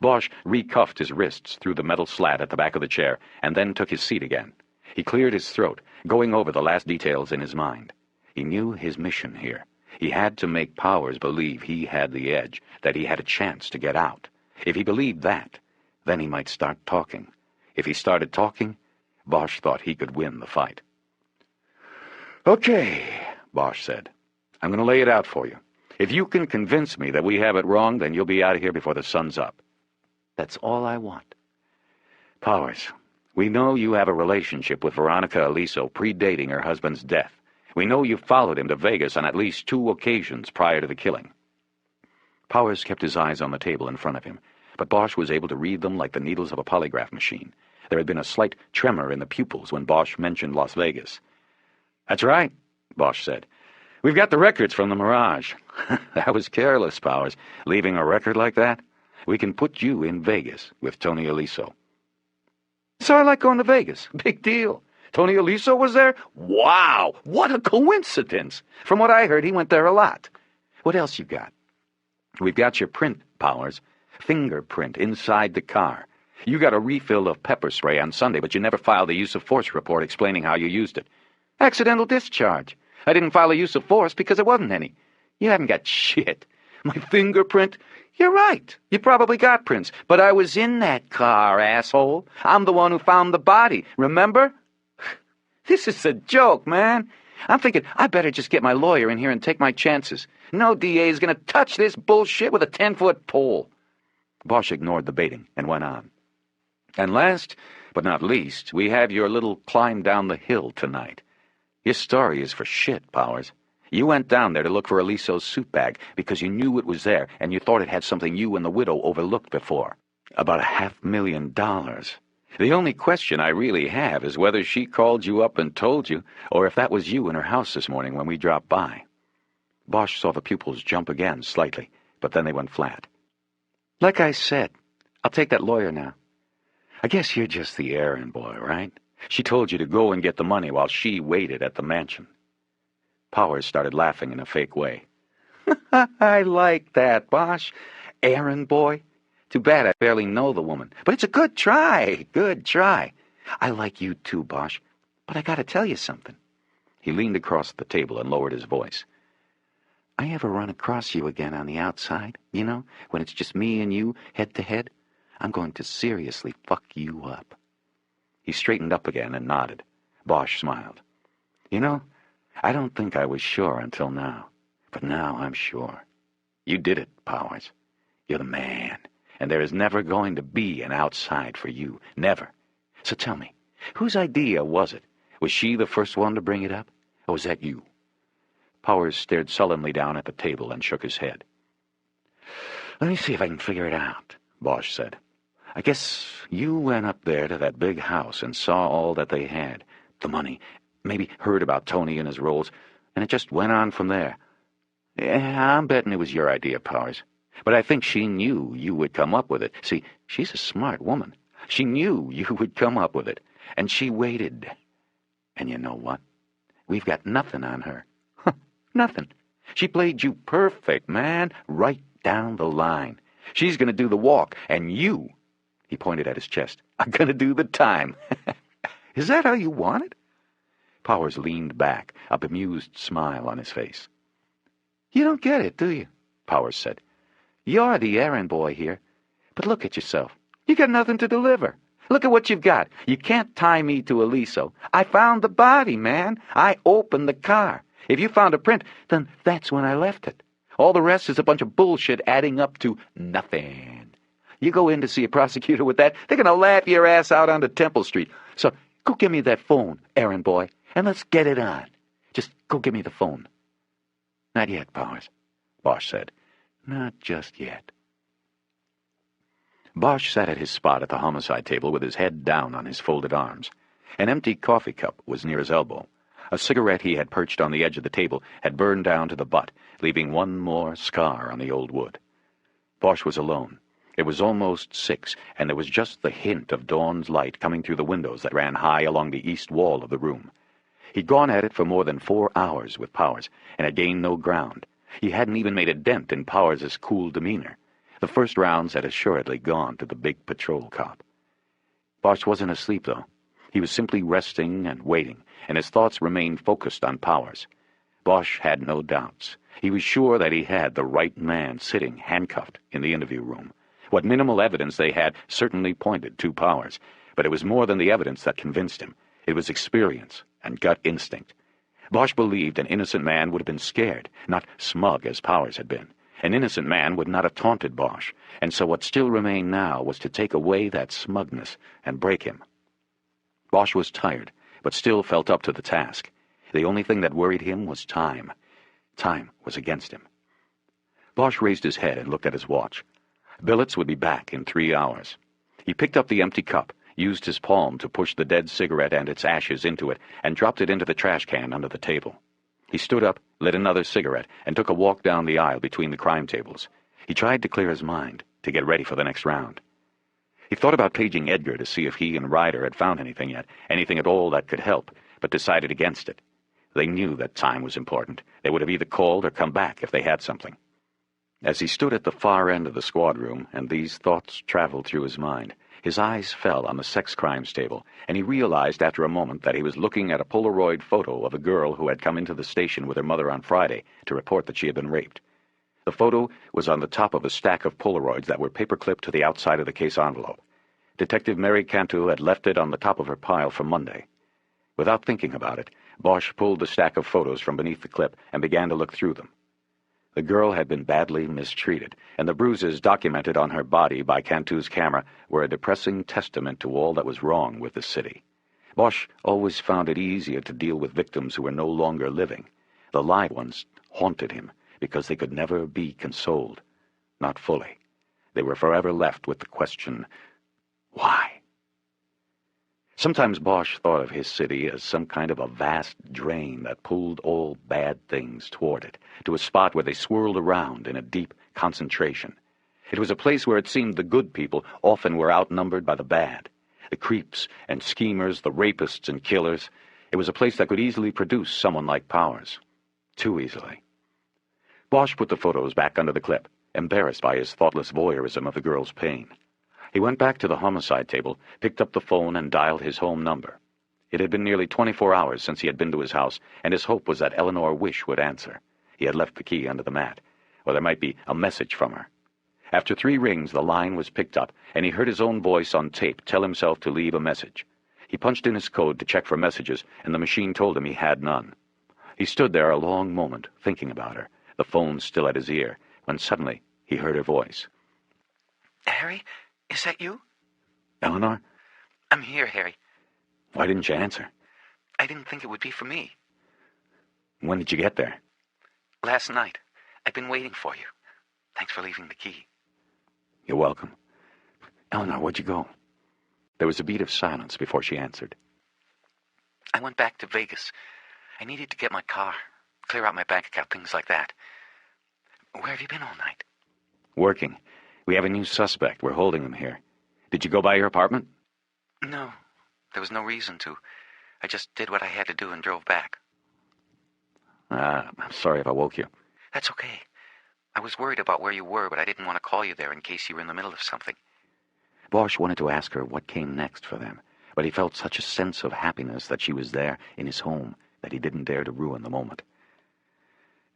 Bosch recuffed his wrists through the metal slat at the back of the chair and then took his seat again. He cleared his throat, going over the last details in his mind. He knew his mission here. He had to make Powers believe he had the edge, that he had a chance to get out. If he believed that, then he might start talking. If he started talking, Bosch thought he could win the fight. "Okay," Bosch said. "I'm going to lay it out for you. If you can convince me that we have it wrong, then you'll be out of here before the sun's up." "That's all I want." "Powers, we know you have a relationship with Veronica Aliso predating her husband's death. We know you followed him to Vegas on at least 2 occasions prior to the killing." Powers kept his eyes on the table in front of him, but Bosch was able to read them like the needles of a polygraph machine. There had been a slight tremor in the pupils when Bosch mentioned Las Vegas. "That's right," Bosch said. "We've got the records from the Mirage." "That was careless, Powers, leaving a record like that. We can put you in Vegas with Tony Aliso." "So I like going to Vegas. Big deal. Tony Aliso was there? Wow, what a coincidence. From what I heard, he went there a lot. What else you got?" "We've got your print, Powers. Fingerprint inside the car. You got a refill of pepper spray on Sunday, but you never filed a use of force report explaining how you used it." "Accidental discharge. I didn't file a use of force because there wasn't any." "You haven't got shit. My fingerprint? You're right. You probably got prints, but I was in that car, asshole. I'm the one who found the body, remember?" "This is a joke, man. I'm thinking I better just get my lawyer in here and take my chances. No DA is going to touch this bullshit with a 10-foot pole." Bosch ignored the baiting and went on. "And last, but not least, we have your little climb down the hill tonight. Your story is for shit, Powers. You went down there to look for Aliso's suit bag because you knew it was there and you thought it had something you and the widow overlooked before. About $500,000. The only question I really have is whether she called you up and told you, or if that was you in her house this morning when we dropped by." Bosch saw the pupils jump again slightly, but then they went flat. "Like I said, I'll take that lawyer now. I guess you're just the errand boy, right? She told you to go and get the money while she waited at the mansion." Powers started laughing in a fake way. "I like that, Bosch. Errand boy. Too bad I barely know the woman. But it's a good try. Good try. I like you too, Bosch. But I gotta tell you something." He leaned across the table and lowered his voice. "I ever run across you again on the outside, you know, when it's just me and you, head to head, I'm going to seriously fuck you up." He straightened up again and nodded. Bosch smiled. "You know, I don't think I was sure until now. But now I'm sure. You did it, Powers. You're the man. And there is never going to be an outside for you. Never. So tell me, whose idea was it? Was she the first one to bring it up? Or was that you?" Powers stared sullenly down at the table and shook his head. "Let me see if I can figure it out," Bosch said. "I guess you went up there to that big house and saw all that they had. The money. Maybe heard about Tony and his Rolls, and it just went on from there. Yeah, I'm betting it was your idea, Powers. But I think she knew you would come up with it. See, she's a smart woman. She knew you would come up with it, and she waited. And you know what? We've got nothing on her. Nothing. She played you perfect, man, right down the line. She's going to do the walk, and you," he pointed at his chest, "are going to do the time. Is that how you want it?" Powers leaned back, a bemused smile on his face. "You don't get it, do you?" Powers said. "You're the errand boy here. But look at yourself. You got nothing to deliver. Look at what you've got. You can't tie me to Aliso. I found the body, man. I opened the car. If you found a print, then that's when I left it. All the rest is a bunch of bullshit adding up to nothing. You go in to see a prosecutor with that, they're going to laugh your ass out onto Temple Street. So go give me that phone, errand boy, and let's get it on. Just go give me the phone." "Not yet, Powers," Bosch said. "Not just yet." Bosch sat at his spot at the homicide table with his head down on his folded arms. An empty coffee cup was near his elbow. A cigarette he had perched on the edge of the table had burned down to the butt, leaving one more scar on the old wood. Bosch was alone. It was almost 6, and there was just the hint of dawn's light coming through the windows that ran high along the east wall of the room. He'd gone at it for more than 4 hours with Powers, and had gained no ground. He hadn't even made a dent in Powers' cool demeanor. The first rounds had assuredly gone to the big patrol cop. Bosch wasn't asleep, though. He was simply resting and waiting, and his thoughts remained focused on Powers. Bosch had no doubts. He was sure that he had the right man sitting handcuffed in the interview room. What minimal evidence they had certainly pointed to Powers, But it was more than the evidence that convinced him. It was experience and gut instinct. Bosch believed an innocent man would have been scared, not smug as Powers had been. An innocent man would not have taunted Bosch, and so what still remained now was to take away that smugness and break him. Bosch was tired, but still felt up to the task. The only thing that worried him was time. Time was against him. Bosch raised his head and looked at his watch. Billets would be back in 3 hours. He picked up the empty cup, used his palm to push the dead cigarette and its ashes into it, and dropped it into the trash can under the table. He stood up, lit another cigarette, and took a walk down the aisle between the crime tables. He tried to clear his mind, to get ready for the next round. He thought about paging Edgar to see if he and Ryder had found anything yet, anything at all that could help, but decided against it. They knew that time was important. They would have either called or come back if they had something. As he stood at the far end of the squad room, and these thoughts traveled through his mind, his eyes fell on the sex crimes table, and he realized after a moment that he was looking at a Polaroid photo of a girl who had come into the station with her mother on Friday to report that she had been raped. The photo was on the top of a stack of Polaroids that were paper-clipped to the outside of the case envelope. Detective Mary Cantu had left it on the top of her pile for Monday. Without thinking about it, Bosch pulled the stack of photos from beneath the clip and began to look through them. The girl had been badly mistreated, and the bruises documented on her body by Cantu's camera were a depressing testament to all that was wrong with the city. Bosch always found it easier to deal with victims who were no longer living. The live ones haunted him because they could never be consoled. Not fully. They were forever left with the question, why? Sometimes Bosch thought of his city as some kind of a vast drain that pulled all bad things toward it, to a spot where they swirled around in a deep concentration. It was a place where it seemed the good people often were outnumbered by the bad. The creeps and schemers, the rapists and killers. It was a place that could easily produce someone like Powers. Too easily. Bosch put the photos back under the clip, embarrassed by his thoughtless voyeurism of the girl's pain. He went back to the homicide table, picked up the phone, and dialed his home number. It had been nearly 24 hours since he had been to his house, and his hope was that Eleanor Wish would answer. He had left the key under the mat, or there might be a message from her. After 3 rings, the line was picked up, and he heard his own voice on tape tell himself to leave a message. He punched in his code to check for messages, and the machine told him he had none. He stood there a long moment, thinking about her, the phone still at his ear, when suddenly he heard her voice. Harry? Is that you? Eleanor? I'm here, Harry. Why didn't you answer? I didn't think it would be for me. When did you get there? Last night. I've been waiting for you. Thanks for leaving the key. You're welcome. Eleanor, where'd you go? There was a beat of silence before she answered. I went back to Vegas. I needed to get my car, clear out my bank account, things like that. Where have you been all night? Working. We have a new suspect. We're holding him here. Did you go by your apartment? No. There was no reason to. I just did what I had to do and drove back. I'm sorry if I woke you. That's okay. I was worried about where you were, but I didn't want to call you there in case you were in the middle of something. Bosch wanted to ask her what came next for them, but he felt such a sense of happiness that she was there in his home that he didn't dare to ruin the moment.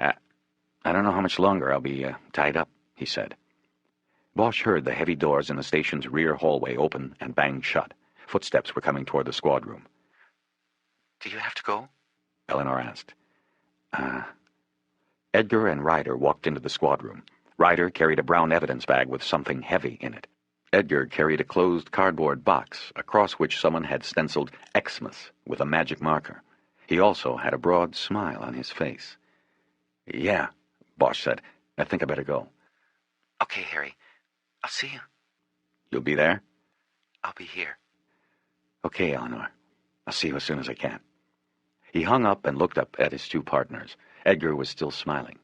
I don't know how much longer I'll be tied up, he said. Bosch heard the heavy doors in the station's rear hallway open and bang shut. Footsteps were coming toward the squad room. Do you have to go? Eleanor asked. Edgar and Ryder walked into the squad room. Ryder carried a brown evidence bag with something heavy in it. Edgar carried a closed cardboard box, across which someone had stenciled Xmas with a magic marker. He also had a broad smile on his face. Yeah, Bosch said. I think I better go. Okay, Harry. I'll see you. You'll be there? I'll be here. Okay, Eleanor. I'll see you as soon as I can. He hung up and looked up at his 2 partners. Edgar was still smiling.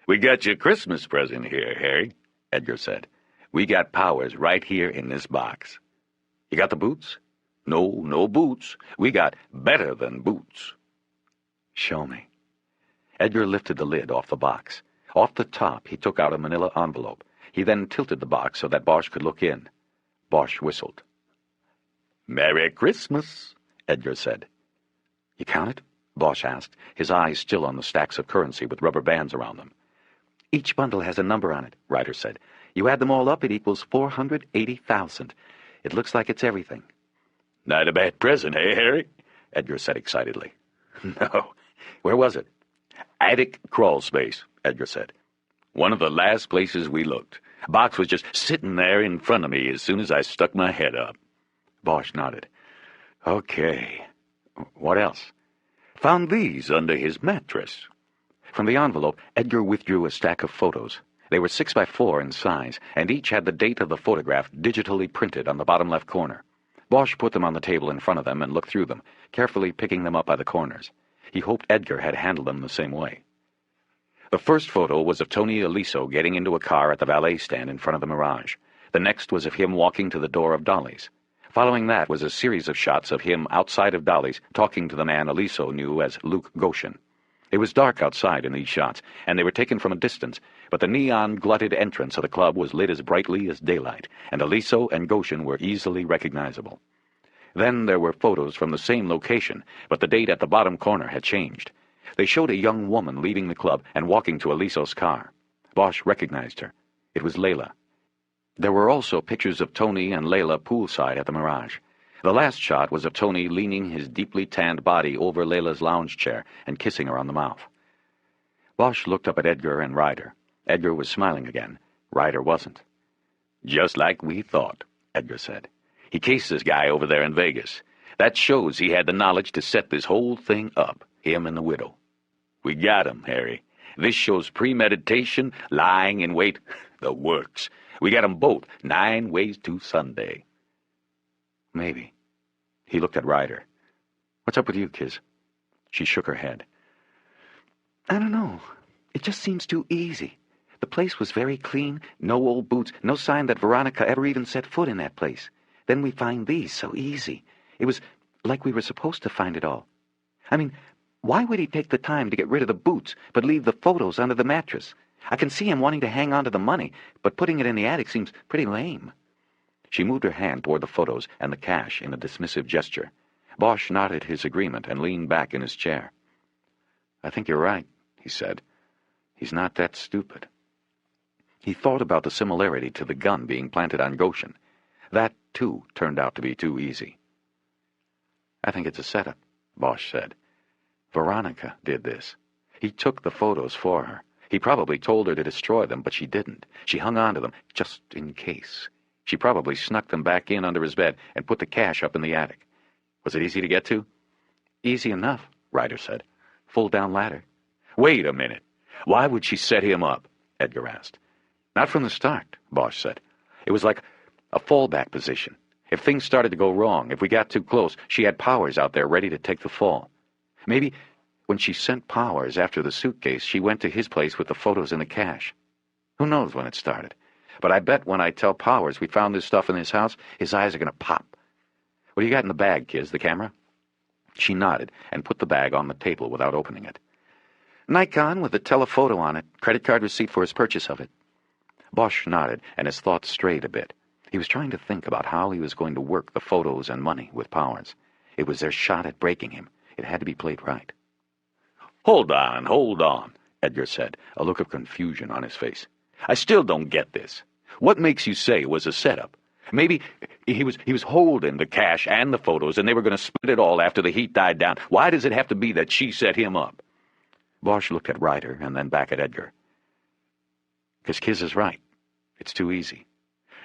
We got you a Christmas present here, Harry, Edgar said. We got Powers right here in this box. You got the boots? No boots. We got better than boots. Show me. Edgar lifted the lid off the box. Off the top, he took out a manila envelope. He then tilted the box so that Bosch could look in. Bosch whistled. Merry Christmas, Edgar said. You count it? Bosch asked, his eyes still on the stacks of currency with rubber bands around them. Each bundle has a number on it, Ryder said. You add them all up, it equals 480,000. It looks like it's everything. Not a bad present, eh, Harry? Edgar said excitedly. No. Where was it? Attic crawl space, Edgar said. One of the last places we looked. Box was just sitting there in front of me as soon as I stuck my head up. Bosch nodded. Okay. What else? Found these under his mattress. From the envelope, Edgar withdrew a stack of photos. They were 6 by 4 in size, and each had the date of the photograph digitally printed on the bottom left corner. Bosch put them on the table in front of them and looked through them, carefully picking them up by the corners. He hoped Edgar had handled them the same way. The first photo was of Tony Aliso getting into a car at the valet stand in front of the Mirage. The next was of him walking to the door of Dolly's. Following that was a series of shots of him outside of Dolly's talking to the man Aliso knew as Luke Goshen. It was dark outside in these shots, and they were taken from a distance, but the neon-glutted entrance of the club was lit as brightly as daylight, and Aliso and Goshen were easily recognizable. Then there were photos from the same location, but the date at the bottom corner had changed. They showed a young woman leaving the club and walking to Aliso's car. Bosch recognized her. It was Layla. There were also pictures of Tony and Layla poolside at the Mirage. The last shot was of Tony leaning his deeply tanned body over Layla's lounge chair and kissing her on the mouth. Bosch looked up at Edgar and Ryder. Edgar was smiling again. Ryder wasn't. Just like we thought, Edgar said. He cased this guy over there in Vegas. That shows he had the knowledge to set this whole thing up, him and the widow. We got him, Harry. This shows premeditation, lying in wait, the works. We got 'em both, 9 ways to Sunday. Maybe. He looked at Ryder. What's up with you, Kiz? She shook her head. I don't know. It just seems too easy. The place was very clean, no old boots, no sign that Veronica ever even set foot in that place. Then we find these so easy. It was like we were supposed to find it all. I mean, why would he take the time to get rid of the boots, but leave the photos under the mattress? I can see him wanting to hang on to the money, but putting it in the attic seems pretty lame. She moved her hand toward the photos and the cash in a dismissive gesture. Bosch nodded his agreement and leaned back in his chair. I think you're right, he said. He's not that stupid. He thought about the similarity to the gun being planted on Goshen. That, too, turned out to be too easy. I think it's a setup, Bosch said. Veronica did this. He took the photos for her. He probably told her to destroy them, but she didn't. She hung on to them, just in case. She probably snuck them back in under his bed and put the cash up in the attic. Was it easy to get to? Easy enough, Ryder said. Full down ladder. Wait a minute. Why would she set him up? Edgar asked. Not from the start, Bosch said. It was like a fallback position. If things started to go wrong, if we got too close, she had Powers out there ready to take the fall. Maybe when she sent Powers after the suitcase, she went to his place with the photos and the cash. Who knows when it started? But I bet when I tell Powers we found this stuff in his house, his eyes are going to pop. What do you got in the bag, Kiz? The camera? She nodded and put the bag on the table without opening it. Nikon with a telephoto on it, credit card receipt for his purchase of it. Bosch nodded, and his thoughts strayed a bit. He was trying to think about how he was going to work the photos and money with Powers. It was their shot at breaking him. It had to be played right. Hold on, Edgar said, a look of confusion on his face. I still don't get this. What makes you say it was a setup? Maybe he was holding the cash and the photos, and they were going to split it all after the heat died down. Why does it have to be that she set him up? Bosch looked at Ryder and then back at Edgar. Because Kiz is right. It's too easy.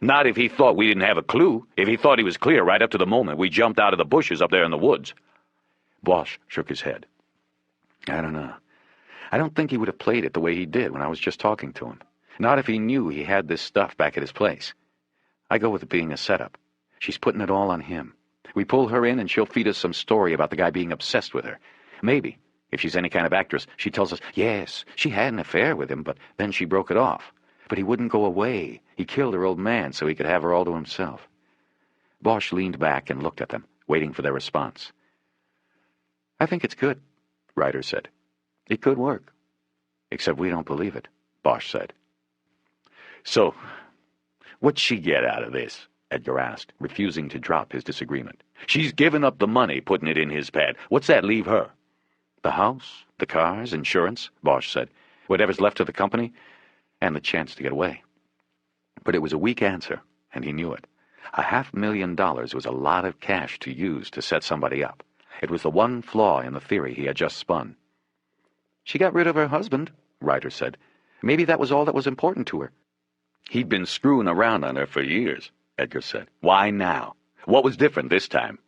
Not if he thought we didn't have a clue. If he thought he was clear right up to the moment we jumped out of the bushes up there in the woods. Bosch shook his head. I don't know. I don't think he would have played it the way he did when I was just talking to him. Not if he knew he had this stuff back at his place. I go with it being a setup. She's putting it all on him. We pull her in and she'll feed us some story about the guy being obsessed with her. Maybe, if she's any kind of actress, she tells us, yes, she had an affair with him, but then she broke it off. But he wouldn't go away. He killed her old man so he could have her all to himself. Bosch leaned back and looked at them, waiting for their response. I think it's good, Ryder said. It could work. Except we don't believe it, Bosch said. So, what'd she get out of this? Edgar asked, refusing to drop his disagreement. She's given up the money, putting it in his pad. What's that leave her? The house, the cars, insurance, Bosch said. Whatever's left of the company, and the chance to get away. But it was a weak answer, and he knew it. $500,000 was a lot of cash to use to set somebody up. It was the one flaw in the theory he had just spun. "She got rid of her husband," Ryder said. "Maybe that was all that was important to her." "He'd been screwing around on her for years," Edgar said. "Why now? What was different this time?"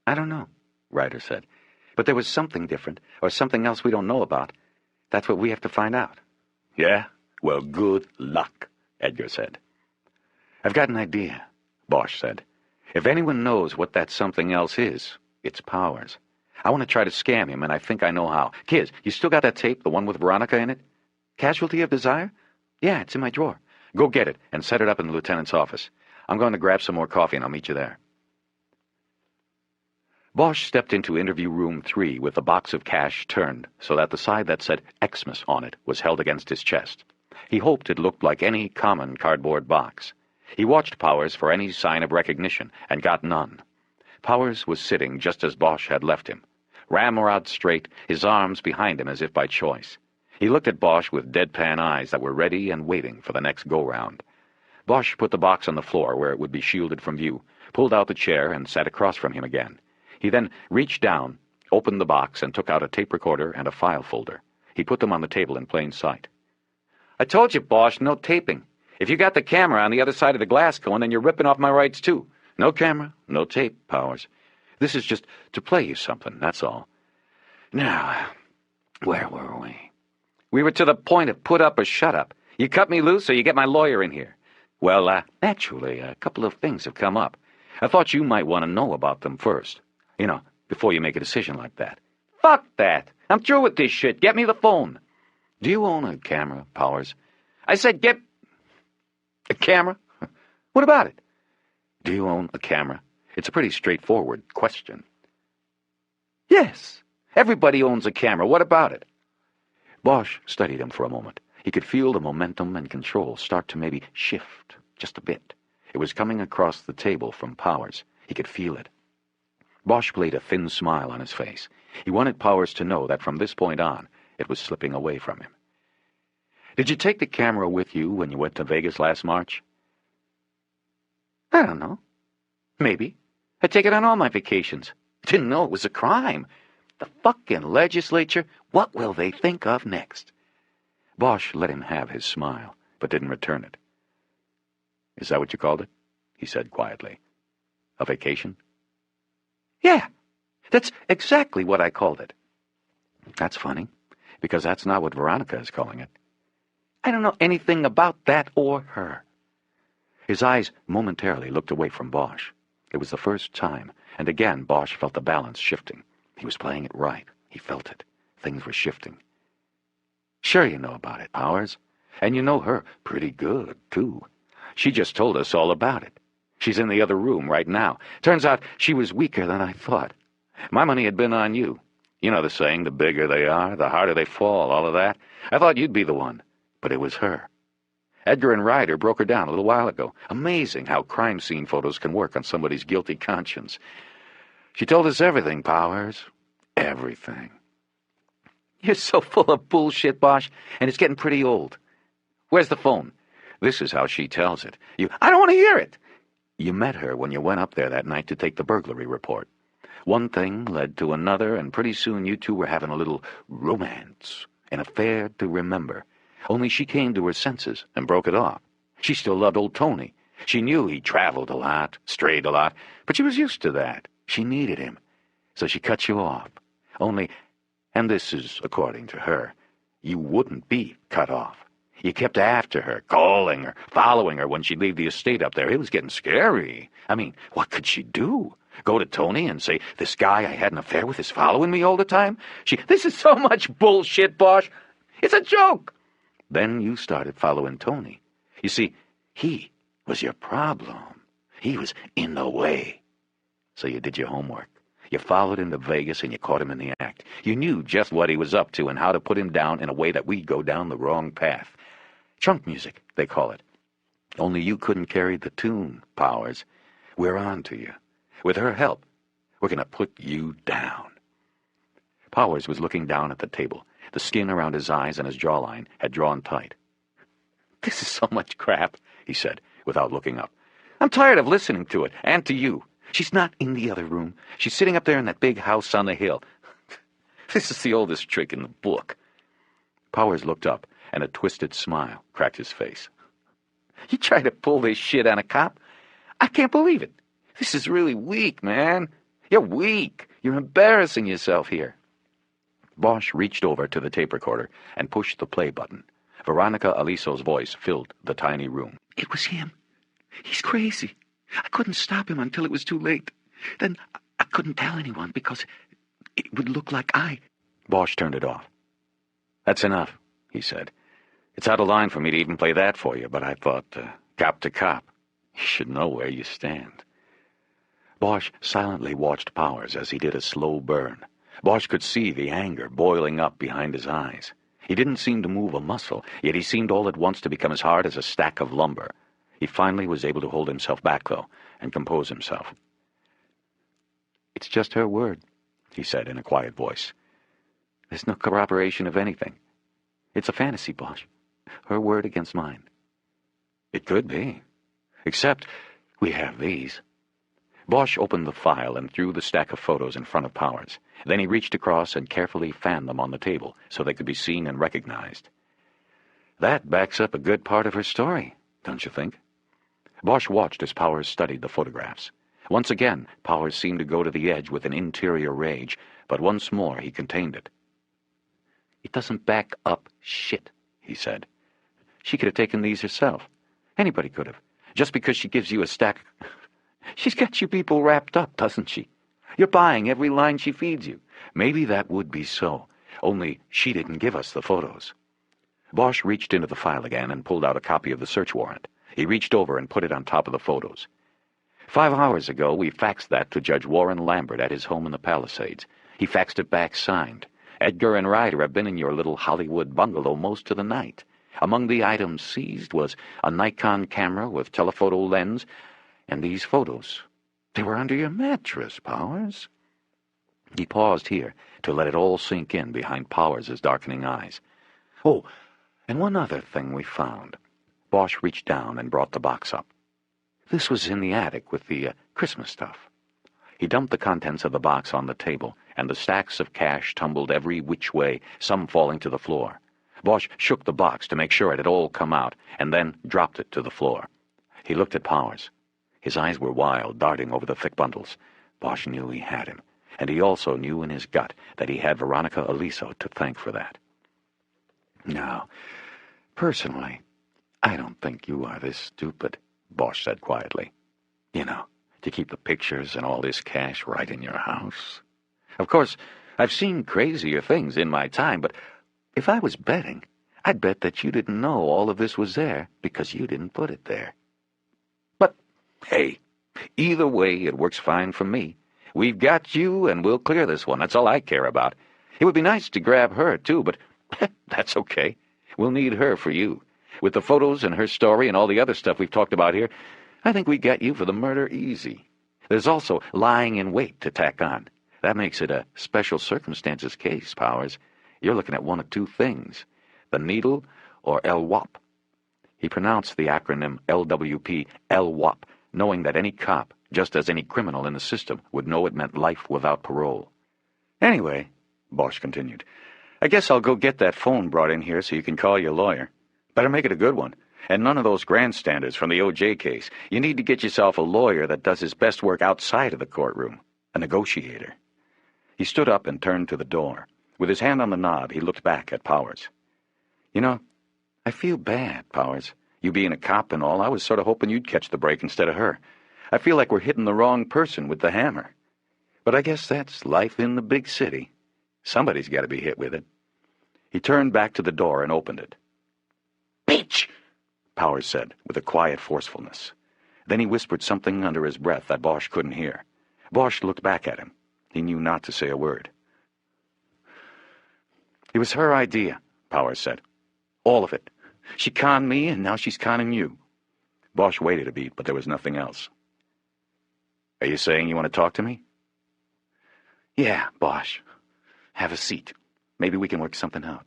"I don't know," Ryder said. "But there was something different, or something else we don't know about. That's what we have to find out." "Yeah? Well, good luck," Edgar said. "I've got an idea," Bosch said. "If anyone knows what that something else is, it's Powers. I want to try to scam him, and I think I know how. Kids, you still got that tape, the one with Veronica in it? Casualty of Desire? Yeah, it's in my drawer. Go get it and set it up in the lieutenant's office. I'm going to grab some more coffee, and I'll meet you there." Bosch stepped into interview room 3 with the box of cash turned so that the side that said Xmas on it was held against his chest. He hoped it looked like any common cardboard box. He watched Powers for any sign of recognition and got none. Powers was sitting just as Bosch had left him, ramrod straight, his arms behind him as if by choice. He looked at Bosch with deadpan eyes that were ready and waiting for the next go-round. Bosch put the box on the floor where it would be shielded from view, pulled out the chair, and sat across from him again. He then reached down, opened the box, and took out a tape recorder and a file folder. He put them on the table in plain sight. "I told you, Bosch, no taping. If you got the camera on the other side of the glass going, then you're ripping off my rights, too. No camera, no tape, Powers. This is just to play you something, that's all. Now, where were we? We were to the point of put up or shut up. You cut me loose or you get my lawyer in here. Well, naturally, a couple of things have come up. I thought you might want to know about them first. You know, before you make a decision like that." "Fuck that! I'm through with this shit. Get me the phone." "Do you own a camera, Powers?" "I said get... a camera? What about it?" "Do you own a camera? It's a pretty straightforward question." "Yes. Everybody owns a camera. What about it?" Bosch studied him for a moment. He could feel the momentum and control start to maybe shift just a bit. It was coming across the table from Powers. He could feel it. Bosch played a thin smile on his face. He wanted Powers to know that from this point on, it was slipping away from him. "Did you take the camera with you when you went to Vegas last March?" "I don't know. Maybe. I take it on all my vacations. Didn't know it was a crime. The fucking legislature, what will they think of next?" Bosch let him have his smile, but didn't return it. "Is that what you called it?" he said quietly. "A vacation?" "Yeah, that's exactly what I called it." "That's funny, because that's not what Veronica is calling it." "I don't know anything about that or her." His eyes momentarily looked away from Bosch. It was the first time, and again Bosch felt the balance shifting. He was playing it right. He felt it. Things were shifting. "Sure you know about it, Powers. And you know her pretty good, too. She just told us all about it. She's in the other room right now. Turns out she was weaker than I thought. My money had been on you. You know the saying, the bigger they are, the harder they fall, all of that. I thought you'd be the one, but it was her. Edgar and Ryder broke her down a little while ago. Amazing how crime scene photos can work on somebody's guilty conscience. She told us everything, Powers. Everything." "You're so full of bullshit, Bosch, and it's getting pretty old. Where's the phone?" "This is how she tells it. I don't want to hear it." "You met her when you went up there that night to take the burglary report. One thing led to another, and pretty soon you two were having a little romance, an affair to remember. Only she came to her senses and broke it off. She still loved old Tony. She knew he traveled a lot, strayed a lot, but she was used to that. She needed him. So she cut you off. Only, and this is according to her, you wouldn't be cut off. You kept after her, calling her, following her when she'd leave the estate up there. It was getting scary. I mean, what could she do? Go to Tony and say, 'This guy I had an affair with is following me all the time'? This is so much bullshit, Bosch. It's a joke." "Then you started following Tony. You see, he was your problem. He was in the way. So you did your homework. You followed him to Vegas and you caught him in the act. You knew just what he was up to and how to put him down in a way that we'd go down the wrong path. Trunk music, they call it. Only you couldn't carry the tune, Powers. We're on to you. With her help, we're going to put you down." Powers was looking down at the table. The skin around his eyes and his jawline had drawn tight. "This is so much crap," he said, without looking up. I'm tired of listening to it, and to you. She's not in the other room. She's sitting up there in that big house on the hill. This is the oldest trick in the book." Powers looked up, and a twisted smile cracked his face. "You try to pull this shit on a cop? I can't believe it. This is really weak, man. You're weak. You're embarrassing yourself here." Bosch reached over to the tape recorder and pushed the play button. Veronica Aliso's voice filled the tiny room. "It was him. He's crazy. I couldn't stop him until it was too late. Then I couldn't tell anyone because it would look like I—" Bosch turned it off. "That's enough," he said. "It's out of line for me to even play that for you, but I thought, cop to cop, you should know where you stand." Bosch silently watched Powers as he did a slow burn. Bosch could see the anger boiling up behind his eyes. He didn't seem to move a muscle, yet he seemed all at once to become as hard as a stack of lumber. He finally was able to hold himself back, though, and compose himself. "It's just her word," he said in a quiet voice. "There's no corroboration of anything. It's a fantasy, Bosch. Her word against mine." "It could be. Except we have these." Bosch opened the file and threw the stack of photos in front of Powers. Then he reached across and carefully fanned them on the table so they could be seen and recognized. "That backs up a good part of her story, don't you think?" Bosch watched as Powers studied the photographs. Once again, Powers seemed to go to the edge with an interior rage, but once more he contained it. "It doesn't back up shit," he said. "She could have taken these herself. Anybody could have. Just because she gives you a stack... She's got you people wrapped up, doesn't she? You're buying every line she feeds you. Maybe that would be so, only she didn't give us the photos." Bosch reached into the file again and pulled out a copy of the search warrant. He reached over and put it on top of the photos. 5 hours ago, we faxed that to Judge Warren Lambert at his home in the Palisades. He faxed it back signed. Edgar and Ryder have been in your little Hollywood bungalow most of the night. Among the items seized was a Nikon camera with telephoto lens and these photos. They were under your mattress, Powers." He paused here to let it all sink in behind Powers' darkening eyes. "Oh, and one other thing we found." Bosch reached down and brought the box up. "This was in the attic with the Christmas stuff." He dumped the contents of the box on the table, and the stacks of cash tumbled every which way, some falling to the floor. Bosch shook the box to make sure it had all come out, and then dropped it to the floor. He looked at Powers. His eyes were wild, darting over the thick bundles. Bosch knew he had him, and he also knew in his gut that he had Veronica Aliso to thank for that. "Now, personally, I don't think you are this stupid," Bosch said quietly. "You know, to keep the pictures and all this cash right in your house. Of course, I've seen crazier things in my time, but if I was betting, I'd bet that you didn't know all of this was there because you didn't put it there. But, hey, either way, it works fine for me. We've got you, and we'll clear this one. That's all I care about. It would be nice to grab her, too, but that's okay. We'll need her for you. With the photos and her story and all the other stuff we've talked about here, I think we got you for the murder easy. There's also lying in wait to tack on. That makes it a special circumstances case, Powers. You're looking at one of two things, the needle or LWOP. He pronounced the acronym LWP, LWOP, knowing that any cop, just as any criminal in the system, would know it meant life without parole. "Anyway," Bosch continued, "I guess I'll go get that phone brought in here so you can call your lawyer. Better make it a good one, and none of those grandstanders from the O.J. case. You need to get yourself a lawyer that does his best work outside of the courtroom, a negotiator." He stood up and turned to the door. With his hand on the knob, he looked back at Powers. "You know, I feel bad, Powers. You being a cop and all, I was sort of hoping you'd catch the break instead of her. I feel like we're hitting the wrong person with the hammer. But I guess that's life in the big city. Somebody's got to be hit with it." He turned back to the door and opened it. "Bitch!" Powers said, with a quiet forcefulness. Then he whispered something under his breath that Bosch couldn't hear. Bosch looked back at him. He knew not to say a word. "It was her idea," Powers said. "All of it. She conned me, and now she's conning you." Bosch waited a beat, but there was nothing else. "Are you saying you want to talk to me?" "Yeah, Bosch. Have a seat. Maybe we can work something out."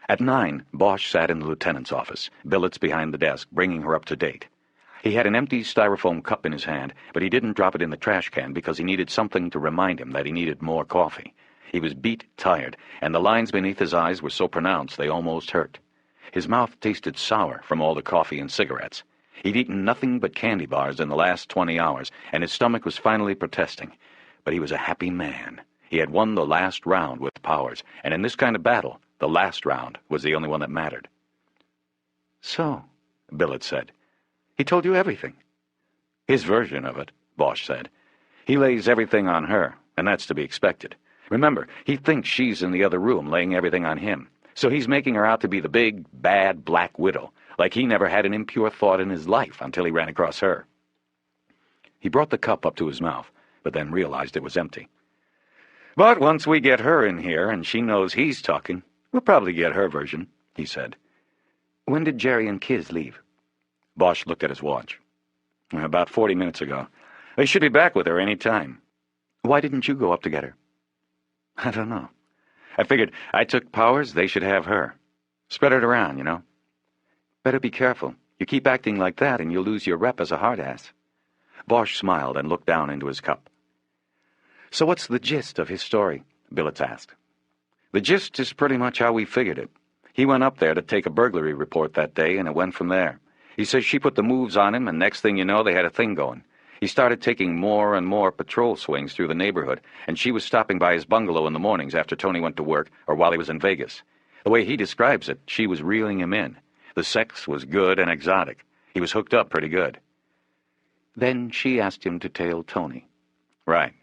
At 9, Bosch sat in the lieutenant's office, Billets behind the desk, bringing her up to date. He had an empty styrofoam cup in his hand, but he didn't drop it in the trash can because he needed something to remind him that he needed more coffee. He was beat, tired, and the lines beneath his eyes were so pronounced they almost hurt. His mouth tasted sour from all the coffee and cigarettes. He'd eaten nothing but candy bars in the last 20 hours, and his stomach was finally protesting. But he was a happy man. He had won the last round with Powers, and in this kind of battle, the last round was the only one that mattered. So, Billets said. he told you everything? His version of it, Bosch said. He lays everything on her, and that's to be expected. Remember, he thinks she's in the other room laying everything on him, so he's making her out to be the big, bad Black Widow, like he never had an impure thought in his life until he ran across her. He brought the cup up to his mouth, but then realized it was empty. But once we get her in here and she knows he's talking, we'll probably get her version, he said. When did Jerry and Kiz leave? Bosch looked at his watch. About 40 minutes ago. They should be back with her any time. Why didn't you go up to get her? I don't know. I figured I took Powers, they should have her. Spread it around, you know. Better be careful. You keep acting like that and you'll lose your rep as a hard-ass. Bosch smiled and looked down into his cup. So what's the gist of his story? Billets asked. The gist is pretty much how we figured it. He went up there to take a burglary report that day, and it went from there. He says she put the moves on him, and next thing you know, they had a thing going. He started taking more and more patrol swings through the neighborhood, and she was stopping by his bungalow in the mornings after Tony went to work or while he was in Vegas. The way he describes it, she was reeling him in. The sex was good and exotic. He was hooked up pretty good. Then she asked him to tail Tony. Right.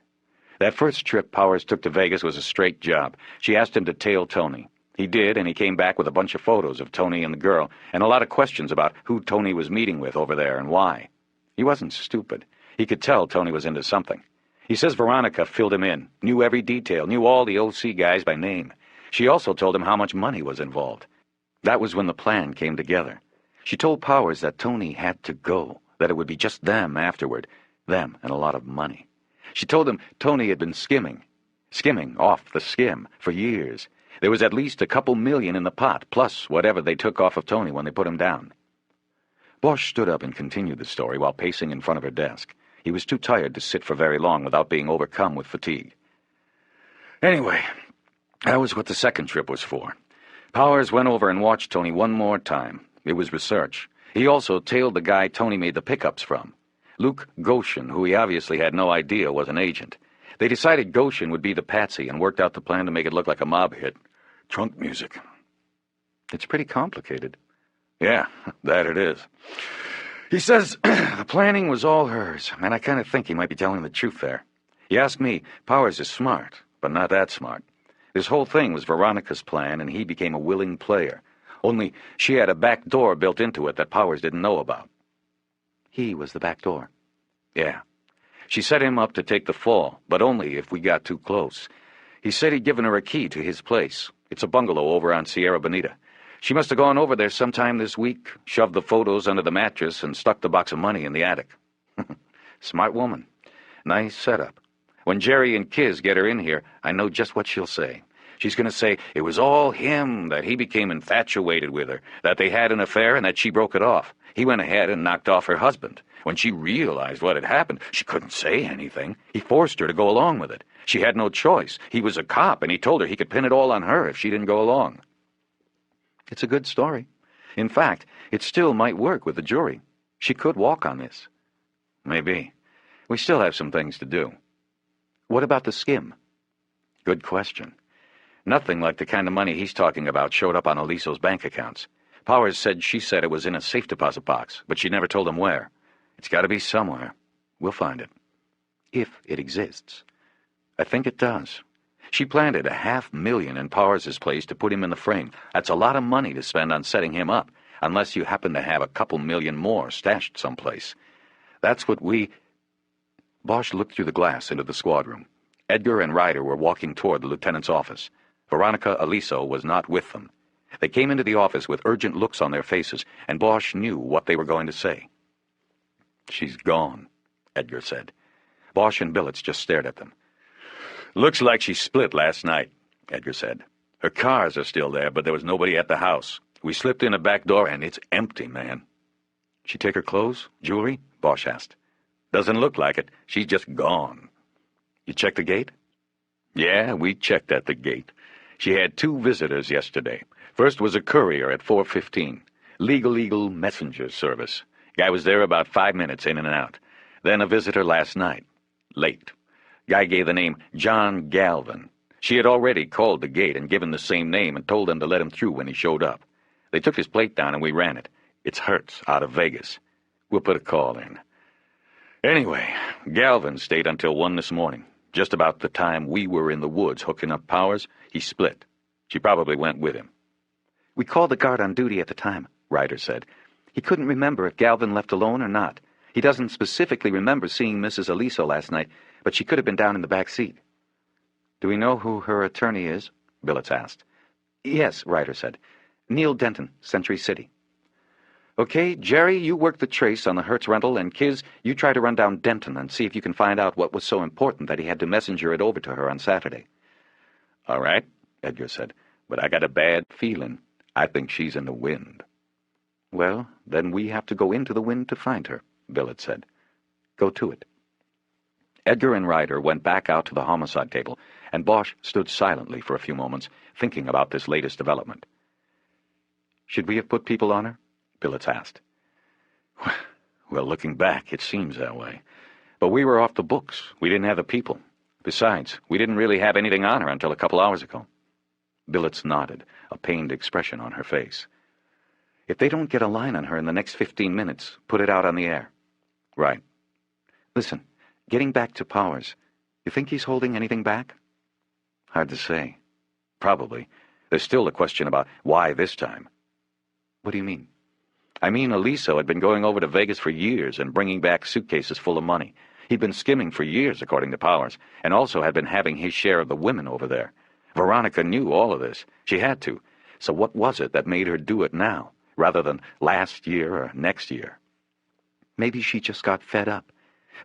That first trip Powers took to Vegas was a straight job. She asked him to tail Tony. He did, and he came back with a bunch of photos of Tony and the girl, and a lot of questions about who Tony was meeting with over there and why. He wasn't stupid. He could tell Tony was into something. He says Veronica filled him in, knew every detail, knew all the OC guys by name. She also told him how much money was involved. That was when the plan came together. She told Powers that Tony had to go, that it would be just them afterward, them and a lot of money. She told him Tony had been skimming off the skim for years. There was at least a couple million in the pot, plus whatever they took off of Tony when they put him down. Bosch stood up and continued the story while pacing in front of her desk. He was too tired to sit for very long without being overcome with fatigue. Anyway, that was what the second trip was for. Powers went over and watched Tony one more time. It was research. He also tailed the guy Tony made the pickups from. Luke Goshen, who he obviously had no idea was an agent. They decided Goshen would be the patsy and worked out the plan to make it look like a mob hit. Trunk music. It's pretty complicated. Yeah, that it is. He says the planning was all hers, and I kind of think he might be telling the truth there. He asked me, Powers is smart, but not that smart. This whole thing was Veronica's plan, and he became a willing player. Only she had a back door built into it that Powers didn't know about. He was the back door. Yeah. She set him up to take the fall, but only if we got too close. He said he'd given her a key to his place. It's a bungalow over on Sierra Bonita. She must have gone over there sometime this week, shoved the photos under the mattress, and stuck the box of money in the attic. Smart woman. Nice setup. When Jerry and Kiz get her in here, I know just what she'll say. She's going to say it was all him, that he became infatuated with her, that they had an affair and that she broke it off. He went ahead and knocked off her husband. When she realized what had happened, she couldn't say anything. He forced her to go along with it. She had no choice. He was a cop, and he told her he could pin it all on her if she didn't go along. It's a good story. In fact, it still might work with the jury. She could walk on this. Maybe. We still have some things to do. What about the skim? Good question. Nothing like the kind of money he's talking about showed up on Aliso's bank accounts. Powers said she said it was in a safe deposit box, but she never told him where. It's got to be somewhere. We'll find it. If it exists. I think it does. She planted $500,000 in Powers' place to put him in the frame. That's a lot of money to spend on setting him up, unless you happen to have a couple million more stashed someplace. That's what we... Bosch looked through the glass into the squad room. Edgar and Ryder were walking toward the lieutenant's office. Veronica Aliso was not with them. They came into the office with urgent looks on their faces, and Bosch knew what they were going to say. "She's gone," Edgar said. Bosch and Billets just stared at them. "Looks like she split last night," Edgar said. Her cars are still there, but there was nobody at the house. We slipped in a back door, and it's empty, man. She take her clothes, jewelry? Bosch asked. Doesn't look like it. She's just gone. You checked the gate? Yeah, we checked at the gate. She had 2 visitors yesterday. First was a courier at 4:15. Legal messenger service. Guy was there about 5 minutes in and out. Then a visitor last night. Late. Guy gave the name John Galvin. She had already called the gate and given the same name and told them to let him through when he showed up. They took his plate down and we ran it. It's Hertz, out of Vegas. We'll put a call in. Anyway, Galvin stayed until 1 this morning. Just about the time we were in the woods hooking up powers, he split. She probably went with him. We called the guard on duty at the time, Ryder said. He couldn't remember if Galvin left alone or not. He doesn't specifically remember seeing Mrs. Aliso last night, but she could have been down in the back seat. Do we know who her attorney is? Billets asked. Yes, Ryder said. Neil Denton, Century City. Okay, Jerry, you work the trace on the Hertz rental, and Kiz, you try to run down Denton and see if you can find out what was so important that he had to messenger it over to her on Saturday. All right, Edgar said, but I got a bad feeling. I think she's in the wind. Well, then we have to go into the wind to find her, Billets said. Go to it. Edgar and Ryder went back out to the homicide table, and Bosch stood silently for a few moments, thinking about this latest development. Should we have put people on her? Billets asked. Well, looking back, it seems that way. But we were off the books. We didn't have the people. Besides, we didn't really have anything on her until a couple hours ago. Billets nodded, a pained expression on her face. If they don't get a line on her in the next 15 minutes, put it out on the air. Right. Listen, getting back to Powers, you think he's holding anything back? Hard to say. Probably. There's still the question about why this time. What do you mean? I mean, Aliso had been going over to Vegas for years and bringing back suitcases full of money. He'd been skimming for years, according to Powers, and also had been having his share of the women over there. Veronica knew all of this. She had to. So what was it that made her do it now, rather than last year or next year? Maybe she just got fed up.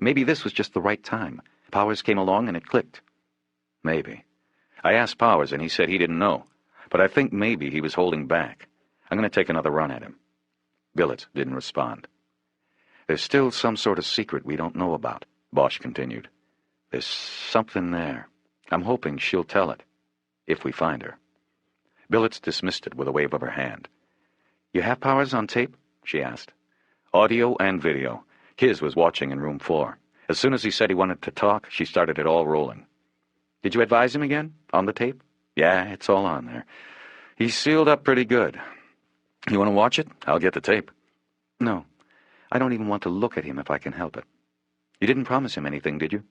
Maybe this was just the right time. Powers came along and it clicked. Maybe. I asked Powers and he said he didn't know, but I think maybe he was holding back. I'm going to take another run at him. Billets didn't respond. There's still some sort of secret we don't know about, Bosch continued. There's something there. I'm hoping she'll tell it, if we find her. Billets dismissed it with a wave of her hand. You have Powers on tape? She asked. Audio and video. Kiz was watching in room 4. As soon as he said he wanted to talk, she started it all rolling. Did you advise him again, on the tape? Yeah, it's all on there. He's sealed up pretty good. You want to watch it? I'll get the tape. No. I don't even want to look at him if I can help it. You didn't promise him anything, did you?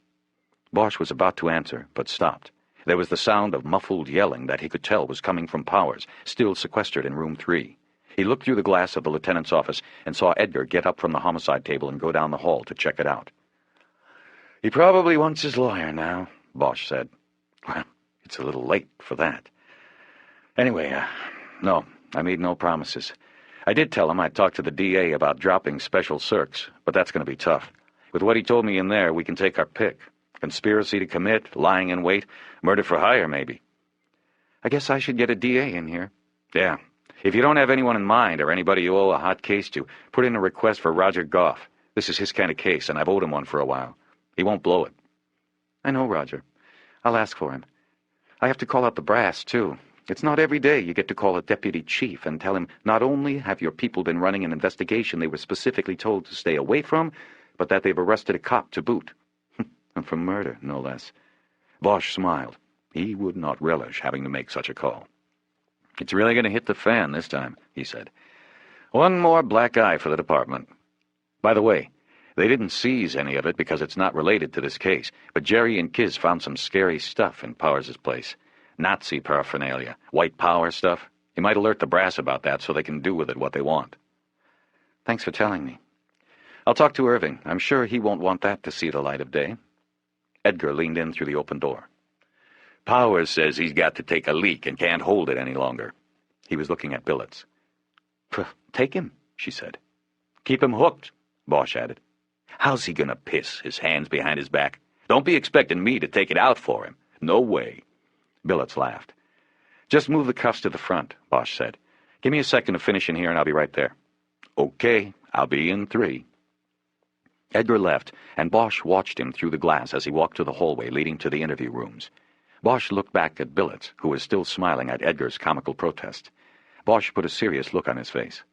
Bosch was about to answer, but stopped. There was the sound of muffled yelling that he could tell was coming from Powers, still sequestered in room 3. He looked through the glass of the lieutenant's office and saw Edgar get up from the homicide table and go down the hall to check it out. He probably wants his lawyer now, Bosch said. Well, it's a little late for that. Anyway, no, I made no promises. I did tell him I'd talk to the DA about dropping special circs, but that's going to be tough. With what he told me in there, we can take our pick. Conspiracy to commit, lying in wait, murder for hire, maybe. I guess I should get a DA in here. Yeah. If you don't have anyone in mind or anybody you owe a hot case to, put in a request for Roger Goff. This is his kind of case, and I've owed him one for a while. He won't blow it. I know Roger. I'll ask for him. I have to call out the brass, too. It's not every day you get to call a deputy chief and tell him not only have your people been running an investigation they were specifically told to stay away from, but that they've arrested a cop to boot. And for murder, no less. Bosch smiled. He would not relish having to make such a call. It's really going to hit the fan this time, he said. One more black eye for the department. By the way, they didn't seize any of it because it's not related to this case, but Jerry and Kiz found some scary stuff in Powers' place. Nazi paraphernalia, white power stuff. You might alert the brass about that so they can do with it what they want. Thanks for telling me. I'll talk to Irving. I'm sure he won't want that to see the light of day. Edgar leaned in through the open door. Powers says he's got to take a leak and can't hold it any longer. He was looking at Billets. Take him, she said. Keep him hooked, Bosch added. How's he gonna piss, his hands behind his back? Don't be expecting me to take it out for him. No way. Billets laughed. Just move the cuffs to the front, Bosch said. Give me a second to finish in here and I'll be right there. Okay, I'll be in 3. Edgar left, and Bosch watched him through the glass as he walked to the hallway leading to the interview rooms. Bosch looked back at Billets, who was still smiling at Edgar's comical protest. Bosch put a serious look on his face.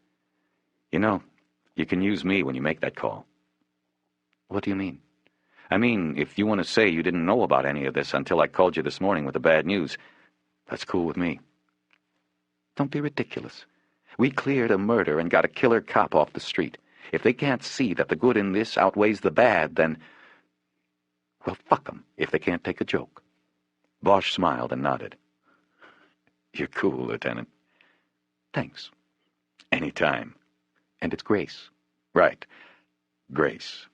You know, you can use me when you make that call. What do you mean? I mean, if you want to say you didn't know about any of this until I called you this morning with the bad news, that's cool with me. Don't be ridiculous. We cleared a murder and got a killer cop off the street. If they can't see that the good in this outweighs the bad, then... well, fuck them if they can't take a joke. Bosch smiled and nodded. You're cool, Lieutenant. Thanks. Anytime. And it's Grace. Right. Grace.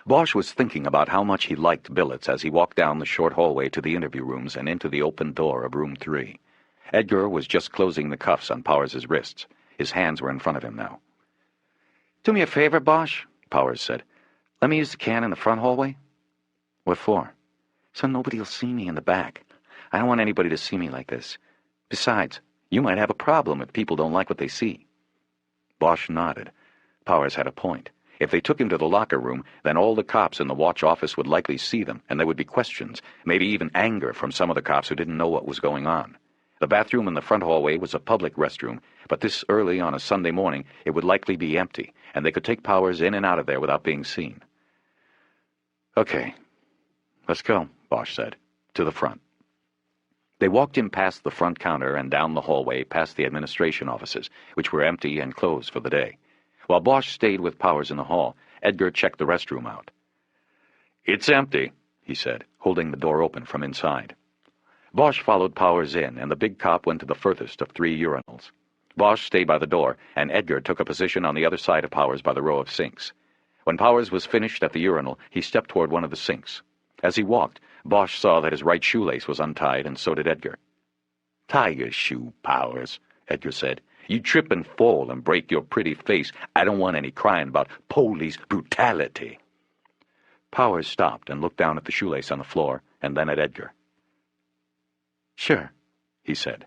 Bosch was thinking about how much he liked Billets as he walked down the short hallway to the interview rooms and into the open door of room 3. Edgar was just closing the cuffs on Powers' wrists. His hands were in front of him now. Do me a favor, Bosch, Powers said. Let me use the can in the front hallway. What for? So nobody will see me in the back. I don't want anybody to see me like this. Besides, you might have a problem if people don't like what they see. Bosch nodded. Powers had a point. If they took him to the locker room, then all the cops in the watch office would likely see them, and there would be questions, maybe even anger from some of the cops who didn't know what was going on. The bathroom in the front hallway was a public restroom, but this early on a Sunday morning it would likely be empty, and they could take Powers in and out of there without being seen. Okay, let's go, Bosch said, to the front. They walked him past the front counter and down the hallway past the administration offices, which were empty and closed for the day. While Bosch stayed with Powers in the hall, Edgar checked the restroom out. It's empty, he said, holding the door open from inside. Bosch followed Powers in, and the big cop went to the furthest of 3 urinals. Bosch stayed by the door, and Edgar took a position on the other side of Powers by the row of sinks. When Powers was finished at the urinal, he stepped toward one of the sinks. As he walked, Bosch saw that his right shoelace was untied, and so did Edgar. Tie your shoe, Powers, Edgar said. You trip and fall and break your pretty face. I don't want any crying about police brutality. Powers stopped and looked down at the shoelace on the floor, and then at Edgar. Sure, he said.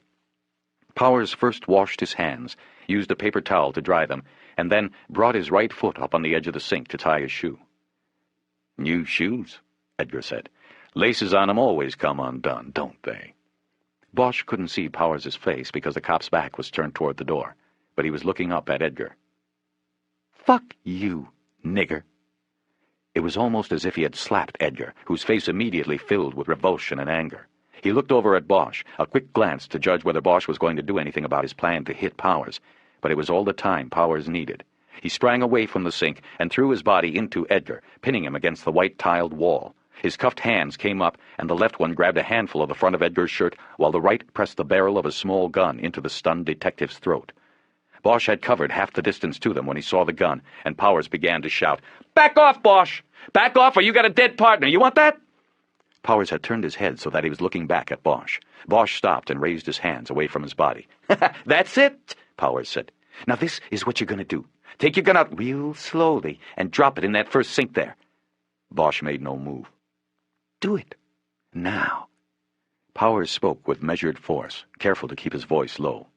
Powers first washed his hands, used a paper towel to dry them, and then brought his right foot up on the edge of the sink to tie his shoe. New shoes, Edgar said. Laces on them always come undone, don't they? Bosch couldn't see Powers' face because the cop's back was turned toward the door, but he was looking up at Edgar. Fuck you, nigger. It was almost as if he had slapped Edgar, whose face immediately filled with revulsion and anger. He looked over at Bosch, a quick glance to judge whether Bosch was going to do anything about his plan to hit Powers, but it was all the time Powers needed. He sprang away from the sink and threw his body into Edgar, pinning him against the white-tiled wall. His cuffed hands came up, and the left one grabbed a handful of the front of Edgar's shirt, while the right pressed the barrel of a small gun into the stunned detective's throat. Bosch had covered half the distance to them when he saw the gun, and Powers began to shout, Back off, Bosch! Back off, or you got a dead partner! You want that? Powers had turned his head so that he was looking back at Bosch. Bosch stopped and raised his hands away from his body. That's it, Powers said. Now this is what you're going to do. Take your gun out real slowly and drop it in that first sink there. Bosch made no move. Do it. Now. Powers spoke with measured force, careful to keep his voice low.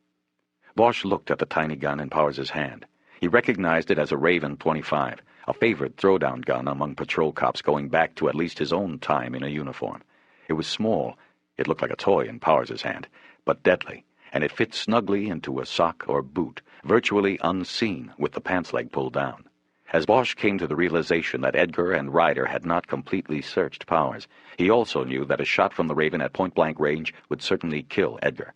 Bosch looked at the tiny gun in Powers' hand. He recognized it as a Raven 25, a favorite throwdown gun among patrol cops going back to at least his own time in a uniform. It was small. It looked like a toy in Powers' hand, but deadly, and it fit snugly into a sock or boot, virtually unseen with the pants leg pulled down. As Bosch came to the realization that Edgar and Ryder had not completely searched Powers, he also knew that a shot from the Raven at point-blank range would certainly kill Edgar.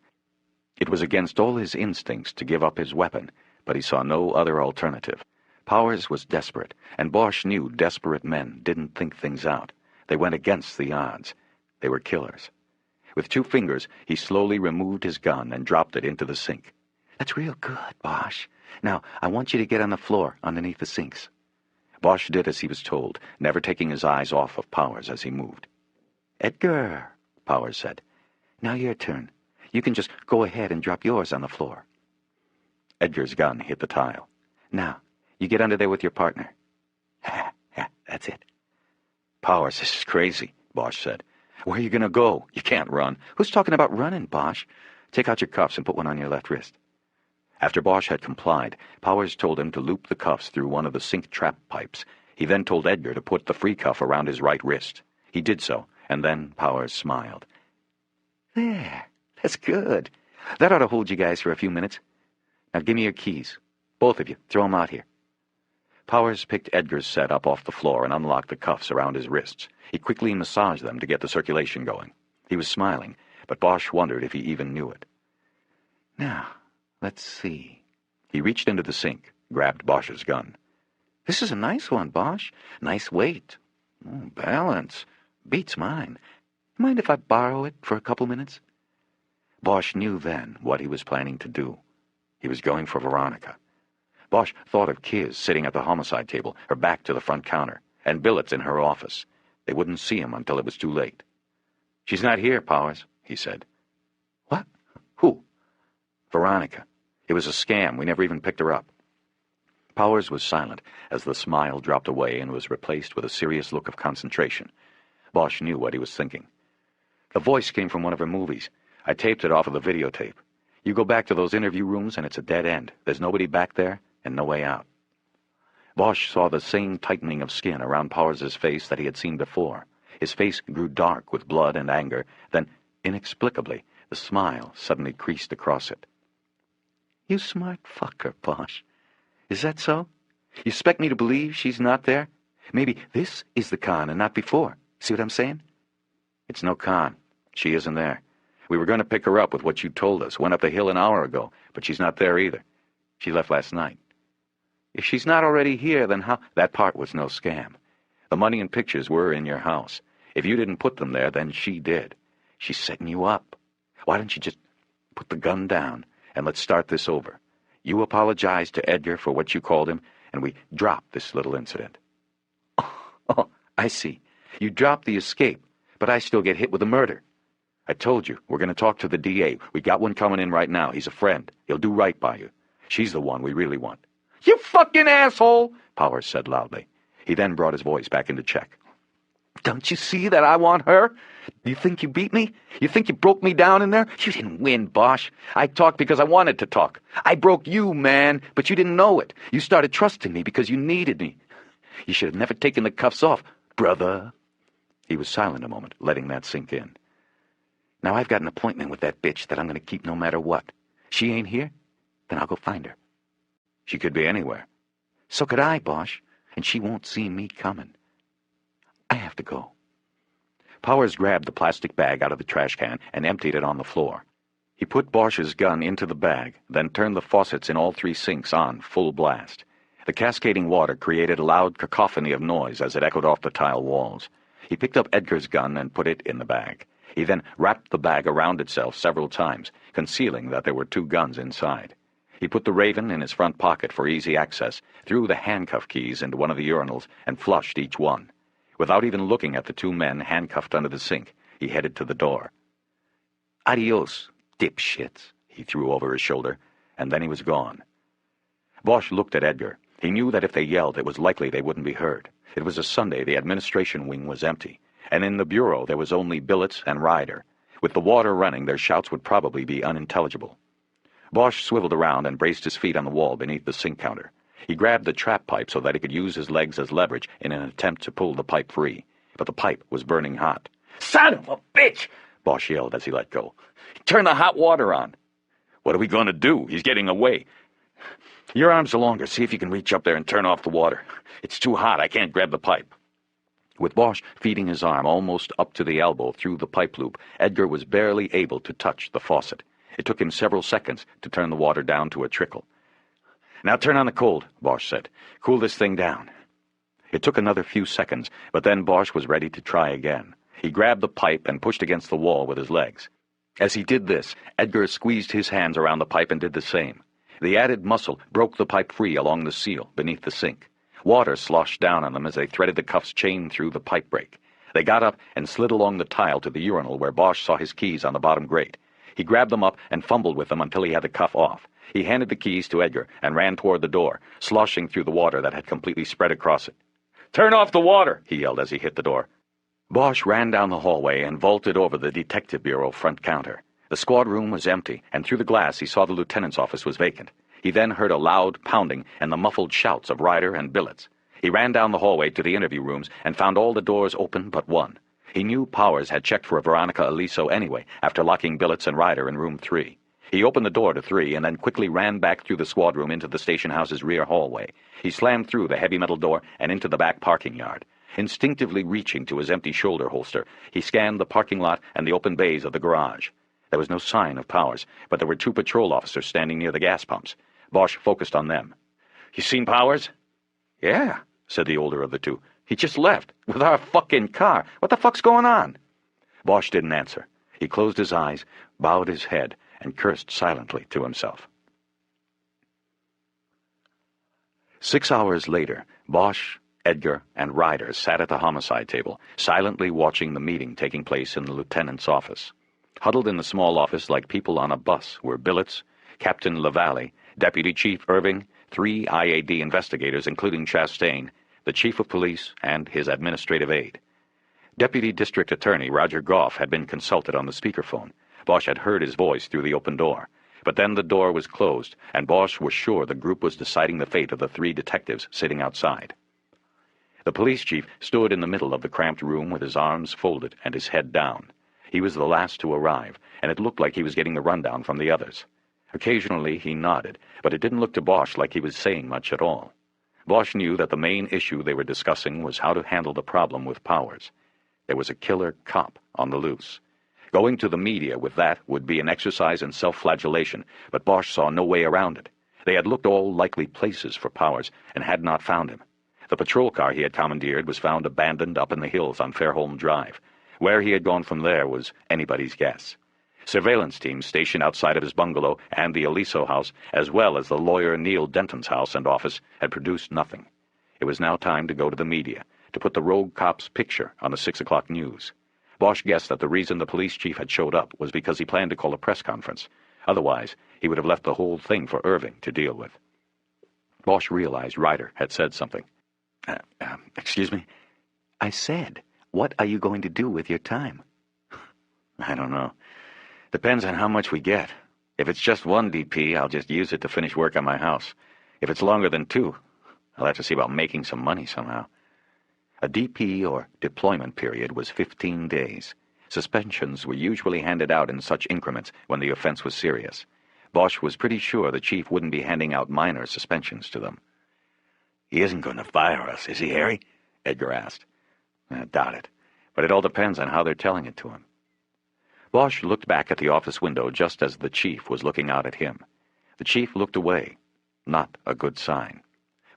It was against all his instincts to give up his weapon, but he saw no other alternative. Powers was desperate, and Bosch knew desperate men didn't think things out. They went against the odds. They were killers. With 2 fingers, he slowly removed his gun and dropped it into the sink. That's real good, Bosch. Now, I want you to get on the floor underneath the sinks. Bosch did as he was told, never taking his eyes off of Powers as he moved. Edgar, Powers said. Now your turn. You can just go ahead and drop yours on the floor. Edgar's gun hit the tile. Now, you get under there with your partner. That's it. Powers, this is crazy, Bosch said. Where are you going to go? You can't run. Who's talking about running, Bosch? Take out your cuffs and put one on your left wrist. After Bosch had complied, Powers told him to loop the cuffs through one of the sink trap pipes. He then told Edgar to put the free cuff around his right wrist. He did so, and then Powers smiled. There, that's good. That ought to hold you guys for a few minutes. Now give me your keys. Both of you, throw them out here. Powers picked Edgar's set up off the floor and unlocked the cuffs around his wrists. He quickly massaged them to get the circulation going. He was smiling, but Bosch wondered if he even knew it. Now, let's see. He reached into the sink, grabbed Bosch's gun. This is a nice one, Bosch. Nice weight. Balance. Beats mine. Mind if I borrow it for a couple minutes? Bosch knew then what he was planning to do. He was going for Veronica. Bosch thought of Kiz sitting at the homicide table, her back to the front counter, and Billets in her office. They wouldn't see him until it was too late. She's not here, Powers, he said. What? Who? Veronica. It was a scam. We never even picked her up. Powers was silent as the smile dropped away and was replaced with a serious look of concentration. Bosch knew what he was thinking. The voice came from one of her movies. I taped it off of the videotape. You go back to those interview rooms and it's a dead end. There's nobody back there and no way out. Bosch saw the same tightening of skin around Powers's face that he had seen before. His face grew dark with blood and anger. Then, inexplicably, the smile suddenly creased across it. You smart fucker, Bosch. Is that so? You expect me to believe she's not there? Maybe this is the con and not before. See what I'm saying? It's no con. She isn't there. We were going to pick her up with what you told us. Went up the hill an hour ago, but she's not there either. She left last night. If she's not already here, then how? That part was no scam. The money and pictures were in your house. If you didn't put them there, then she did. She's setting you up. Why don't you just put the gun down and let's start this over? You apologize to Edgar for what you called him, and we drop this little incident. Oh, I see. You dropped the escape, but I still get hit with the murder. I told you, we're going to talk to the DA. We got one coming in right now. He's a friend. He'll do right by you. She's the one we really want. You fucking asshole, Powers said loudly. He then brought his voice back into check. Don't you see that I want her? You think you beat me? You think you broke me down in there? You didn't win, Bosch. I talked because I wanted to talk. I broke you, man, but you didn't know it. You started trusting me because you needed me. You should have never taken the cuffs off, brother. He was silent a moment, letting that sink in. Now I've got an appointment with that bitch that I'm going to keep no matter what. She ain't here? Then I'll go find her. She could be anywhere. So could I, Bosch, and she won't see me coming. I have to go. Powers grabbed the plastic bag out of the trash can and emptied it on the floor. He put Bosch's gun into the bag, then turned the faucets in all three sinks on full blast. The cascading water created a loud cacophony of noise as it echoed off the tile walls. He picked up Edgar's gun and put it in the bag. He then wrapped the bag around itself several times, concealing that there were two guns inside. He put the Raven in his front pocket for easy access, threw the handcuff keys into one of the urinals, and flushed each one. Without even looking at the two men handcuffed under the sink, he headed to the door. Adios, dipshits, he threw over his shoulder, and then he was gone. Bosch looked at Edgar. He knew that if they yelled, it was likely they wouldn't be heard. It was a Sunday, the administration wing was empty, and in the bureau there was only Billets and Ryder. With the water running, their shouts would probably be unintelligible. Bosch swiveled around and braced his feet on the wall beneath the sink counter. He grabbed the trap pipe so that he could use his legs as leverage in an attempt to pull the pipe free. But the pipe was burning hot. Son of a bitch! Bosch yelled as he let go. Turn the hot water on. What are we going to do? He's getting away. Your arms are longer. See if you can reach up there and turn off the water. It's too hot. I can't grab the pipe. With Bosch feeding his arm almost up to the elbow through the pipe loop, Edgar was barely able to touch the faucet. It took him several seconds to turn the water down to a trickle. Now turn on the cold, Bosch said. Cool this thing down. It took another few seconds, but then Bosch was ready to try again. He grabbed the pipe and pushed against the wall with his legs. As he did this, Edgar squeezed his hands around the pipe and did the same. The added muscle broke the pipe free along the seal beneath the sink. Water sloshed down on them as they threaded the cuff's chain through the pipe break. They got up and slid along the tile to the urinal where Bosch saw his keys on the bottom grate. He grabbed them up and fumbled with them until he had the cuff off. He handed the keys to Edgar and ran toward the door, sloshing through the water that had completely spread across it. Turn off the water, he yelled as he hit the door. Bosch ran down the hallway and vaulted over the Detective Bureau front counter. The squad room was empty, and through the glass he saw the lieutenant's office was vacant. He then heard a loud pounding and the muffled shouts of Ryder and Billets. He ran down the hallway to the interview rooms and found all the doors open but one. He knew Powers had checked for Veronica Aliso anyway, after locking Billets and Ryder in room 3. He opened the door to 3 and then quickly ran back through the squad room into the station house's rear hallway. He slammed through the heavy metal door and into the back parking yard. Instinctively reaching to his empty shoulder holster, he scanned the parking lot and the open bays of the garage. There was no sign of Powers, but there were 2 patrol officers standing near the gas pumps. Bosch focused on them. "You seen Powers?" "Yeah," said the older of the 2. "He just left, with our fucking car. What the fuck's going on?" Bosch didn't answer. He closed his eyes, bowed his head, and cursed silently to himself. 6 hours later, Bosch, Edgar, and Ryder sat at the homicide table, silently watching the meeting taking place in the lieutenant's office. Huddled in the small office like people on a bus were Billets, Captain LaValle, Deputy Chief Irving, 3 IAD investigators including Chastain, the Chief of Police, and his administrative aide. Deputy District Attorney Roger Goff had been consulted on the speakerphone. Bosch had heard his voice through the open door. But then the door was closed, and Bosch was sure the group was deciding the fate of the 3 detectives sitting outside. The police chief stood in the middle of the cramped room with his arms folded and his head down. He was the last to arrive, and it looked like he was getting the rundown from the others. Occasionally he nodded, but it didn't look to Bosch like he was saying much at all. Bosch knew that the main issue they were discussing was how to handle the problem with Powers. There was a killer cop on the loose. Going to the media with that would be an exercise in self-flagellation, but Bosch saw no way around it. They had looked all likely places for Powers and had not found him. The patrol car he had commandeered was found abandoned up in the hills on Fairholme Drive. Where he had gone from there was anybody's guess. Surveillance teams stationed outside of his bungalow and the Aliso house, as well as the lawyer Neil Denton's house and office, had produced nothing. It was now time to go to the media, to put the rogue cop's picture on the 6 o'clock news. Bosch guessed that the reason the police chief had showed up was because he planned to call a press conference. Otherwise, he would have left the whole thing for Irving to deal with. Bosch realized Ryder had said something. Excuse me? I said, what are you going to do with your time? I don't know. Depends on how much we get. If it's just 1 DP, I'll just use it to finish work on my house. If it's longer than 2, I'll have to see about making some money somehow. A DP, or deployment period, was 15 days. Suspensions were usually handed out in such increments when the offense was serious. Bosch was pretty sure the chief wouldn't be handing out minor suspensions to them. "He isn't going to fire us, is he, Harry?" Edgar asked. "I doubt it, but it all depends on how they're telling it to him." Bosch looked back at the office window just as the chief was looking out at him. The chief looked away. Not a good sign.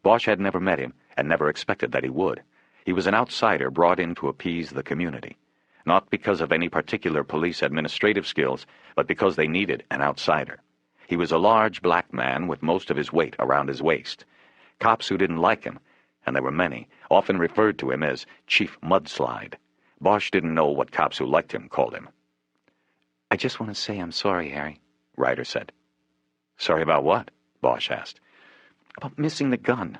Bosch had never met him and never expected that he would. He was an outsider brought in to appease the community. Not because of any particular police administrative skills, but because they needed an outsider. He was a large black man with most of his weight around his waist. Cops who didn't like him, and there were many, often referred to him as Chief Mudslide. Bosch didn't know what cops who liked him called him. "I just want to say I'm sorry, Harry," Ryder said. "Sorry about what?" Bosch asked. "About missing the gun.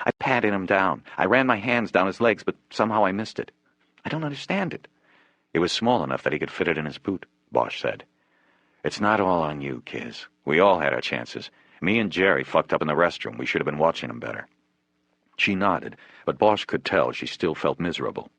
I patted him down. I ran my hands down his legs, but somehow I missed it. I don't understand it." "It was small enough that he could fit it in his boot," Bosch said. "It's not all on you, Kiz. We all had our chances. Me and Jerry fucked up in the restroom. We should have been watching him better." She nodded, but Bosch could tell she still felt miserable.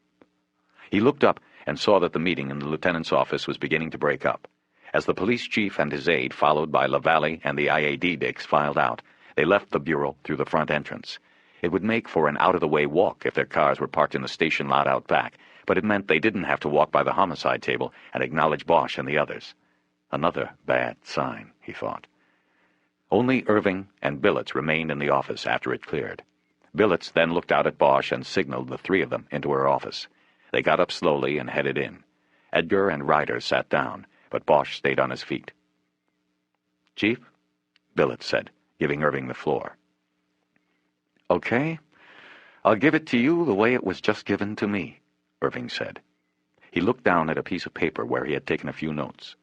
He looked up and saw that the meeting in the lieutenant's office was beginning to break up. As the police chief and his aide, followed by LaValle and the IAD dicks, filed out, they left the bureau through the front entrance. It would make for an out-of-the-way walk if their cars were parked in the station lot out back, but it meant they didn't have to walk by the homicide table and acknowledge Bosch and the others. Another bad sign, he thought. Only Irving and Billets remained in the office after it cleared. Billets then looked out at Bosch and signaled the 3 of them into her office. They got up slowly and headed in. Edgar and Ryder sat down, but Bosch stayed on his feet. "Chief?" Billets said, giving Irving the floor. "Okay, I'll give it to you the way it was just given to me," Irving said. He looked down at a piece of paper where he had taken a few notes.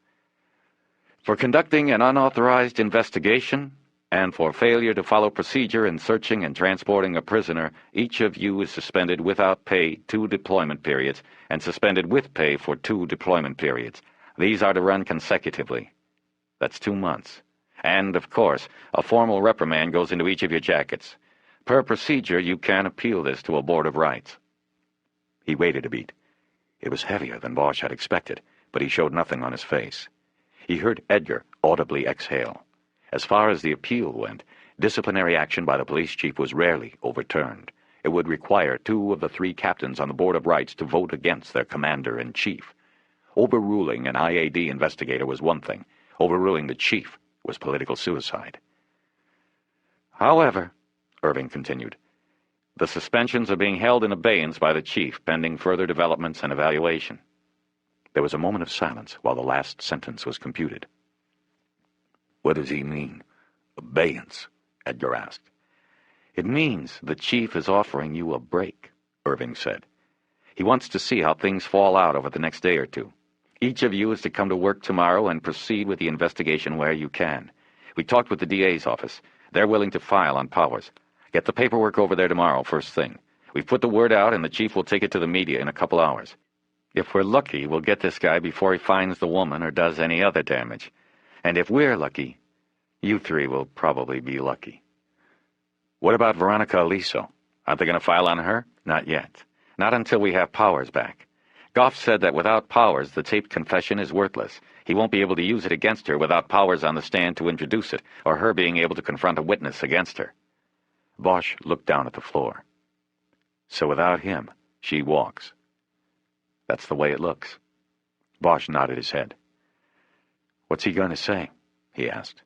"For conducting an unauthorized investigation, And for failure to follow procedure in searching and transporting a prisoner, each of you is suspended without pay 2 deployment periods and suspended with pay for 2 deployment periods. These are to run consecutively. That's 2 months. And, of course, a formal reprimand goes into each of your jackets. Per procedure, you can appeal this to a Board of Rights. He waited a beat. It was heavier than Bosch had expected, but he showed nothing on his face. He heard Edgar audibly exhale. As far as the appeal went, disciplinary action by the police chief was rarely overturned. It would require 2 of the 3 captains on the Board of Rights to vote against their commander-in-chief. Overruling an IAD investigator was one thing. Overruling the chief was political suicide. However, Irving continued, the suspensions are being held in abeyance by the chief, pending further developments and evaluation. There was a moment of silence while the last sentence was computed. What does he mean, abeyance? Edgar asked. It means the chief is offering you a break, Irving said. He wants to see how things fall out over the next day or 2. Each of you is to come to work tomorrow and proceed with the investigation where you can. We talked with the DA's office. They're willing to file on Powers. Get the paperwork over there tomorrow, first thing. We've put the word out, and the chief will take it to the media in a couple hours. If we're lucky, we'll get this guy before he finds the woman or does any other damage. And if we're lucky, you 3 will probably be lucky. What about Veronica Aliso? Aren't they going to file on her? Not yet. Not until we have Powers back. Goff said that without Powers, the taped confession is worthless. He won't be able to use it against her without Powers on the stand to introduce it, or her being able to confront a witness against her. Bosch looked down at the floor. So without him, she walks. That's the way it looks. Bosch nodded his head. What's he going to say? He asked.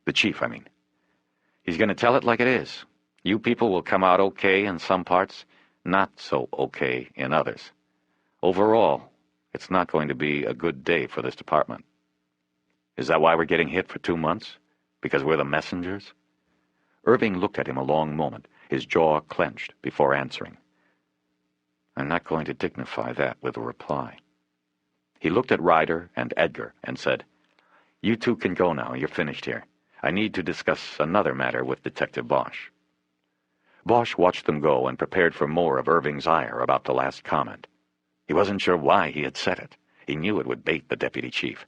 The chief, I mean. He's going to tell it like it is. You people will come out okay in some parts, not so okay in others. Overall, it's not going to be a good day for this department. Is that why we're getting hit for 2 months? Because we're the messengers? Irving looked at him a long moment, his jaw clenched before answering. I'm not going to dignify that with a reply. He looked at Ryder and Edgar and said, You 2 can go now. You're finished here. I need to discuss another matter with Detective Bosch. Bosch watched them go and prepared for more of Irving's ire about the last comment. He wasn't sure why he had said it. He knew it would bait the deputy chief.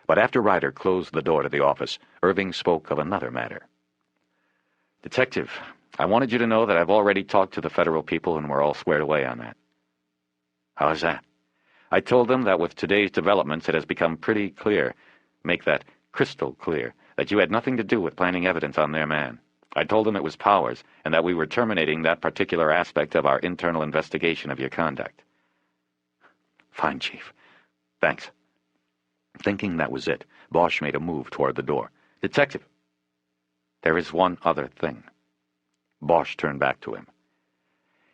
But after Ryder closed the door to the office, Irving spoke of another matter. Detective, I wanted you to know that I've already talked to the federal people and we're all squared away on that. How is that? I told them that with today's developments it has become pretty clear, make that crystal clear, that you had nothing to do with planting evidence on their man. I told them it was Powers and that we were terminating that particular aspect of our internal investigation of your conduct. Fine, Chief. Thanks. Thinking that was it, Bosch made a move toward the door. Detective! There is one other thing. Bosch turned back to him.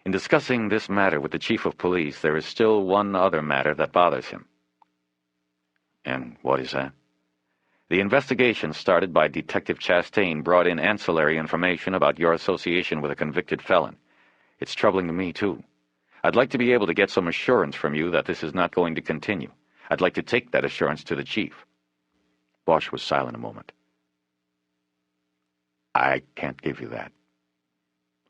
In discussing this matter with the chief of police, there is still one other matter that bothers him. And what is that? The investigation started by Detective Chastain brought in ancillary information about your association with a convicted felon. It's troubling to me, too. I'd like to be able to get some assurance from you that this is not going to continue. I'd like to take that assurance to the chief. Bosch was silent a moment. I can't give you that.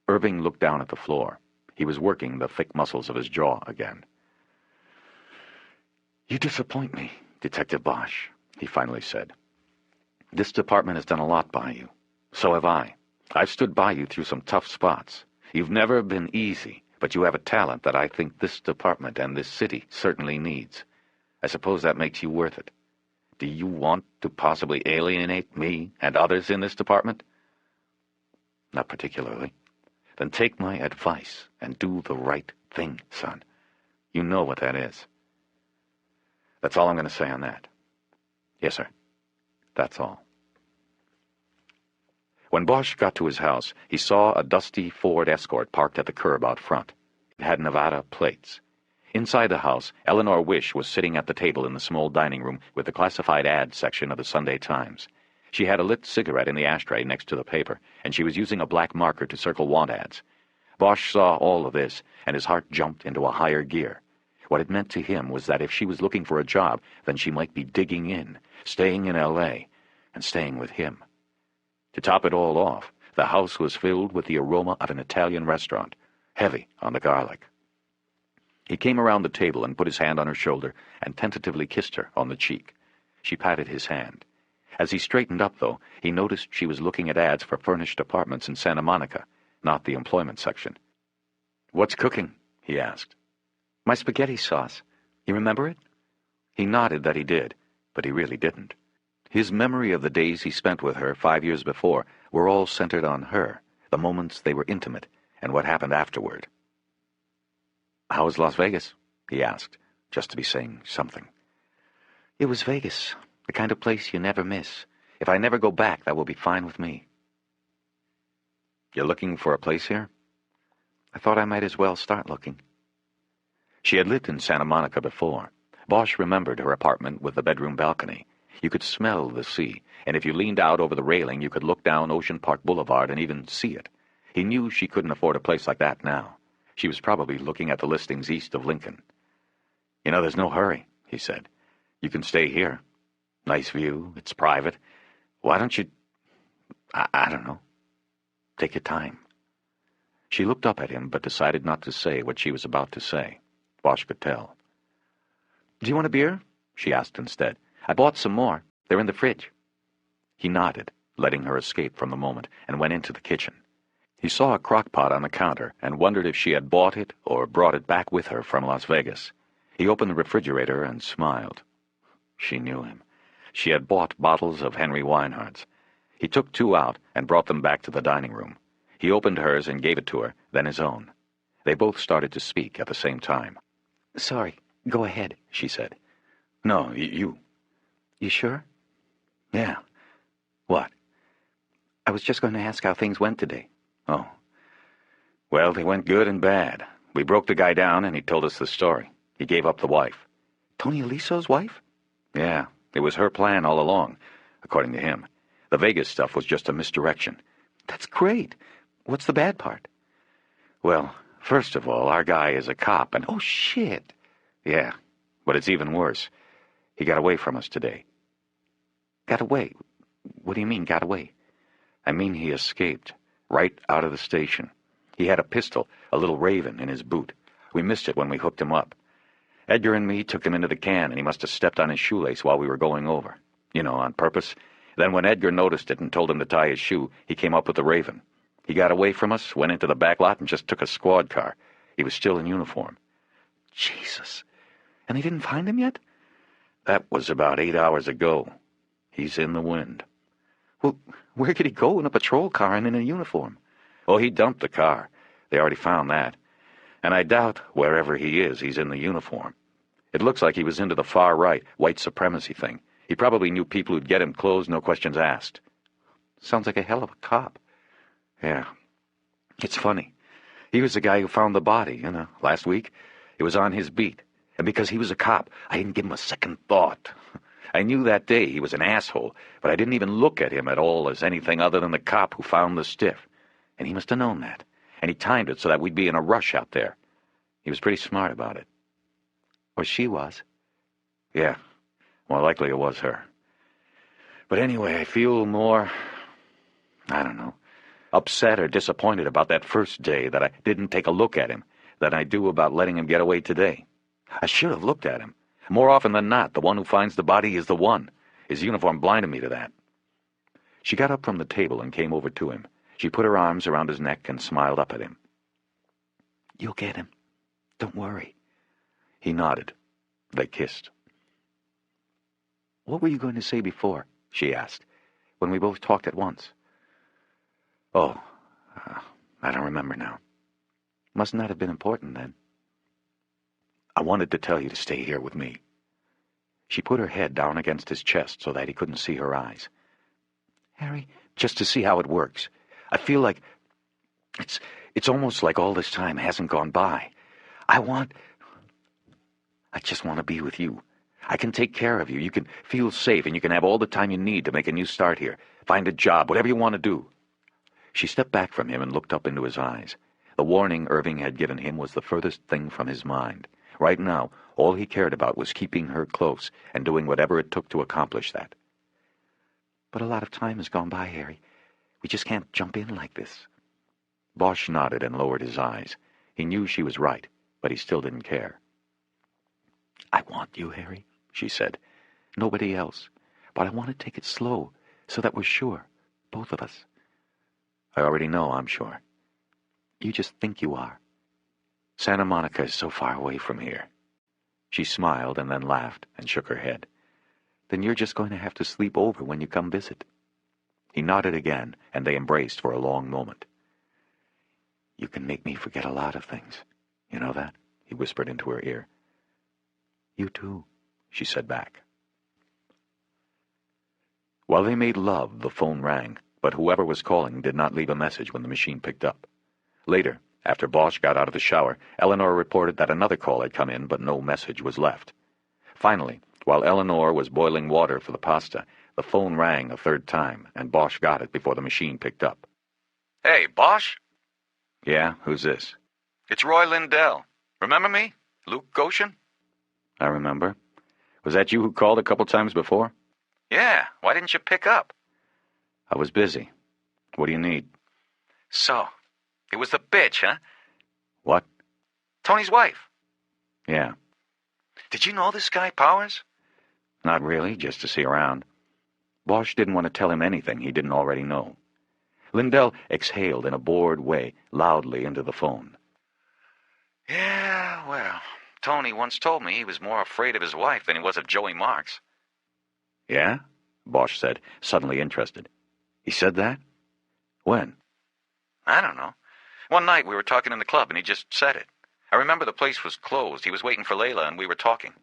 Irving looked down at the floor. He was working the thick muscles of his jaw again. You disappoint me, Detective Bosch, he finally said. This department has done a lot by you. So have I. I've stood by you through some tough spots. You've never been easy, but you have a talent that I think this department and this city certainly needs. I suppose that makes you worth it. Do you want to possibly alienate me and others in this department? Not particularly. Then take my advice and do the right thing, son. You know what that is. That's all I'm going to say on that. Yes, sir. That's all. When Bosch got to his house, he saw a dusty Ford Escort parked at the curb out front. It had Nevada plates. Inside the house, Eleanor Wish was sitting at the table in the small dining room with the classified ad section of the Sunday Times. She had a lit cigarette in the ashtray next to the paper, and she was using a black marker to circle want ads. Bosch saw all of this, and his heart jumped into a higher gear. What it meant to him was that if she was looking for a job, then she might be digging in, staying in L.A., and staying with him. To top it all off, the house was filled with the aroma of an Italian restaurant, heavy on the garlic. He came around the table and put his hand on her shoulder and tentatively kissed her on the cheek. She patted his hand. As he straightened up, though, he noticed she was looking at ads for furnished apartments in Santa Monica, not the employment section. "What's cooking?" he asked. "My spaghetti sauce. You remember it?" He nodded that he did, but he really didn't. His memory of the days he spent with her 5 years before were all centered on her, the moments they were intimate, and what happened afterward. "How was Las Vegas?" he asked, just to be saying something. "It was Vegas, the kind of place you never miss. If I never go back, that will be fine with me." "You're looking for a place here?" "I thought I might as well start looking." She had lived in Santa Monica before. Bosch remembered her apartment with the bedroom balcony. You could smell the sea, and if you leaned out over the railing, you could look down Ocean Park Boulevard and even see it. He knew she couldn't afford a place like that now. She was probably looking at the listings east of Lincoln. "You know, there's no hurry," he said. "You can stay here. Nice view. It's private. Why don't you... I don't know. Take your time." She looked up at him, but decided not to say what she was about to say. Bosch could tell. "Do you want a beer?" she asked instead. "I bought some more. They're in the fridge." He nodded, letting her escape from the moment, and went into the kitchen. He saw a crock pot on the counter and wondered if she had bought it or brought it back with her from Las Vegas. He opened the refrigerator and smiled. She knew him. She had bought bottles of Henry Weinhard's. He took 2 out and brought them back to the dining room. He opened hers and gave it to her, then his own. They both started to speak at the same time. "Sorry, go ahead," she said. "No, you." "You sure?" "Yeah." "What?" "I was just going to ask how things went today." "Oh. Well, they went good and bad. We broke the guy down and he told us the story. He gave up the wife." "Tony Aliso's wife?" "Yeah, it was her plan all along, according to him. The Vegas stuff was just a misdirection." "That's great. What's the bad part?" "Well, first of all, our guy is a cop and..." "Oh, shit." "Yeah, but it's even worse. He got away from us today." "Got away? What do you mean, got away?" "I mean he escaped, right out of the station. He had a pistol, a little Raven, in his boot. We missed it when we hooked him up. Edgar and me took him into the can, and he must have stepped on his shoelace while we were going over. You know, on purpose. Then when Edgar noticed it and told him to tie his shoe, he came up with the Raven. He got away from us, went into the back lot, and just took a squad car. He was still in uniform." "Jesus. And they didn't find him yet?" "That was about 8 hours ago. He's in the wind." "Well, where could he go in a patrol car and in a uniform?" "Oh, he dumped the car. They already found that. And I doubt, wherever he is, he's in the uniform. It looks like he was into the far-right, white supremacy thing. He probably knew people who'd get him clothes, no questions asked." "Sounds like a hell of a cop." "Yeah. It's funny. He was the guy who found the body, last week. It was on his beat. And because he was a cop, I didn't give him a second thought. I knew that day he was an asshole, but I didn't even look at him at all as anything other than the cop who found the stiff. And he must have known that. And he timed it so that we'd be in a rush out there. He was pretty smart about it." "Or she was." "Yeah, more likely it was her. But anyway, I feel more, I don't know, upset or disappointed about that first day that I didn't take a look at him than I do about letting him get away today. I should have looked at him. More often than not, the one who finds the body is the one. His uniform blinded me to that." She got up from the table and came over to him. She put her arms around his neck and smiled up at him. "You'll get him. Don't worry." He nodded. They kissed. "What were you going to say before?" she asked, "when we both talked at once." "Oh, I don't remember now." "Must not have been important then." "I wanted to tell you to stay here with me." She put her head down against his chest so that he couldn't see her eyes. "Harry, just to see how it works. I feel like it's almost like all this time hasn't gone by. I just want to be with you. I can take care of you. You can feel safe, and you can have all the time you need to make a new start here. Find a job, whatever you want to do." She stepped back from him and looked up into his eyes. The warning Irving had given him was the furthest thing from his mind. Right now, all he cared about was keeping her close and doing whatever it took to accomplish that. "But a lot of time has gone by, Harry. We just can't jump in like this. Bosch nodded and lowered his eyes. He knew she was right, but he still didn't care. I want you, Harry, she said. Nobody else. But I want to take it slow, so that we're sure, both of us. I already know I'm sure. You just think you are. Santa Monica is so far away from here. She smiled and then laughed and shook her head. Then you're just going to have to sleep over when you come visit. He nodded again, and they embraced for a long moment. You can make me forget a lot of things. You know that? He whispered into her ear. You too, she said back. While they made love, the phone rang, but whoever was calling did not leave a message when the machine picked up. Later, after Bosch got out of the shower, Eleanor reported that another call had come in, but no message was left. Finally, while Eleanor was boiling water for the pasta, the phone rang a third time, and Bosch got it before the machine picked up. Hey, Bosch? Yeah, who's this? It's Roy Lindell. Remember me? Luke Goshen? I remember. Was that you who called a couple times before? Yeah, why didn't you pick up? I was busy. What do you need? So, it was the bitch, huh? What? Tony's wife. Yeah. Did you know this guy, Powers? Not really, just to see around. Bosch didn't want to tell him anything he didn't already know. Lindell exhaled in a bored way, loudly into the phone. Yeah, well, Tony once told me he was more afraid of his wife than he was of Joey Marks. Yeah? Bosch said, suddenly interested. He said that? When? I don't know. One night we were talking in the club and he just said it. I remember the place was closed. He was waiting for Layla and we were talking.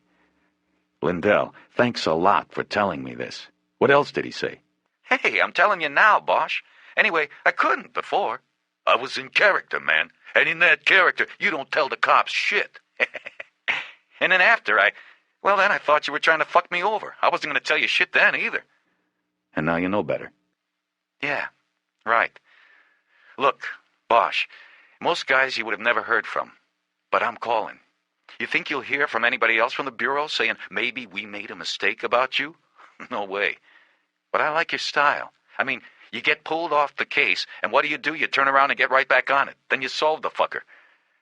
Lindell, thanks a lot for telling me this. What else did he say? Hey, I'm telling you now, Bosch. Anyway, I couldn't before. I was in character, man. And in that character, you don't tell the cops shit. And then after, then I thought you were trying to fuck me over. I wasn't going to tell you shit then either. And now you know better. Yeah, right. Look, Bosch, most guys you would have never heard from. But I'm calling. You think you'll hear from anybody else from the Bureau saying maybe we made a mistake about you? No way. But I like your style. I mean, you get pulled off the case, and what do? You turn around and get right back on it. Then you solve the fucker.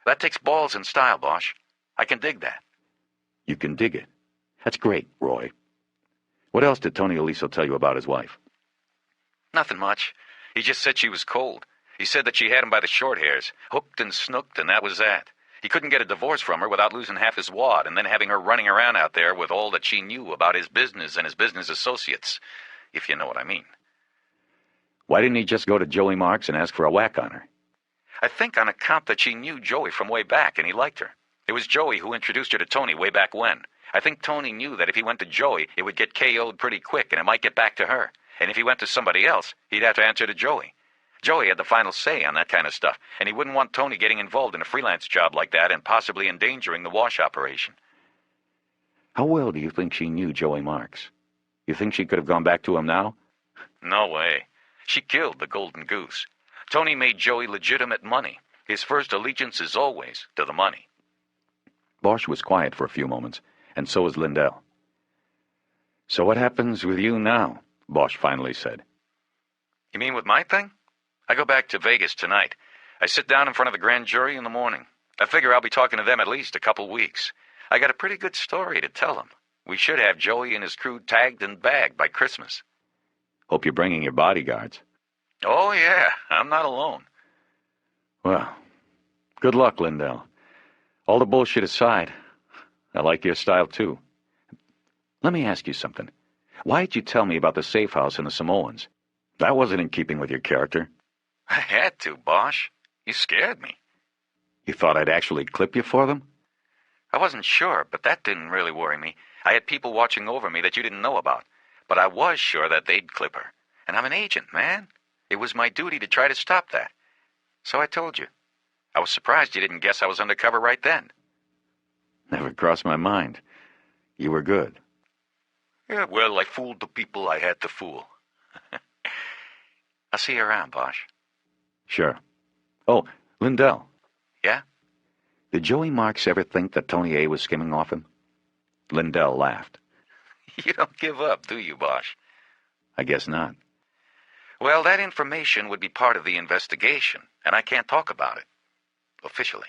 That takes balls and style, Bosch. I can dig that. You can dig it. That's great, Roy. What else did Tony Aliso tell you about his wife? Nothing much. He just said she was cold. He said that she had him by the short hairs, hooked and snooked, and that was that. He couldn't get a divorce from her without losing half his wad and then having her running around out there with all that she knew about his business and his business associates, if you know what I mean. Why didn't he just go to Joey Marks and ask for a whack on her? I think on account that she knew Joey from way back and he liked her. It was Joey who introduced her to Tony way back when. I think Tony knew that if he went to Joey, it would get KO'd pretty quick and it might get back to her. And if he went to somebody else, he'd have to answer to Joey. Joey had the final say on that kind of stuff, and he wouldn't want Tony getting involved in a freelance job like that and possibly endangering the wash operation. How well do you think she knew Joey Marks? You think she could have gone back to him now? No way. She killed the golden goose. Tony made Joey legitimate money. His first allegiance is always to the money. Bosch was quiet for a few moments, and so was Lindell. So what happens with you now? Bosch finally said. You mean with my thing? I go back to Vegas tonight. I sit down in front of the grand jury in the morning. I figure I'll be talking to them at least a couple weeks. I got a pretty good story to tell them. We should have Joey and his crew tagged and bagged by Christmas. Hope you're bringing your bodyguards. Oh, yeah. I'm not alone. Well, good luck, Lindell. All the bullshit aside, I like your style, too. Let me ask you something. Why'd you tell me about the safe house and the Samoans? That wasn't in keeping with your character. I had to, Bosch. You scared me. You thought I'd actually clip you for them? I wasn't sure, but that didn't really worry me. I had people watching over me that you didn't know about. But I was sure that they'd clip her. And I'm an agent, man. It was my duty to try to stop that. So I told you. I was surprised you didn't guess I was undercover right then. Never crossed my mind. You were good. Yeah, well, I fooled the people I had to fool. I'll see you around, Bosch. Sure. Oh, Lindell. Yeah? Did Joey Marks ever think that Tony A was skimming off him? Lindell laughed. You don't give up, do you, Bosch? I guess not. Well, that information would be part of the investigation, and I can't talk about it. Officially.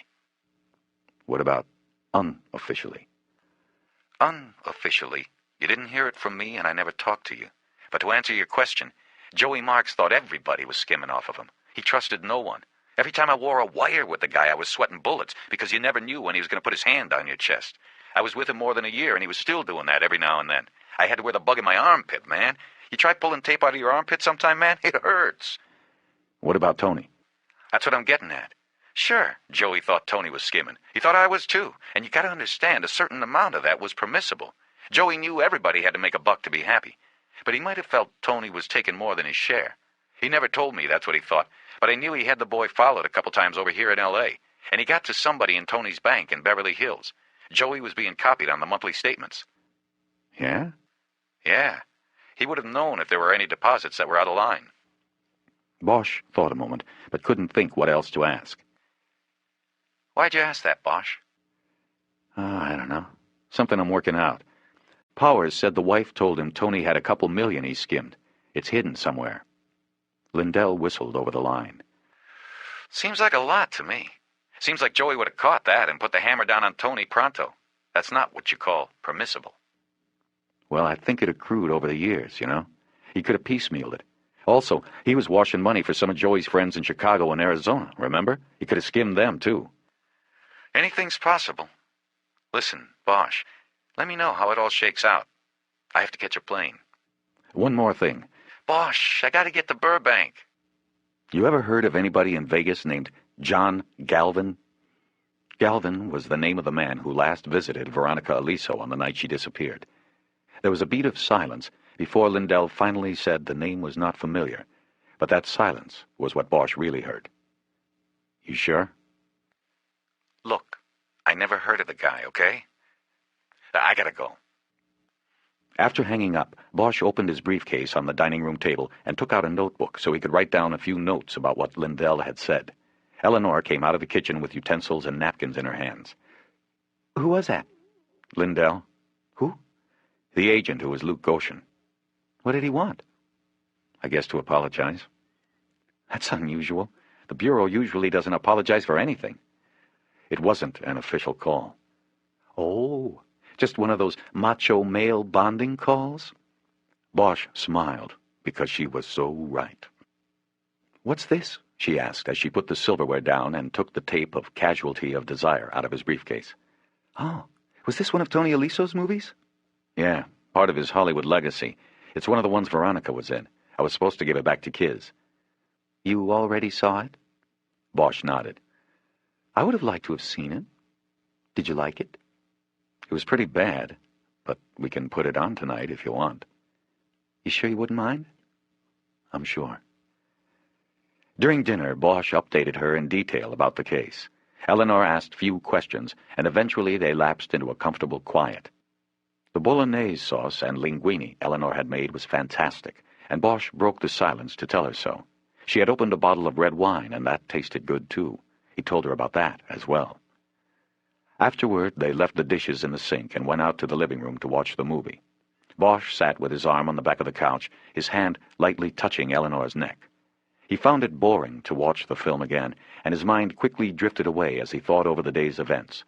What about unofficially? Unofficially, you didn't hear it from me, and I never talked to you. But to answer your question, Joey Marks thought everybody was skimming off of him. He trusted no one. Every time I wore a wire with the guy, I was sweating bullets, because you never knew when he was going to put his hand on your chest. I was with him more than a year, and he was still doing that every now and then. I had to wear the bug in my armpit, man. You try pulling tape out of your armpit sometime, man? It hurts. What about Tony? That's what I'm getting at. Sure, Joey thought Tony was skimming. He thought I was too. And you gotta understand, a certain amount of that was permissible. Joey knew everybody had to make a buck to be happy. But he might have felt Tony was taking more than his share. He never told me that's what he thought, but I knew he had the boy followed a couple times over here in L.A., and he got to somebody in Tony's bank in Beverly Hills. Joey was being copied on the monthly statements. Yeah? Yeah. He would have known if there were any deposits that were out of line. Bosch thought a moment, but couldn't think what else to ask. Why'd you ask that, Bosch? I don't know. Something I'm working out. Powers said the wife told him Tony had a couple million he skimmed. It's hidden somewhere. Lindell whistled over the line. Seems like a lot to me. Seems like Joey would have caught that and put the hammer down on Tony pronto. That's not what you call permissible. Well, I think it accrued over the years, you know. He could have piecemealed it. Also, he was washing money for some of Joey's friends in Chicago and Arizona, remember? He could have skimmed them, too. Anything's possible. Listen, Bosch, let me know how it all shakes out. I have to catch a plane. One more thing. Bosch, I gotta get to Burbank. You ever heard of anybody in Vegas named John Galvin? Galvin was the name of the man who last visited Veronica Aliso on the night she disappeared. There was a beat of silence before Lindell finally said the name was not familiar, but that silence was what Bosch really heard. You sure? Look, I never heard of the guy, okay? I gotta go. After hanging up, Bosch opened his briefcase on the dining room table and took out a notebook so he could write down a few notes about what Lindell had said. Eleanor came out of the kitchen with utensils and napkins in her hands. Who was that? Lindell. Who? The agent who was Luke Goshen. What did he want? I guess to apologize. That's unusual. The Bureau usually doesn't apologize for anything. It wasn't an official call. Oh, just one of those macho male bonding calls? Bosch smiled, because she was so right. What's this? She asked as she put the silverware down and took the tape of Casualty of Desire out of his briefcase. Oh, was this one of Tony Aliso's movies? Yeah, part of his Hollywood legacy. It's one of the ones Veronica was in. I was supposed to give it back to Kiz. You already saw it? Bosch nodded. I would have liked to have seen it. Did you like it? It was pretty bad, but we can put it on tonight if you want. You sure you wouldn't mind? I'm sure. During dinner, Bosch updated her in detail about the case. Eleanor asked few questions, and eventually they lapsed into a comfortable quiet. The bolognese sauce and linguine Eleanor had made was fantastic, and Bosch broke the silence to tell her so. She had opened a bottle of red wine, and that tasted good, too. He told her about that as well. Afterward, they left the dishes in the sink and went out to the living room to watch the movie. Bosch sat with his arm on the back of the couch, his hand lightly touching Eleanor's neck. He found it boring to watch the film again, and his mind quickly drifted away as he thought over the day's events.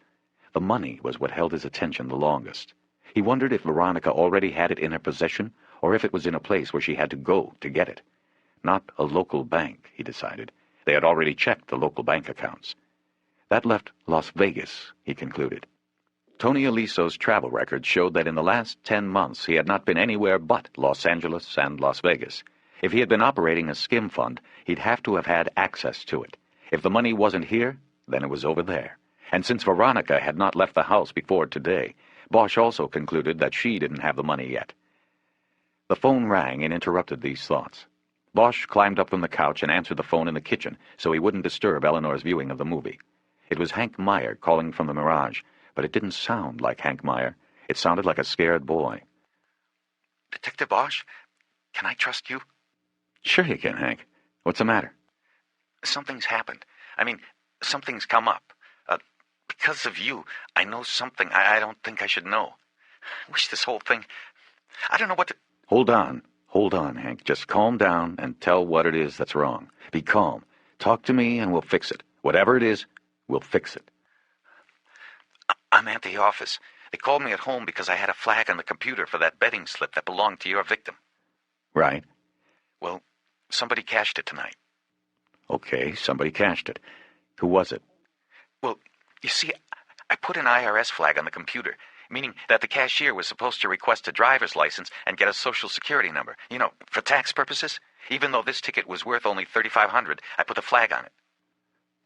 The money was what held his attention the longest. He wondered if Veronica already had it in her possession, or if it was in a place where she had to go to get it. Not a local bank, he decided. They had already checked the local bank accounts. That left Las Vegas, he concluded. Tony Aliso's travel record showed that in the last 10 months he had not been anywhere but Los Angeles and Las Vegas. If he had been operating a skim fund, he'd have to have had access to it. If the money wasn't here, then it was over there. And since Veronica had not left the house before today, Bosch also concluded that she didn't have the money yet. The phone rang and interrupted these thoughts. Bosch climbed up from the couch and answered the phone in the kitchen so he wouldn't disturb Eleanor's viewing of the movie. It was Hank Meyer calling from the Mirage, but it didn't sound like Hank Meyer. It sounded like a scared boy. Detective Bosch, can I trust you? Sure you can, Hank. What's the matter? Something's happened. I mean, something's come up. Because of you, I know something I don't think I should know. I wish this whole thing... I don't know what to... Hold on. Hold on, Hank. Just calm down and tell what it is that's wrong. Be calm. Talk to me and we'll fix it. Whatever it is, we'll fix it. I'm at the office. They called me at home because I had a flag on the computer for that betting slip that belonged to your victim. Right. Well, somebody cashed it tonight. Okay, somebody cashed it. Who was it? Well, you see, I put an IRS flag on the computer, meaning that the cashier was supposed to request a driver's license and get a social security number, for tax purposes. Even though this ticket was worth only $3,500, I put the flag on it.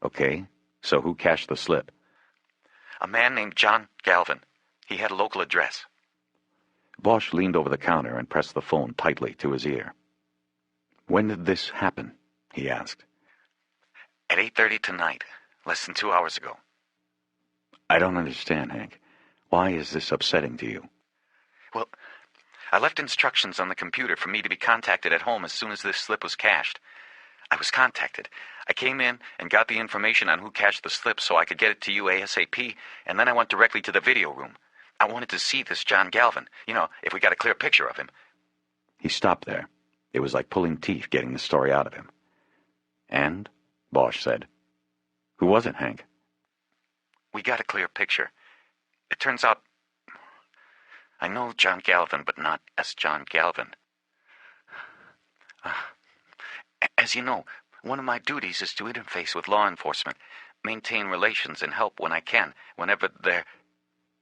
Okay, so who cashed the slip? A man named John Galvin. He had a local address. Bosch leaned over the counter and pressed the phone tightly to his ear. When did this happen? He asked. At 8:30 tonight, less than 2 hours ago. I don't understand, Hank. Why is this upsetting to you? Well, I left instructions on the computer for me to be contacted at home as soon as this slip was cashed. I was contacted. I came in and got the information on who cashed the slip so I could get it to you ASAP, and then I went directly to the video room. I wanted to see this John Galvin, if we got a clear picture of him. He stopped there. It was like pulling teeth getting the story out of him. And? Bosch said. Who was it, Hank? We got a clear picture. It turns out I know John Galvin, but not as John Galvin. As you know, one of my duties is to interface with law enforcement, maintain relations, and help when I can, whenever they're...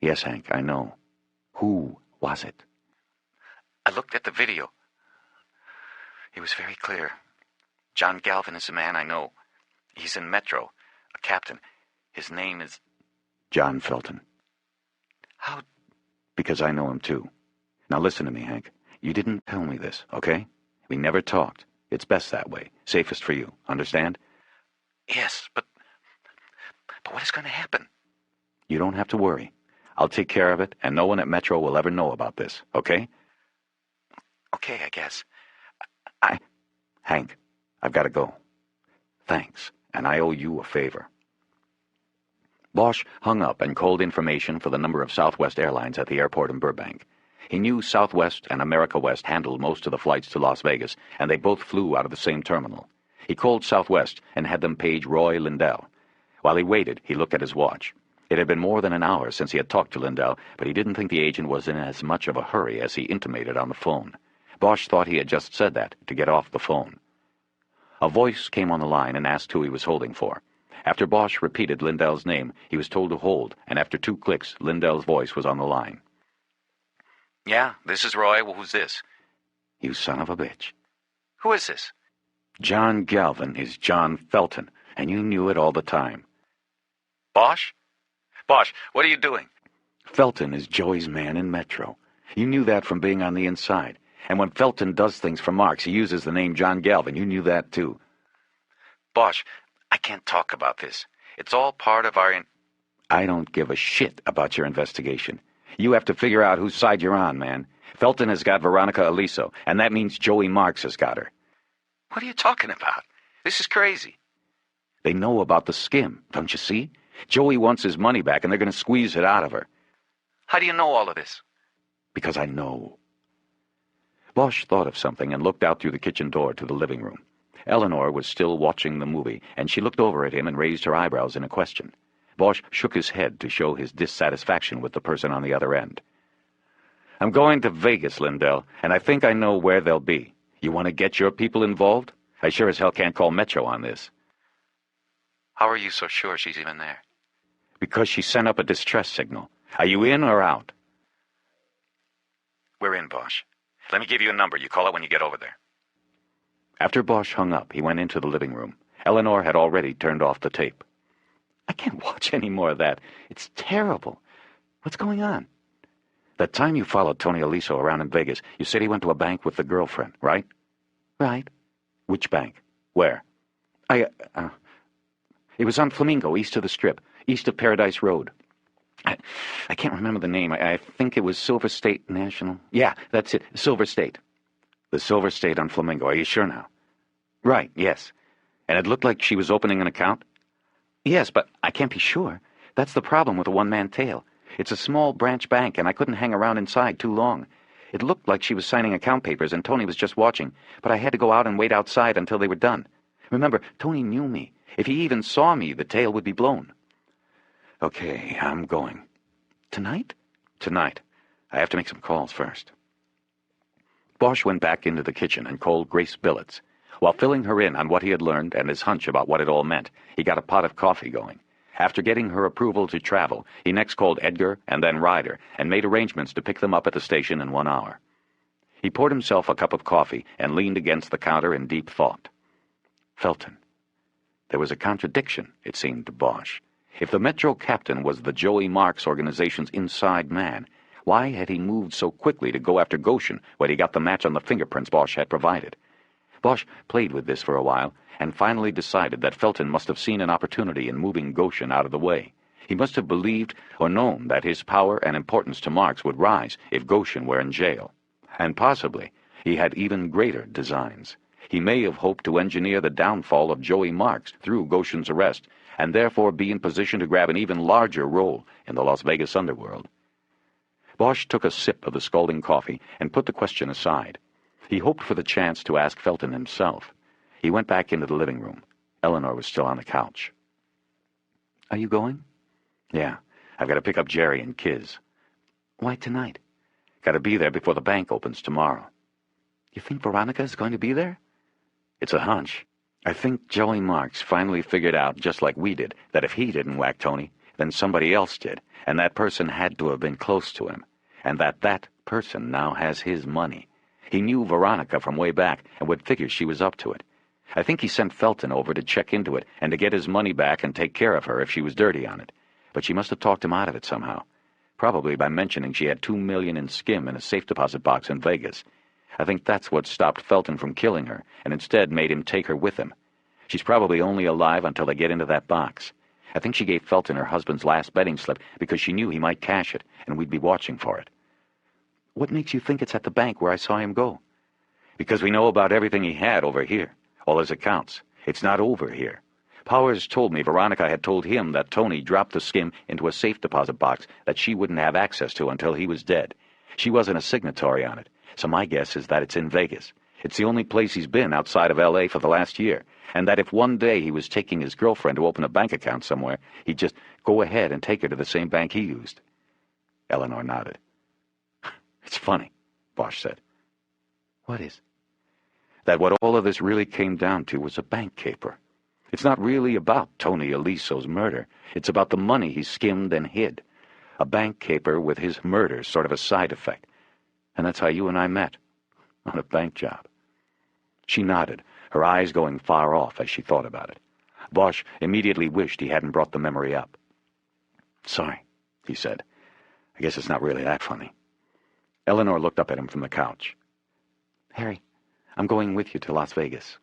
Yes, Hank, I know. Who was it? I looked at the video. It was very clear. John Galvin is a man I know. He's in Metro, a captain. His name is... John Felton. How... Because I know him too. Now listen to me, Hank. You didn't tell me this, okay? We never talked. It's best that way. Safest for you. Understand? Yes, but what is going to happen? You don't have to worry. I'll take care of it, and no one at Metro will ever know about this, okay? Okay, I guess. Hank, I've got to go. Thanks, and I owe you a favor. Bosch hung up and called information for the number of Southwest Airlines at the airport in Burbank. He knew Southwest and America West handled most of the flights to Las Vegas, and they both flew out of the same terminal. He called Southwest and had them page Roy Lindell. While he waited, he looked at his watch. It had been more than an hour since he had talked to Lindell, but he didn't think the agent was in as much of a hurry as he intimated on the phone. Bosch thought he had just said that to get off the phone. A voice came on the line and asked who he was holding for. After Bosch repeated Lindell's name, he was told to hold, and after 2 clicks, Lindell's voice was on the line. Yeah, this is Roy. Well, who's this? You son of a bitch. Who is this? John Galvin is John Felton, and you knew it all the time. Bosch? Bosch, what are you doing? Felton is Joey's man in Metro. You knew that from being on the inside. And when Felton does things for Marks, he uses the name John Galvin. You knew that, too. Bosch, I can't talk about this. It's all part of our... I don't give a shit about your investigation. You have to figure out whose side you're on, man. Felton has got Veronica Aliso, and that means Joey Marks has got her. What are you talking about? This is crazy. They know about the skim, don't you see? Joey wants his money back, and they're going to squeeze it out of her. How do you know all of this? Because I know. Bosch thought of something and looked out through the kitchen door to the living room. Eleanor was still watching the movie, and she looked over at him and raised her eyebrows in a question. Bosch shook his head to show his dissatisfaction with the person on the other end. I'm going to Vegas, Lindell, and I think I know where they'll be. You want to get your people involved? I sure as hell can't call Metro on this. How are you so sure she's even there? Because she sent up a distress signal. Are you in or out? We're in, Bosch. Let me give you a number. You call it when you get over there. After Bosch hung up, he went into the living room. Eleanor had already turned off the tape. I can't watch any more of that. It's terrible. What's going on? That time you followed Tony Aliso around in Vegas, you said he went to a bank with the girlfriend, right? Right. Which bank? Where? It was on Flamingo, east of the Strip, east of Paradise Road. I can't remember the name. I think it was Silver State National. Yeah, that's it, Silver State. The Silver State on Flamingo. Are you sure now? Right, yes. And it looked like she was opening an account? Yes, but I can't be sure. That's the problem with a one-man tale. It's a small branch bank, and I couldn't hang around inside too long. It looked like she was signing account papers and Tony was just watching, but I had to go out and wait outside until they were done. Remember, Tony knew me. If he even saw me, the tail would be blown. Okay, I'm going. Tonight? Tonight. I have to make some calls first. Bosch went back into the kitchen and called Grace Billets. While filling her in on what he had learned and his hunch about what it all meant, he got a pot of coffee going. After getting her approval to travel, he next called Edgar and then Ryder and made arrangements to pick them up at the station in 1 hour. He poured himself a cup of coffee and leaned against the counter in deep thought. Felton. There was a contradiction, it seemed to Bosch. If the Metro captain was the Joey Marks organization's inside man, why had he moved so quickly to go after Goshen when he got the match on the fingerprints Bosch had provided? Bosch played with this for a while and finally decided that Felton must have seen an opportunity in moving Goshen out of the way. He must have believed or known that his power and importance to Marks would rise if Goshen were in jail. And possibly he had even greater designs. He may have hoped to engineer the downfall of Joey Marks through Goshen's arrest and therefore be in position to grab an even larger role in the Las Vegas underworld. Bosch took a sip of the scalding coffee and put the question aside. He hoped for the chance to ask Felton himself. He went back into the living room. Eleanor was still on the couch. Are you going? Yeah, I've got to pick up Jerry and Kiz. Why tonight? Got to be there before the bank opens tomorrow. You think Veronica is going to be there? It's a hunch. I think Joey Marks finally figured out, just like we did, that if he didn't whack Tony, then somebody else did, and that person had to have been close to him, and that person now has his money. He knew Veronica from way back and would figure she was up to it. I think he sent Felton over to check into it and to get his money back and take care of her if she was dirty on it. But she must have talked him out of it somehow, probably by mentioning she had $2 million in skim in a safe deposit box in Vegas. I think that's what stopped Felton from killing her and instead made him take her with him. She's probably only alive until they get into that box. I think she gave Felton her husband's last betting slip because she knew he might cash it and we'd be watching for it. What makes you think it's at the bank where I saw him go? Because we know about everything he had over here, all his accounts. It's not over here. Powers told me Veronica had told him that Tony dropped the skim into a safe deposit box that she wouldn't have access to until he was dead. She wasn't a signatory on it, so my guess is that it's in Vegas. It's the only place he's been outside of L.A. for the last year, and that if one day he was taking his girlfriend to open a bank account somewhere, he'd just go ahead and take her to the same bank he used. Eleanor nodded. It's funny, Bosch said. What is? That what all of this really came down to was a bank caper. It's not really about Tony Aliso's murder. It's about the money he skimmed and hid. A bank caper with his murder sort of a side effect. And that's how you and I met, on a bank job. She nodded, her eyes going far off as she thought about it. Bosch immediately wished he hadn't brought the memory up. Sorry, he said. I guess it's not really that funny. Eleanor looked up at him from the couch. Harry, I'm going with you to Las Vegas.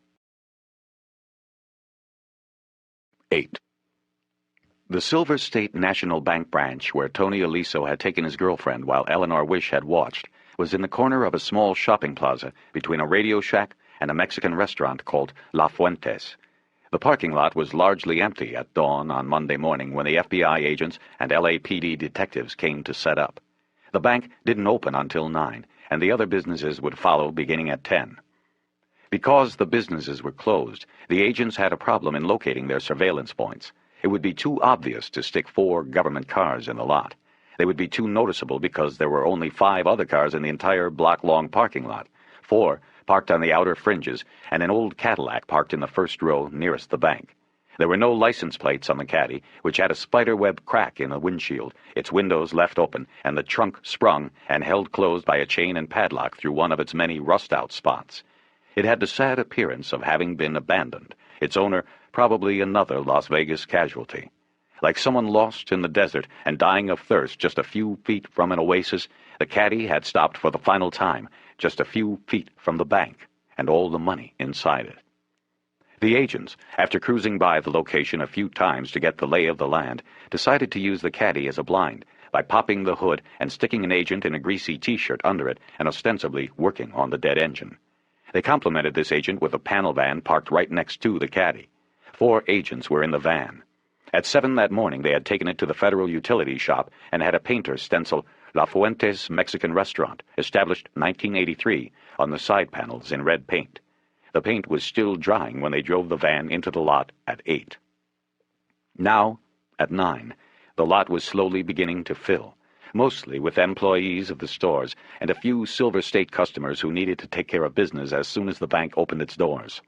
8. The Silver State National Bank branch, where Tony Aliso had taken his girlfriend while Eleanor Wish had watched, was in the corner of a small shopping plaza between a radio shack and a Mexican restaurant called La Fuentes. The parking lot was largely empty at dawn on Monday morning when the FBI agents and LAPD detectives came to set up. The bank didn't open until 9, and the other businesses would follow beginning at 10. Because the businesses were closed, the agents had a problem in locating their surveillance points. It would be too obvious to stick 4 government cars in the lot. They would be too noticeable because there were only 5 other cars in the entire block-long parking lot, 4 parked on the outer fringes, and an old Cadillac parked in the first row nearest the bank. There were no license plates on the Caddy, which had a spiderweb crack in the windshield, its windows left open, and the trunk sprung and held closed by a chain and padlock through one of its many rust-out spots. It had the sad appearance of having been abandoned, its owner probably another Las Vegas casualty. Like someone lost in the desert and dying of thirst just a few feet from an oasis, the Caddy had stopped for the final time, just a few feet from the bank, and all the money inside it. The agents, after cruising by the location a few times to get the lay of the land, decided to use the Caddy as a blind by popping the hood and sticking an agent in a greasy T-shirt under it and ostensibly working on the dead engine. They complimented this agent with a panel van parked right next to the Caddy. 4 agents were in the van. At 7 that morning they had taken it to the Federal Utility Shop and had a painter stencil La Fuente's Mexican restaurant, established 1983, on the side panels in red paint. The paint was still drying when they drove the van into the lot at 8. Now, at 9, the lot was slowly beginning to fill, mostly with employees of the stores and a few Silver State customers who needed to take care of business as soon as the bank opened its doors.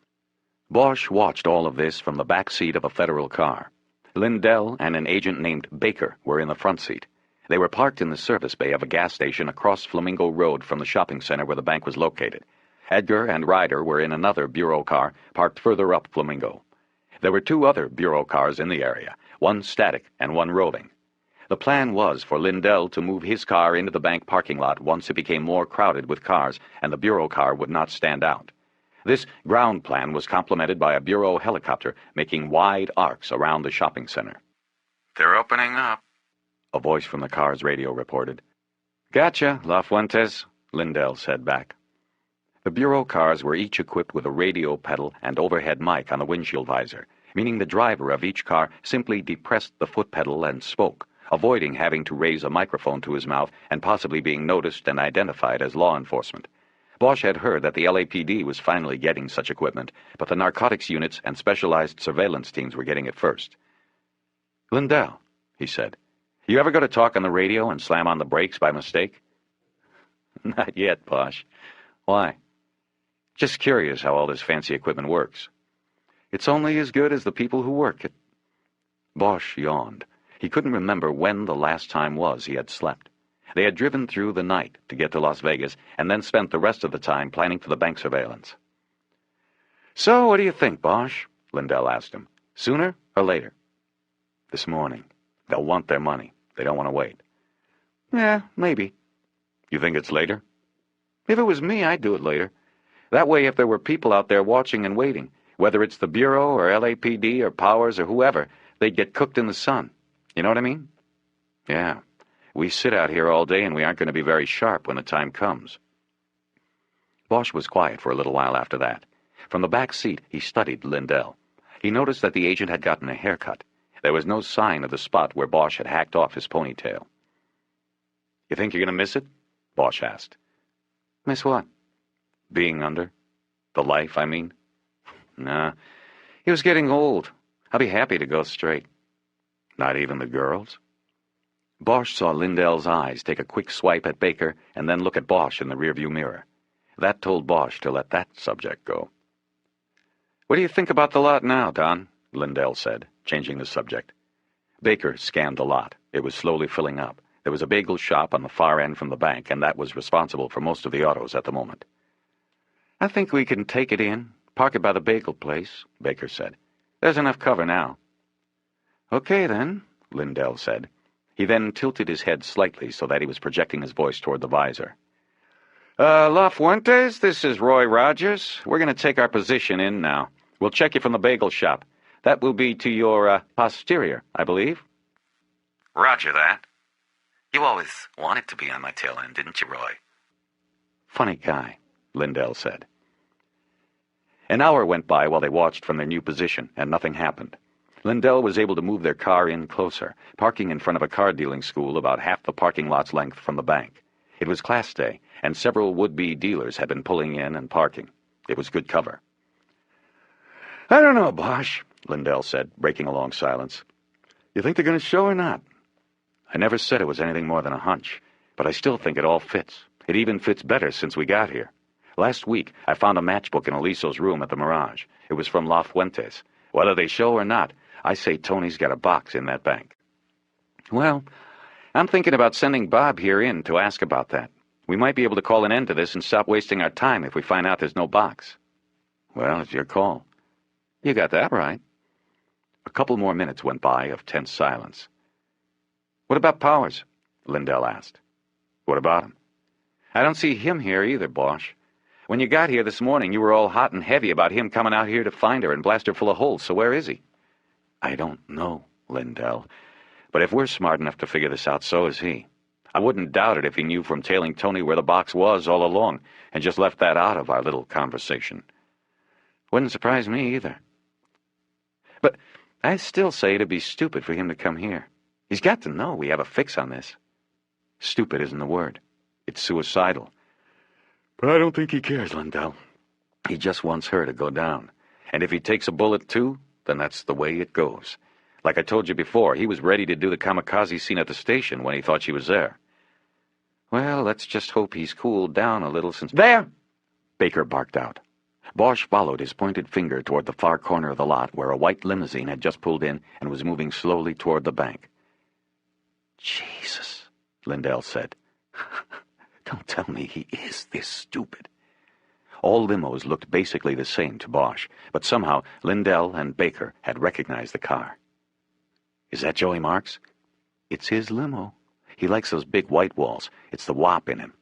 Bosch watched all of this from the back seat of a federal car. Lindell and an agent named Baker were in the front seat. They were parked in the service bay of a gas station across Flamingo Road from the shopping center where the bank was located. Edgar and Ryder were in another bureau car parked further up Flamingo. There were 2 other bureau cars in the area, one static and one roving. The plan was for Lindell to move his car into the bank parking lot once it became more crowded with cars and the bureau car would not stand out. This ground plan was complemented by a bureau helicopter making wide arcs around the shopping center. "They're opening up," a voice from the car's radio reported. "Gotcha, La Fuentes," Lindell said back. The bureau cars were each equipped with a radio pedal and overhead mic on the windshield visor, meaning the driver of each car simply depressed the foot pedal and spoke, avoiding having to raise a microphone to his mouth and possibly being noticed and identified as law enforcement. Bosch had heard that the LAPD was finally getting such equipment, but the narcotics units and specialized surveillance teams were getting it first. "Lindell," he said, "you ever go to talk on the radio and slam on the brakes by mistake?" "Not yet, Bosch. Why?" "Just curious how all this fancy equipment works." "It's only as good as the people who work it." Bosch yawned. He couldn't remember when the last time was he had slept. They had driven through the night to get to Las Vegas and then spent the rest of the time planning for the bank surveillance. "So, what do you think, Bosch?" Lindell asked him. "Sooner or later?" "This morning. They'll want their money. They don't want to wait." "Yeah, maybe." "You think it's later?" "If it was me, I'd do it later. That way, if there were people out there watching and waiting, whether it's the Bureau or LAPD or Powers or whoever, they'd get cooked in the sun. You know what I mean?" "Yeah. We sit out here all day and we aren't going to be very sharp when the time comes." Bosch was quiet for a little while after that. From the back seat, he studied Lindell. He noticed that the agent had gotten a haircut. There was no sign of the spot where Bosch had hacked off his ponytail. "You think you're going to miss it?" Bosch asked. "Miss what?" "Being under. The life, I mean." "Nah. He was getting old. I'll be happy to go straight." "Not even the girls?" Bosch saw Lindell's eyes take a quick swipe at Baker and then look at Bosch in the rearview mirror. That told Bosch to let that subject go. "What do you think about the lot now, Don?" Lindell said, changing the subject. Baker scanned the lot. It was slowly filling up. There was a bagel shop on the far end from the bank, and that was responsible for most of the autos at the moment. "I think we can take it in, park it by the bagel place," Baker said. "There's enough cover now." "Okay, then," Lindell said. He then tilted his head slightly so that he was projecting his voice toward the visor. La Fuentes, this is Roy Rogers. We're going to take our position in now. We'll check you from the bagel shop. That will be to your posterior, I believe." "Roger that. You always wanted to be on my tail end, didn't you, Roy?" "Funny guy," Lindell said. An hour went by while they watched from their new position, and nothing happened. Lindell was able to move their car in closer, parking in front of a car-dealing school about half the parking lot's length from the bank. It was class day, and several would-be dealers had been pulling in and parking. It was good cover. "I don't know, Bosch," Lindell said, breaking a long silence. "You think they're going to show or not?" "I never said it was anything more than a hunch, but I still think it all fits. It even fits better since we got here. Last week, I found a matchbook in Eliso's room at the Mirage. It was from La Fuentes. Whether they show or not, I say Tony's got a box in that bank." "Well, I'm thinking about sending Bob here in to ask about that. We might be able to call an end to this and stop wasting our time if we find out there's no box." "Well, it's your call." "You got that right." A couple more minutes went by of tense silence. "What about Powers?" Lindell asked. "What about him?" "I don't see him here either, Bosch. When you got here this morning, you were all hot and heavy about him coming out here to find her and blast her full of holes, so where is he?" "I don't know, Lindell. But if we're smart enough to figure this out, so is he. I wouldn't doubt it if he knew from tailing Tony where the box was all along and just left that out of our little conversation. Wouldn't surprise me either. But I still say it'd be stupid for him to come here. He's got to know we have a fix on this." Stupid isn't the word. It's suicidal. But I don't think he cares, Lindell. He just wants her to go down. And if he takes a bullet too, then that's the way it goes. Like I told you before, he was ready to do the kamikaze scene at the station when he thought she was there. Well, let's just hope he's cooled down a little since... There! Baker barked out. Bosch followed his pointed finger toward the far corner of the lot where a white limousine had just pulled in and was moving slowly toward the bank. Jesus, Lindell said. Don't tell me he is this stupid. All limos looked basically the same to Bosch, but somehow Lindell and Baker had recognized the car. Is that Joey Marks? It's his limo. He likes those big white walls. It's the wop in him.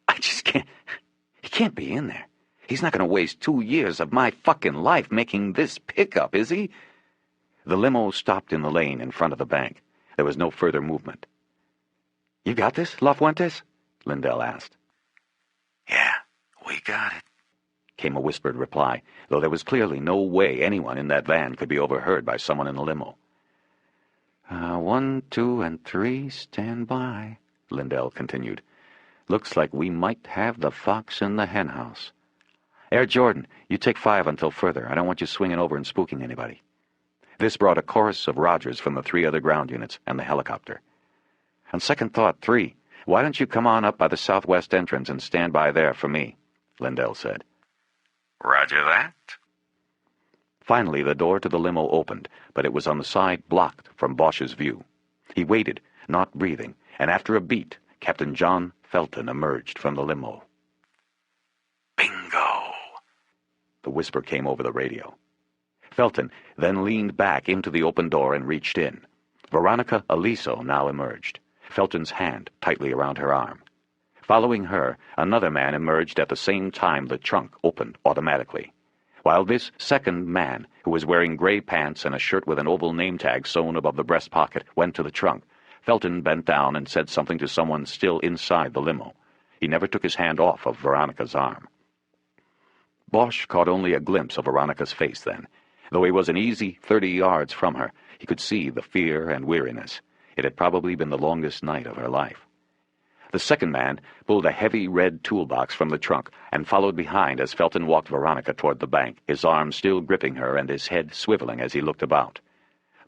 I just can't... He can't be in there. He's not going to waste 2 years of my fucking life making this pickup, is he? The limo stopped in the lane in front of the bank. There was no further movement. You got this, Lafuentes? Lindell asked. Yeah, we got it, came a whispered reply, though there was clearly no way anyone in that van could be overheard by someone in the limo. 1, 2, and 3, stand by, Lindell continued. Looks like we might have the fox in the henhouse. Air Jordan, you take 5 until further. I don't want you swinging over and spooking anybody. This brought a chorus of Rogers from the 3 other ground units and the helicopter. On second thought, 3, why don't you come on up by the southwest entrance and stand by there for me, Lindell said. Roger that. Finally, the door to the limo opened, but it was on the side blocked from Bosch's view. He waited, not breathing, and after a beat, Captain John Felton emerged from the limo. Bingo! The whisper came over the radio. Felton then leaned back into the open door and reached in. Veronica Aliso now emerged, Felton's hand tightly around her arm. Following her, another man emerged at the same time the trunk opened automatically. While this second man, who was wearing gray pants and a shirt with an oval name tag sewn above the breast pocket, went to the trunk, Felton bent down and said something to someone still inside the limo. He never took his hand off of Veronica's arm. Bosch caught only a glimpse of Veronica's face then. Though he was an easy 30 yards from her, he could see the fear and weariness. It had probably been the longest night of her life. The second man pulled a heavy red toolbox from the trunk and followed behind as Felton walked Veronica toward the bank, his arm still gripping her and his head swiveling as he looked about.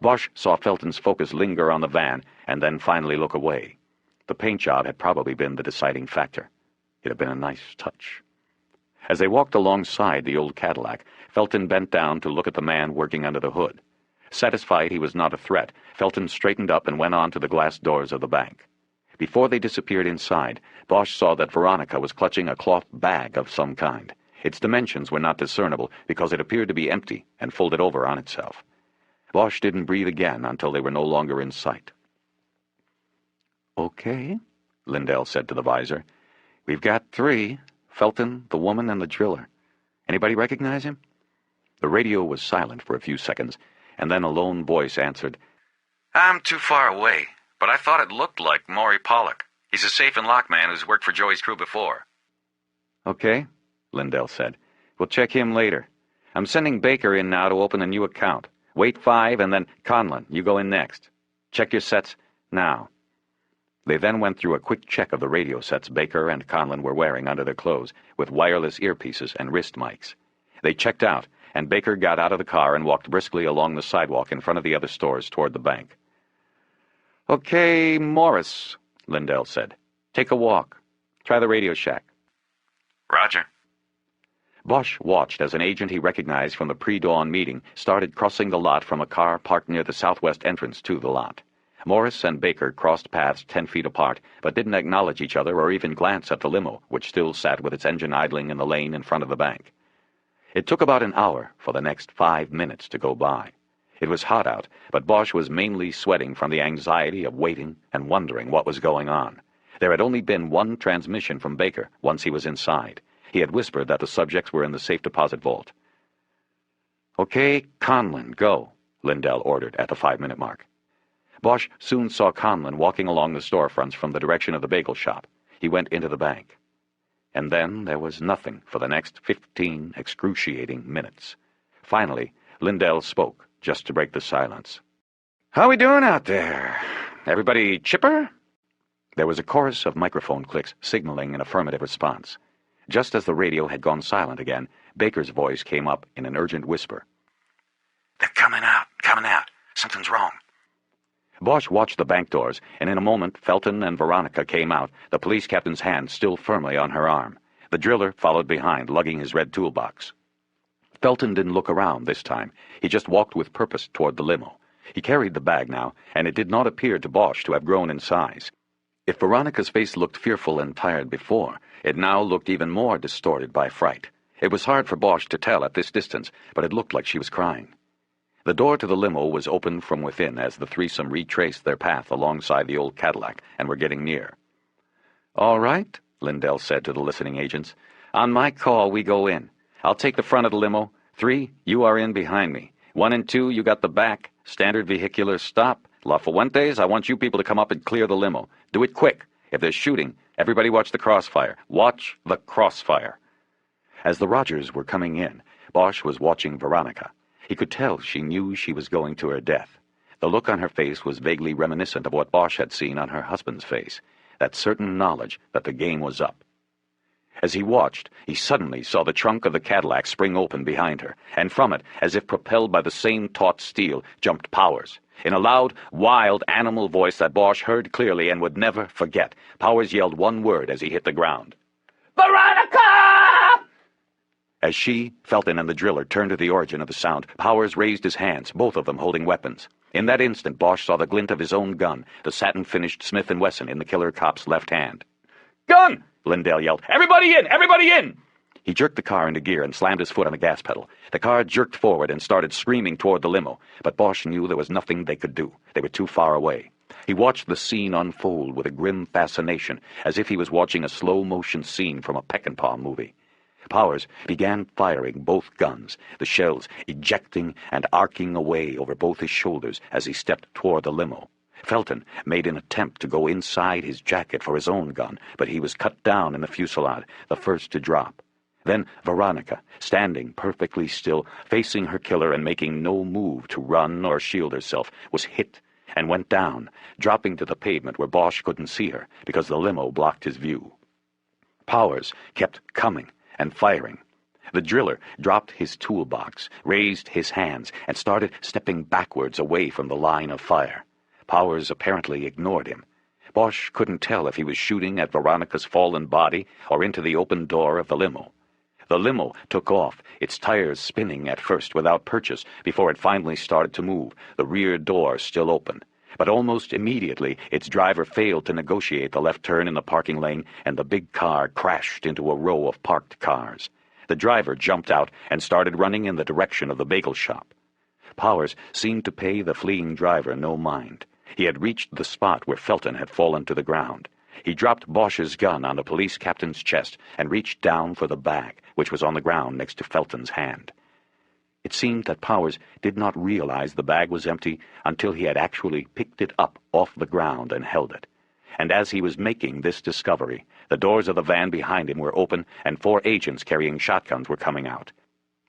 Bosch saw Felton's focus linger on the van and then finally look away. The paint job had probably been the deciding factor. It had been a nice touch. As they walked alongside the old Cadillac, Felton bent down to look at the man working under the hood. Satisfied he was not a threat, Felton straightened up and went on to the glass doors of the bank. Before they disappeared inside, Bosch saw that Veronica was clutching a cloth bag of some kind. Its dimensions were not discernible because it appeared to be empty and folded over on itself. Bosch didn't breathe again until they were no longer in sight. Okay, Lindell said to the visor. We've got 3, Felton, the woman, and the driller. Anybody recognize him? The radio was silent for a few seconds, and then a lone voice answered, I'm too far away, but I thought it looked like Maury Pollock. He's a safe and lock man who's worked for Joey's crew before. Okay, Lindell said. We'll check him later. I'm sending Baker in now to open a new account. Wait 5, and then Conlon, you go in next. Check your sets now. They then went through a quick check of the radio sets Baker and Conlon were wearing under their clothes, with wireless earpieces and wrist mics. They checked out, and Baker got out of the car and walked briskly along the sidewalk in front of the other stores toward the bank. Okay, Morris, Lindell said. Take a walk. Try the Radio Shack. Roger. Bosch watched as an agent he recognized from the pre-dawn meeting started crossing the lot from a car parked near the southwest entrance to the lot. Morris and Baker crossed paths 10 feet apart, but didn't acknowledge each other or even glance at the limo, which still sat with its engine idling in the lane in front of the bank. It took about an hour for the next 5 minutes to go by. It was hot out, but Bosch was mainly sweating from the anxiety of waiting and wondering what was going on. There had only been one transmission from Baker once he was inside. He had whispered that the subjects were in the safe deposit vault. Okay, Conlon, go, Lindell ordered at the 5-minute mark. Bosch soon saw Conlon walking along the storefronts from the direction of the bagel shop. He went into the bank. And then there was nothing for the next 15 excruciating minutes. Finally, Lindell spoke, just to break the silence. How we doing out there? Everybody chipper? There was a chorus of microphone clicks signaling an affirmative response. Just as the radio had gone silent again, Baker's voice came up in an urgent whisper. "They're coming out. Something's wrong." Bosch watched the bank doors, and in a moment Felton and Veronica came out, the police captain's hand still firmly on her arm. The driller followed behind, lugging his red toolbox. Felton didn't look around this time. He just walked with purpose toward the limo. He carried the bag now, and it did not appear to Bosch to have grown in size. If Veronica's face looked fearful and tired before, it now looked even more distorted by fright. It was hard for Bosch to tell at this distance, but it looked like she was crying. The door to the limo was opened from within as the threesome retraced their path alongside the old Cadillac and were getting near. "All right," Lindell said to the listening agents. "On my call, we go in. I'll take the front of the limo. 3, you are in behind me. 1 and 2, you got the back. Standard vehicular stop. La Fuentes, I want you people to come up and clear the limo. Do it quick. If there's shooting, everybody watch the crossfire. Watch the crossfire." As the Rogers were coming in, Bosch was watching Veronica. He could tell she knew she was going to her death. The look on her face was vaguely reminiscent of what Bosch had seen on her husband's face, that certain knowledge that the game was up. As he watched, he suddenly saw the trunk of the Cadillac spring open behind her, and from it, as if propelled by the same taut steel, jumped Powers. In a loud, wild, animal voice that Bosch heard clearly and would never forget, Powers yelled one word as he hit the ground. "Veronica!" As she, Felton, and the driller turned to the origin of the sound, Powers raised his hands, both of them holding weapons. In that instant, Bosch saw the glint of his own gun, the satin-finished Smith & Wesson in the killer cop's left hand. "Gun!" Lindell yelled. "Everybody in! Everybody in!" He jerked the car into gear and slammed his foot on the gas pedal. The car jerked forward and started screaming toward the limo, but Bosch knew there was nothing they could do. They were too far away. He watched the scene unfold with a grim fascination, as if he was watching a slow-motion scene from a Peckinpah movie. Powers began firing both guns, the shells ejecting and arcing away over both his shoulders as he stepped toward the limo. Felton made an attempt to go inside his jacket for his own gun, but he was cut down in the fusillade, the first to drop. Then Veronica, standing perfectly still, facing her killer and making no move to run or shield herself, was hit and went down, dropping to the pavement where Bosch couldn't see her because the limo blocked his view. Powers kept coming and firing. The driller dropped his toolbox, raised his hands, and started stepping backwards away from the line of fire. Powers apparently ignored him. Bosch couldn't tell if he was shooting at Veronica's fallen body or into the open door of the limo. The limo took off, its tires spinning at first without purchase before it finally started to move, the rear door still open. But almost immediately, its driver failed to negotiate the left turn in the parking lane, and the big car crashed into a row of parked cars. The driver jumped out and started running in the direction of the bagel shop. Powers seemed to pay the fleeing driver no mind. He had reached the spot where Felton had fallen to the ground. He dropped Bosch's gun on the police captain's chest and reached down for the bag, which was on the ground next to Felton's hand. It seemed that Powers did not realize the bag was empty until he had actually picked it up off the ground and held it. And as he was making this discovery, the doors of the van behind him were open and 4 agents carrying shotguns were coming out.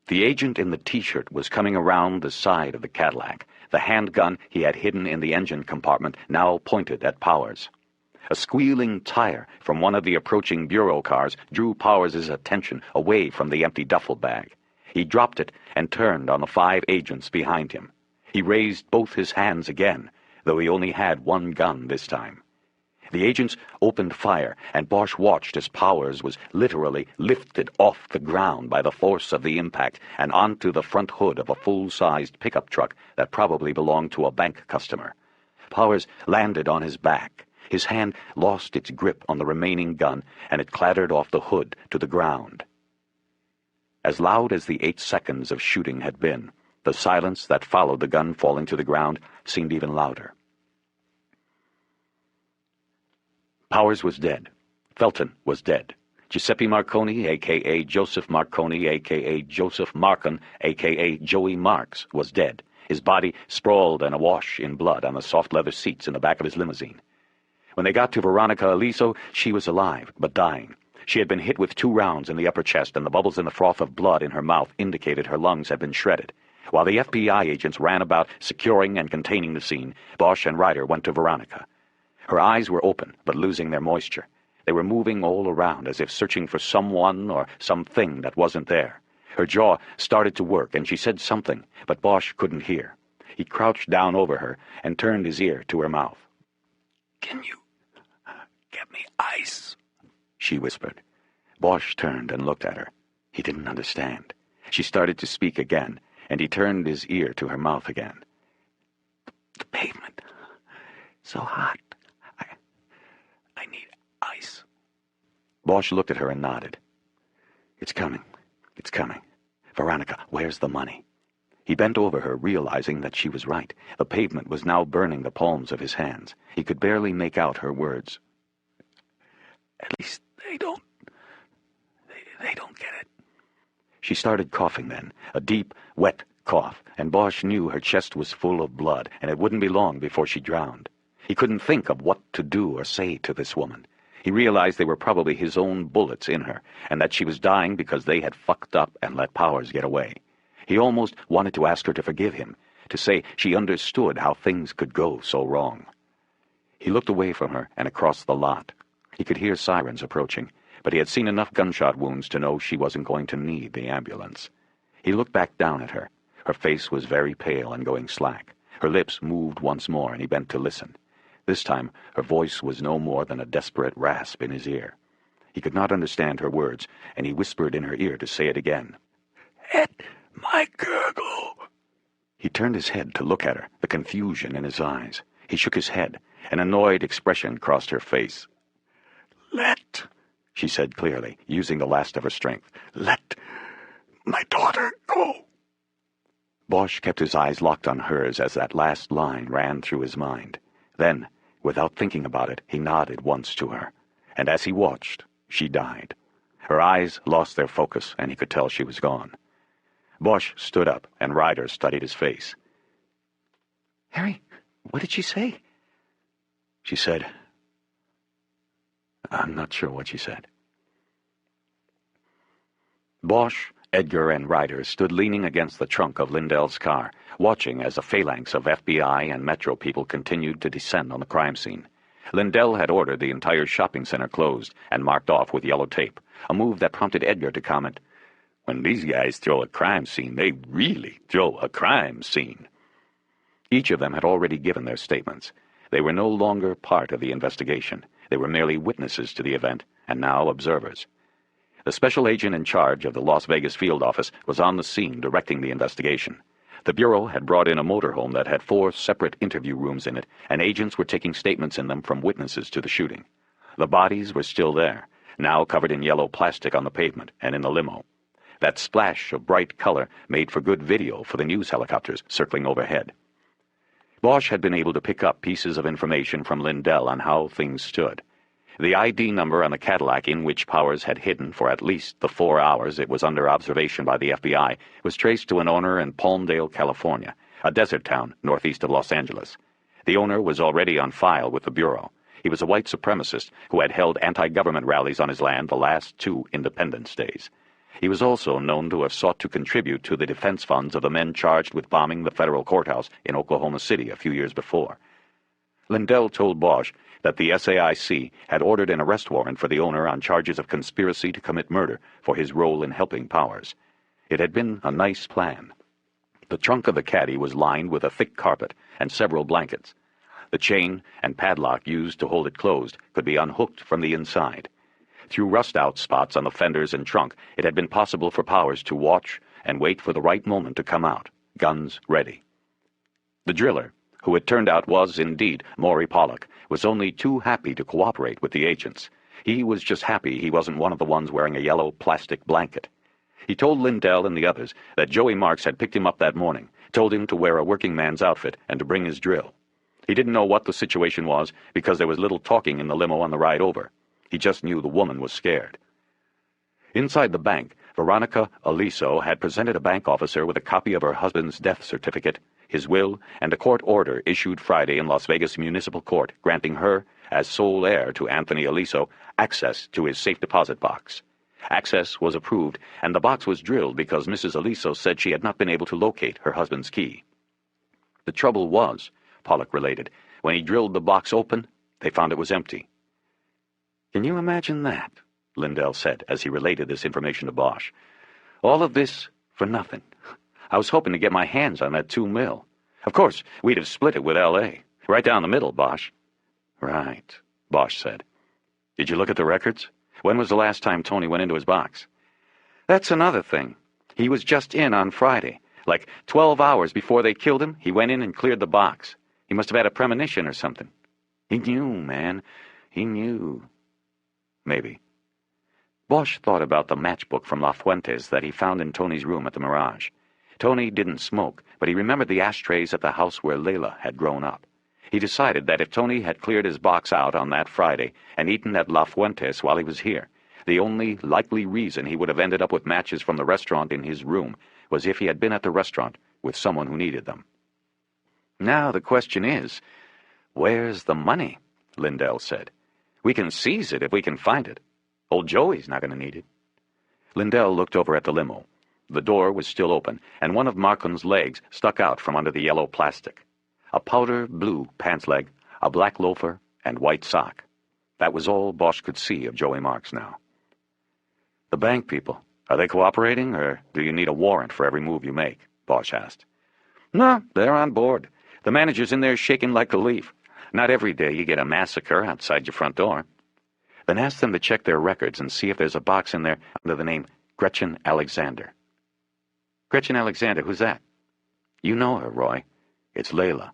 The agent in the T-shirt was coming around the side of the Cadillac, the handgun he had hidden in the engine compartment now pointed at Powers. A squealing tire from one of the approaching bureau cars drew Powers' attention away from the empty duffel bag. He dropped it and turned on the 5 agents behind him. He raised both his hands again, though he only had one gun this time. The agents opened fire, and Bosch watched as Powers was literally lifted off the ground by the force of the impact and onto the front hood of a full-sized pickup truck that probably belonged to a bank customer. Powers landed on his back. His hand lost its grip on the remaining gun, and it clattered off the hood to the ground. As loud as the 8 seconds of shooting had been, the silence that followed the gun falling to the ground seemed even louder. Powers was dead. Felton was dead. Giuseppe Marconi, a.k.a. Joseph Marconi, a.k.a. Joseph Marcon, a.k.a. Joey Marks, was dead, his body sprawled and awash in blood on the soft leather seats in the back of his limousine. When they got to Veronica Aliso, she was alive, but dying. She had been hit with 2 rounds in the upper chest, and the bubbles in the froth of blood in her mouth indicated her lungs had been shredded. While the FBI agents ran about securing and containing the scene, Bosch and Ryder went to Veronica. Her eyes were open, but losing their moisture. They were moving all around as if searching for someone or something that wasn't there. Her jaw started to work, and she said something, but Bosch couldn't hear. He crouched down over her and turned his ear to her mouth. "Can you get me ice?" she whispered. Bosch turned and looked at her. He didn't understand. She started to speak again, and he turned his ear to her mouth again. "The pavement. So hot. I need ice." Bosch looked at her and nodded. It's coming. Veronica, where's the money?" He bent over her, realizing that she was right. The pavement was now burning the palms of his hands. He could barely make out her words. "At least they don't get it." She started coughing then, a deep, wet cough, and Bosch knew her chest was full of blood, and it wouldn't be long before she drowned. He couldn't think of what to do or say to this woman. He realized they were probably his own bullets in her, and that she was dying because they had fucked up and let Powers get away. He almost wanted to ask her to forgive him, to say she understood how things could go so wrong. He looked away from her and across the lot. He could hear sirens approaching, but he had seen enough gunshot wounds to know she wasn't going to need the ambulance. He looked back down at her. Her face was very pale and going slack. Her lips moved once more, and he bent to listen. This time, her voice was no more than a desperate rasp in his ear. He could not understand her words, and he whispered in her ear to say it again. "Et my gurgle." He turned his head to look at her, the confusion in his eyes. He shook his head. An annoyed expression crossed her face. "Let," she said clearly, using the last of her strength, "let my daughter go." Bosch kept his eyes locked on hers as that last line ran through his mind. Then, without thinking about it, he nodded once to her, and as he watched, she died. Her eyes lost their focus, and he could tell she was gone. Bosch stood up, and Ryder studied his face. "Harry, what did she say?" She said, I'm not sure what she said. Bosch, Edgar, and Ryder stood leaning against the trunk of Lindell's car, watching as a phalanx of FBI and Metro people continued to descend on the crime scene. Lindell had ordered the entire shopping center closed and marked off with yellow tape, a move that prompted Edgar to comment, "When these guys throw a crime scene, they really throw a crime scene." Each of them had already given their statements. They were no longer part of the investigation. They were merely witnesses to the event, and now observers. The special agent in charge of the Las Vegas field office was on the scene directing the investigation. The Bureau had brought in a motorhome that had 4 separate interview rooms in it, and agents were taking statements in them from witnesses to the shooting. The bodies were still there, now covered in yellow plastic on the pavement and in the limo. That splash of bright color made for good video for the news helicopters circling overhead. Bosch had been able to pick up pieces of information from Lindell on how things stood. The ID number on the Cadillac in which Powers had hidden for at least the 4 hours it was under observation by the FBI was traced to an owner in Palmdale, California, a desert town northeast of Los Angeles. The owner was already on file with the Bureau. He was a white supremacist who had held anti-government rallies on his land the last 2 Independence Days. He was also known to have sought to contribute to the defense funds of the men charged with bombing the federal courthouse in Oklahoma City a few years before. Lindell told Bosch that the SAIC had ordered an arrest warrant for the owner on charges of conspiracy to commit murder for his role in helping Powers. It had been a nice plan. The trunk of the caddy was lined with a thick carpet and several blankets. The chain and padlock used to hold it closed could be unhooked from the inside. Through rust-out spots on the fenders and trunk, it had been possible for Powers to watch and wait for the right moment to come out, guns ready. The driller, who it turned out was indeed Maury Pollock, was only too happy to cooperate with the agents. He was just happy he wasn't one of the ones wearing a yellow plastic blanket. He told Lindell and the others that Joey Marks had picked him up that morning, told him to wear a working man's outfit and to bring his drill. He didn't know what the situation was because there was little talking in the limo on the ride over. He just knew the woman was scared. Inside the bank, Veronica Aliso had presented a bank officer with a copy of her husband's death certificate, his will, and a court order issued Friday in Las Vegas Municipal Court granting her, as sole heir to Anthony Aliso, access to his safe deposit box. Access was approved, and the box was drilled because Mrs. Aliso said she had not been able to locate her husband's key. The trouble was, Pollock related, when he drilled the box open, They found it was empty. Can you imagine that? Lindell said as he related this information to Bosch. All of this for nothing. I was hoping to get my hands on that $2 million. Of course, we'd have split it with L.A. Right down the middle, Bosch. Right, Bosch said. Did you look at the records? When was the last time Tony went into his box? That's another thing. He was just in on Friday. Like 12 hours before they killed him, he went in and cleared the box. He must have had a premonition or something. He knew, man. He knew. Maybe. Bosch thought about the matchbook from La Fuente's that he found in Tony's room at the Mirage. Tony didn't smoke, but he remembered the ashtrays at the house where Layla had grown up. He decided that if Tony had cleared his box out on that Friday and eaten at La Fuente's while he was here, the only likely reason he would have ended up with matches from the restaurant in his room was if he had been at the restaurant with someone who needed them. Now the question is, where's the money? Lindell said. We can seize it if we can find it. Old Joey's not going to need it. Lindell looked over at the limo. The door was still open, and one of Markham's legs stuck out from under the yellow plastic. A powder blue pants leg, a black loafer, and white sock. That was all Bosch could see of Joey Marks now. The bank people, are they cooperating, or do you need a warrant for every move you make? Bosch asked. No, they're on board. The manager's in there shaking like a leaf. Not every day you get a massacre outside your front door. Then ask them to check their records and see if there's a box in there under the name Gretchen Alexander. Gretchen Alexander, who's that? You know her, Roy. It's Layla.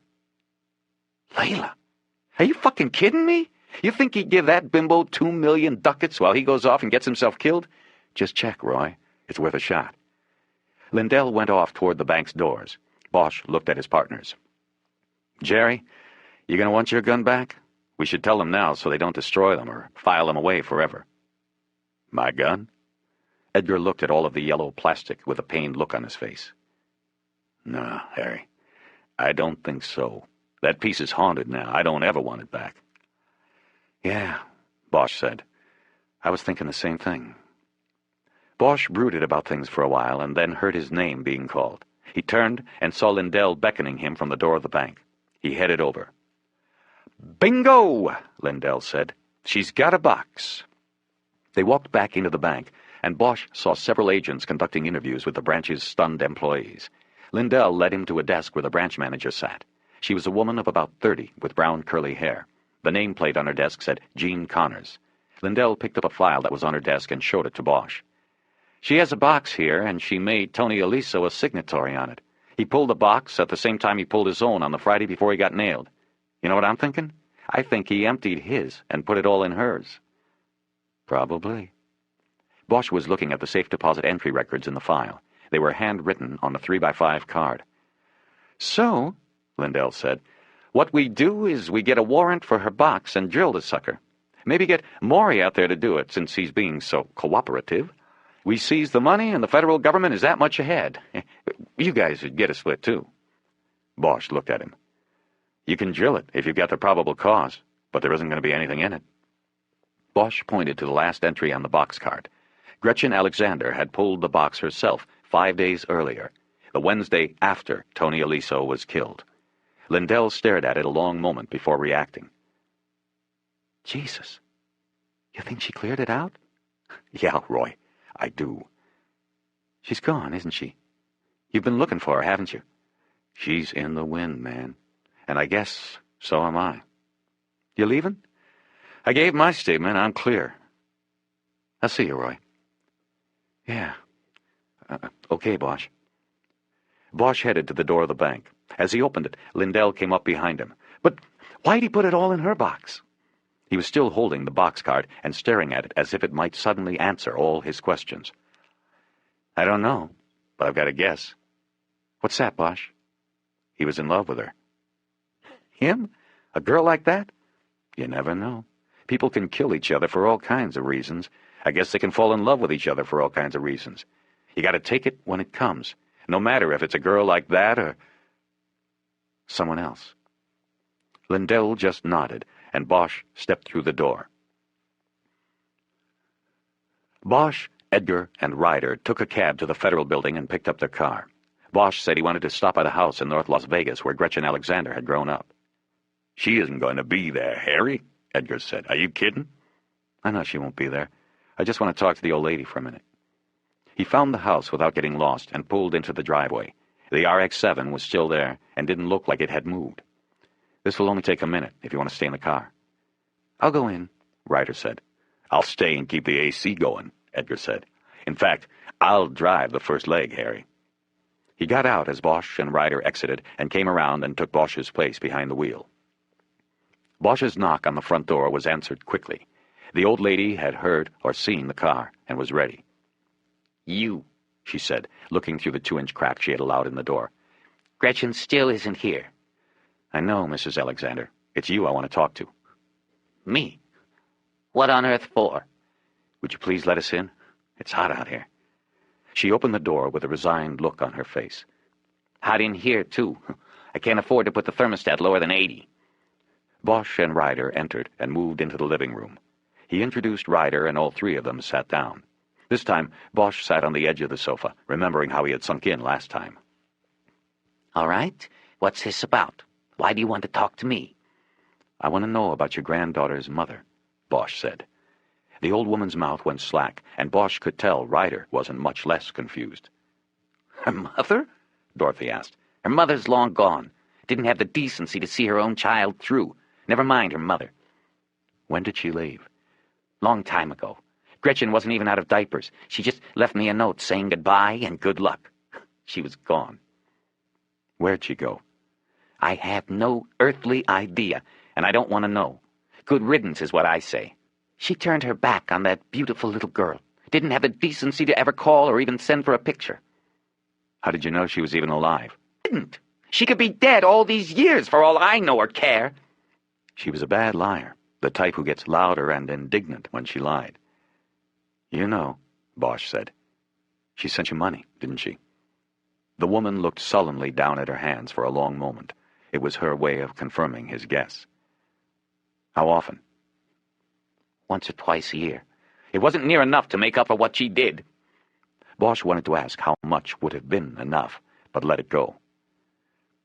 Layla? Are you fucking kidding me? You think he'd give that bimbo 2 million ducats while he goes off and gets himself killed? Just check, Roy. It's worth a shot. Lindell went off toward the bank's doors. Bosch looked at his partners. Jerry, you gonna want your gun back? We should tell them now so they don't destroy them or file them away forever. My gun? Edgar looked at all of the yellow plastic with a pained look on his face. No, Harry, I don't think so. That piece is haunted now. I don't ever want it back. Yeah, Bosch said. I was thinking the same thing. Bosch brooded about things for a while and then heard his name being called. He turned and saw Lindell beckoning him from the door of the bank. He headed over. Bingo, Lindell said. She's got a box. They walked back into the bank, and Bosch saw several agents conducting interviews with the branch's stunned employees. Lindell led him to a desk where the branch manager sat. She was a woman of about 30 with brown curly hair. The nameplate on her desk said Jean Connors. Lindell picked up a file that was on her desk and showed it to Bosch. She has a box here, and she made Tony Aliso a signatory on it. He pulled the box at the same time he pulled his own on the Friday before he got nailed. You know what I'm thinking? I think he emptied his and put it all in hers. Probably. Bosch was looking at the safe deposit entry records in the file. They were handwritten on a 3x5 card. So, Lindell said, what we do is we get a warrant for her box and drill the sucker. Maybe get Maury out there to do it, since he's being so cooperative. We seize the money, and the federal government is that much ahead. You guys would get a split, too. Bosch looked at him. You can drill it if you've got the probable cause, but there isn't going to be anything in it. Bosch pointed to the last entry on the box card. Gretchen Alexander had pulled the box herself 5 days earlier, the Wednesday after Tony Aliso was killed. Lindell stared at it a long moment before reacting. Jesus. You think she cleared it out? Yeah, Roy, I do. She's gone, isn't she? You've been looking for her, haven't you? She's in the wind, man. And I guess so am I. You leaving? I gave my statement. I'm clear. I'll see you, Roy. Yeah. Okay, Bosch. Bosch headed to the door of the bank. As he opened it, Lindell came up behind him. But why'd he put it all in her box? He was still holding the box card and staring at it as if it might suddenly answer all his questions. I don't know, but I've got a guess. What's that, Bosch? He was in love with her. Him? A girl like that? You never know. People can kill each other for all kinds of reasons. I guess they can fall in love with each other for all kinds of reasons. You gotta take it when it comes, no matter if it's a girl like that or someone else. Lindell just nodded, and Bosch stepped through the door. Bosch, Edgar, and Ryder took a cab to the Federal Building and picked up their car. Bosch said he wanted to stop by the house in North Las Vegas where Gretchen Alexander had grown up. She isn't going to be there, Harry, Edgar said. Are you kidding? I know she won't be there. I just want to talk to the old lady for a minute. He found the house without getting lost and pulled into the driveway. The RX-7 was still there and didn't look like it had moved. This will only take a minute if you want to stay in the car. I'll go in, Ryder said. I'll stay and keep the AC going, Edgar said. In fact, I'll drive the first leg, Harry. He got out as Bosch and Ryder exited and came around and took Bosch's place behind the wheel. Bosch's knock on the front door was answered quickly. The old lady had heard or seen the car and was ready. You, she said, looking through the 2-inch crack she had allowed in the door. Gretchen still isn't here. I know, Mrs. Alexander. It's you I want to talk to. Me? What on earth for? Would you please let us in? It's hot out here. She opened the door with a resigned look on her face. Hot in here, too. I can't afford to put the thermostat lower than 80. Bosch and Ryder entered and moved into the living room. He introduced Ryder, and all three of them sat down. This time, Bosch sat on the edge of the sofa, remembering how he had sunk in last time. All right. What's this about? Why do you want to talk to me? I want to know about your granddaughter's mother, Bosch said. The old woman's mouth went slack, and Bosch could tell Ryder wasn't much less confused. Her mother? Dorothy asked. Her mother's long gone. Didn't have the decency to see her own child through. Never mind her mother. When did she leave? Long time ago. Gretchen wasn't even out of diapers. She just left me a note saying goodbye and good luck. She was gone. Where'd she go? I have no earthly idea, and I don't want to know. Good riddance is what I say. She turned her back on that beautiful little girl. Didn't have the decency to ever call or even send for a picture. How did you know she was even alive? Didn't. She could be dead all these years for all I know or care. She was a bad liar, the type who gets louder and indignant when she lied. You know, Bosch said. She sent you money, didn't she? The woman looked sullenly down at her hands for a long moment. It was her way of confirming his guess. How often? Once or twice a year. It wasn't near enough to make up for what she did. Bosch wanted to ask how much would have been enough, but let it go.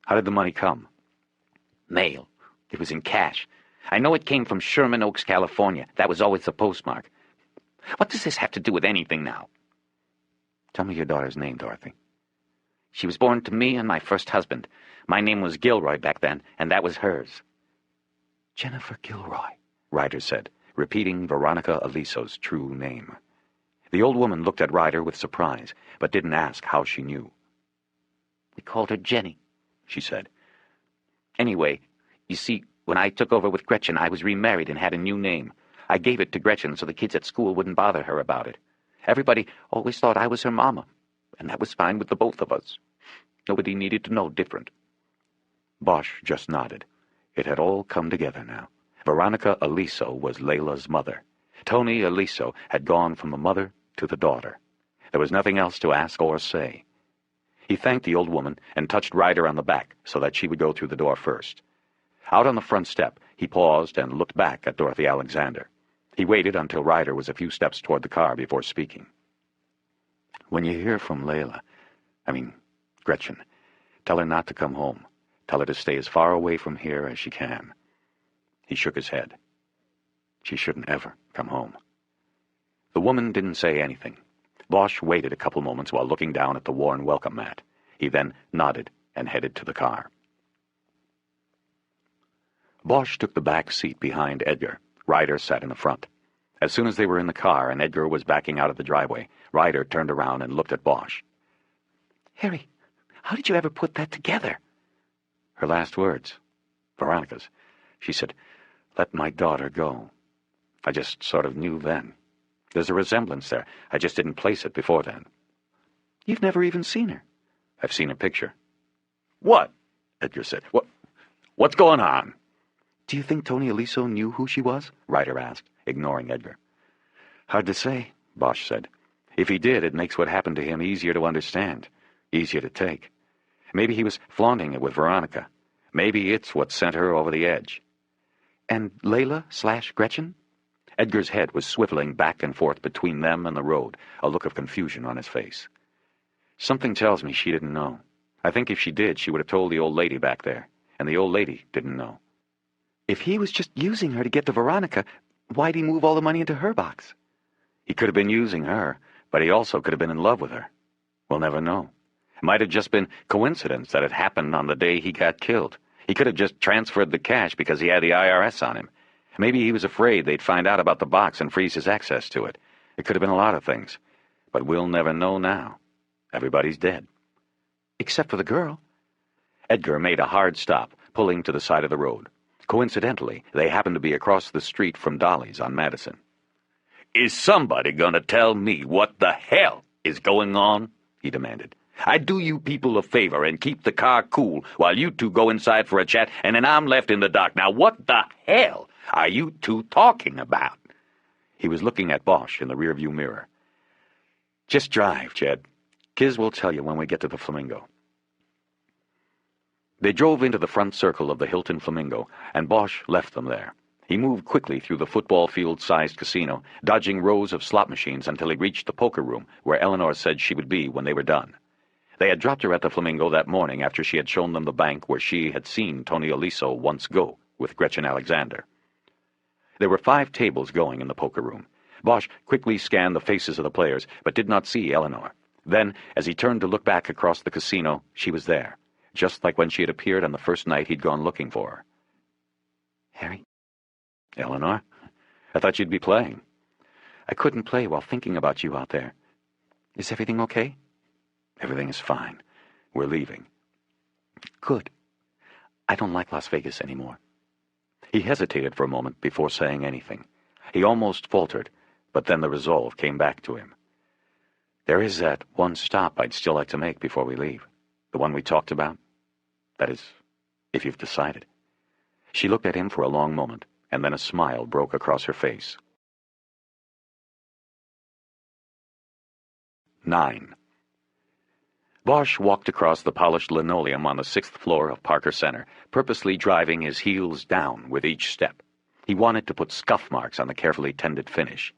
How did the money come? Mail. It was in cash. I know it came from Sherman Oaks, California. That was always the postmark. What does this have to do with anything now? Tell me your daughter's name, Dorothy. She was born to me and my first husband. My name was Gilroy back then, and that was hers. Jennifer Gilroy, Ryder said, repeating Veronica Aliso's true name. The old woman looked at Ryder with surprise, but didn't ask how she knew. We called her Jenny, she said. Anyway, you see, when I took over with Gretchen, I was remarried and had a new name. I gave it to Gretchen so the kids at school wouldn't bother her about it. Everybody always thought I was her mama, and that was fine with the both of us. Nobody needed to know different. Bosch just nodded. It had all come together now. Veronica Aliso was Layla's mother. Tony Aliso had gone from the mother to the daughter. There was nothing else to ask or say. He thanked the old woman and touched Ryder on the back so that she would go through the door first. Out on the front step, he paused and looked back at Dorothy Alexander. He waited until Ryder was a few steps toward the car before speaking. When you hear from Gretchen, tell her not to come home. Tell her to stay as far away from here as she can. He shook his head. She shouldn't ever come home. The woman didn't say anything. Bosch waited a couple moments while looking down at the worn welcome mat. He then nodded and headed to the car. Bosch took the back seat behind Edgar. Ryder sat in the front. As soon as they were in the car and Edgar was backing out of the driveway, Ryder turned around and looked at Bosch. Harry, how did you ever put that together? Her last words, Veronica's. She said, "Let my daughter go." I just sort of knew then. There's a resemblance there. I just didn't place it before then. You've never even seen her? I've seen her picture. What? Edgar said. What's going on? Do you think Tony Aliso knew who she was? Ryder asked, ignoring Edgar. Hard to say, Bosch said. If he did, it makes what happened to him easier to understand, easier to take. Maybe he was flaunting it with Veronica. Maybe it's what sent her over the edge. And Layla/Gretchen? Edgar's head was swiveling back and forth between them and the road, a look of confusion on his face. Something tells me she didn't know. I think if she did, she would have told the old lady back there, and the old lady didn't know. If he was just using her to get to Veronica, why'd he move all the money into her box? He could have been using her, but he also could have been in love with her. We'll never know. It might have just been coincidence that it happened on the day he got killed. He could have just transferred the cash because he had the IRS on him. Maybe he was afraid they'd find out about the box and freeze his access to it. It could have been a lot of things. But we'll never know now. Everybody's dead. Except for the girl. Edgar made a hard stop, pulling to the side of the road. Coincidentally, they happened to be across the street from Dolly's on Madison. "Is somebody gonna tell me what the hell is going on?" he demanded. "I'd do you people a favor and keep the car cool while you two go inside for a chat, and then I'm left in the dark. Now what the hell are you two talking about?" He was looking at Bosch in the rearview mirror. "Just drive, Jed. Kiz will tell you when we get to the Flamingo." They drove into the front circle of the Hilton Flamingo, and Bosch left them there. He moved quickly through the football field-sized casino, dodging rows of slot machines until he reached the poker room where Eleanor said she would be when they were done. They had dropped her at the Flamingo that morning after she had shown them the bank where she had seen Tony Aliso once go with Gretchen Alexander. There were 5 tables going in the poker room. Bosch quickly scanned the faces of the players, but did not see Eleanor. Then, as he turned to look back across the casino, she was there, just like when she had appeared on the first night he'd gone looking for her. "Harry?" "Eleanor? I thought you'd be playing." "I couldn't play while thinking about you out there. Is everything okay?" "Everything is fine. We're leaving." "Good. I don't like Las Vegas anymore." He hesitated for a moment before saying anything. He almost faltered, but then the resolve came back to him. "There is that one stop I'd still like to make before we leave. The one we talked about. That is, if you've decided." She looked at him for a long moment, and then a smile broke across her face. 9. Bosch walked across the polished linoleum on the 6th floor of Parker Center, purposely driving his heels down with each step. He wanted to put scuff marks on the carefully tended finish.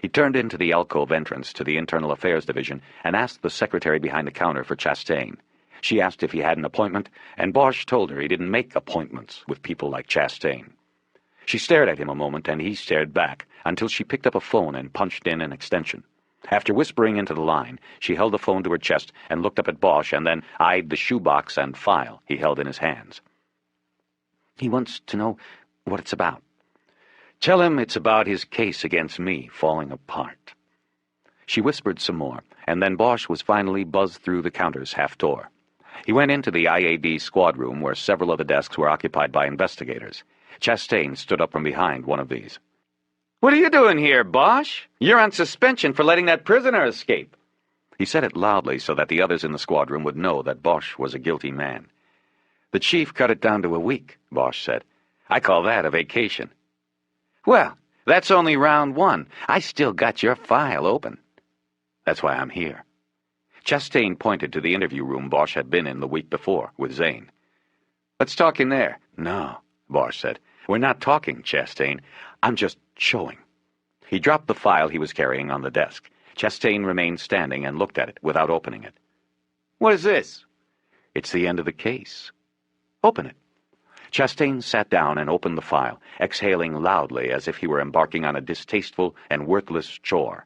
He turned into the alcove entrance to the Internal Affairs Division and asked the secretary behind the counter for Chastain. She asked if he had an appointment, and Bosch told her he didn't make appointments with people like Chastain. She stared at him a moment, and he stared back, until she picked up a phone and punched in an extension. After whispering into the line, she held the phone to her chest and looked up at Bosch and then eyed the shoebox and file he held in his hands. "He wants to know what it's about." "Tell him it's about his case against me falling apart." She whispered some more, and then Bosch was finally buzzed through the counter's half door. He went into the IAD squad room where several of the desks were occupied by investigators. Chastain stood up from behind one of these. "What are you doing here, Bosch? You're on suspension for letting that prisoner escape." He said it loudly so that the others in the squad room would know that Bosch was a guilty man. "The chief cut it down to a week," Bosch said. "I call that a vacation." "Well, that's only round 1. I still got your file open." "That's why I'm here." Chastain pointed to the interview room Bosch had been in the week before with Zane. "Let's talk in there." "No," Bosch said. "We're not talking, Chastain. I'm just showing." He dropped the file he was carrying on the desk. Chastain remained standing and looked at it without opening it. "What is this?" "It's the end of the case." "Open it." Chastain sat down and opened the file, exhaling loudly as if he were embarking on a distasteful and worthless chore.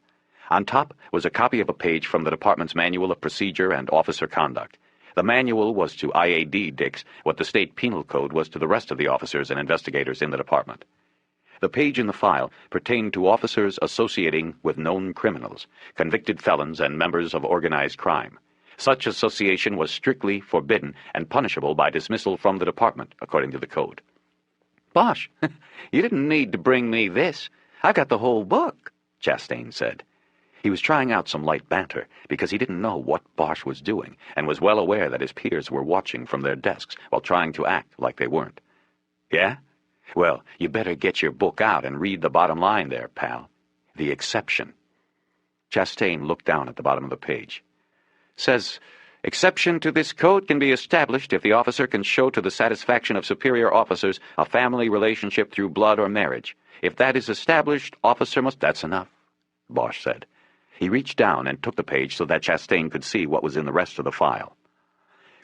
On top was a copy of a page from the department's Manual of Procedure and Officer Conduct. The manual was to IAD dicks what the state penal code was to the rest of the officers and investigators in the department. The page in the file pertained to officers associating with known criminals, convicted felons, and members of organized crime. Such association was strictly forbidden and punishable by dismissal from the department, according to the code. "Bosch, you didn't need to bring me this. I've got the whole book," Chastain said. He was trying out some light banter because he didn't know what Bosch was doing and was well aware that his peers were watching from their desks while trying to act like they weren't. "Yeah? Well, you better get your book out and read the bottom line there, pal. The exception." Chastain looked down at the bottom of the page. Says, "Exception to this code can be established if the officer can show to the satisfaction of superior officers a family relationship through blood or marriage. If that is established, officer must—" "That's enough," Bosch said. He reached down and took the page so that Chastain could see what was in the rest of the file.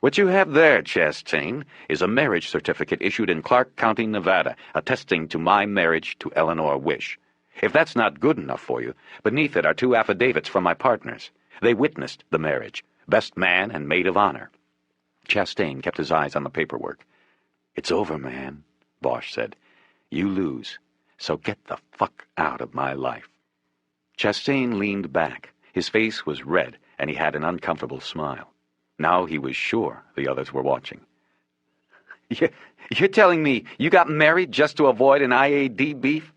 What you have there, Chastain, is a marriage certificate issued in Clark County, Nevada, attesting to my marriage to Eleanor Wish. If that's not good enough for you, beneath it are 2 affidavits from my partners. They witnessed the marriage, best man and maid of honor. Chastain kept his eyes on the paperwork. It's over, man, Bosch said. You lose, so get the fuck out of my life. Chastain leaned back. His face was red, and he had an uncomfortable smile. Now he was sure the others were watching. You're telling me you got married just to avoid an IAD beef?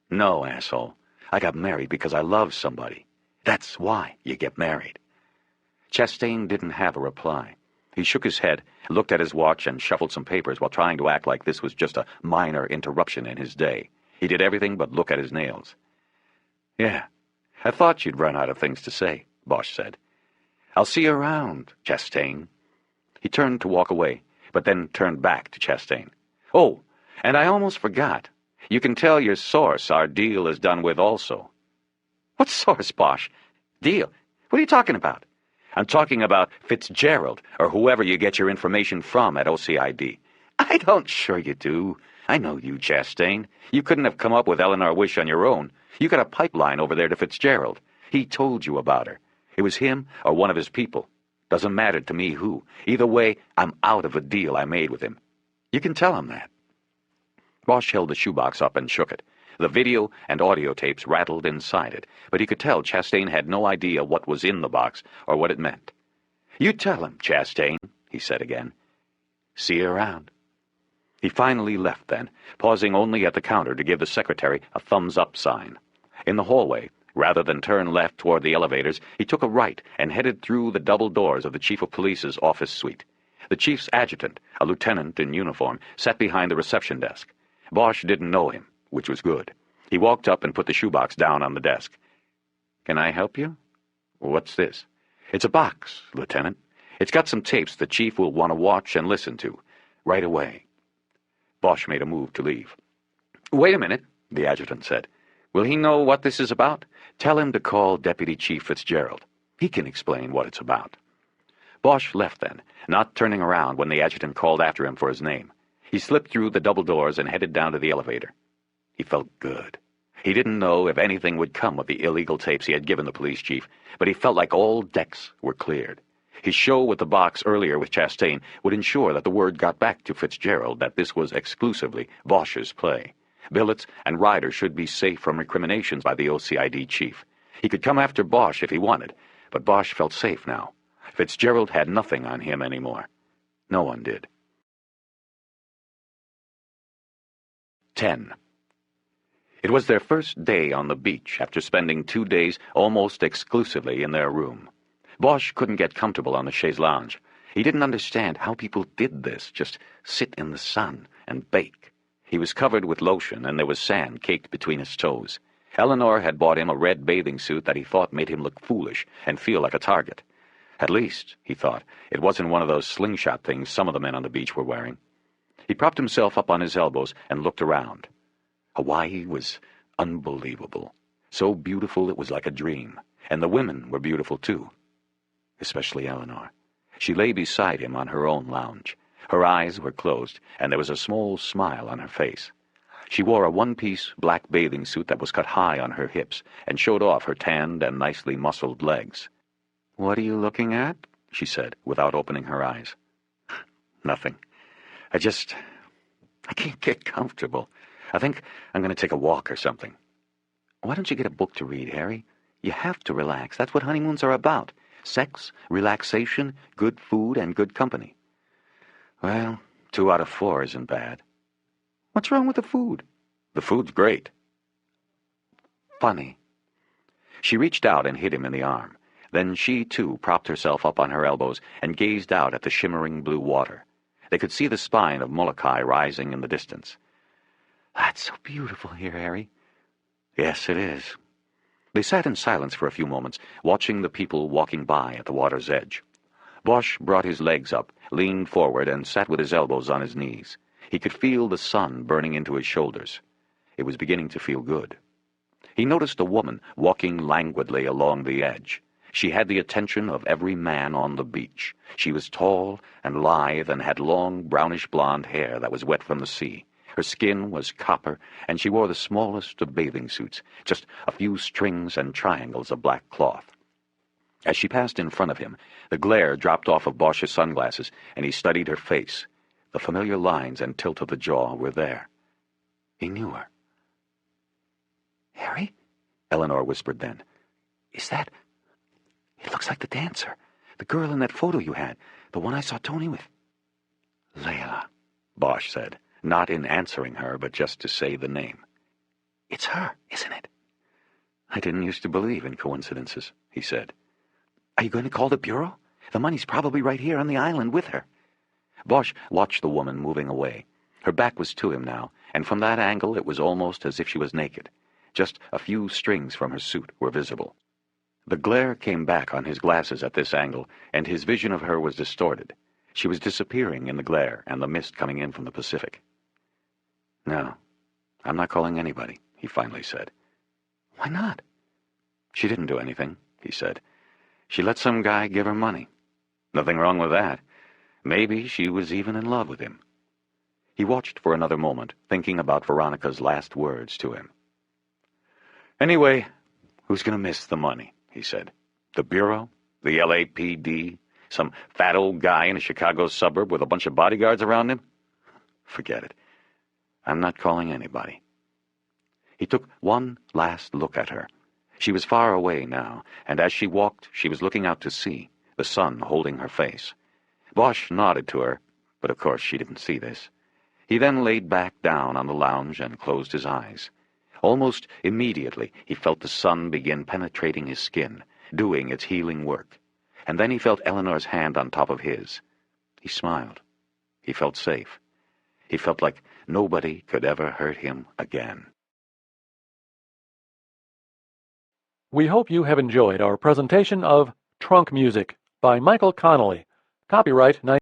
No, asshole. I got married because I love somebody. That's why you get married. Chastain didn't have a reply. He shook his head, looked at his watch, and shuffled some papers while trying to act like this was just a minor interruption in his day. He did everything but look at his nails. Yeah, I thought you'd run out of things to say, Bosch said. I'll see you around, Chastain. He turned to walk away, but then turned back to Chastain. Oh, and I almost forgot. You can tell your source our deal is done with also. What source, Bosch? Deal? What are you talking about? I'm talking about Fitzgerald, or whoever you get your information from at OCID. I don't sure you do. I know you, Chastain. You couldn't have come up with Eleanor Wish on your own. You got a pipeline over there to Fitzgerald. He told you about her. It was him or one of his people. Doesn't matter to me who. Either way, I'm out of a deal I made with him. You can tell him that. Bosch held the shoebox up and shook it. The video and audio tapes rattled inside it, but he could tell Chastain had no idea what was in the box or what it meant. You tell him, Chastain, he said again. See you around. He finally left then, pausing only at the counter to give the secretary a thumbs-up sign. In the hallway, rather than turn left toward the elevators, he took a right and headed through the double doors of the chief of police's office suite. The chief's adjutant, a lieutenant in uniform, sat behind the reception desk. Bosch didn't know him, which was good. He walked up and put the shoebox down on the desk. Can I help you? What's this? It's a box, Lieutenant. It's got some tapes the chief will want to watch and listen to. Right away. Bosch made a move to leave. Wait a minute, the adjutant said. Will he know what this is about? Tell him to call Deputy Chief Fitzgerald. He can explain what it's about. Bosch left then, not turning around when the adjutant called after him for his name. He slipped through the double doors and headed down to the elevator. He felt good. He didn't know if anything would come of the illegal tapes he had given the police chief, but he felt like all decks were cleared. His show with the box earlier with Chastain would ensure that the word got back to Fitzgerald that this was exclusively Bosch's play. Billets and Ryder should be safe from recriminations by the OCID chief. He could come after Bosch if he wanted, but Bosch felt safe now. Fitzgerald had nothing on him anymore. No one did. 10. It was their first day on the beach after spending 2 days almost exclusively in their room. Bosch couldn't get comfortable on the chaise lounge. He didn't understand how people did this, just sit in the sun and bake. He was covered with lotion, and there was sand caked between his toes. Eleanor had bought him a red bathing suit that he thought made him look foolish and feel like a target. At least, he thought, it wasn't one of those slingshot things some of the men on the beach were wearing. He propped himself up on his elbows and looked around. Hawaii was unbelievable. So beautiful it was like a dream. And the women were beautiful, too. Especially Eleanor. She lay beside him on her own lounge. Her eyes were closed, and there was a small smile on her face. She wore a one-piece black bathing suit that was cut high on her hips and showed off her tanned and nicely muscled legs. "What are you looking at?" she said, without opening her eyes. "Nothing. I can't get comfortable. I think I'm going to take a walk or something." "Why don't you get a book to read, Harry? You have to relax. That's what honeymoons are about. Sex, relaxation, good food, and good company." "Well, 2 out of 4 isn't bad." "What's wrong with the food?" "The food's great." "Funny." She reached out and hit him in the arm. Then she, too, propped herself up on her elbows and gazed out at the shimmering blue water. They could see the spine of Molokai rising in the distance. "That's so beautiful here, Harry." "Yes, it is." They sat in silence for a few moments, watching the people walking by at the water's edge. Bosch brought his legs up, leaned forward, and sat with his elbows on his knees. He could feel the sun burning into his shoulders. It was beginning to feel good. He noticed a woman walking languidly along the edge. She had the attention of every man on the beach. She was tall and lithe and had long, brownish-blonde hair that was wet from the sea. Her skin was copper, and she wore the smallest of bathing suits, just a few strings and triangles of black cloth. As she passed in front of him, the glare dropped off of Bosch's sunglasses, and he studied her face. The familiar lines and tilt of the jaw were there. He knew her. "Harry?" Eleanor whispered then. "Is that... It looks like the dancer. The girl in that photo you had. The one I saw Tony with." "Layla," Bosch said, not in answering her, but just to say the name. "It's her, isn't it?" "I didn't used to believe in coincidences," he said. "Are you going to call the bureau? The money's probably right here on the island with her." Bosch watched the woman moving away. Her back was to him now, and from that angle it was almost as if she was naked. Just a few strings from her suit were visible. The glare came back on his glasses at this angle, and his vision of her was distorted. She was disappearing in the glare and the mist coming in from the Pacific. "No, I'm not calling anybody," he finally said. "Why not?" "She didn't do anything," he said. "She let some guy give her money. Nothing wrong with that. Maybe she was even in love with him." He watched for another moment, thinking about Veronica's last words to him. "Anyway, who's going to miss the money?" he said. "The Bureau? The LAPD? Some fat old guy in a Chicago suburb with a bunch of bodyguards around him? Forget it. I'm not calling anybody." He took one last look at her. She was far away now, and as she walked, she was looking out to sea, the sun holding her face. Bosch nodded to her, but of course she didn't see this. He then laid back down on the lounge and closed his eyes. Almost immediately, he felt the sun begin penetrating his skin, doing its healing work. And then he felt Eleanor's hand on top of his. He smiled. He felt safe. He felt like nobody could ever hurt him again. We hope you have enjoyed our presentation of Trunk Music by Michael Connelly. Copyright